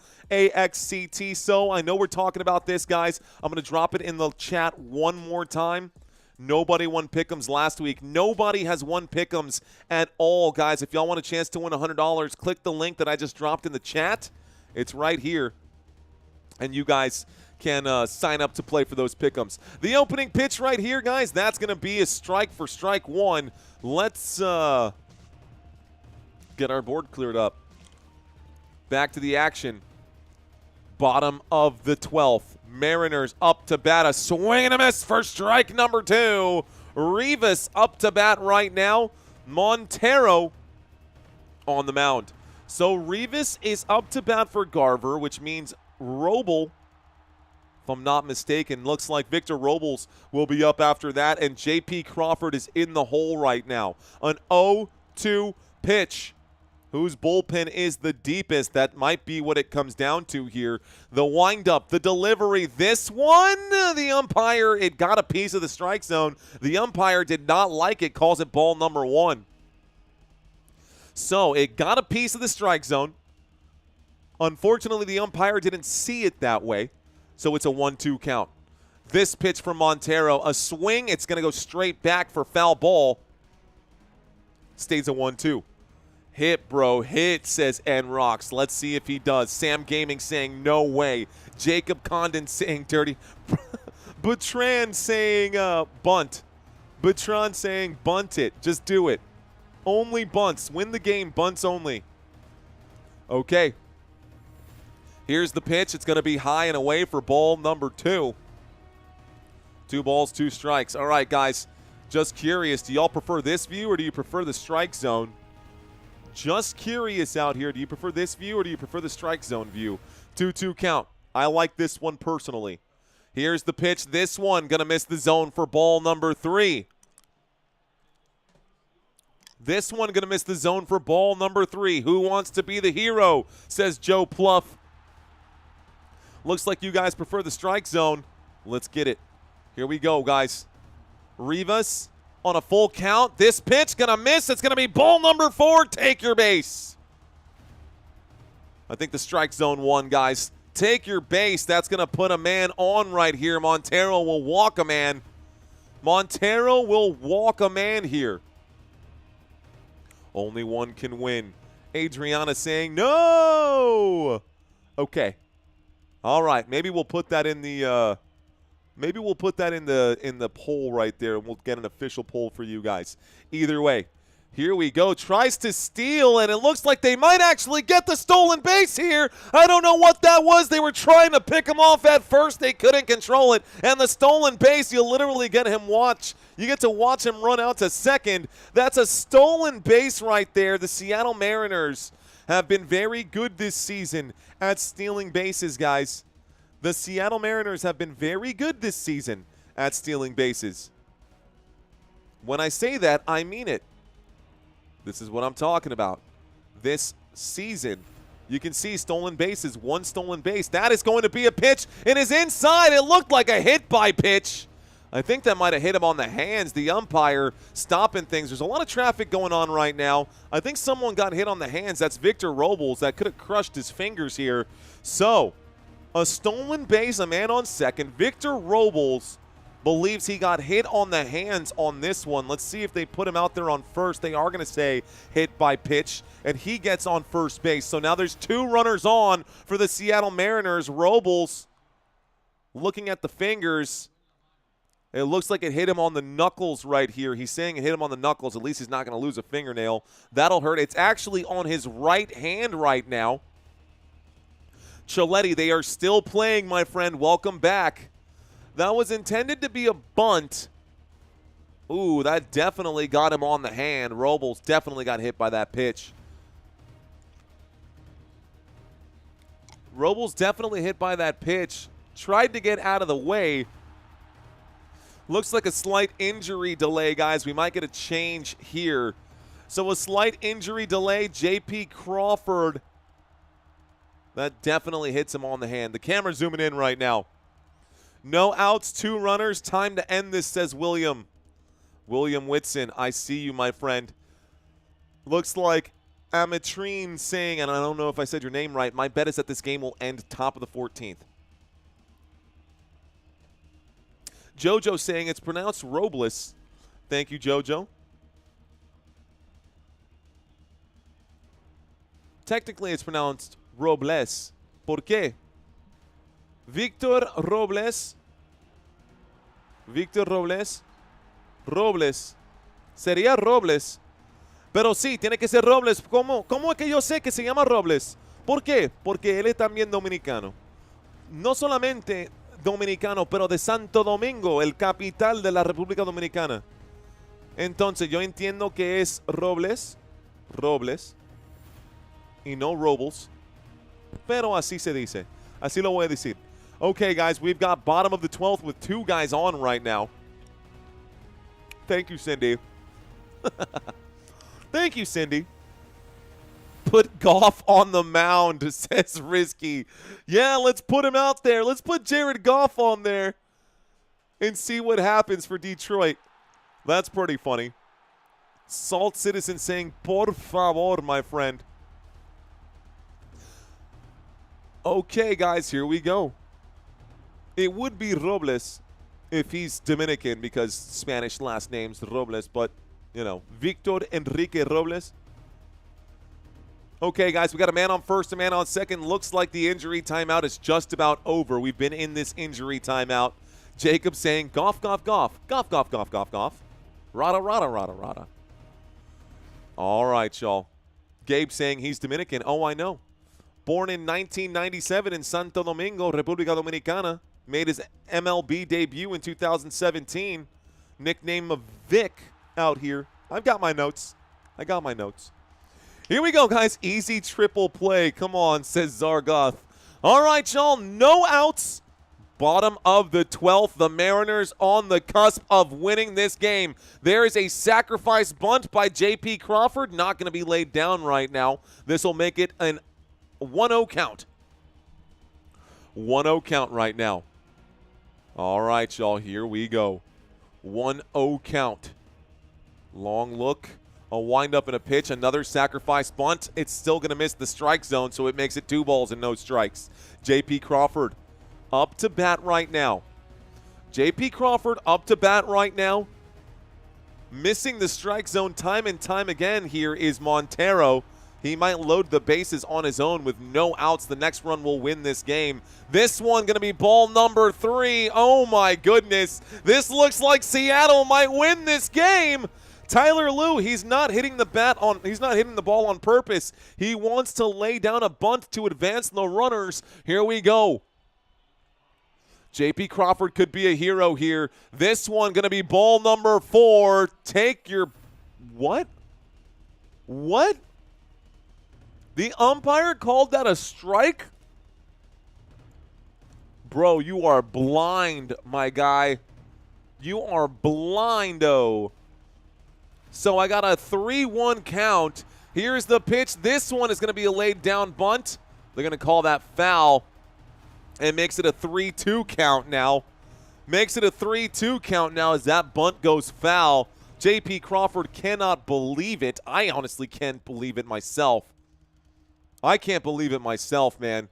Speaker 4: So I know we're talking about this, guys. I'm going to drop it in the chat one more time. Nobody won Pick'ems last week. Nobody has won Pick'ems at all, guys. If y'all want a chance to win $100, click the link that I just dropped in the chat. It's right here. And you guys can sign up to play for those pick'ems. The opening pitch right here, guys, that's going to be a strike for strike one. Let's get our board cleared up. Back to the action. Bottom of the 12th. Mariners up to bat. A swing and a miss for strike number 2. Rivas up to bat right now. Montero on the mound. So Rivas is up to bat for Garver, which means Roble, if I'm not mistaken, looks like Victor Robles will be up after that, and J.P. Crawford is in the hole right now. An 0-2 pitch. Whose bullpen is the deepest? That might be what it comes down to here. The windup, the delivery. This one, the umpire, it got a piece of the strike zone. The umpire did not like it, calls it ball number 1. So it got a piece of the strike zone. Unfortunately, the umpire didn't see it that way. So it's a 1-2 count. This pitch from Montero, a swing. It's going to go straight back for foul ball. Stays a 1-2. Hit, bro, hit, says N-Rocks. Let's see if he does. Sam Gaming saying no way. Jacob Condon saying dirty. Bertrand saying bunt. Bertrand saying bunt it. Just do it. Only bunts. Win the game. Bunts only. Okay. Here's the pitch. It's going to be high and away for ball number 2. 2 balls, 2 strikes. All right, guys. Just curious. Do y'all prefer this view or do you prefer the strike zone? Just curious out here. Do you prefer this view or do you prefer the strike zone view? 2-2 count. I like this one personally. Here's the pitch. This one going to miss the zone for ball number 3. This one going to miss the zone for ball number 3. Who wants to be the hero, says Joe Pluff. Looks like you guys prefer the strike zone. Let's get it. Here we go, guys. Rivas on a full count. This pitch going to miss. It's going to be ball number 4. Take your base. I think the strike zone won, guys. Take your base. That's going to put a man on right here. Montero will walk a man. Montero will walk a man here. Only one can win. Adriana saying no. Okay. All right. Maybe we'll put that in the in the poll right there, and we'll get an official poll for you guys. Either way, here we go. Tries to steal, and it looks like they might actually get the stolen base here. I don't know what that was. They were trying to pick him off at first. They couldn't control it, and the stolen base, you literally get him watch. You get to watch him run out to second. That's a stolen base right there. The Seattle Mariners have been very good this season at stealing bases, guys. The Seattle Mariners have been very good this season at stealing bases. When I say that, I mean it. This is what I'm talking about. This season, you can see stolen bases, 1 stolen base. That is going to be a pitch. It is inside. It looked like a hit by pitch. I think that might have hit him on the hands. The umpire stopping things. There's a lot of traffic going on right now. I think someone got hit on the hands. That's Victor Robles. That could have crushed his fingers here. So, a stolen base, a man on second. Victor Robles believes he got hit on the hands on this one. Let's see if they put him out there on first. They are going to say hit by pitch, and he gets on first base. So now there's 2 runners on for the Seattle Mariners. Robles looking at the fingers. It looks like it hit him on the knuckles right here. He's saying it hit him on the knuckles. At least he's not going to lose a fingernail. That'll hurt. It's actually on his right hand right now. Chiletti, they are still playing, my friend. Welcome back. That was intended to be a bunt. Ooh, that definitely got him on the hand. Robles definitely got hit by that pitch. Robles definitely hit by that pitch. Tried to get out of the way. Looks like a slight injury delay, guys. We might get a change here. So a slight injury delay. J.P. Crawford. That definitely hits him on the hand. The camera's zooming in right now. No outs, 2 runners. Time to end this, says William. William Whitson, I see you, my friend. Looks like Amatrine saying, and I don't know if I said your name right, my bet is that this game will end top of the 14th. Jojo saying it's pronounced Robles. Thank you, Jojo. Technically, it's pronounced Robles. ¿Por qué? Victor Robles. Victor Robles. Robles. Sería Robles. Pero sí, tiene que ser Robles. ¿Cómo es que yo sé que se llama Robles? ¿Por qué? Porque él es también dominicano. No solamente dominicano, pero de Santo Domingo, el capital de la República Dominicana. Entonces, yo entiendo que es Robles, y no Robles, pero así se dice. Así lo voy a decir. Okay, guys, we've got bottom of the 12th with 2 guys on right now. Thank you, Cindy. Thank you, Cindy. Put Goff on the mound, says Risky. Yeah, let's put him out there. Let's put Jared Goff on there and see what happens for Detroit. That's pretty funny. Salt Citizen saying, por favor, my friend. Okay, guys, here we go. It would be Robles if he's Dominican because Spanish last name's Robles, but, you know, Victor Enrique Robles. Okay, guys, we got a man on first, a man on second. Looks like the injury timeout is just about over. We've been in this injury timeout. Jacob saying, Goff, Goff, Goff. Goff, Goff, Goff, Goff, Goff. Rada, rada, rada, rada. All right, y'all. Gabe saying he's Dominican. Oh, I know. Born in 1997 in Santo Domingo, República Dominicana. Made his MLB debut in 2017. Nickname of Vic out here. I've got my notes. I got my notes. Here we go, guys. Easy triple play. Come on, says Zargoth. All right, y'all. No outs. Bottom of the 12th. The Mariners on the cusp of winning this game. There is a sacrifice bunt by J.P. Crawford. Not going to be laid down right now. This will make it an 1-0 count. 1-0 count right now. All right, y'all. Here we go. 1-0 count. Long look. A windup and a pitch. Another sacrifice bunt. It's still going to miss the strike zone, so it makes it 2 balls and no strikes. J.P. Crawford up to bat right now. J.P. Crawford up to bat right now. Missing the strike zone time and time again here is Montero. He might load the bases on his own with no outs. The next run will win this game. This one going to be ball number 3. Oh, my goodness. This looks like Seattle might win this game. Tyler Liu, he's not hitting the ball on purpose. He wants to lay down a bunt to advance the runners. Here we go. J.P. Crawford could be a hero here. This one going to be ball number 4. Take your what? What? The umpire called that a strike? Bro, you are blind, my guy. You are blind-o. So I got a 3-1 count. Here's the pitch. This one is going to be a laid down bunt. They're going to call that foul. And makes it a 3-2 count now. Makes it a 3-2 count now as that bunt goes foul. J.P. Crawford cannot believe it. I honestly can't believe it myself. I can't believe it myself, man.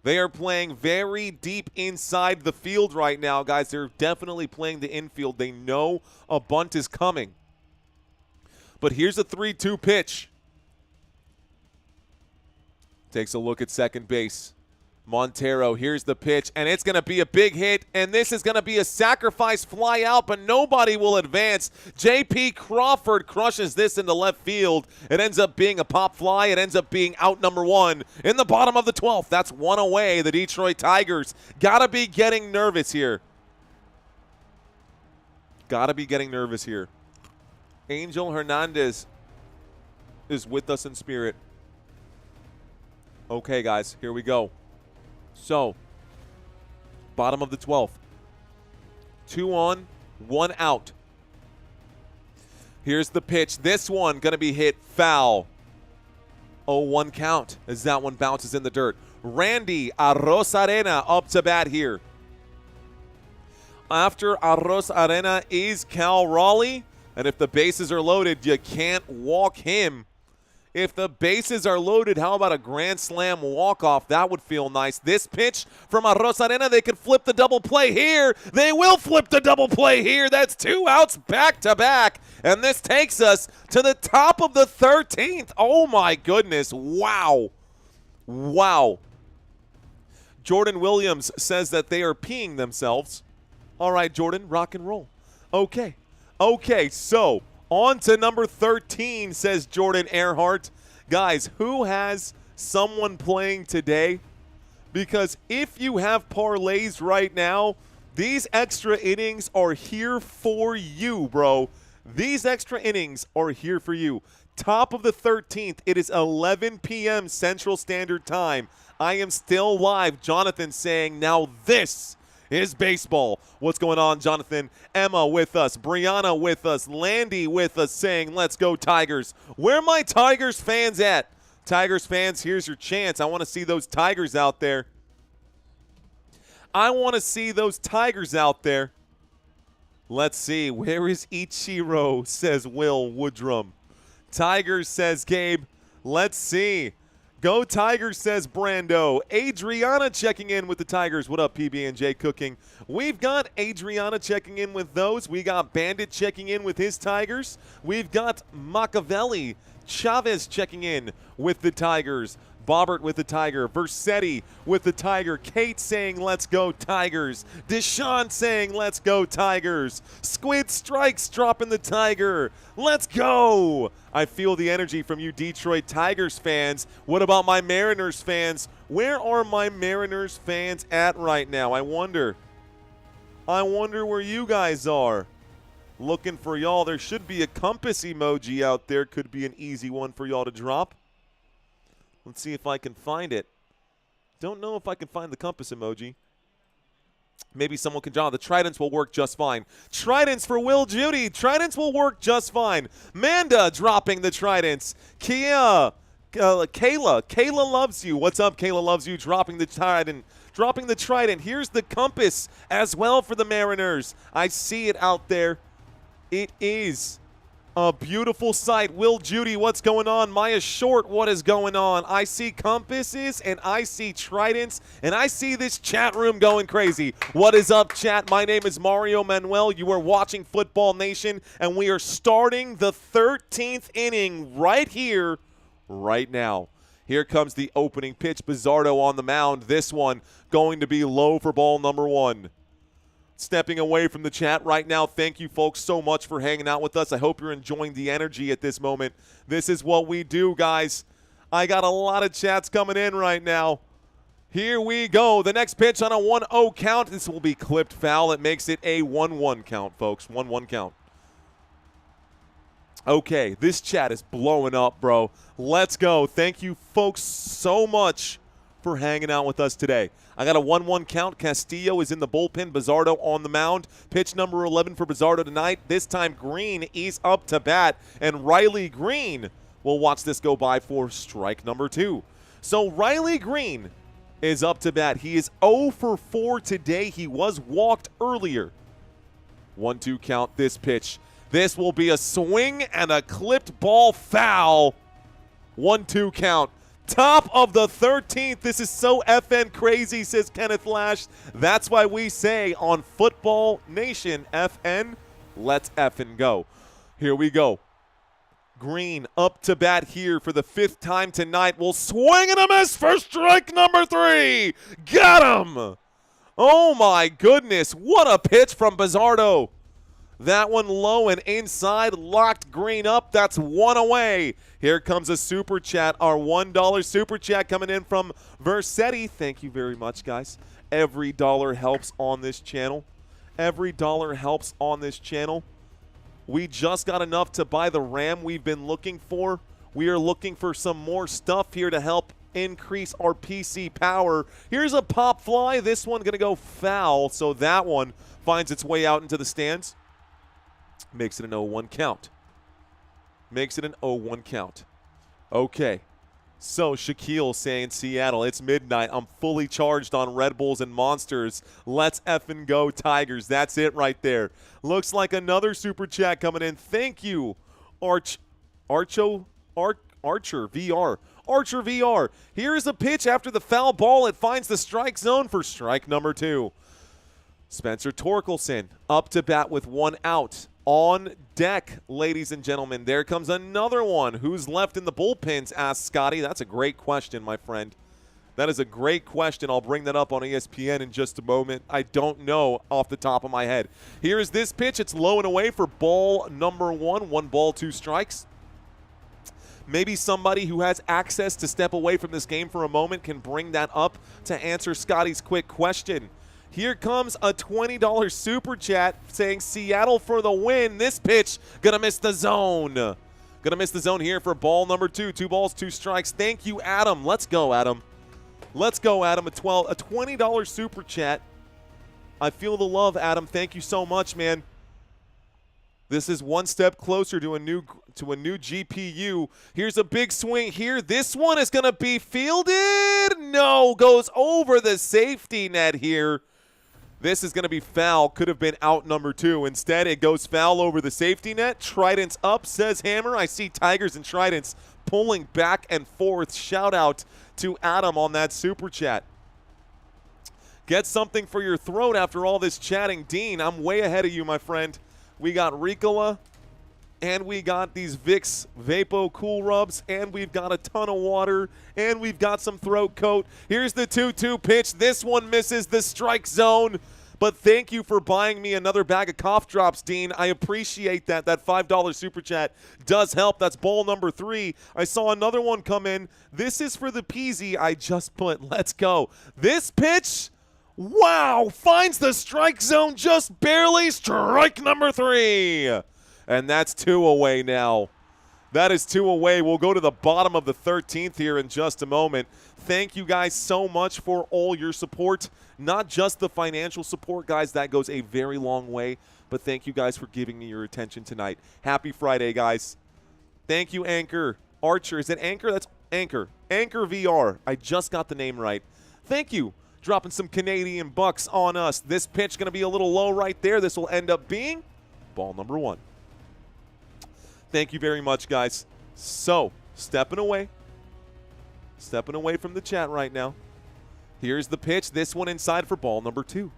Speaker 4: They are playing very deep inside the field right now, guys. They're definitely playing the infield. They know a bunt is coming. But here's a 3-2 pitch. Takes a look at second base. Montero, here's the pitch, and it's going to be a big hit, and this is going to be a sacrifice fly out, but nobody will advance. J.P. Crawford crushes this into left field. It ends up being a pop fly. It ends up being out number 1 in the bottom of the 12th. That's 1 away. The Detroit Tigers got to be getting nervous here. Got to be getting nervous here. Angel Hernandez is with us in spirit. Okay, guys, here we go. So, bottom of the 12th. 2 on, 1 out. Here's the pitch. This one going to be hit foul. 0-1 count as that one bounces in the dirt. Randy Arozarena up to bat here. After Arozarena is Cal Raleigh. And if the bases are loaded, you can't walk him. If the bases are loaded, how about a grand slam walk-off? That would feel nice. This pitch from Arozarena, they could flip the double play here. They will flip the double play here. That's 2 outs back-to-back. And this takes us to the top of the 13th. Oh, my goodness. Wow. Wow. Jordan Williams says that they are peeing themselves. All right, Jordan, rock and roll. Okay. Okay, so on to number 13, says Jordan Earhart. Guys, who has someone playing today? Because if you have parlays right now, these extra innings are here for you, bro. These extra innings are here for you. Top of the 13th, it is 11 p.m. Central Standard Time. I am still live. Jonathan saying, now this is baseball. What's going on, Jonathan? Emma with us. Brianna with us. Landy with us saying, let's go Tigers. Where are my Tigers fans at? Tigers fans, here's your chance. I want to see those Tigers out there. I want to see those Tigers out there. Let's see. Where is Ichiro, says Will Woodrum. Tigers, says Gabe. Let's see. Go Tigers, says Brando. Adriana checking in with the Tigers. What up, PB&J Cooking? We've got Adriana checking in with those. We got Bandit checking in with his Tigers. We've got Machiavelli Chavez checking in with the Tigers. Bobbert with the Tiger. Versetti with the Tiger. Kate saying, let's go Tigers. Deshaun saying, let's go Tigers. Squid Strikes dropping the Tiger. Let's go. I feel the energy from you Detroit Tigers fans. What about my Mariners fans? Where are my Mariners fans at right now? I wonder where you guys are. Looking for y'all. There should be a compass emoji out there. Could be an easy one for y'all to drop. Let's see if I can find it. Don't know if I can find the compass emoji. Maybe someone can draw. The tridents will work just fine. Tridents for Will Judy. Tridents will work just fine. Manda dropping the tridents. Kayla loves you. What's up, Kayla loves you? Dropping the trident. Dropping the trident. Here's the compass as well for the Mariners. I see it out there. It is a beautiful sight. Will Judy, what's going on? Maya Short, what is going on? I see compasses, and I see tridents, and I see this chat room going crazy. What is up, chat? My name is Mario Manuel. You are watching Football Nation, and we are starting the 13th inning right here, right now. Here comes the opening pitch. Bizzardo on the mound. This one going to be low for ball number 1. Stepping away from the chat right now. Thank you, folks, so much for hanging out with us. I hope you're enjoying the energy at this moment. This is what we do, guys. I got a lot of chats coming in right now. Here we go. The next pitch on a 1-0 count. This will be clipped foul. It makes it a 1-1 count, folks. 1-1 count. Okay, this chat is blowing up, bro. Let's go. Thank you, folks, so much for hanging out with us today. I got a 1-1 count. Castillo is in the bullpen. Bizzardo on the mound. Pitch number 11 for Bizzardo tonight. This time Green is up to bat, and Riley Green will watch this go by for strike number 2. So Riley Green is up to bat. He is 0 for 4 today. He was walked earlier. 1-2 count this pitch. This will be a swing and a clipped ball foul. 1-2 count. Top of the 13th. This is so FN crazy, says Kenneth Lash. That's why we say on Football Nation, FN, let's effing go. Here we go. Green up to bat here for the 5th time tonight. Will swing and a miss for strike number 3. Got him. Oh, my goodness. What a pitch from Bizzardo. That one low and inside, locked Green up. That's 1 away. Here comes a super chat, our $1 super chat coming in from Versetti. Thank you very much, guys. Every dollar helps on this channel. Every dollar helps on this channel. We just got enough to buy the RAM we've been looking for. We are looking for some more stuff here to help increase our PC power. Here's a pop fly. This one going to go foul, so that one finds its way out into the stands. Makes it an 0-1 count. Makes it an 0-1 count. Okay. So Shaquille saying, Seattle, it's midnight. I'm fully charged on Red Bulls and Monsters. Let's effing go Tigers. That's it right there. Looks like another super chat coming in. Thank you, Archer VR. Archer VR. Here's a pitch after the foul ball. It finds the strike zone for strike number 2. Spencer Torkelson up to bat with 1 out. On deck, ladies and gentlemen. There comes another one. Who's left in the bullpens, asked Scotty. That's a great question, my friend. That is a great question. I'll bring that up on ESPN in just a moment. I don't know off the top of my head. Here is this pitch. It's low and away for ball number 1. 1 ball, 2 strikes. Maybe somebody who has access to step away from this game for a moment can bring that up to answer Scotty's quick question. Here comes a $20 super chat saying Seattle for the win. This pitch gonna miss the zone. Gonna miss the zone here for ball number 2. 2 balls, 2 strikes. Thank you, Adam. Let's go, Adam. Let's go, Adam. A $20 super chat. I feel the love, Adam. Thank you so much, man. This is one step closer to a new GPU. Here's a big swing here. This one is going to be fielded. No, goes over the safety net here. This is going to be foul. Could have been out number 2. Instead, it goes foul over the safety net. Trident's up, says Hammer. I see Tigers and Tridents pulling back and forth. Shout out to Adam on that super chat. Get something for your throat after all this chatting. Dean, I'm way ahead of you, my friend. We got Ricola, and we got these Vicks Vapo Cool Rubs, and we've got a ton of water, and we've got some throat coat. Here's the 2-2 pitch. This one misses the strike zone, but thank you for buying me another bag of cough drops, Dean. I appreciate that. That $5 super chat does help. That's ball number 3. I saw another one come in. This is for the peasy I just put. Let's go. This pitch... wow, finds the strike zone just barely. Strike number 3. And that's 2 away now. That is 2 away. We'll go to the bottom of the 13th here in just a moment. Thank you guys so much for all your support. Not just the financial support, guys. That goes a very long way. But thank you guys for giving me your attention tonight. Happy Friday, guys. Thank you, Anchor. Archer. Is it Anchor? That's Anchor. Anchor VR. I just got the name right. Thank you. Dropping some Canadian bucks on us. This pitch going to be a little low right there. This will end up being ball number 1. Thank you very much, guys. So, stepping away from the chat right now. Here's the pitch. This one inside for ball number 2.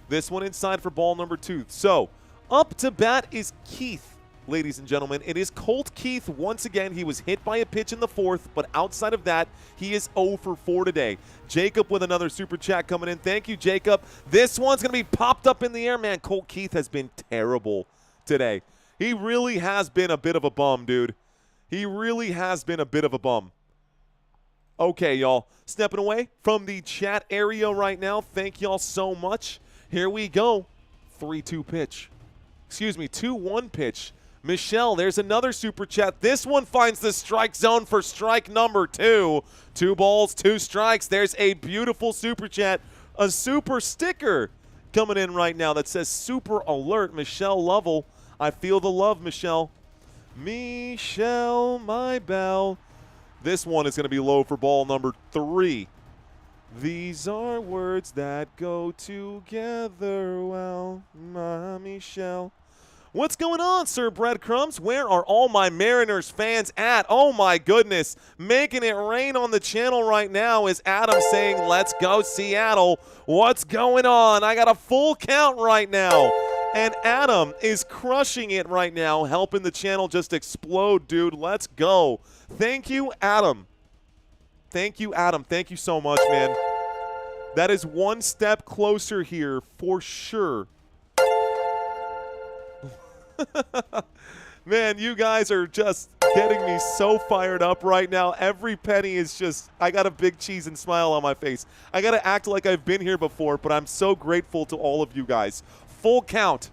Speaker 4: This one inside for ball number 2. So, up to bat is Keith. Ladies and gentlemen, it is Colt Keith once again. He was hit by a pitch in the 4th, but outside of that, he is 0 for 4 today. Jacob with another super chat coming in. Thank you, Jacob. This one's going to be popped up in the air. Man, Colt Keith has been terrible today. He really has been a bit of a bum, dude. He really has been a bit of a bum. Okay, y'all. Stepping away from the chat area right now. Thank y'all so much. Here we go. 3-2 pitch. Excuse me, 2-1 pitch. Michelle, there's another super chat. This one finds the strike zone for strike number 2. 2 balls, 2 strikes. There's a beautiful super chat, a super sticker coming in right now that says super alert. Michelle Lovell, I feel the love, Michelle. Michelle, my belle. This one is going to be low for ball number 3. These are words that go together well, my Michelle. What's going on, Sir Breadcrumbs? Where are all my Mariners fans at? Oh, my goodness. Making it rain on the channel right now is Adam saying, let's go Seattle. What's going on? I got a full count right now. And Adam is crushing it right now, helping the channel just explode, dude. Let's go. Thank you, Adam. Thank you, Adam. Thank you so much, man. That is one step closer here for sure. Man, you guys are just getting me so fired up right now. Every penny is just, I got a big cheese and smile on my face. I got to act like I've been here before, but I'm so grateful to all of you guys. Full count.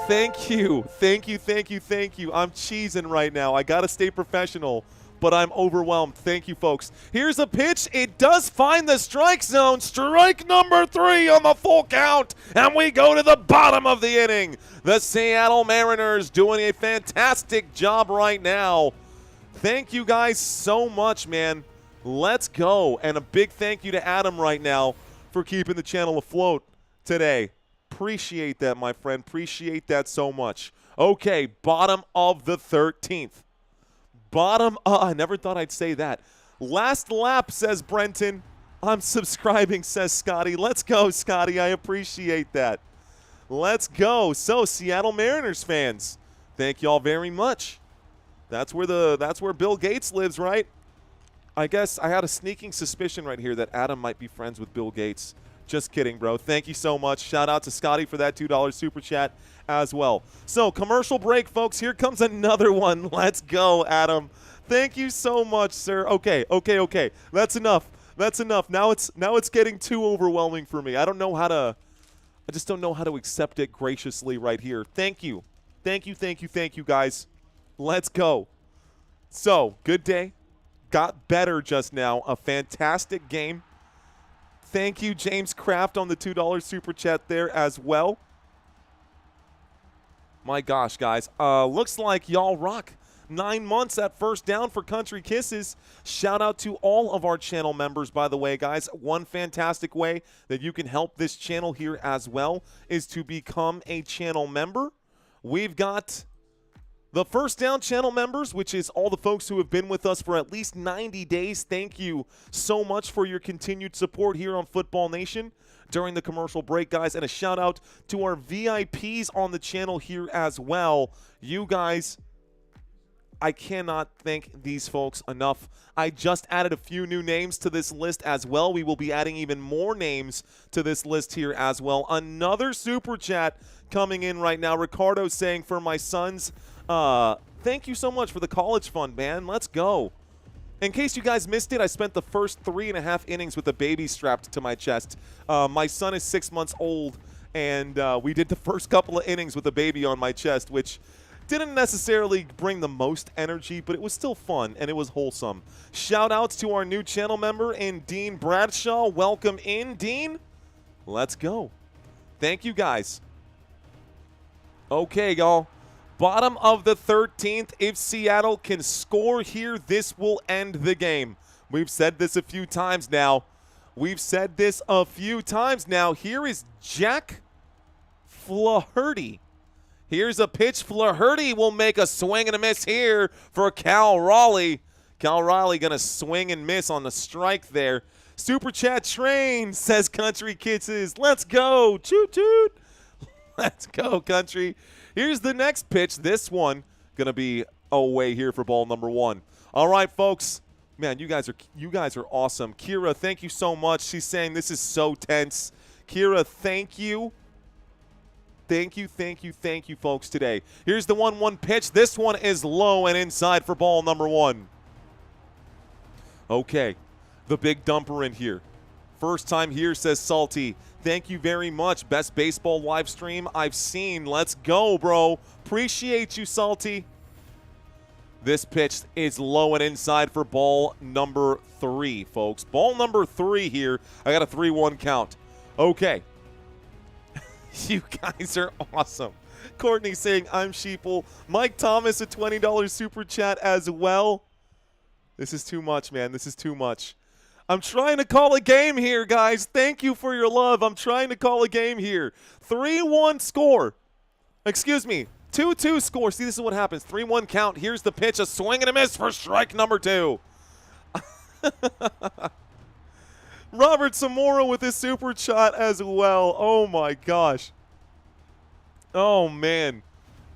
Speaker 4: Thank you. Thank you, thank you, thank you. I'm cheesing right now. I got to stay professional, but I'm overwhelmed. Thank you, folks. Here's a pitch. It does find the strike zone. Strike number 3 on the full count, and we go to the bottom of the inning. The Seattle Mariners doing a fantastic job right now. Thank you guys so much, man. Let's go. And a big thank you to Adam right now for keeping the channel afloat today. Appreciate that, my friend. Appreciate that so much. Okay, bottom of the 13th. Bottom, I never thought I'd say that. Last lap, says Brenton. I'm subscribing, says Scotty. Let's go, Scotty. I appreciate that. Let's go. So, Seattle Mariners fans, thank y'all very much. That's where Bill Gates lives, right? I guess I had a sneaking suspicion right here that Adam might be friends with Bill Gates. Just kidding, bro. Thank you so much. Shout out to Scotty for that $2 super chat as well. So, commercial break, folks. Here comes another one. Let's go, Adam. Thank you so much, sir. Okay. That's enough.
Speaker 2: That's enough. Now it's getting too overwhelming for me. I just don't know how to accept it graciously right here. Thank you. Thank you, guys. Let's go. So, good day. Got better just now. A fantastic game. Thank you, James Kraft, on the $2 super chat there as well. My gosh, guys. Looks like y'all rock. 9 months at first down for Country Kisses. Shout out to all of our channel members, by the way, guys. One fantastic way that you can help this channel here as well is to become a channel member. We've got the First Down channel members, which is all the folks who have been with us for at least 90 days. Thank you so much for your continued support here on Football Nation during the commercial break, guys. And a shout out to our VIPs on the channel here as well. You guys, I cannot thank these folks enough. I just added a few new names to this list as well. We will be adding even more names to this list here as well. Another super chat coming in right now. Ricardo saying, for my sons, thank you so much for the college fund, man. Let's go. In case you guys missed it, I spent the first 3.5 innings with a baby strapped to my chest. My son is 6 months old, and we did the first couple of innings with a baby on my chest, which didn't necessarily bring the most energy, but it was still fun, and it was wholesome. Shout-outs to our new channel member, and Dean Bradshaw. Welcome in, Dean. Let's go. Thank you, guys. Okay, y'all. Bottom of the 13th. If Seattle can score here, this will end the game. We've said this a few times now. Here is Jack Flaherty. Here's a pitch. Flaherty will make a swing and a miss here for Cal Raleigh. Cal Raleigh going to swing and miss on the strike there. Super Chat Train says Country Kisses. Let's go. Toot toot. Let's go, Country. Here's the next pitch. This one going to be away here for ball number 1. All right, folks. Man, you guys are awesome. Kira, thank you so much. She's saying this is so tense. Kira, thank you. Thank you, folks, today. Here's the 1-1 pitch. This one is low and inside for ball number 1. Okay, the big dumper in here. First time here, says Salty. Thank you very much. Best baseball live stream I've seen. Let's go, bro. Appreciate you, Salty. This pitch is low and inside for ball number 3, folks. Ball number 3 here. I got a 3-1 count. Okay. You guys are awesome. Courtney saying, I'm sheeple. Mike Thomas, a $20 super chat as well. This is too much, man. This is too much. I'm trying to call a game here, guys. Thank you for your love. I'm trying to call a game here. 3-1 score. Excuse me. 2-2 score. See, this is what happens. 3-1 count. Here's the pitch. A swing and a miss for strike number 2. Robert Zamora with his super chat as well. Oh, my gosh. Oh, man.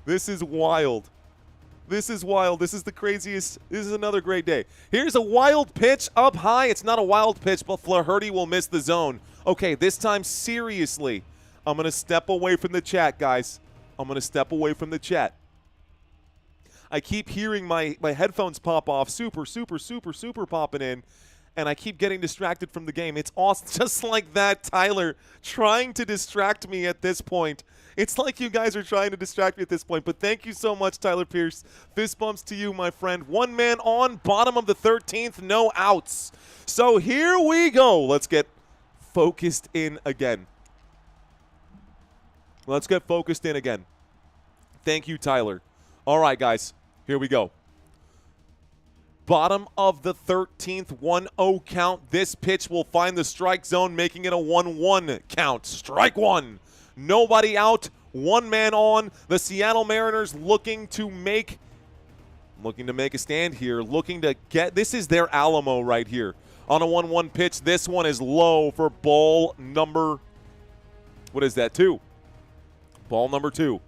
Speaker 2: This is wild. This is wild. This is the craziest. This is another great day. Here's a wild pitch up high. It's not a wild pitch, but Flaherty will miss the zone. Okay, this time seriously. I'm going to step away from the chat, guys. I'm going to step away from the chat. I keep hearing my headphones pop off. Super popping in. And I keep getting distracted from the game. It's awesome. Just like that, Tyler, trying to distract me at this point. It's like you guys are trying to distract me at this point. But thank you so much, Tyler Pierce. Fist bumps to you, my friend. 1 man on, bottom of the 13th, no outs. So here we go. Let's get focused in again. Thank you, Tyler. All right, guys. Here we go. Bottom of the 13th, 1-0 count. This pitch will find the strike zone, making it a 1-1 count. Strike 1. Nobody out. 1 man on. The Seattle Mariners looking to make a stand here. Looking to get – this is their Alamo right here. On a 1-1 pitch, this one is low for ball number – what is that, 2? Ball number 2.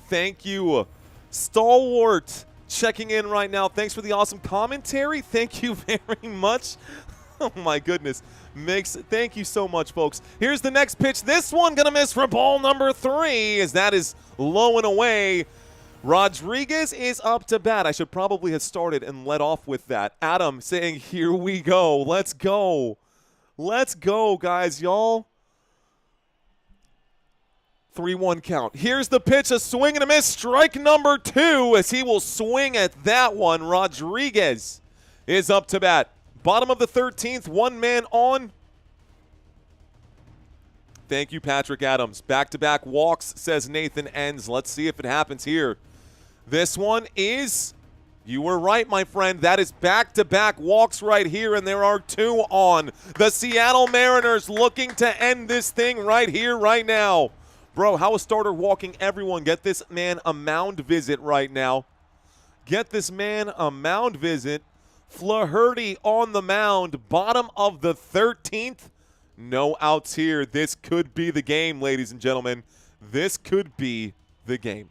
Speaker 2: Thank you, Stalwart. Checking in right now. Thanks for the awesome commentary. Thank you very much. Oh, my goodness. Thank you so much, folks. Here's the next pitch. This one going to miss for ball number 3 as that is low and away. Rodriguez is up to bat. I should probably have started and led off with that. Adam saying, here we go. Let's go.
Speaker 4: Let's go, guys, y'all. 3-1 count. Here's the pitch, a swing and a miss. Strike number 2 as he will swing at that one. Rodríguez is up to bat. Bottom of the 13th, one man on. Thank you, Patrick Adams. Back-to-back walks, says Nathan Enns. Let's see if it happens here. This one is, you were right, my friend. That is back-to-back walks right here, and there are 2 on. The Seattle Mariners looking to end this thing right here, right now. Bro, how a starter walking everyone? Get this man a mound visit right now. Get this man a mound visit. Flaherty on the mound, bottom of the 13th. No outs here. This could be the game, ladies and gentlemen. This could be the game.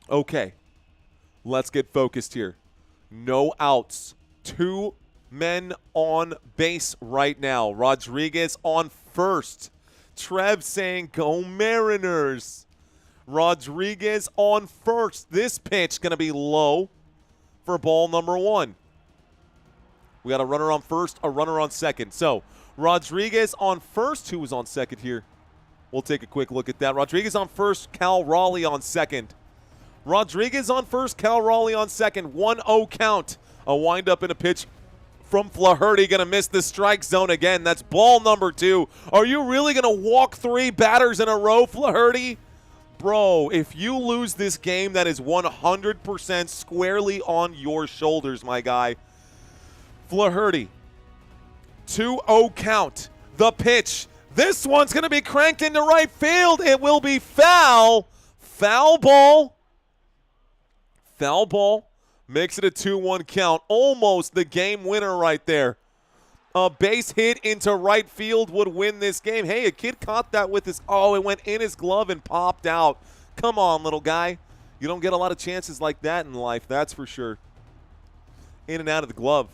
Speaker 4: Okay, let's get focused here. No outs. 2 men on base right now. Rodríguez on first. Trev saying, go Mariners. Rodríguez on first. This pitch going to be low for ball number 1. We got a runner on first, a runner on second. So, Rodríguez on first. Who was on second here? We'll take a quick look at that. Rodríguez on first, Cal Raleigh on second. Rodríguez on first, Cal Raleigh on second. 1-0 count. A windup and a pitch from Flaherty. Going to miss the strike zone again. That's ball number 2. Are you really going to walk 3 batters in a row, Flaherty? Bro, if you lose this game, that is 100% squarely on your shoulders, my guy. Flaherty, 2-0 count. The pitch. This one's going to be cranked into right field. It will be foul. Foul ball. Foul ball. Makes it a 2-1 count. Almost the game winner right there. A base hit into right field would win this game. Hey, a kid caught that with his, oh, it went in his glove and popped out. Come on, little guy. You don't get a lot of chances like that in life, that's for sure. In and out of the glove.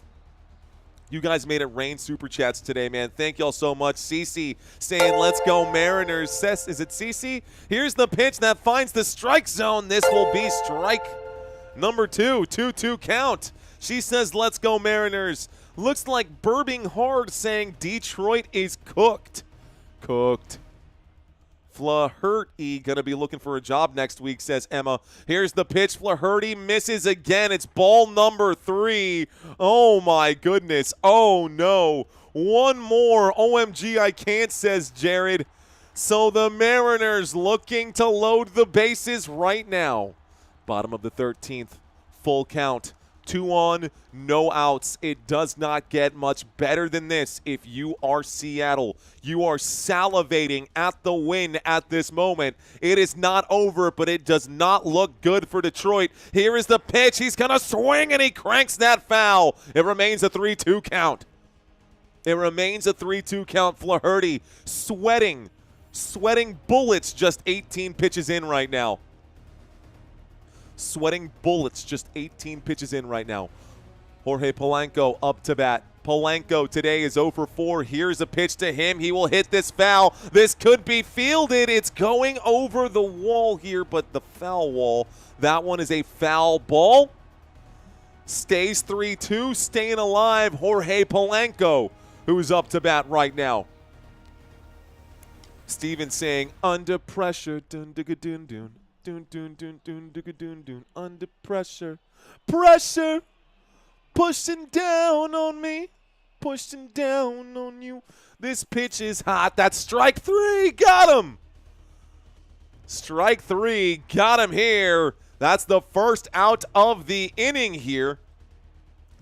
Speaker 4: You guys made it rain super chats today, man. Thank y'all so much. Cece saying, let's go Mariners. Says, is it Cece? Here's the pitch that finds the strike zone. This will be strike number 2. 2-2 count. She says, let's go Mariners. Looks like Burbing Hard saying Detroit is cooked. Cooked. Flaherty going to be looking for a job next week, says Emma. Here's the pitch. Flaherty misses again. It's ball number 3. Oh, my goodness. Oh, no. One more. OMG, I can't, says Jared. So the Mariners looking to load the bases right now. Bottom of the 13th. Full count. 2 on, no outs. It does not get much better than this if you are Seattle. You are salivating at the win at this moment. It is not over, but it does not look good for Detroit. Here is the pitch. He's going to swing, and he cranks that foul. It remains a 3-2 count. It remains a 3-2 count. Flaherty sweating bullets just 18 pitches in right now. Sweating bullets just 18 pitches in right now. Jorge Polanco up to bat. Polanco today is 0 for 4. Here's a pitch to him. He will hit this foul. This could be fielded. It's going over the wall here, but the foul wall. That one is a foul ball. Stays 3-2, staying alive. Jorge Polanco, who's up to bat right now. Steven saying, under pressure. Dun-dun-dun-dun. Dun, dun, dun, dun, dun, dun, dun, under pressure. Pressure. Pushing down on me. Pushing down on you. This pitch is hot. That's strike 3. Got him. Strike 3. Got him here. That's the first out of the inning here.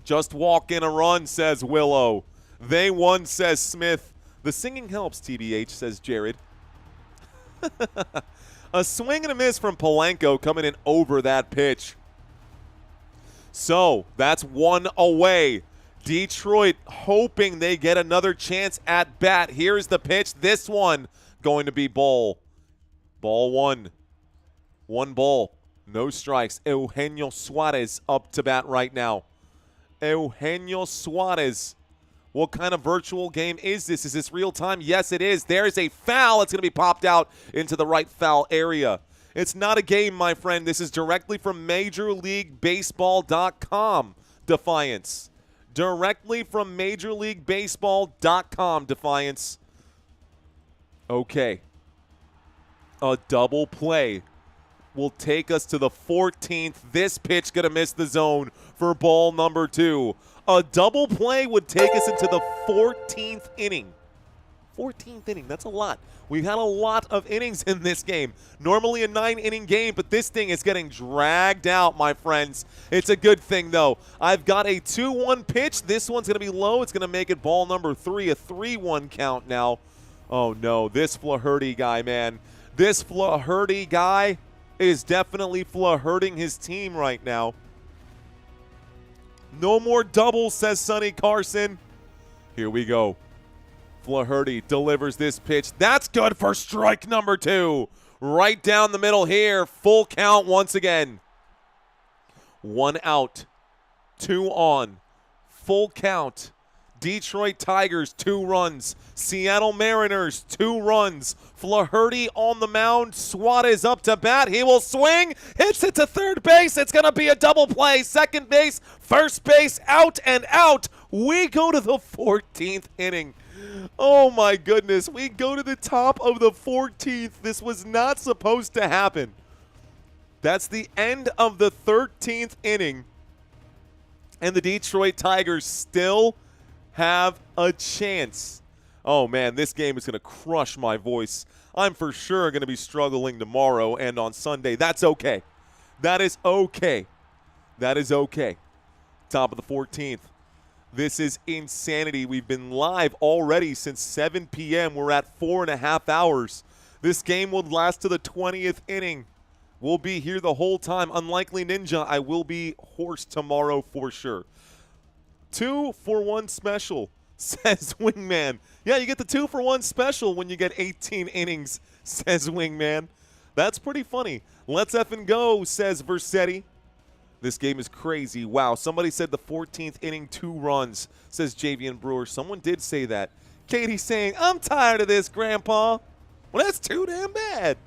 Speaker 4: Just walk in a run, says Willow. They won, says Smith. The singing helps, TBH, says Jared. A swing and a miss from Polanco coming in over that pitch. So that's 1 away. Detroit hoping they get another chance at bat. Here's the pitch. This one going to be ball. Ball 1. 1 ball. No strikes. Eugenio Suarez up to bat right now. Eugenio Suarez. What kind of virtual game is this? Is this real time? Yes, it is. There's a foul. It's going to be popped out into the right foul area. It's not a game, my friend. This is directly from MajorLeagueBaseball.com. Defiance. directly from MajorLeagueBaseball.com, Defiance. Okay. A double play will take us to the 14th. This pitch going to miss the zone for ball number 2. A double play would take us into the 14th inning. 14th inning, that's a lot. We've had a lot of innings in this game. Normally a 9-inning game, but this thing is getting dragged out, my friends. It's a good thing, though. I've got a 2-1 pitch. This one's going to be low. It's going to make it ball number 3, a 3-1 count now. Oh, no, this Flaherty guy, man. This Flaherty guy is definitely Flaherting his team right now. No more doubles, says Sonny Carson. Here we go. Flaherty delivers this pitch. That's good for strike number 2. Right down the middle here. Full count once again. 1 out. 2 on. Full count. Detroit Tigers, 2 runs. Seattle Mariners, 2 runs. Flaherty on the mound. Suarez up to bat. He will swing. Hits it to third base. It's going to be a double play. Second base, first base, out and out. We go to the 14th inning. Oh, my goodness. We go to the top of the 14th. This was not supposed to happen. That's the end of the 13th inning. And the Detroit Tigers still have a chance. Oh, man, this game is going to crush my voice. I'm for sure going to be struggling tomorrow and on Sunday. That's okay. That is okay. That is okay. Top of the 14th. This is insanity. We've been live already since 7 p.m. We're at 4.5 hours. This game will last to the 20th inning. We'll be here the whole time. Unlikely Ninja, I will be hoarse tomorrow for sure. 2-for-1 special, says Wingman. Yeah, you get the 2-for-1 special when you get 18 innings, says Wingman. That's pretty funny. Let's effing go, says Versetti. This game is crazy. Wow, somebody said the 14th inning, 2 runs, says Javian Brewer. Someone did say that. Katie's saying, I'm tired of this, Grandpa. Well, that's too damn bad.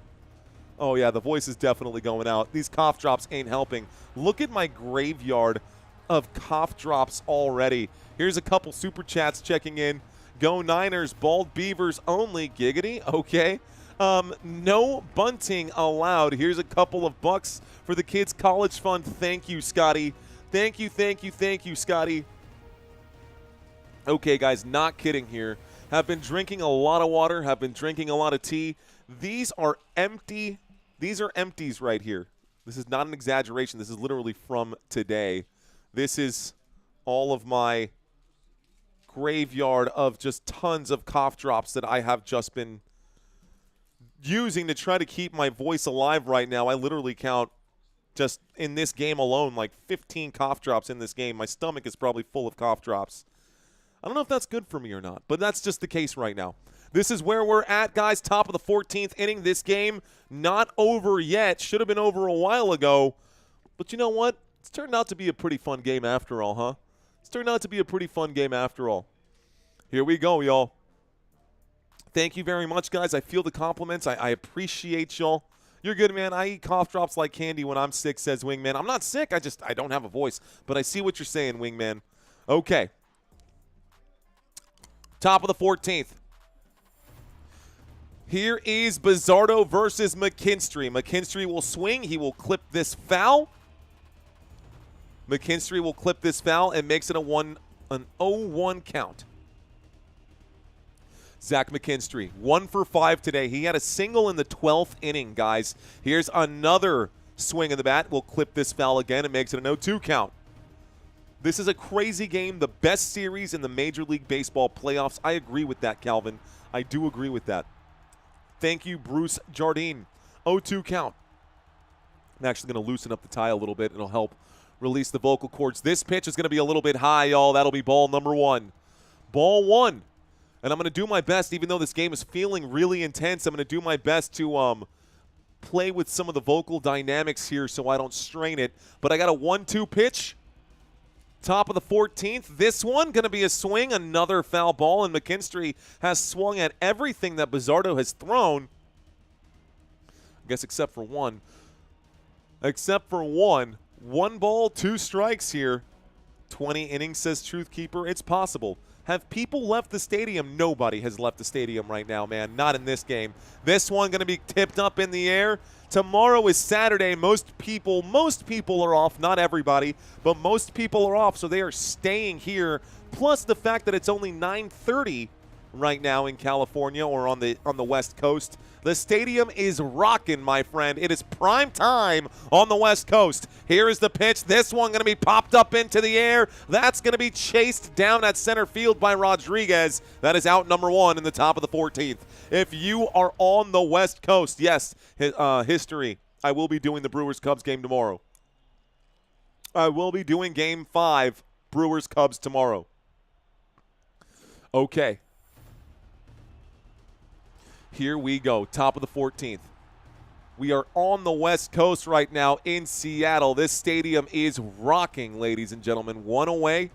Speaker 4: Oh, yeah, the voice is definitely going out. These cough drops ain't helping. Look at my graveyard of cough drops already. Here's a couple super chats checking in. Go Niners, bald beavers only. Giggity, okay. No bunting allowed. Here's a couple of bucks for the kids' college fund. Thank you, Scotty. Thank you, thank you, thank you, Scotty. Okay, guys, not kidding here. Have been drinking a lot of water, have been drinking a lot of tea. These are empty. These are empties right here. This is not an exaggeration. This is literally from today. This is all of my graveyard of just tons of cough drops that I have just been using to try to keep my voice alive right now. I literally count just in this game alone like 15 cough drops in this game. My stomach is probably full of cough drops. I don't know if that's good for me or not, but that's just the case right now. This is where we're at, guys. Top of the 14th inning. This game not over yet. Should have been over a while ago. But you know what? It's turned out to be a pretty fun game after all, huh? It's turned out to be a pretty fun game after all. Here we go, y'all. Thank you very much, guys. I feel the compliments. I appreciate y'all. You're good, man. I eat cough drops like candy when I'm sick, says Wingman. I'm not sick. I don't have a voice. But I see what you're saying, Wingman. Okay. Top of the 14th. Here is Bizzardo versus McKinstry. McKinstry will swing. He will clip this foul. McKinstry will clip this foul and makes it an 0-1 count. Zach McKinstry, 1 for 5 today. He had a single in the 12th inning, guys. Here's another swing of the bat. We'll clip this foul again and makes it an 0-2 count. This is a crazy game, the best series in the Major League Baseball playoffs. I agree with that, Calvin. I do agree with that. Thank you, Bruce Jardine. 0-2 count. I'm actually going to loosen up the tie a little bit. It'll help release the vocal cords. This pitch is going to be a little bit high, y'all. That'll be ball number 1. Ball 1. And I'm going to do my best, even though this game is feeling really intense, I'm going to do my best to play with some of the vocal dynamics here so I don't strain it. But I got a 1-2 pitch. Top of the 14th. This one going to be a swing, another foul ball, and McKinstry has swung at everything that Bizzardo has thrown. I guess except for one. Except for one. 1 ball, 2 strikes here. 20 innings, says Truthkeeper. It's possible. Have people left the stadium? Nobody has left the stadium right now, man. Not in this game. This one going to be tipped up in the air. Tomorrow is Saturday. Most people are off. Not everybody, but most people are off, so they are staying here. Plus the fact that it's only 9:30 right now in California or on the West Coast. The stadium is rocking, my friend. It is prime time on the West Coast. Here is the pitch. This one going to be popped up into the air. That's going to be chased down at center field by Rodríguez. That is out number 1 in the top of the 14th. If you are on the West Coast, yes, history. I will be doing the Brewers-Cubs game tomorrow. I will be doing Game 5, Brewers-Cubs tomorrow. Okay. Here we go, top of the 14th. We are on the West Coast right now in Seattle. This stadium is rocking, ladies and gentlemen. 1 away.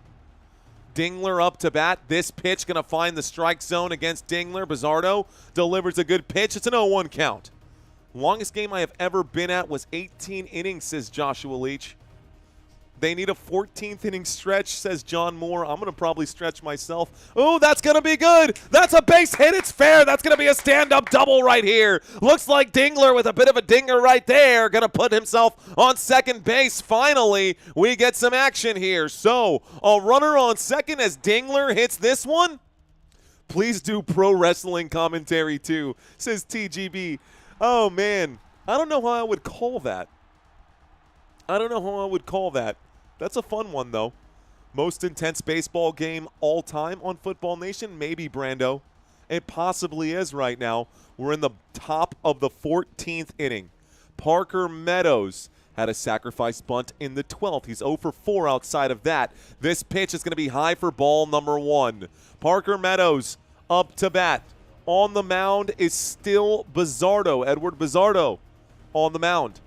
Speaker 4: Dingler up to bat. This pitch going to find the strike zone against Dingler. Bizzardo delivers a good pitch. It's an 0-1 count. Longest game I have ever been at was 18 innings, says Joshua Leach. They need a 14th inning stretch, says John Moore. I'm going to probably stretch myself. Oh, that's going to be good. That's a base hit. It's fair. That's going to be a stand-up double right here. Looks like Dingler with a bit of a dinger right there. Going to put himself on second base. Finally, we get some action here. So, a runner on second as Dingler hits this one. Please do pro wrestling commentary too, says TGB. Oh, man. I don't know how I would call that. That's a fun one, though. Most intense baseball game all time on Football Nation? Maybe, Brando. It possibly is right now. We're in the top of the 14th inning. Parker Meadows had a sacrifice bunt in the 12th. He's 0 for 4 outside of that. This pitch is going to be high for ball number 1. Parker Meadows up to bat. On the mound is still Bizzardo, Edward Bizzardo on the mound.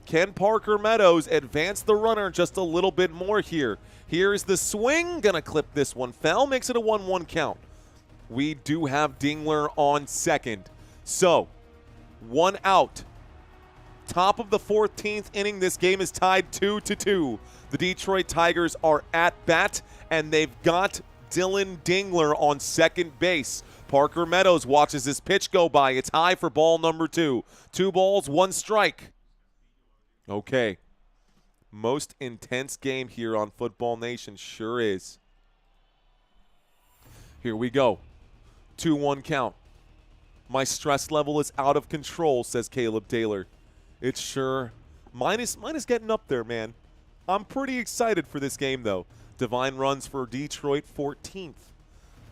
Speaker 4: Can Parker Meadows advance the runner just a little bit more here? Here's the swing. Gonna clip this one. Foul. Makes it a 1-1 count. We do have Dingler on second. So, 1 out. Top of the 14th inning. This game is tied 2-2. The Detroit Tigers are at bat, and they've got Dylan Dingler on second base. Parker Meadows watches this pitch go by. It's high for ball number 2. 2 balls, 1 strike. Okay. Most intense game here on Football Nation. Sure is. Here we go. 2-1 count. My stress level is out of control, says Caleb Taylor. It's sure. Mine is getting up there, man. I'm pretty excited for this game, though. Divine runs for Detroit 14th.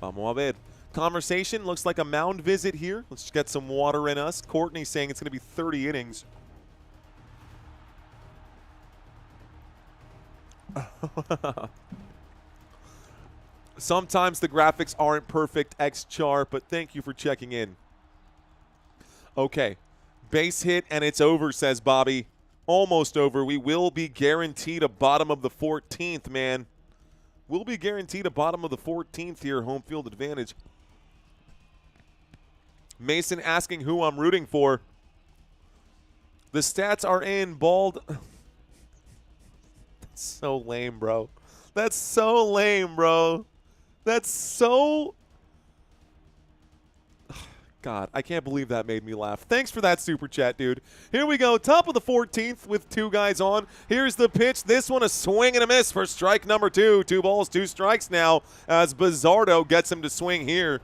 Speaker 4: Vamos a ver. Conversation looks like a mound visit here. Let's get some water in us. Courtney saying it's going to be 30 innings. Sometimes the graphics aren't perfect, X-Char, but thank you for checking in. Okay, base hit and it's over, says Bobby. Almost over. We will be guaranteed a bottom of the 14th, man. We'll be guaranteed a bottom of the 14th here, home field advantage. Mason asking who I'm rooting for. The stats are in, Bald. So lame, bro. That's so lame, bro. That's so... God, I can't believe that made me laugh. Thanks for that super chat, dude. Here we go. Top of the 14th with 2 guys on. Here's the pitch. This one a swing and a miss for strike number 2. 2 balls, 2 strikes now as Bizzardo gets him to swing here.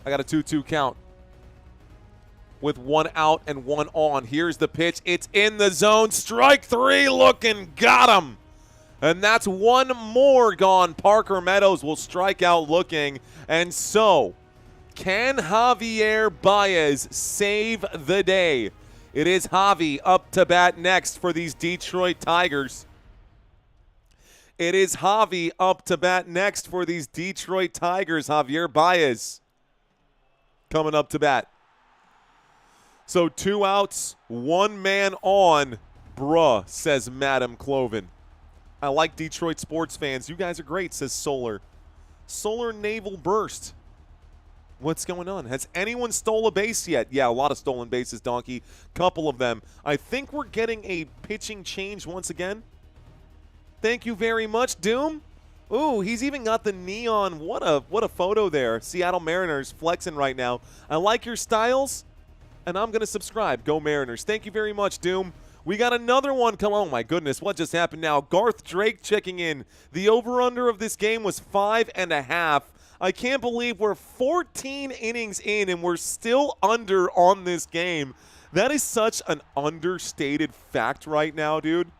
Speaker 4: I got a 2-2 count. With 1 out and 1 on. Here's the pitch. It's in the zone. Strike 3 looking. Got him. And that's 1 more gone. Parker Meadows will strike out looking. And so, can Javier Baez save the day? It is Javi up to bat next for these Detroit Tigers. Javier Baez coming up to bat. So 2 outs, 1 man on. Bruh, says Madam Cloven. I like Detroit sports fans. You guys are great, says Solar. Solar Naval Burst. What's going on? Has anyone stole a base yet? Yeah, a lot of stolen bases, Donkey. Couple of them. I think we're getting a pitching change once again. Thank you very much, Doom. Ooh, he's even got the neon. What a photo there. Seattle Mariners flexing right now. I like your styles, and I'm going to subscribe. Go Mariners. Thank you very much, Doom. We got another one. Come on, my goodness. What just happened now? Garth Drake checking in. The over-under of this game was 5.5. I can't believe we're 14 innings in and we're still under on this game. That is such an understated fact right now, dude.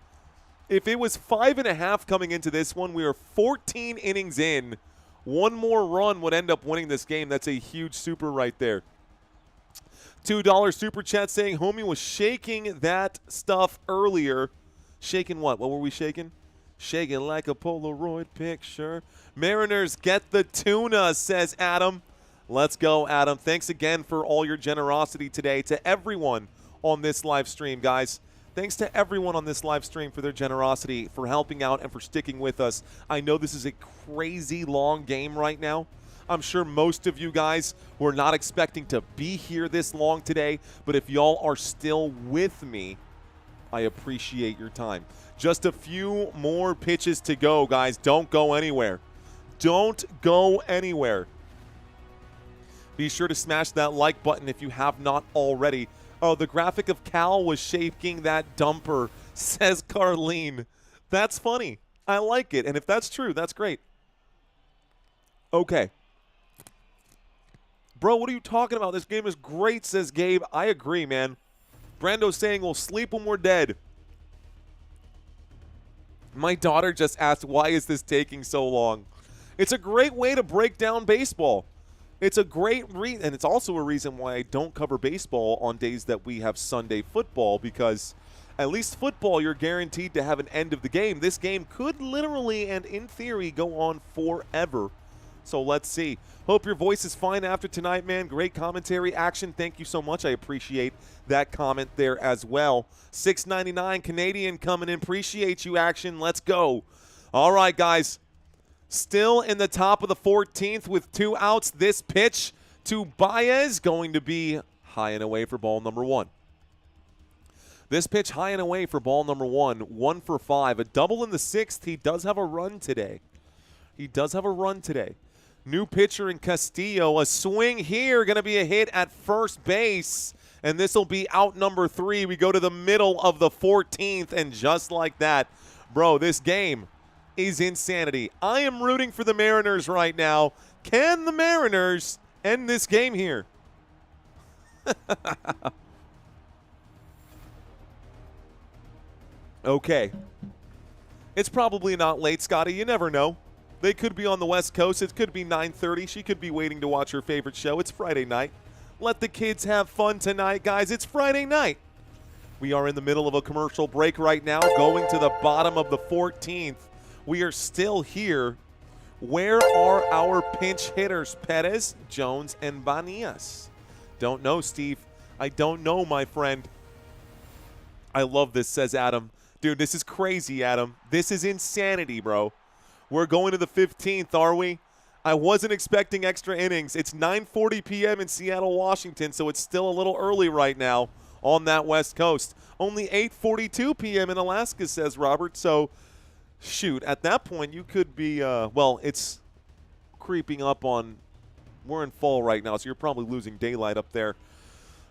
Speaker 4: If it was 5.5 coming into this one, we are 14 innings in. One more run would end up winning this game. That's a huge super right there. $2 super chat saying homie was shaking that stuff earlier. Shaking what? What were we shaking? Shaking like a Polaroid picture. Mariners get the tuna, says Adam. Let's go, Adam. Thanks again for all your generosity today to everyone on this live stream, guys. Thanks to everyone on this live stream for their generosity, for helping out, and for sticking with us. I know this is a crazy long game right now. I'm sure most of you guys were not expecting to be here this long today, but if y'all are still with me, I appreciate your time. Just a few more pitches to go, guys. Don't go anywhere. Don't go anywhere. Be sure to smash that like button if you have not already. Oh, the graphic of Cal was shaking that dumper, says Carlene. That's funny. I like it. And if that's true, that's great. Okay. Bro, what are you talking about? This game is great, says Gabe. I agree, man. Brando's saying we'll sleep when we're dead. My daughter just asked, why is this taking so long? It's a great way to break down baseball. It's a great and it's also a reason why I don't cover baseball on days that we have Sunday football, because at least football, you're guaranteed to have an end of the game. This game could literally and in theory go on forever. So let's see. Hope your voice is fine after tonight, man. Great commentary action. Thank you so much. I appreciate that comment there as well. $6.99 Canadian coming in. Appreciate you, action. Let's go. All right, guys. Still in the top of the 14th with 2 outs. This pitch to Baez going to be high and away for ball number 1. This pitch high and away for ball number 1. 1 for 5. A double in the 6th. He does have a run today. He does have a run today. New pitcher in Castillo. A swing here. Going to be a hit at first base. And this will be out number 3. We go to the middle of the 14th. And just like that, bro, this game is insanity. I am rooting for the Mariners right now. Can the Mariners end this game here? Okay. It's probably not late, Scotty. You never know. They could be on the West Coast. It could be 9:30. She could be waiting to watch her favorite show. It's Friday night. Let the kids have fun tonight, guys. It's Friday night. We are in the middle of a commercial break right now, going to the bottom of the 14th. We are still here. Where are our pinch hitters? Perez, Jones, and Banias. Don't know, Steve. I don't know, my friend. I love this, says Adam. Dude, this is crazy, Adam. This is insanity, bro. We're going to the 15th, are we? I wasn't expecting extra innings. It's 9:40 p.m. in Seattle, Washington, so it's still a little early right now on that West Coast. Only 8:42 p.m. in Alaska, says Robert. So, shoot, at that point, you could be, well, it's creeping up on, we're in fall right now, so you're probably losing daylight up there.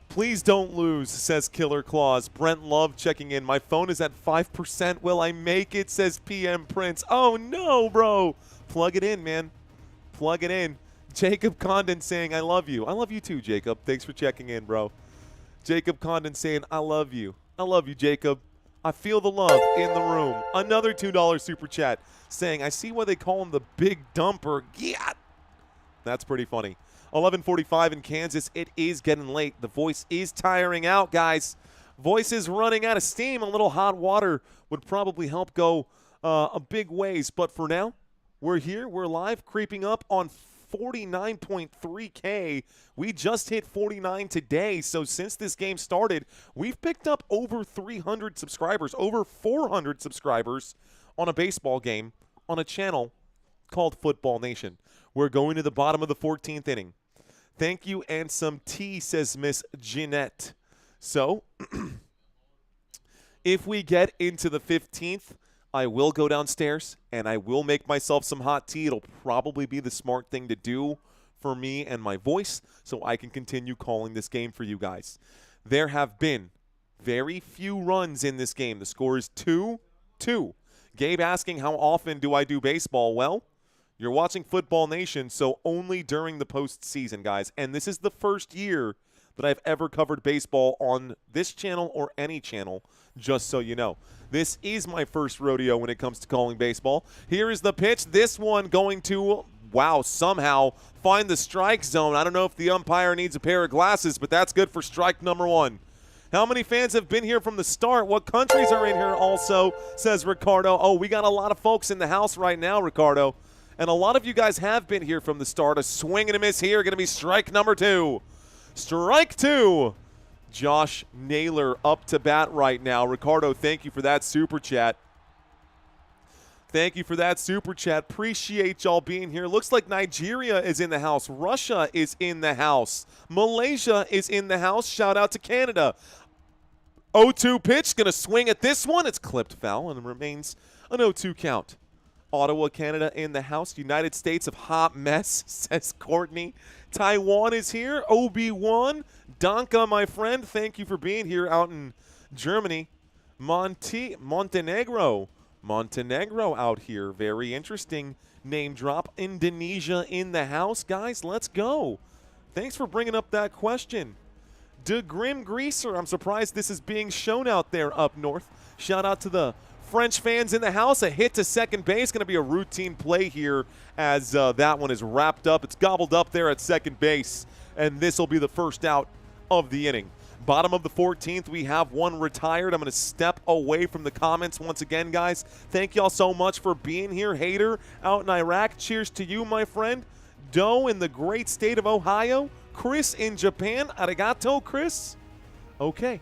Speaker 4: Please don't lose, says Killer Claus. Brent Love checking in. My phone is at 5%. Will I make it, says PM Prince. Oh, no, bro. Plug it in, man. Plug it in. Jacob Condon saying, I love you. I love you too, Jacob. Thanks for checking in, bro. Jacob Condon saying, I love you. I love you, Jacob. I feel the love in the room. Another $2 super chat saying, I see why they call him the big dumper. Yeah. That's pretty funny. 11:45 in Kansas. It is getting late. The voice is tiring out, guys. Voice is running out of steam. A little hot water would probably help go a big ways. But for now, we're here. We're live, creeping up on 49.3K. We just hit 49 today. So since this game started, we've picked up over 300 subscribers, over 400 subscribers on a baseball game on a channel called Football Nation. We're going to the bottom of the 14th inning.
Speaker 2: Thank you and some tea, says Miss Jeanette. So, if we get into the 15th, I will go downstairs and I will make myself some hot tea. It'll probably be the smart thing to do for me and my voice so I can continue calling this game for you guys. There have been very few runs in this game. The score is 2-2. Gabe asking, how often do I do baseball? Well, you're watching Football Nation, so only during the postseason, guys. And this is the first year that I've ever covered baseball on this channel or any channel, just so you know. This is my first rodeo when it comes to calling baseball. Here is the pitch. This one going to, wow, somehow find the strike zone. I don't know if the umpire needs a pair of glasses, but that's good for strike number 1. How many fans have been here from the start? What countries are in here also, says Ricardo. Oh, we got a lot of folks in the house right now, Ricardo. And a lot of you guys have been here from the start. A swing and a miss here. Going to be strike number 2. Strike 2. Josh Naylor up to bat right now. Ricardo, thank you for that super chat. Thank you for that super chat. Appreciate y'all being here. Looks like Nigeria is in the house. Russia is in the house. Malaysia is in the house. Shout out to Canada. 0-2 pitch. Going to swing at this one. It's clipped foul and remains an 0-2 count. Ottawa, Canada in the house. United States of hot mess, says Courtney. Taiwan is here. Obi-Wan. Danka, my friend, thank you for being here out in Germany. Montenegro. Montenegro out here. Very interesting name drop. Indonesia in the house. Guys, let's go. Thanks for bringing up that question. De Grim Greaser. I'm surprised this is being shown out there up north. Shout out to the French fans in the house. A hit to second base. Going to be a routine play here as that one is wrapped up. It's gobbled up there at second base. And this will be the first out of the inning. Bottom of the 14th, we have one retired. I'm going to step away from the comments once again, guys. Thank y'all so much for being here. Hater out in Iraq. Cheers to you, my friend. Doe in the great state of Ohio. Chris in Japan. Arigato, Chris. Okay.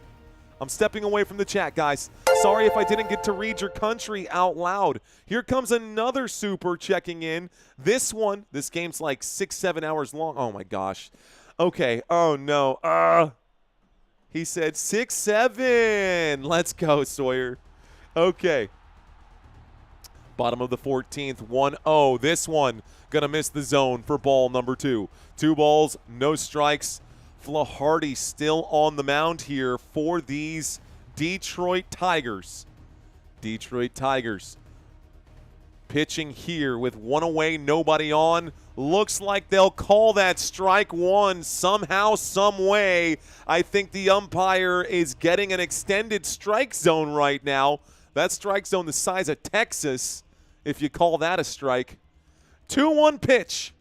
Speaker 2: I'm stepping away from the chat, guys. Sorry if I didn't get to read your country out loud. Here comes another super checking in. This game's like 6-7 hours long. Oh, my gosh. Okay. Oh, no. He said 6-7. Let's go, Sawyer. Okay. Bottom of the 14th, 1-0. This one going to miss the zone for ball number 2. 2 balls, no strikes. Flaharty still on the mound here for these Detroit Tigers. Detroit Tigers pitching here with 1 away, nobody on. Looks like they'll call that strike 1 somehow, some way. I think the umpire is getting an extended strike zone right now. That strike zone the size of Texas, if you call that a strike. 2-1 pitch.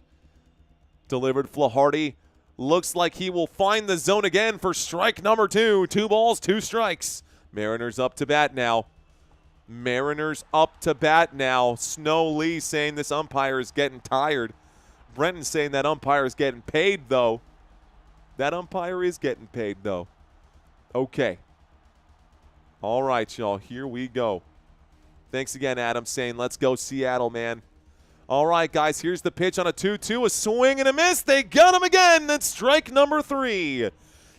Speaker 2: Delivered Flaharty. Looks like he will find the zone again for strike number 2. 2 balls, 2 strikes. Mariners up to bat now. Mariners up to bat now. Snow Lee saying this umpire is getting tired. Brenton saying that umpire is getting paid, though. That umpire is getting paid, though. Okay. All right, y'all. Here we go. Thanks again, Adam, saying let's go Seattle, man. All right, guys, here's the pitch on a 2-2. A swing and a miss. They got him again. That's strike number 3.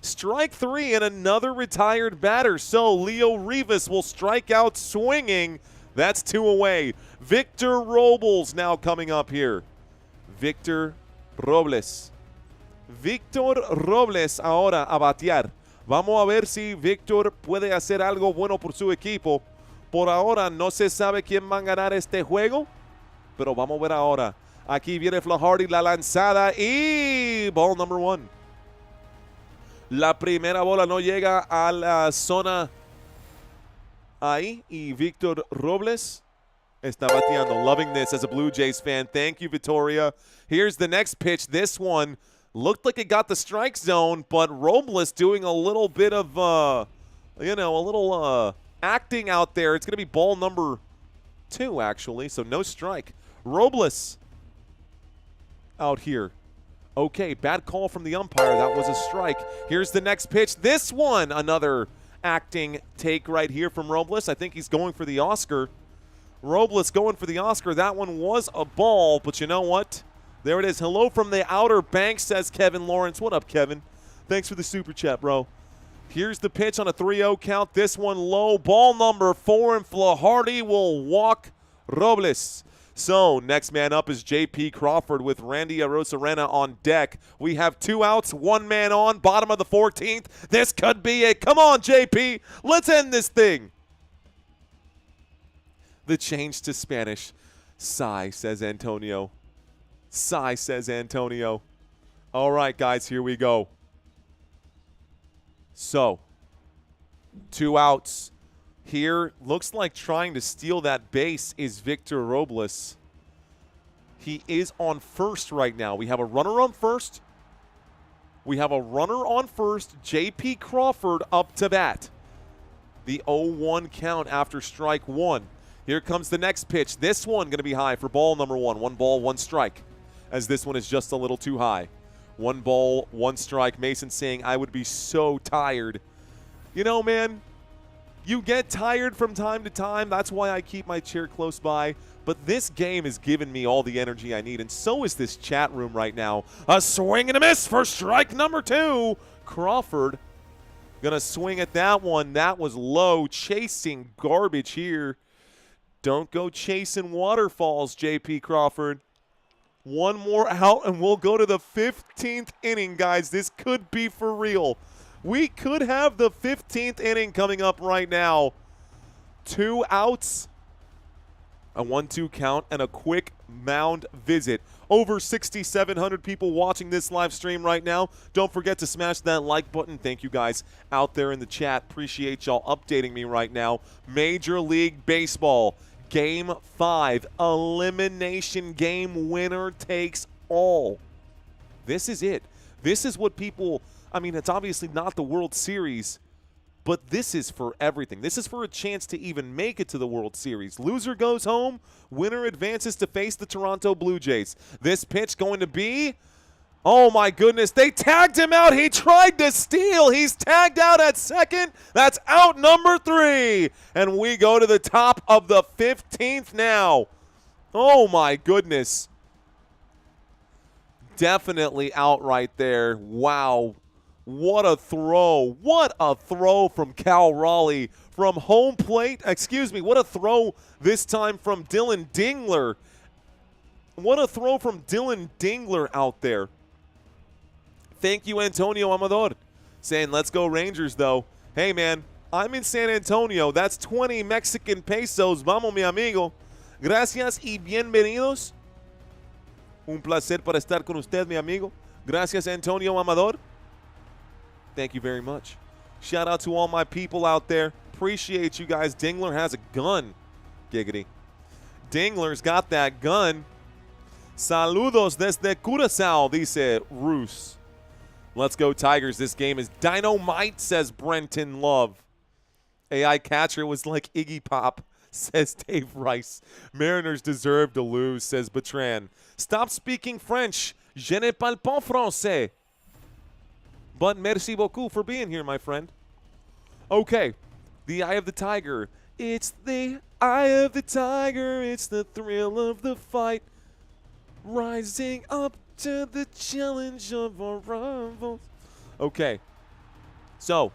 Speaker 2: Strike 3 and another retired batter. So Leo Rivas will strike out swinging. That's 2 away. Victor Robles now coming up here. Victor Robles. Victor Robles ahora a batear. Vamos a ver si Victor puede hacer algo bueno por su equipo. Por ahora no se sabe quién va a ganar este juego. Pero vamos a ver ahora. Aquí viene Flaharty, la lanzada y ball number 1. La primera bola no llega a la zona ahí. Y Victor Robles está bateando. Loving this as a Blue Jays fan. Thank you, Victoria. Here's the next pitch. This one looked like it got the strike zone, but Robles doing a little bit of, a little acting out there. It's going to be ball number 2, actually, so no strike. Robles out here. Okay, bad call from the umpire. That was a strike. Here's the next pitch. This one, another acting take right here from Robles. I think he's going for the Oscar. Robles going for the Oscar. That one was a ball, but you know what?
Speaker 4: There it is. Hello from the Outer Banks, says Kevin Lawrence. What up, Kevin? Thanks for the super chat, bro. Here's the pitch on a 3-0 count. This one low. Ball number 4, and Flaharty will walk Robles. So next man up is J.P. Crawford with Randy Arozarena on deck. We have 2 outs, 1 man on, bottom of the 14th. This could be it. Come on, J.P. Let's end this thing. The change to Spanish. Sigh, says Antonio. Sigh, says Antonio. All right, guys, here we go. So, 2 outs. Here, looks like trying to steal that base is Victor Robles. He is on first right now. We have a runner on first. We have a runner on first. J.P. Crawford up to bat. The 0-1 count after strike 1. Here comes the next pitch. This one going to be high for ball number 1. 1 ball, 1 strike, as this one is just a little too high. 1 ball, 1 strike. Mason saying, I would be so tired. You know, man, you get tired from time to time. That's why I keep my chair close by. But this game has given me all the energy I need, and so is this chat room right now. A swing and a miss for strike number 2. Crawford going to swing at that one. That was low, chasing garbage here. Don't go chasing waterfalls, J.P. Crawford. 1 more out, and we'll go to the 15th inning, guys. This could be for real. We could have the 15th inning coming up right now. 2 outs, a 1-2 count, and a quick mound visit. Over 6,700 people watching this live stream right now. Don't forget to smash that like button. Thank you guys out there in the chat. Appreciate y'all updating me right now. Major League Baseball, Game 5, elimination game, winner takes all. This is it. This is what people, I mean, it's obviously not the World Series, but this is for everything. This is for a chance to even make it to the World Series. Loser goes home, winner advances to face the Toronto Blue Jays. This pitch going to be, oh my goodness, they tagged him out. He tried to steal. He's tagged out at second. That's out number 3. And we go to the top of the 15th now. Oh my goodness. Definitely out right there. Wow. What a throw. What a throw from Cal Raleigh from home plate. Excuse me. What a throw this time from Dylan Dingler. What a throw from Dylan Dingler out there. Thank you, Antonio Amador. Saying, let's go Rangers, though. Hey, man, I'm in San Antonio. That's 20 Mexican pesos. Vamos, mi amigo. Gracias y bienvenidos. Un placer para estar con usted, mi amigo. Gracias, Antonio Amador. Thank you very much. Shout out to all my people out there. Appreciate you guys. Dingler has a gun. Giggity. Dingler's got that gun. Saludos desde Curaçao, dice Roos. Let's go Tigers. This game is dynamite, says Brenton Love. AI catcher was like Iggy Pop, says Dave Rice. Mariners deserve to lose, says Bertrand. Stop speaking French. Je ne parle pas français. But merci beaucoup for being here, my friend. Okay, the eye of the tiger. It's the eye of the tiger. It's the thrill of the fight. Rising up to the challenge of our rivals. Okay, so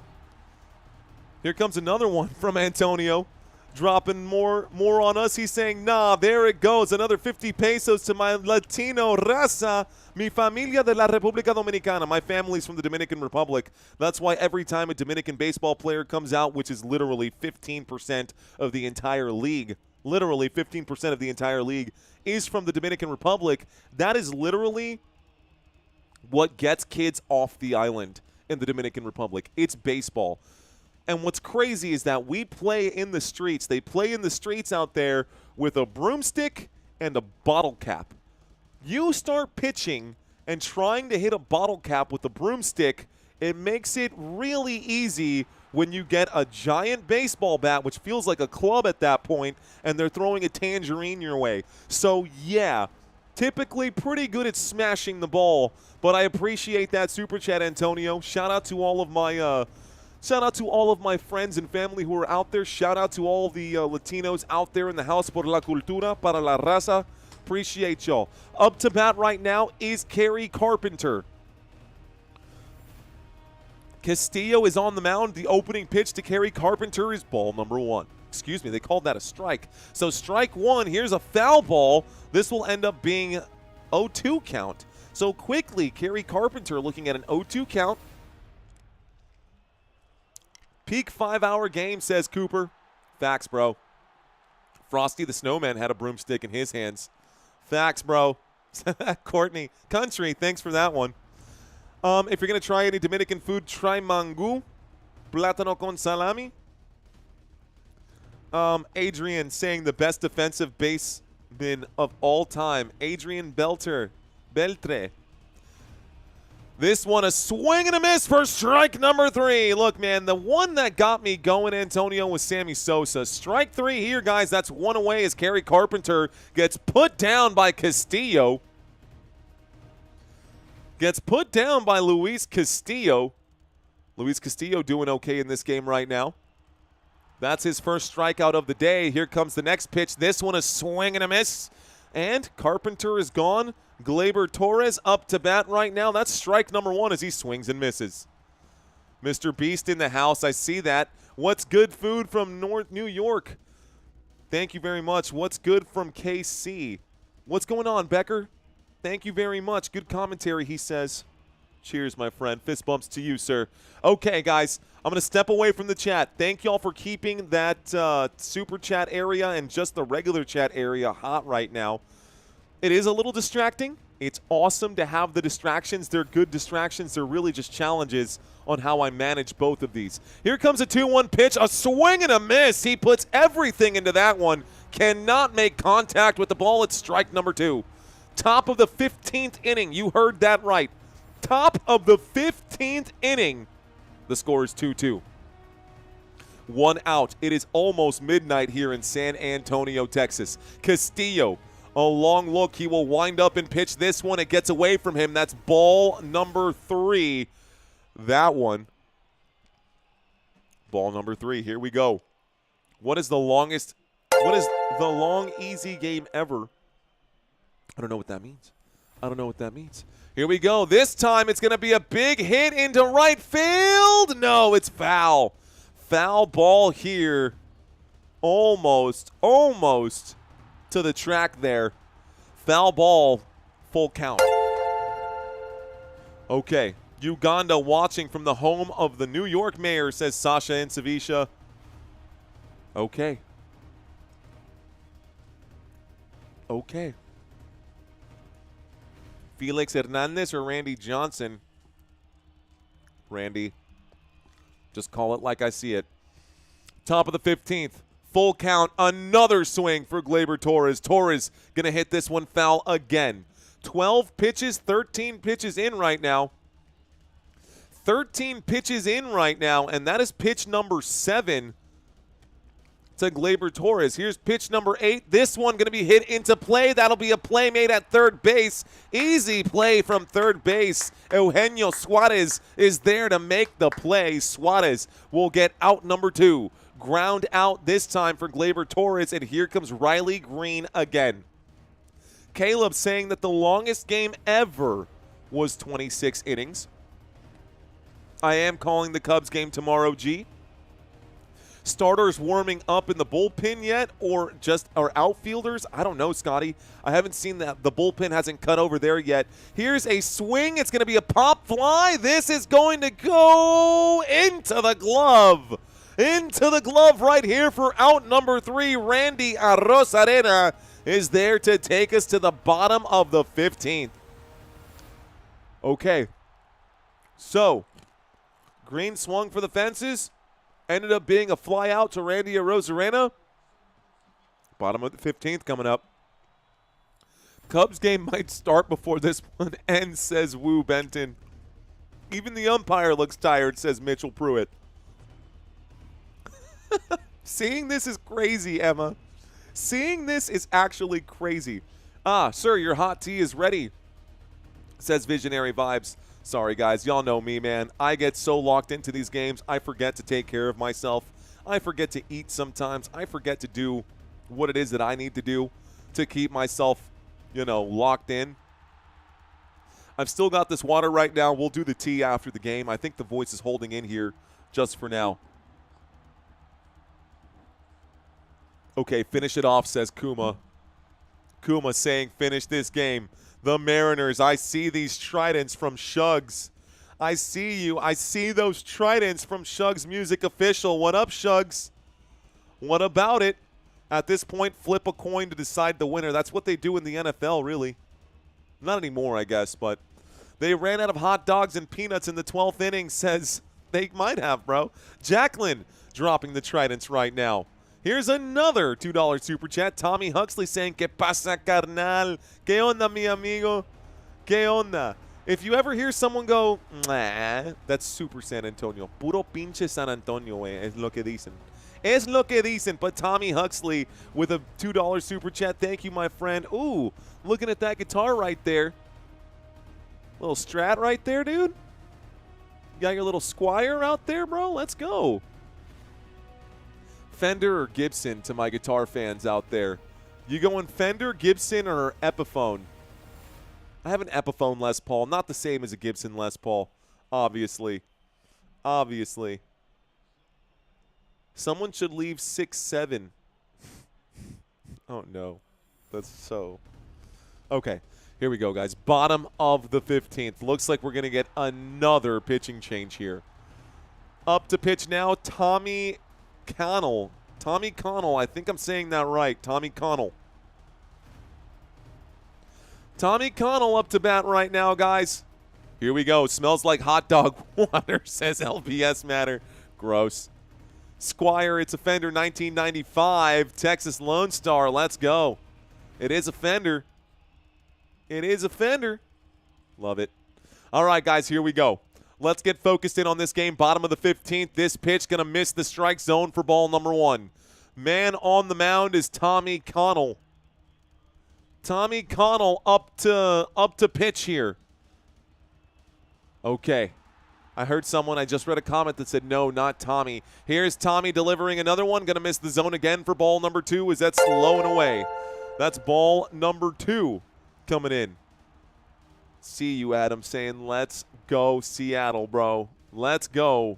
Speaker 4: here comes another one from Antonio. Dropping more on us. He's saying, nah, there it goes. Another 50 pesos to my Latino raza. Mi familia de la República Dominicana. My family's from the Dominican Republic. That's why every time a Dominican baseball player comes out, which is literally 15% of the entire league, literally 15% of the entire league is from the Dominican Republic, that is literally what gets kids off the island in the Dominican Republic. It's baseball. And what's crazy is that we play in the streets. They play in the streets out there with a broomstick and a bottle cap. You start pitching and trying to hit a bottle cap with a broomstick, it makes it really easy when you get a giant baseball bat, which feels like a club at that point, and they're throwing a tangerine your way. So, yeah, typically pretty good at smashing the ball, but I appreciate that super chat, Antonio. Shout out to all of my friends and family who are out there. Shout out to all the Latinos out there in the house. Por la cultura, para la raza. appreciate y'all. Up to bat right now is Kerry Carpenter. Castillo is on the mound. The opening pitch to Kerry Carpenter is ball number 1. Excuse me, they called that a strike. So strike 1, here's a foul ball. This will end up being 0-2 count. So quickly, Kerry Carpenter looking at an 0-2 count. Peak 5-hour game, says Cooper. Facts, bro. Frosty the Snowman had a broomstick in his hands. Facts, bro. Courtney, Country, thanks for that one. If you're going to try any Dominican food, try mango, plátano con salami. Adrian saying the best defensive baseman of all time. Adrian Beltre. This one a swing and a miss for strike number 3. Look, man, the one that got me going, Antonio, was Sammy Sosa. Strike 3 here, guys. That's one away as Kerry Carpenter gets put down by Castillo. Gets put down by Luis Castillo. Luis Castillo doing okay in this game right now. That's his first strikeout of the day. Here comes the next pitch. This one a swing and a miss. And Carpenter is gone. Gleyber Torres up to bat right now. That's strike number 1 as he swings and misses. Mr. Beast in the house. I see that. What's good food from North New York? Thank you very much. What's good from KC? What's going on, Becker? Thank you very much. Good commentary, he says. Cheers, my friend. Fist bumps to you, sir. Okay, guys, I'm going to step away from the chat. Thank y'all for keeping that super chat area and just the regular chat area hot right now. It is a little distracting. It's awesome to have the distractions. They're good distractions. They're really just challenges on how I manage both of these. Here comes a 2-1 pitch. A swing and a miss. He puts everything into that one. Cannot make contact with the ball. It's strike number 2. Top of the 15th inning. You heard that right. Top of the 15th inning. The score is 2-2. 1 out. It is almost midnight here in San Antonio, Texas. Castillo, a long look. He will wind up and pitch this one. It gets away from him. That's ball number 3. That one. Ball number 3. Here we go. What is the long easy game ever? I don't know what that means. I don't know what that means. Here we go. This time it's going to be a big hit into right field. No, it's foul. Foul ball here. Almost to the track there. Foul ball, full count. Okay. Uganda watching from the home of the New York mayor, says Sasha and Savisha. Okay. Okay. Felix Hernandez or Randy Johnson? Randy. Just call it like I see it. Top of the 15th. Full count. Another swing for Gleyber Torres. Torres going to hit this one foul again. 12 pitches, 13 pitches in right now. 13 pitches in right now, and that is pitch number 7 to Gleyber Torres. Here's pitch number 8. This one going to be hit into play. That'll be a play made at third base. Easy play from third base. Eugenio Suarez is there to make the play. Suarez will get out number 2. Ground out this time for Gleyber Torres, and here comes Riley Green again. Caleb saying that the longest game ever was 26 innings. I am calling the Cubs game tomorrow, G. Starters warming up in the bullpen yet, or outfielders? I don't know, Scotty. I haven't seen that. The bullpen hasn't cut over there yet. Here's a swing. It's going to be a pop fly. This is going to go into the glove. Into the glove right here for out number 3. Randy Arozarena is there to take us to the bottom of the 15th. Okay. So, Green swung for the fences. Ended up being a fly out to Randy Arozarena. Bottom of the 15th coming up. Cubs game might start before this one ends, says Woo Benton. Even the umpire looks tired, says Mitchell Pruitt. Seeing this is crazy, Emma. Seeing this is actually crazy. Sir, your hot tea is ready, says Visionary Vibes. Sorry, guys. Y'all know me, man. I get so locked into these games, I forget to take care of myself. I forget to eat sometimes. I forget to do what it is that I need to do to keep myself locked in. I've still got this water right now. We'll do the tea after the game. I think the voice is holding in here just for now. Okay, finish it off, says Kuma. Kuma saying finish this game. The Mariners, I see these tridents from Shugs. I see you. I see those tridents from Shugs Music Official. What up, Shugs? What about it? At this point, flip a coin to decide the winner. That's what they do in the NFL, really. Not anymore, I guess, but they ran out of hot dogs and peanuts in the 12th inning, says they might have, bro. Jacqueline dropping the tridents right now. Here's another $2 super chat. Tommy Huxley saying, ¿Qué pasa, carnal? ¿Qué onda, mi amigo? ¿Qué onda? If you ever hear someone go, nah, that's super San Antonio. Puro pinche San Antonio, es lo que dicen. Es lo que dicen. But Tommy Huxley with a $2 super chat. Thank you, my friend. Ooh, looking at that guitar right there. Little Strat right there, dude. You got your little Squire out there, bro? Let's go. Fender or Gibson to my guitar fans out there? You going Fender, Gibson, or Epiphone? I have an Epiphone Les Paul. Not the same as a Gibson Les Paul, obviously. Obviously. Someone should leave 6-7. Oh, no. That's so. Okay, here we go, guys. Bottom of the 15th. Looks like we're going to get another pitching change here. Up to pitch now, Tommy Connell. Tommy Connell, I think I'm saying that right. Tommy Connell. Tommy Connell up to bat right now, guys. Here we go. Smells like hot dog water, says LBS Matter. Gross. Squire, it's a Fender 1995. Texas Lone Star, let's go. It is a Fender. It is a Fender. Love it. All right, guys, here we go. Let's get focused in on this game. Bottom of the 15th. This pitch going to miss the strike zone for ball number 1. Man on the mound is Tommy Connell. Tommy Connell up to pitch here. Okay. I heard someone, I just read a comment that said, no, not Tommy. Here's Tommy delivering another one. Going to miss the zone again for ball number 2 as that's low and away. That's ball number 2 coming in. See you, Adam, saying, let's go Seattle, bro. Let's go.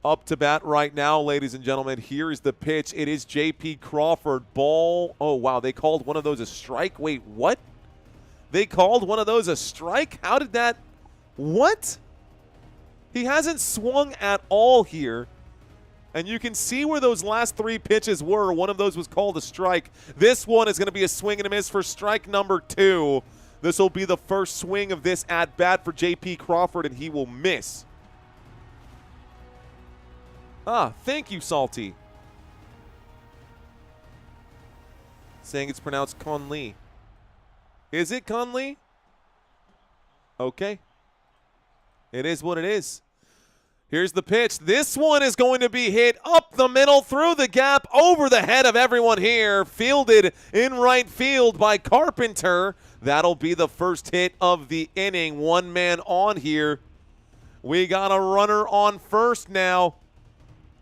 Speaker 4: Up to bat right now, ladies and gentlemen. Here is the pitch. It is J.P. Crawford. Ball. Oh, wow. They called one of those a strike. Wait, what? They called one of those a strike? How did that? What? He hasn't swung at all here. And you can see where those last 3 pitches were. One of those was called a strike. This one is going to be a swing and a miss for strike number 2. This will be the first swing of this at-bat for J.P. Crawford, and he will miss. Thank you, Salty. Saying it's pronounced Conley. Is it Conley? Okay. It is what it is. Here's the pitch. This one is going to be hit up the middle, through the gap, over the head of everyone here. Fielded in right field by Carpenter. That'll be the first hit of the inning. 1 man on here. We got a runner on first now.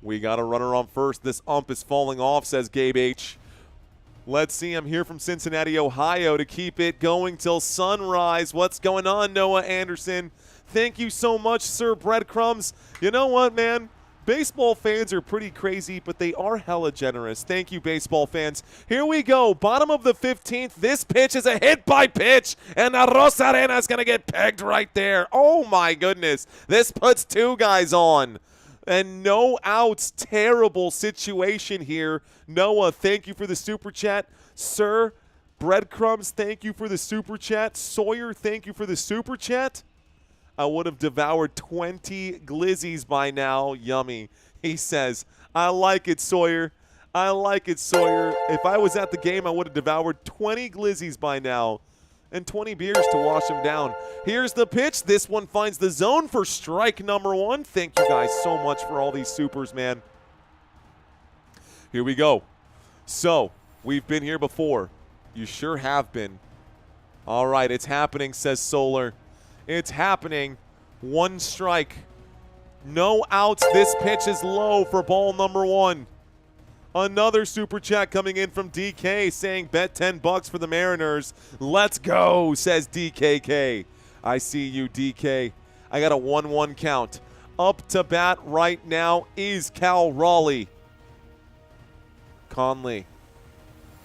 Speaker 4: We got a runner on first. This ump is falling off, says Gabe H. Let's see. I'm here from Cincinnati, Ohio to keep it going till sunrise. What's going on, Noah Anderson? Thank you so much, Sir Breadcrumbs. You know what, man? Baseball fans are pretty crazy, but they are hella generous. Thank you, baseball fans. Here we go. Bottom of the 15th. This pitch is a hit by pitch, and Rosarena is going to get pegged right there. Oh, my goodness. This puts 2 guys on. And no outs. Terrible situation here. Noah, thank you for the super chat. Sir Breadcrumbs, thank you for the super chat. Sawyer, thank you for the super chat. I would have devoured 20 glizzies by now. Yummy. He says, I like it, Sawyer. I like it, Sawyer. If I was at the game, I would have devoured 20 glizzies by now and 20 beers to wash him down. Here's the pitch. This one finds the zone for strike number 1. Thank you guys so much for all these supers, man. Here we go. So, we've been here before. You sure have been. All right, it's happening, says Solar. It's happening. 1 strike. No outs. This pitch is low for ball number 1. Another super chat coming in from DK saying bet $10 for the Mariners. Let's go, says DKK. I see you, DK. I got a 1-1 count. Up to bat right now is Cal Raleigh. Conley.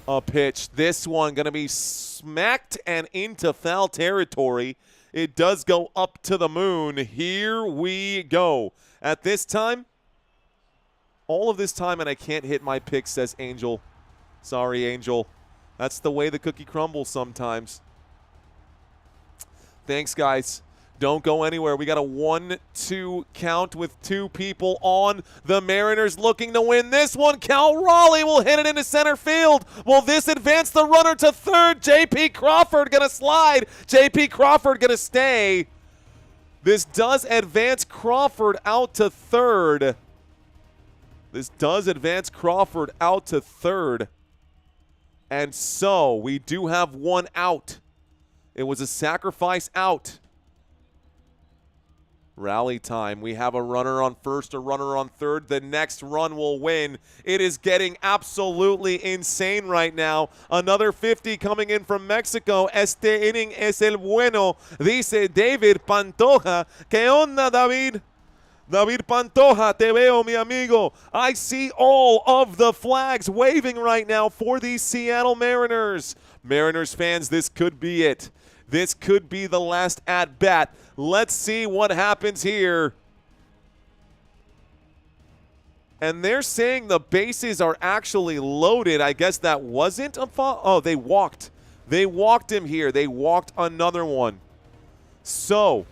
Speaker 4: A pitch. This one going to be smacked and into foul territory. It does go up to the moon. Here we go. At this time, all of this time, and I can't hit my pick, says Angel. Sorry, Angel. That's the way the cookie crumbles sometimes. Thanks, guys. Don't go anywhere. We got a 1-2 count with 2 people on. The Mariners looking to win this one. Cal Raleigh will hit it into center field. Will this advance the runner to third? J.P. Crawford going to slide. J.P. Crawford going to stay. This does advance Crawford out to third. This does advance Crawford out to third. And so we do have 1 out. It was a sacrifice out. Rally time. We have a runner on first, a runner on third. The next run will win. It is getting absolutely insane right now. Another 50 coming in from Mexico. Este inning es el bueno, dice David Pantoja. ¿Qué onda, David? David Pantoja, te veo, mi amigo. I see all of the flags waving right now for the Seattle Mariners. Mariners fans, this could be it. This could be the last at-bat. Let's see what happens here. And they're saying the bases are actually loaded. I guess that wasn't a foul. Oh, they walked. They walked him here. They walked another one. So,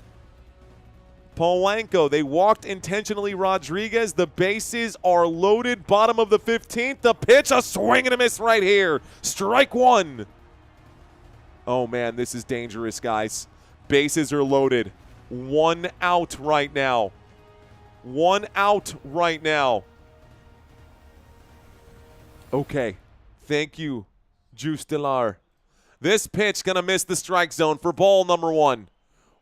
Speaker 4: Polanco, they walked intentionally Rodríguez. The bases are loaded. Bottom of the 15th. The pitch, a swing and a miss right here. Strike 1. Oh, man, this is dangerous, guys. Bases are loaded. 1 out right now. 1 out right now. Okay. Thank you, Juice Delar. This pitch going to miss the strike zone for ball number 1.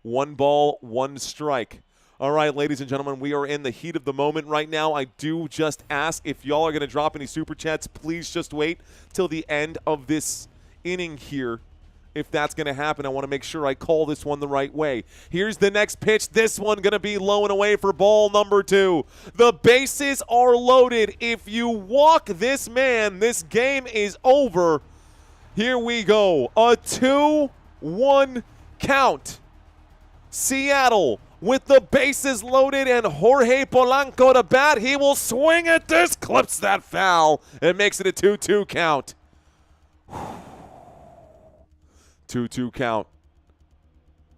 Speaker 4: 1 ball, 1 strike. All right, ladies and gentlemen, we are in the heat of the moment right now. I do just ask if y'all are going to drop any super chats, please just wait till the end of this inning here. If that's going to happen, I want to make sure I call this one the right way. Here's the next pitch. This one going to be low and away for ball number 2. The bases are loaded. If you walk this man, this game is over. Here we go. A 2-1 count. Seattle with the bases loaded and Jorge Polanco to bat. He will swing at this, clips that foul, and makes it a 2-2 count. 2-2 count.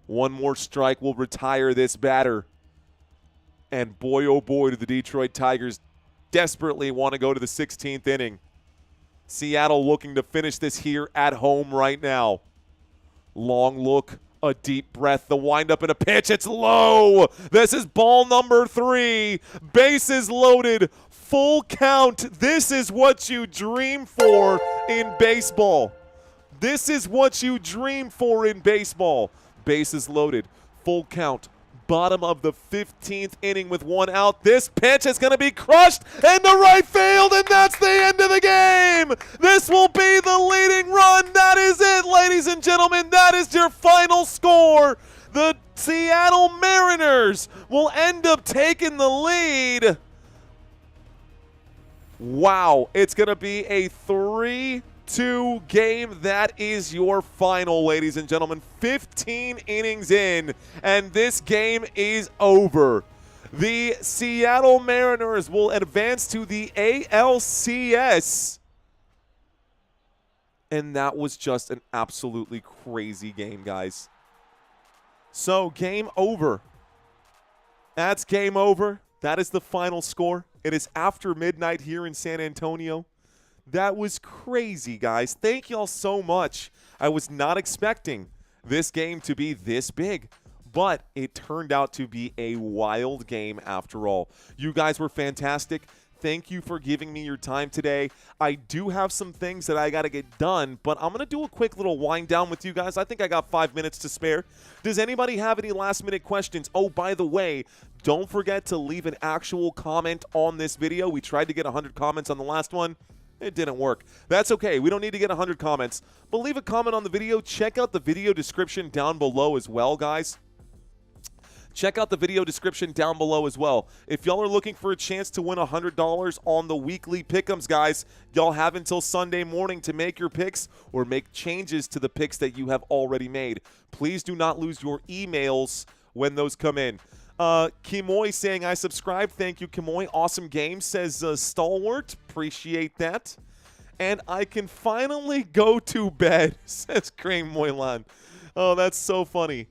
Speaker 4: 1 more strike will retire this batter. And boy, oh boy, do the Detroit Tigers desperately want to go to the 16th inning. Seattle looking to finish this here at home right now. Long look, a deep breath, the windup and a pitch. It's low. This is ball number 3. Bases loaded, full count. This is what you dream for in baseball. This is what you dream for in baseball. Bases loaded, full count, bottom of the 15th inning with 1 out. This pitch is going to be crushed into right field, and that's the end of the game. This will be the leading run. That is it, ladies and gentlemen. That is your final score. The Seattle Mariners will end up taking the lead. Wow, it's going to be a 3-2 game. That is your final, ladies and gentlemen. 15 innings in, and this game is over. The Seattle Mariners will advance to the ALCS. And that was just an absolutely crazy game, guys. So, game over. That's game over. That is the final score. It is after midnight here in San Antonio. That was crazy, guys. Thank y'all so much. I was not expecting this game to be this big, but it turned out to be a wild game after all. You guys were fantastic. Thank you for giving me your time today. I do have some things that I got to get done, but I'm going to do a quick little wind down with you guys. I think I got 5 minutes to spare. Does anybody have any last-minute questions? Oh, by the way, Don't forget to leave an actual comment on this video. We tried to get 100 comments on the last one. It didn't work. That's okay. We don't need to get 100 comments. But leave a comment on the video. Check out the video description down below as well, guys. Check out the video description down below as well. If y'all are looking for a chance to win $100 on the weekly pick'ems, guys, y'all have until Sunday morning to make your picks or make changes to the picks that you have already made. Please do not lose your emails when those come in. Kimoy saying, I subscribe. Thank you, Kimoy. Awesome game, says Stalwart. Appreciate that. And I can finally go to bed, says Crane Moylan. Oh, that's so funny.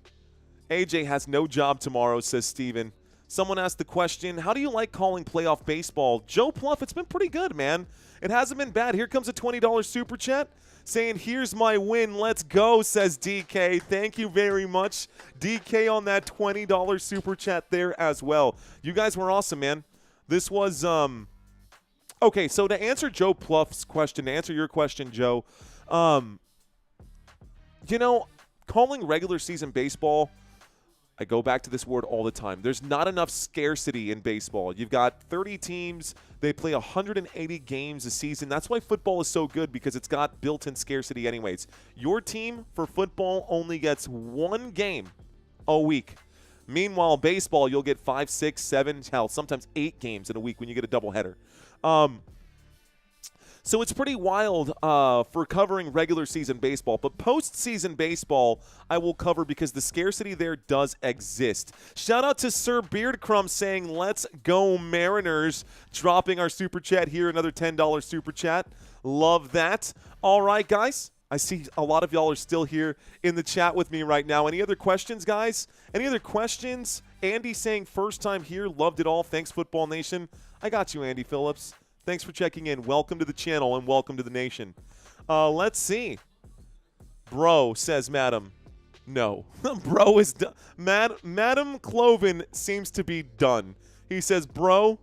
Speaker 4: AJ has no job tomorrow, says Steven. Someone asked the question, how do you like calling playoff baseball? Joe Pluff, it's been pretty good, man. It hasn't been bad. Here comes a $20 super chat saying, here's my win. Let's go, says DK. Thank you very much, DK, on that $20 super chat there as well. You guys were awesome, man. This was, okay, so to answer Joe Pluff's question, to answer your question, Joe, you know, calling regular season baseball, I go back to this word all the time. There's not enough scarcity in baseball. You've got 30 teams. They play 180 games a season. That's why football is so good, because it's got built-in scarcity anyways. Your team for football only gets one game a week. Meanwhile, baseball, you'll get 5, 6, 7, hell, sometimes 8 games in a week when you get a doubleheader. So it's pretty wild for covering regular season baseball. But postseason baseball, I will cover because the scarcity there does exist. Shout out to Sir Beardcrumb saying, let's go Mariners, dropping our super chat here, another $10 super chat. Love that. All right, guys. I see a lot of y'all are still here in the chat with me right now. Any other questions, guys? Any other questions? Andy saying, first time here, loved it all. Thanks, Football Nation. I got you, Andy Phillips. Thanks for checking in. Welcome to the channel and welcome to the nation. Let's see. Bro, says Madam. No. Bro is done. Madam Cloven seems to be done. He says, bro,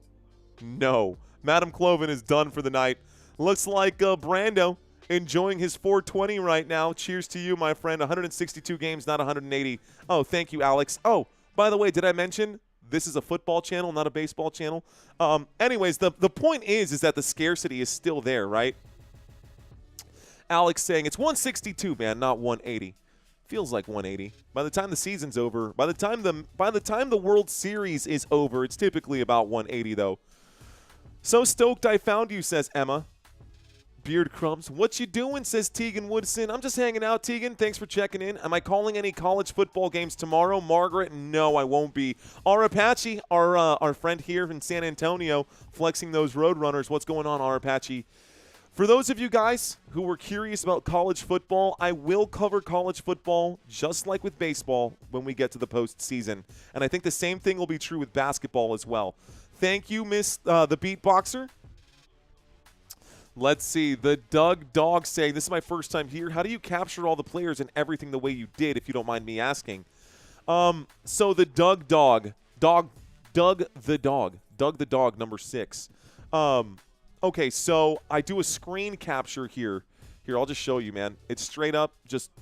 Speaker 4: no. Madam Cloven is done for the night. Looks like Brando enjoying his 420 right now. Cheers to you, my friend. 162 games, not 180. Oh, thank you, Alex. Oh, by the way, did I mention this is a football channel, not a baseball channel? Anyways, the point is that the scarcity is still there, right? Alex saying it's 162, man, not 180. Feels like 180. By the time the season's over, by the time the World Series is over, it's typically about 180 though. So stoked I found you, says Emma. Beard Crumbs. What you doing, says Tegan Woodson. I'm just hanging out, Tegan. Thanks for checking in. Am I calling any college football games tomorrow? Margaret, no, I won't be. Our Apache, our friend here in San Antonio, flexing those Roadrunners. What's going on, our Apache? For those of you guys who were curious about college football, I will cover college football just like with baseball when we get to the postseason. And I think the same thing will be true with basketball as well. Thank you, Miss the Beatboxer. Let's see. The Doug Dog saying, this is my first time here. How do you capture all the players and everything the way you did, if you don't mind me asking? So the Doug the Dog, number 6. Okay, so I do a screen capture here. Here, I'll just show you, man. It's straight up.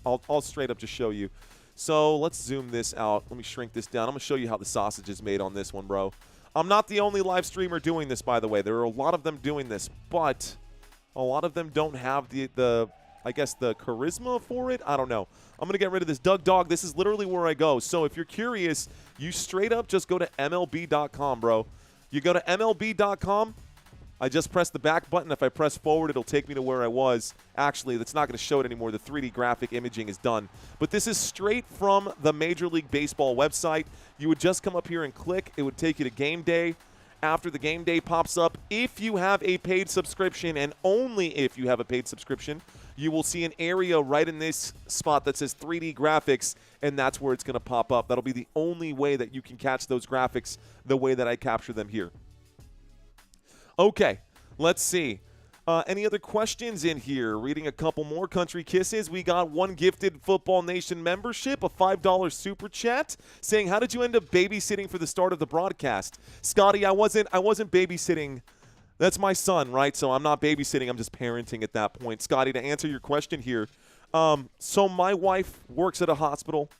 Speaker 4: I'll straight up just show you. So let's zoom this out. Let me shrink this down. I'm going to show you how the sausage is made on this one, bro. I'm not the only live streamer doing this, by the way. There are a lot of them doing this, but a lot of them don't have the I guess, the charisma for it. I don't know. I'm going to get rid of this Doug Dog. This is literally where I go. So if you're curious, you straight up just go to MLB.com, bro. You go to MLB.com. I just press the back button. If I press forward, it'll take me to where I was. Actually, that's not going to show it anymore. The 3D graphic imaging is done. But this is straight from the Major League Baseball website. You would just come up here and click. It would take you to game day. After the game day pops up, if you have a paid subscription, and only if you have a paid subscription, you will see an area right in this spot that says 3D graphics, and that's where it's going to pop up. That'll be the only way that you can catch those graphics the way that I capture them here. Okay, let's see. Any other questions in here? Reading a couple more country kisses. We got one gifted Football Nation membership, a $5 super chat, saying, "How did you end up babysitting for the start of the broadcast?" Scotty, I wasn't babysitting. That's my son, right? So I'm not babysitting. I'm just parenting at that point. Scotty, to answer your question here, so my wife works at a hospital.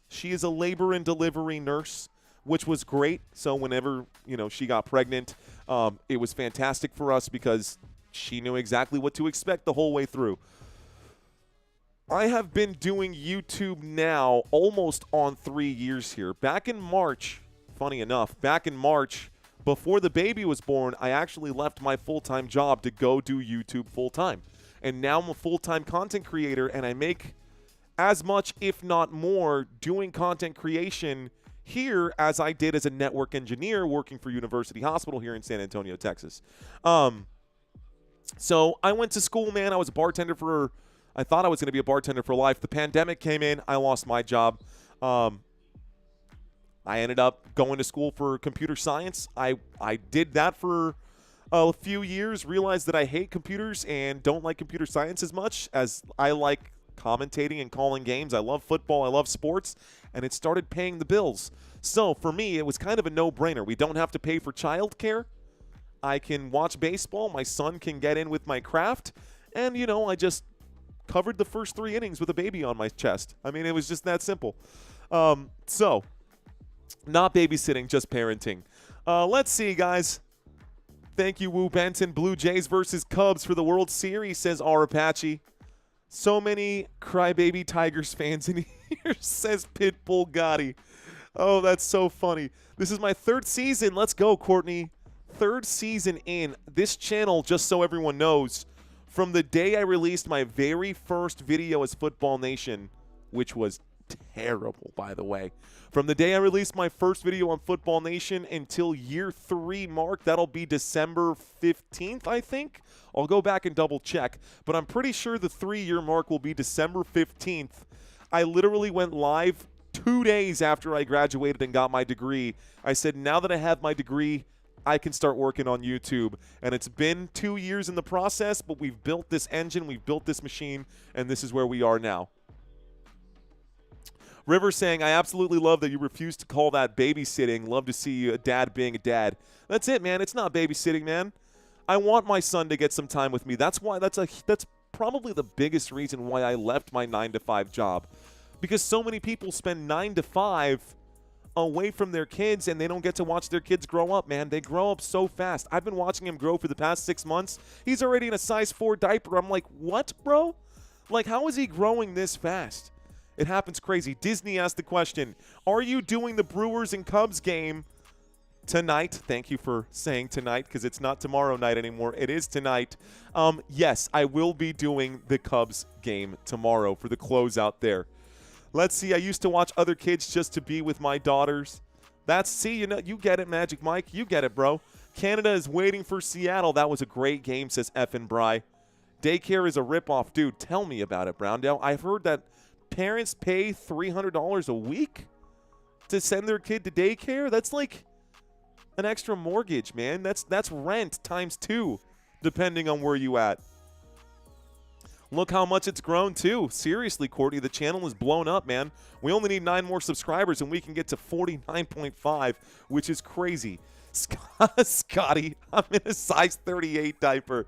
Speaker 4: She is a labor and delivery nurse.
Speaker 2: which was great. So whenever, she got pregnant, it was fantastic for us because she knew exactly what to expect the whole way through. I have been doing YouTube now almost on 3 years here. Back in March, funny enough, before the baby was born, I actually left my full-time job to go do YouTube full-time. And now I'm a full-time content creator, and I make as much, if not more, doing content creation here as I did as a network engineer working for University Hospital here in San Antonio, Texas. So I went to school, man. I was a bartender I thought I was going to be a bartender for life. The pandemic came in. I lost my job. I ended up going to school for computer science. I did that for a few years, realized that I hate computers and don't like computer science as much as I like commentating and calling games. I love football. I love sports. And it started paying the bills. So for me, it was kind of a no-brainer. We don't have to pay for childcare. I can watch baseball. My son can get in with my craft. And, I just covered the first 3 innings with a baby on my chest. I mean, it was just that simple. So, not babysitting, just parenting. Let's see, guys. Thank you, Woo Benton. Blue Jays versus Cubs for the World Series, says R. Apache. So many crybaby Tigers fans in here, says Pitbull Gotti. Oh, that's so funny. This is my 3rd season. Let's go, Courtney. 3rd season in. This channel, just so everyone knows, from the day I released my very first video as Football Nation, which was terrible, by the way. From the day I released my first video on Football Nation until year 3 mark, that'll be December 15th, I think. I'll go back and double check, but I'm pretty sure the 3-year mark will be December 15th. I literally went live 2 days after I graduated and got my degree. I said, now that I have my degree, I can start working on YouTube. And it's been 2 years in the process, but we've built this engine, we've built this machine, and this is where we are now. River saying, I absolutely love that you refuse to call that babysitting. Love to see a dad being a dad. That's it, man. It's not babysitting, man. I want my son to get some time with me. That's why that's probably the biggest reason why I left my 9-to-5 job. Because so many people spend 9 to 5 away from their kids and they don't get to watch their kids grow up, man. They grow up so fast. I've been watching him grow for the past 6 months. He's already in a size 4 diaper. I'm like, what, bro? Like, how is he growing this fast? It happens crazy. Disney asked the question, are you doing the Brewers and Cubs game tonight? Thank you for saying tonight because it's not tomorrow night anymore. It is tonight. Yes, I will be doing the Cubs game tomorrow for the closeout there. Let's see. I used to watch other kids just to be with my daughters. You get it, Magic Mike. You get it, bro. Canada is waiting for Seattle. That was a great game, says Effin Bry. Daycare is a ripoff. Dude, tell me about it, Browndale. I've heard that parents pay $300 a week to send their kid to daycare. That's like an extra mortgage, man. That's rent times 2, depending on where you at. Look how much it's grown, too. Seriously, Courtney, the channel is blown up, man. We only need 9 more subscribers, and we can get to 49.5, which is crazy. Scotty, I'm in a size 38 diaper.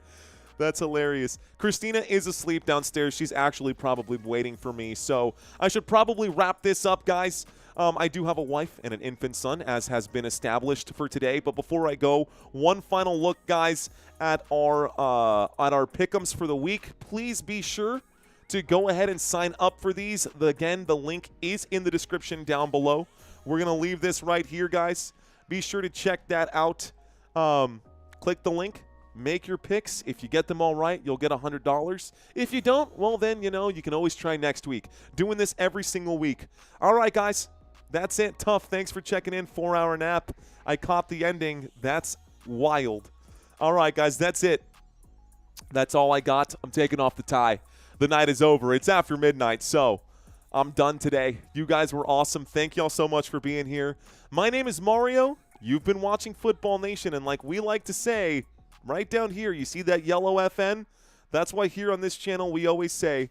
Speaker 2: That's hilarious. Christina is asleep downstairs. She's actually probably waiting for me. So I should probably wrap this up, guys. I do have a wife and an infant son, as has been established for today. But before I go, one final look, guys, at our pick'ems for the week. Please be sure to go ahead and sign up for these. Again, the link is in the description down below. We're going to leave this right here, guys. Be sure to check that out. Click the link. Make your picks. If you get them all right, you'll get $100. If you don't, well then, you can always try next week. Doing this every single week. All right, guys. That's it. Tough. Thanks for checking in. 4-hour nap. I caught the ending. That's wild. All right, guys. That's it. That's all I got. I'm taking off the tie. The night is over. It's after midnight, so I'm done today. You guys were awesome. Thank y'all so much for being here. My name is Mario. You've been watching Football Nation, and like we like to say, right down here, you see that yellow FN? That's why here on this channel we always say,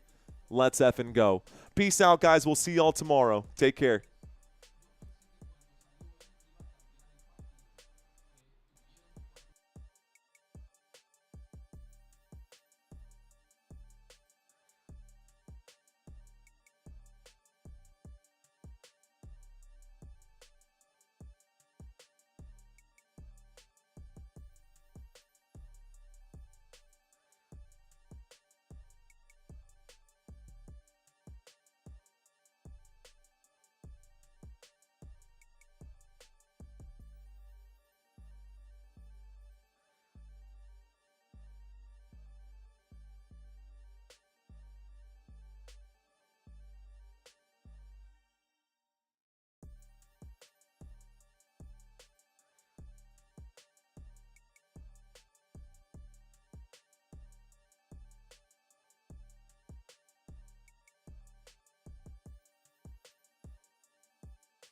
Speaker 2: let's effing go. Peace out, guys. We'll see y'all tomorrow. Take care.